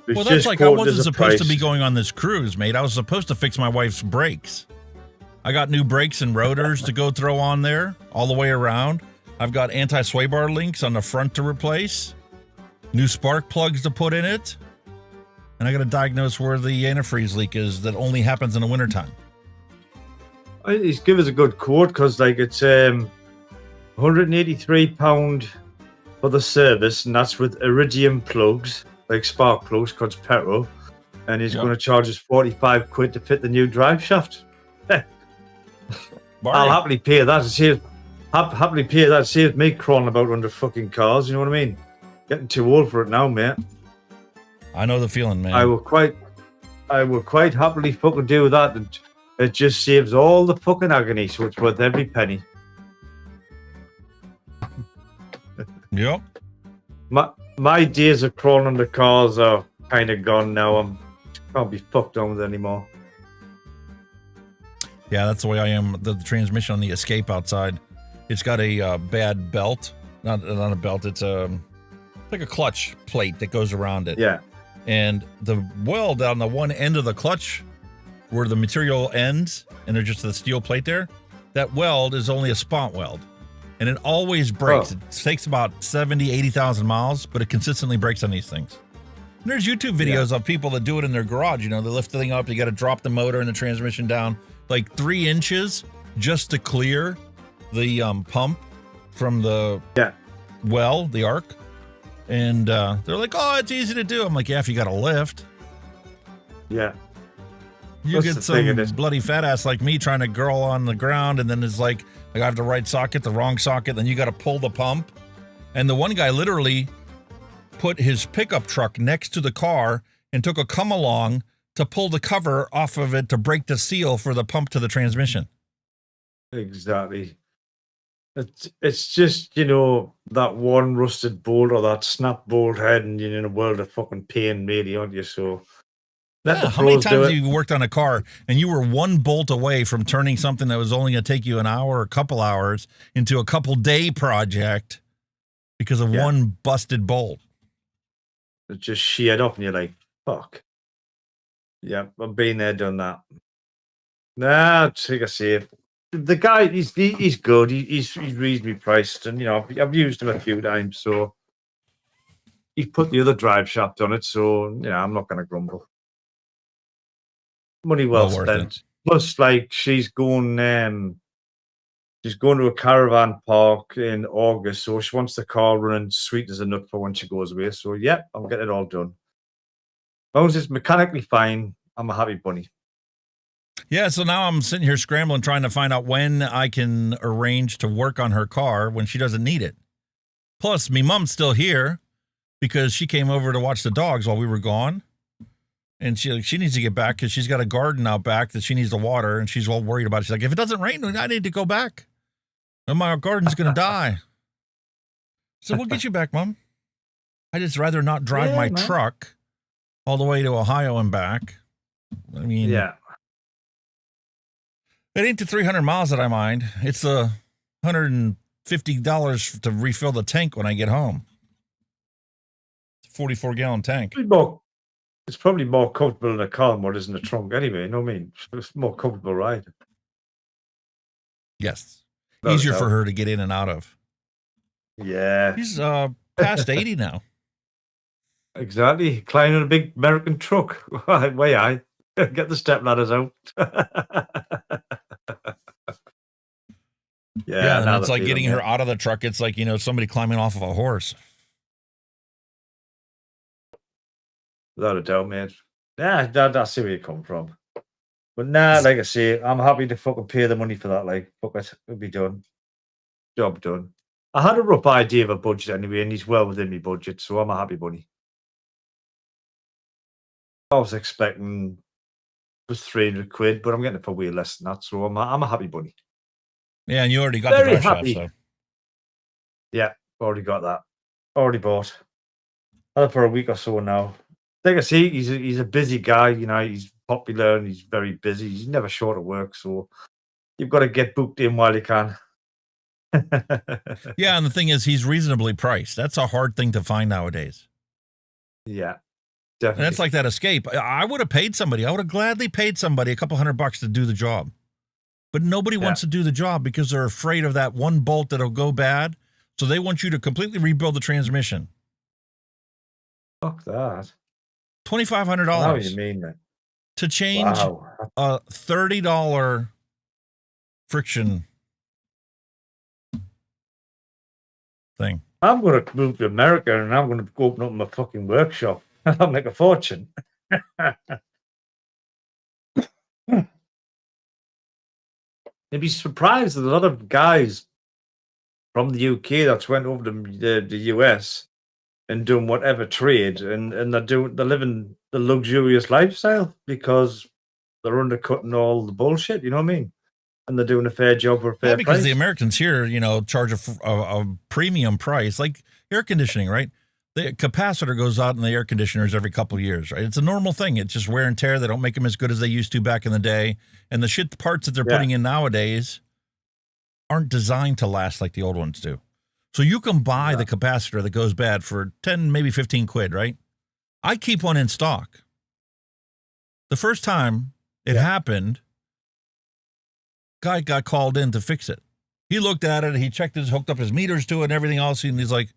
S2: Well, that's like I wasn't supposed to be going on this cruise, mate. I was supposed to fix my wife's brakes. I got new brakes and rotors to go throw on there all the way around. I've got anti-sway bar links on the front to replace. New spark plugs to put in it. And I got to diagnose where the antifreeze leak is that only happens in the wintertime.
S10: He's give us a good quote because it's £183 for the service, and that's with iridium plugs, like spark plugs, because petrol. And he's going to charge us £45 to fit the new drive shaft. I'll happily pay that to save. Happily pay that. Saved me crawling about under fucking cars. You know what I mean? Getting too old for it now, mate.
S2: I know the feeling, man.
S10: I will quite happily fucking do that. It just saves all the fucking agony, so it's worth every penny.
S2: Yep.
S10: My days of crawling under cars are kind of gone now. Can't be fucked on with it anymore.
S2: Yeah, that's the way I am. The transmission on the Escape outside, it's got a bad belt. Not a belt. It's like a clutch plate that goes around it.
S10: Yeah.
S2: And the weld on the one end of the clutch, where the material ends, and there's just the steel plate there, that weld is only a spot weld. And it always breaks.
S10: Oh.
S2: It takes about 70, 80,000 miles, but it consistently breaks on these things. And there's YouTube videos of people that do it in their garage. You know, they lift the thing up, you got to drop the motor and the transmission down like 3 inches just to clear the pump
S3: from the the ark. And they're like, oh, it's easy to do. I'm like, yeah, if you got a lift.
S10: Yeah.
S3: You get some bloody fat ass like me trying to girl on the ground, and then it's like I have the right socket, the wrong socket, then you got to pull the pump. And the one guy literally put his pickup truck next to the car and took a come along to pull the cover off of it to break the seal for the pump to the transmission.
S10: Exactly. It's just, you know, that one rusted bolt or that snap bolt head, and you're in a world of fucking pain, really, aren't you? So
S3: how many times have you worked on a car and you were one bolt away from turning something that was only going to take you an hour or a couple hours into a couple day project because of one busted bolt?
S10: It just sheared up and you're like, fuck. Yeah, I've been there, done that. Nah, like I say, the guy, he's good. He's reasonably priced, and you know, I've used him a few times, so he's put the other drive shaft on it, so yeah, I'm not going to grumble. Money well spent. Plus, like, she's going to a caravan park in August, so she wants the car running sweet as a nut for when she goes away. So yeah, I'll get it all done. As long as it's mechanically fine, I'm a happy bunny.
S3: Yeah, so now I'm sitting here scrambling, trying to find out when I can arrange to work on her car when she doesn't need it. Plus, me mom's still here because she came over to watch the dogs while we were gone. And she needs to get back because she's got a garden out back that she needs to water, and she's all worried about it. She's like, if it doesn't rain, I need to go back. And my garden's going to die. So we'll get you back, Mom. I'd just rather not drive my truck all the way to Ohio and back. I mean, it ain't the 300 miles that I mind. It's the $150 to refill the tank when I get home. It's a 44-gallon tank.
S10: It's probably more comfortable in a car than what is in the trunk anyway, you know what I mean? It's more comfortable ride.
S3: Yes. Easier for her to get in and out of.
S10: Yeah.
S3: She's past 80 now.
S10: Exactly. Climbing a big American truck. Way I get the step ladders out.
S3: Yeah, and it's like getting her out of the truck. It's like, you know, somebody climbing off of a horse.
S10: Without a doubt, mate. Yeah, I see where you come from. But nah, like I say, I'm happy to fucking pay the money for that. Like, fuck it, it'll be done. Job done. I had a rough idea of a budget anyway, and he's well within my budget, so I'm a happy bunny. I was expecting it was 300 quid, but I'm getting it for way less than that, so I'm a happy bunny.
S3: Yeah, and you already got the drive shaft, so.
S10: Yeah, already got that. Already bought. Had it for a week or so now. Like I say, he's a busy guy, you know, he's popular and he's very busy. He's never short of work, so you've got to get booked in while you can.
S3: Yeah, and the thing is, he's reasonably priced. That's a hard thing to find nowadays.
S10: Yeah, definitely.
S3: And that's like that Escape. I would have paid somebody. I would have gladly paid somebody a couple $100 to do the job. But nobody wants to do the job because they're afraid of that one bolt that'll go bad. So they want you to completely rebuild the transmission.
S10: Fuck that.
S3: $2,500.
S10: How do you mean that?
S3: To change a $30 friction thing.
S10: I'm going to move to America and I'm going to open up my fucking workshop. I'll make a fortune. You'd be surprised that a lot of guys from the UK that's went over to the US and doing whatever trade, and they're living the luxurious lifestyle because they're undercutting all the bullshit. You know what I mean? And they're doing a fair job for a fair price.
S3: Because the Americans here, you know, charge a premium price, like air conditioning, right? The capacitor goes out in the air conditioners every couple of years, right? It's a normal thing. It's just wear and tear. They don't make them as good as they used to back in the day. And the shit parts that they're putting in nowadays aren't designed to last like the old ones do. So you can buy the capacitor that goes bad for 10, maybe 15 quid, right? I keep one in stock. The first time it happened, guy got called in to fix it. He looked at it, he hooked up his meters to it and everything else, and he's like,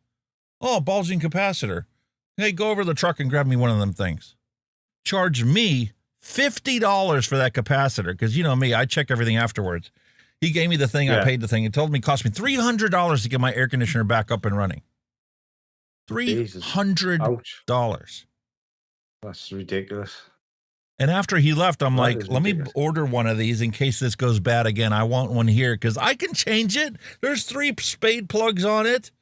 S3: oh, bulging capacitor. Hey, go over to the truck and grab me one of them things. Charged me $50 for that capacitor, because you know me, I check everything afterwards.
S2: He gave me the thing. I paid the thing. He told me it cost me $300 to get my air conditioner back up and running. $300.
S10: That's ridiculous.
S2: And after he left, I'm like, let me order one of these in case this goes bad again. I want one here because I can change it. There's 3 spade plugs on it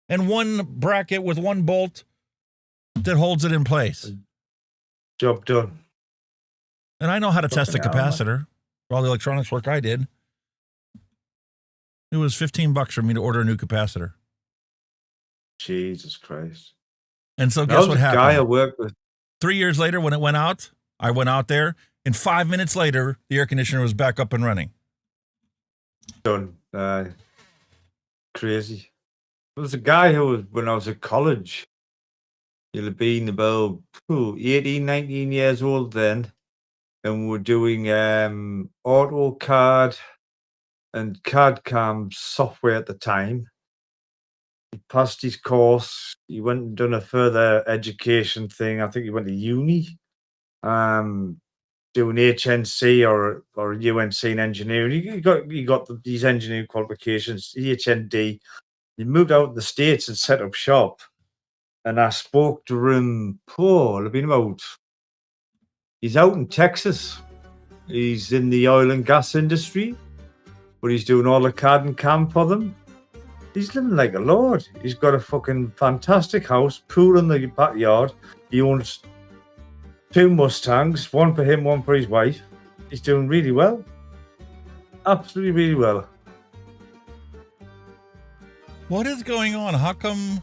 S2: and 1 bracket with 1 bolt that holds it in place.
S10: Job done.
S2: And I know how to test the capacitor for all the electronics work I did. It was $15 for me to order a new capacitor.
S10: Jesus Christ.
S2: And so guess what happened?
S10: Guy I worked with.
S2: 3 years later, when it went out, I went out there, and 5 minutes later, the air conditioner was back up and running.
S10: Done. Crazy. There was a guy who was, when I was at college, he'll have been about 18, 19 years old then, and we were doing AutoCAD and CAD-CAM software at the time. He passed his course. He went and done a further education thing. I think he went to uni, doing HNC or UNC in engineering. He got these engineering qualifications, HND. He moved out to the States and set up shop. And I spoke to him, he's out in Texas. He's in the oil and gas industry, but he's doing all the CAD and CAM for them. He's living like a lord. He's got a fucking fantastic house, pool in the backyard. He owns 2 Mustangs, 1 for him, 1 for his wife. He's doing really well. Absolutely really well.
S2: What is going on? How come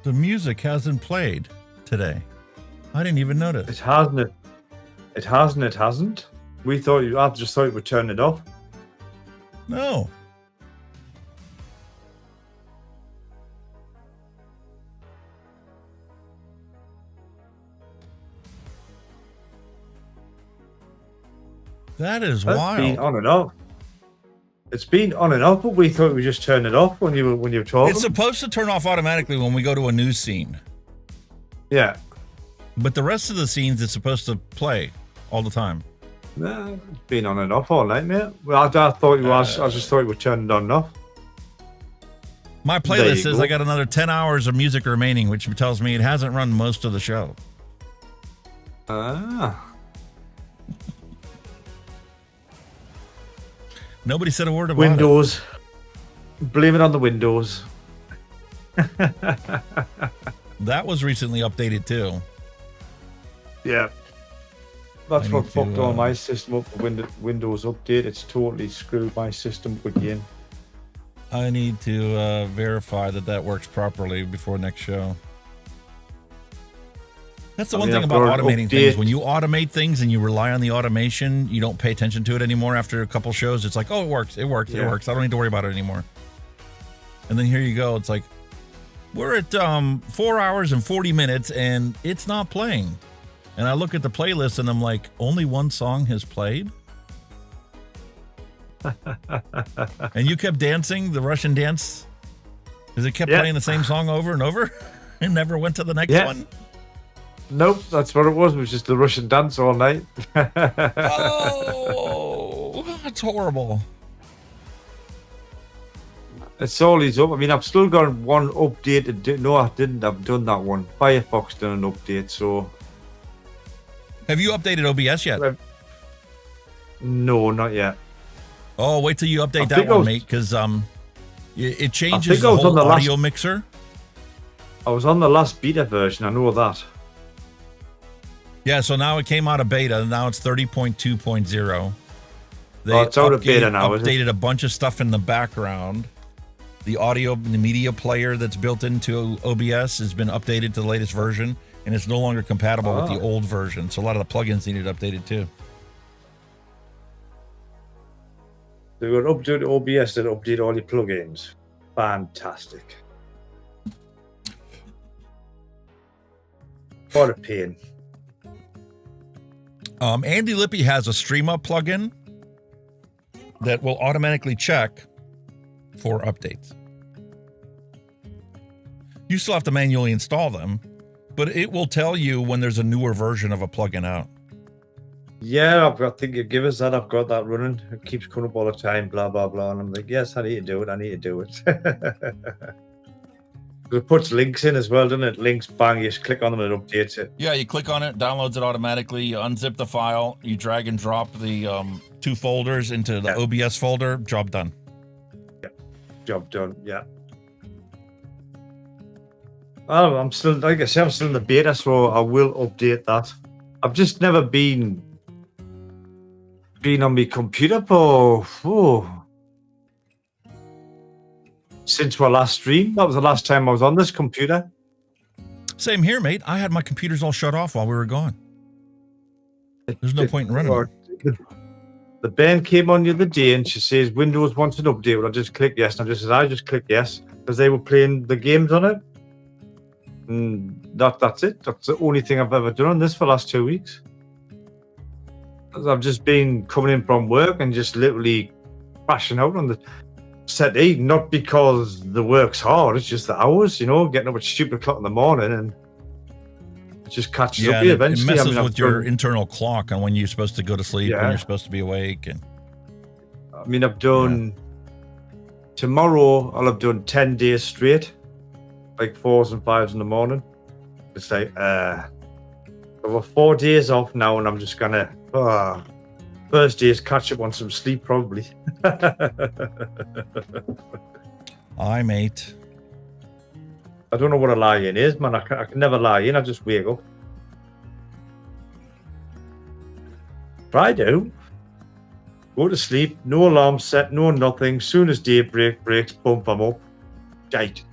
S2: the music hasn't played today? I didn't even notice.
S10: It hasn't. It hasn't. I just thought you would turn it off.
S2: No. That is wild.
S10: It's been on and off. It's been on and off, but we thought we just turn it off when you were talking.
S2: It's supposed to turn off automatically when we go to a new scene.
S10: Yeah.
S2: But the rest of the scenes it's supposed to play all the time.
S10: Nah, it's been on and off all night, mate. Well, I thought I just thought you would turn it on and off.
S2: My playlist says I got another 10 hours of music remaining, which tells me it hasn't run most of the show. Nobody said a word about
S10: Windows. Blame it on the Windows.
S2: That was recently updated too.
S10: Yeah. That's what fucked all my system up. The Windows update. It's totally screwed my system again.
S2: I need to verify that works properly before next show. That's the one thing about automating things. When you automate things and you rely on the automation, you don't pay attention to it anymore. After a couple shows, it's like, oh, it works. It works. I don't need to worry about it anymore. And then here you go. It's like, we're at 4 hours and 40 minutes and it's not playing. And I look at the playlist and I'm like, only 1 song has played? And you kept dancing, the Russian dance? Because it kept playing the same song over and over and never went to the next one?
S10: Nope, that's what it was. It was just the Russian dance all night.
S2: Oh, that's horrible.
S10: It's always up. I mean, I've still got one update to do. No, I didn't. I've done that one. Firefox done an update, so...
S2: Have you updated OBS yet?
S10: No, not yet.
S2: Oh, wait till you update that one, mate, because it changes the whole audio mixer.
S10: I was on the last beta version. I know that.
S2: Yeah, so now it came out of beta. Now it's 30.2.0.
S10: It's out of beta now,
S2: updated a bunch of stuff in the background. The audio, the media player that's built into OBS has been updated to the latest version, and it's no longer compatible with the old version. So a lot of the plugins needed updated too.
S10: They got updated OBS that update all your plugins. Fantastic. What a pain.
S2: Andy Lippy has a Stream Up plugin that will automatically check for updates. You still have to manually install them, but it will tell you when there's a newer version of a plugin out.
S10: Yeah, I think you give us that. I've got that running. It keeps coming up all the time, blah, blah, blah. And I'm like, yes, I need to do it. I need to do it. It puts links in as well, doesn't it? Links, bang, you just click on them and it updates it.
S3: Yeah, you click on it, downloads it automatically, you unzip the file, you drag and drop the 2 folders into the OBS folder, job done.
S10: Yeah, job done, yeah. Oh, I'm still, like I say, I'm still in the beta, so I will update that. I've just never been on my computer since our last stream. That was the last time I was on this computer.
S3: Same here, mate. I had my computers all shut off while we were gone. There's no point in running them.
S10: The band came on the other day and she says Windows wants an update. Well, I just clicked yes, and I just clicked yes because they were playing the games on it. And that's it. That's the only thing I've ever done on this for the last 2 weeks. I've just been coming in from work and just literally crashing out on the settee, not because the work's hard, it's just the hours, getting up at stupid o'clock in the morning and it just catches up with you eventually.
S3: It messes with your internal clock on when you're supposed to go to sleep, when you're supposed to be awake. And
S10: I've done tomorrow, I'll have done 10 days straight, like 4s and 5s in the morning. It's like, over 4 days off now, and I'm just gonna, first day is catch up on some sleep, probably.
S3: Aye, mate.
S10: I don't know what a lie-in is, man. I can never lie in. I just wake up. Try to. Go to sleep. No alarm set. No nothing. Soon as day breaks, bump I'm up. Shite.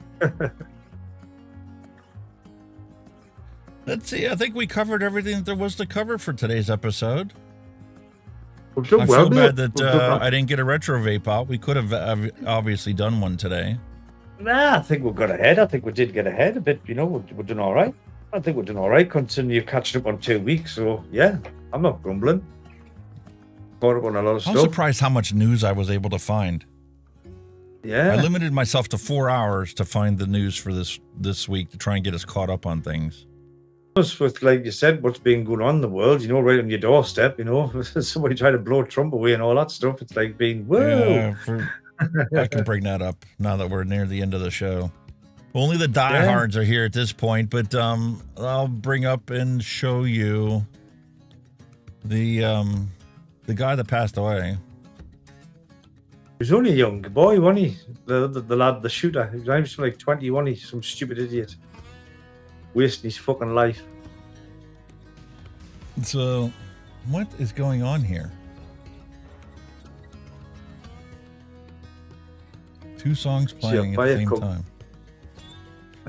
S3: Let's see. I think we covered everything that there was to cover for today's episode. I feel bad that I didn't get a retro vape out. We could have obviously done one today.
S10: Nah, I think we got ahead. I think we did get ahead a bit. We're doing all right. I think we're doing all right considering you've catched up on 2 weeks. So, yeah, I'm not grumbling. Caught up on a lot of stuff.
S3: I'm surprised how much news I was able to find.
S10: Yeah.
S3: I limited myself to 4 hours to find the news for this week to try and get us caught up on things.
S10: With, like you said, what's been going on in the world, right on your doorstep, somebody trying to blow Trump away and all that stuff. It's like being, whoa.
S3: Yeah, I can bring that up now that we're near the end of the show. Only the diehards are here at this point, but I'll bring up and show you the guy that passed away.
S10: He was only a young boy, wasn't he? The lad, the shooter. He was like 20, wasn't he? Some stupid idiot. Wasting his fucking life.
S3: So, what is going on here? 2 songs playing at the same time.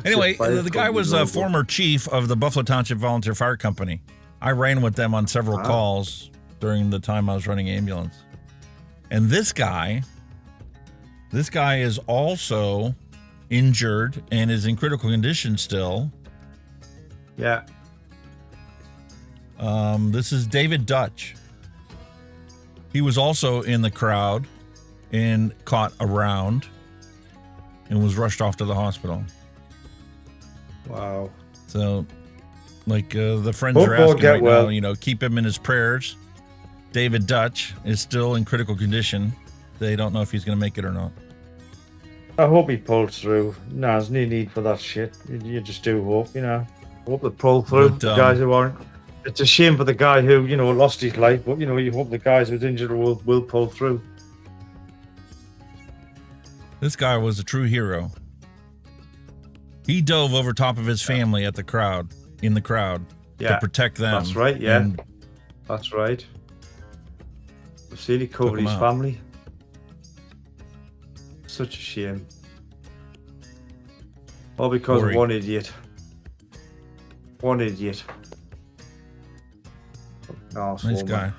S3: Anyway, the guy was a former chief of the Buffalo Township Volunteer Fire Company. I ran with them on several calls during the time I was running ambulance. And this guy is also injured and is in critical condition still.
S10: Yeah.
S3: This is David Dutch. He was also in the crowd and caught around and was rushed off to the hospital.
S10: Wow.
S3: So, the friends are asking right now, keep him in his prayers. David Dutch is still in critical condition. They don't know if he's going to make it or not.
S10: I hope he pulls through. No, there's no need for that shit. You just do hope, Hope they pull through. The guys who aren't. It's a shame for the guy who, lost his life, but, you hope the guys who's injured will pull through.
S3: This guy was a true hero. He dove over top of his family in the crowd, to protect them.
S10: That's right, yeah. That's right. The city covered his family. Such a shame. All because of one idiot. One idiot.
S3: Nice guy.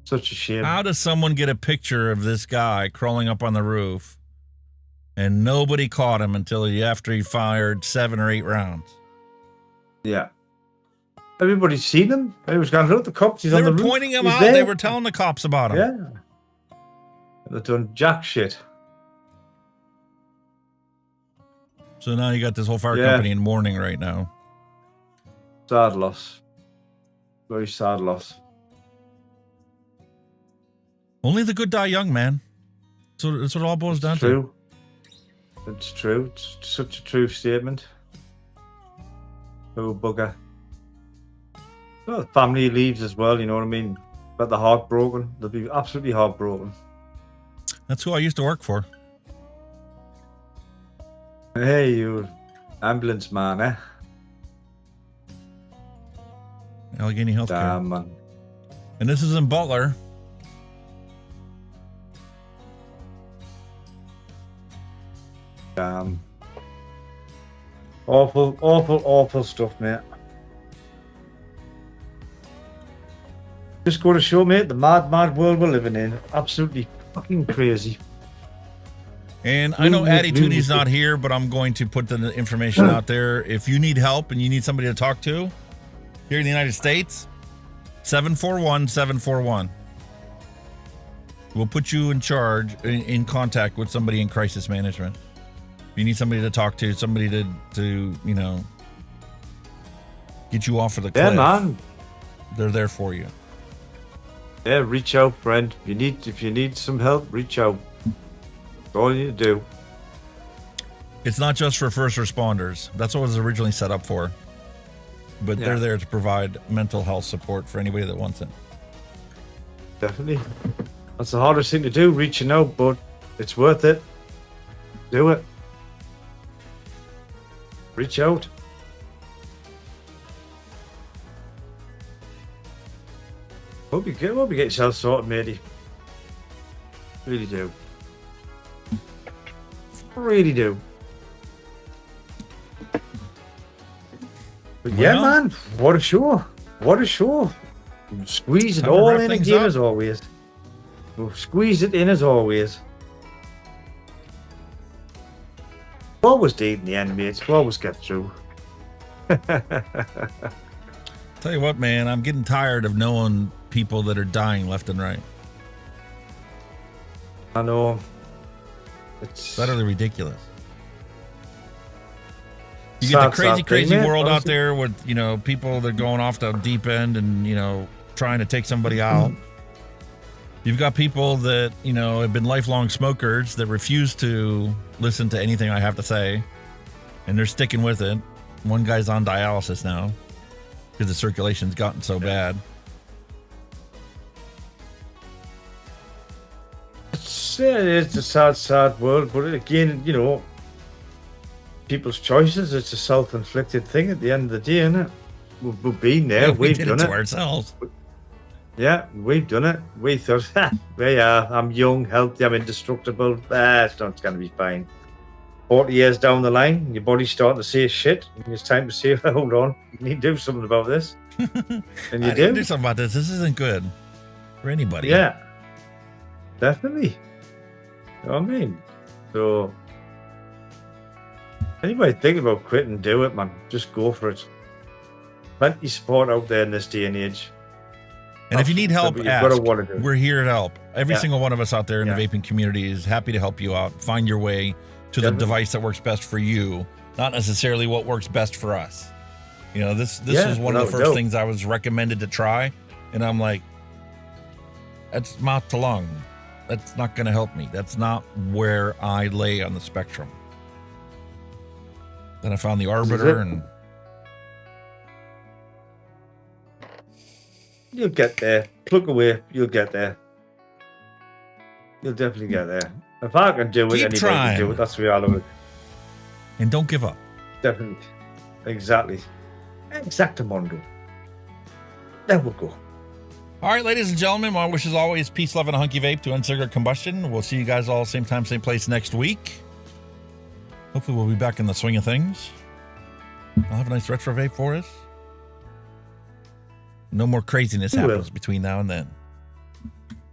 S10: Such a shame.
S3: How does someone get a picture of this guy crawling up on the roof and nobody caught him until after he fired 7 or 8 rounds?
S10: Yeah. Everybody's seen him. Everyone's gone, look, the cops, he's on the roof.
S3: They were pointing him out. There. They were telling the cops about him.
S10: Yeah. They've done jack shit.
S3: So now you got this whole fire company in mourning right now.
S10: Sad loss. Very sad loss.
S2: Only the good die young, man. So that's what it all boils down
S10: to. It's true. It's such a true statement. Oh, bugger. Well, the family leaves as well, you know what I mean? But they're heartbroken. They'll be absolutely heartbroken.
S2: That's who I used to work for.
S10: Hey, you ambulance man, eh?
S2: Allegheny Healthcare.
S10: Damn, man.
S2: And this is in Butler.
S10: Damn. Awful, awful, awful stuff, mate. Just go to show, mate, the mad, mad world we're living in. Absolutely fucking crazy.
S2: And I know Addy Tootie's not here, but I'm going to put the information out there. If you need help and you need somebody to talk to here in the United States, 741-741. We'll put you in charge, in contact with somebody in crisis management. If you need somebody to talk to, somebody to you know, get you off of the cliff.
S10: Yeah, man.
S2: They're there for you.
S10: Yeah, reach out, friend. If you need some help, reach out. That's all you need to do.
S2: It's not just for first responders. That's what it was originally set up for. But they're there to provide mental health support for anybody that wants it.
S10: Definitely. That's the hardest thing to do, reaching out, but it's worth it. Do it. Reach out. Hope you get yourself sorted, matey. Really do. Really do. But yeah, man, what a show. What a show. Squeeze it all in again as always. We'll squeeze it in as always. We'll always do it in the end, mates. We'll always get through.
S2: Tell you what, man, I'm getting tired of knowing people that are dying left and right.
S10: I know. It's
S2: utterly ridiculous. You get the crazy world out there with, you know, people that are going off the deep end and, you know, trying to take somebody out. You've got people that, you know, have been lifelong smokers that refuse to listen to anything I have to say, and they're sticking with it. One guy's on dialysis now because the circulation's gotten so bad.
S10: It's a sad, sad world, but again, you know, people's choices. It's a self-inflicted thing at the end of the day, isn't it? We've been there. We've done it to
S2: ourselves.
S10: Yeah, we've done it. We thought, there you are. I'm young, healthy, I'm indestructible. It's not going to be fine. 40 years down the line, your body's starting to say shit. It's time to say, hold on, you need to do something about this. And you do
S2: something about this. This isn't good for anybody.
S10: Yeah, definitely. You know what I mean? So, anybody thinking about quitting, do it, man. Just go for it. Plenty of support out there in this day and age.
S2: And if you need help, ask. We're here to help. Every single one of us out there in the vaping community is happy to help you out. Find your way to the device that works best for you, not necessarily what works best for us. You know, this was one of the first things I was recommended to try, and I'm like, that's mouth to lung. That's not going to help me. That's not where I lay on the spectrum. Then I found the Arbiter, and
S10: you'll get there. Plug away, you'll get there. You'll definitely get there. If I can do it, anybody can do it. That's the reality of it.
S2: And don't give up.
S10: Definitely. Exactly. Exactamundo. There we go.
S2: All right, ladies and gentlemen, my wish is always peace, love, and a hunky vape to end cigarette combustion. We'll see you guys all same time, same place next week. Hopefully we'll be back in the swing of things. I'll have a nice retro vape for us. No more craziness happens between now and then.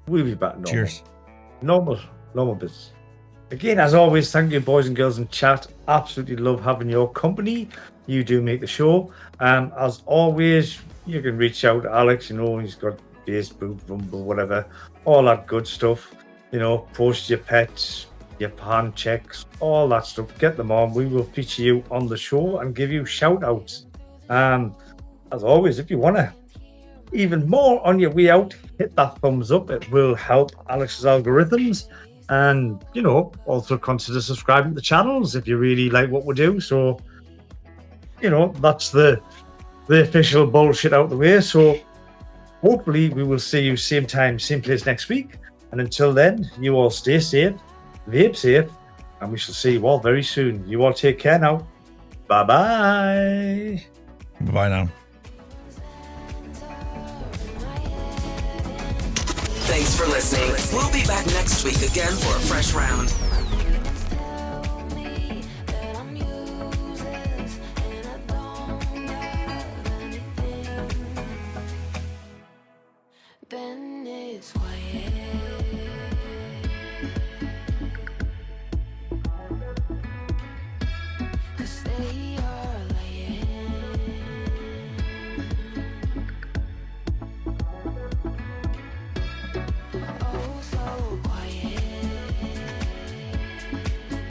S10: We'll be back normal.
S2: Cheers.
S10: Normal business. Again, as always, thank you, boys and girls in chat. Absolutely love having your company. You do make the show. As always, you can reach out to Alex. You know, he's got Facebook, Rumble, whatever, all that good stuff. You know, post your pets, your hand checks, all that stuff. Get them on. We will feature you on the show and give you shout outs. as always, if you want to even more on your way out, hit that thumbs up. It will help Alex's algorithms. And, you know, also consider subscribing to the channels if you really like what we do. So, you know, that's the official bullshit out the way. So hopefully we will see you same time, same place next week. And until then, you all stay safe, vape safe, and we shall see you all very soon. You all take care now. Bye-bye.
S3: Bye now.
S17: Thanks for listening. We'll be back next week again for a fresh round.
S19: Then it's quiet.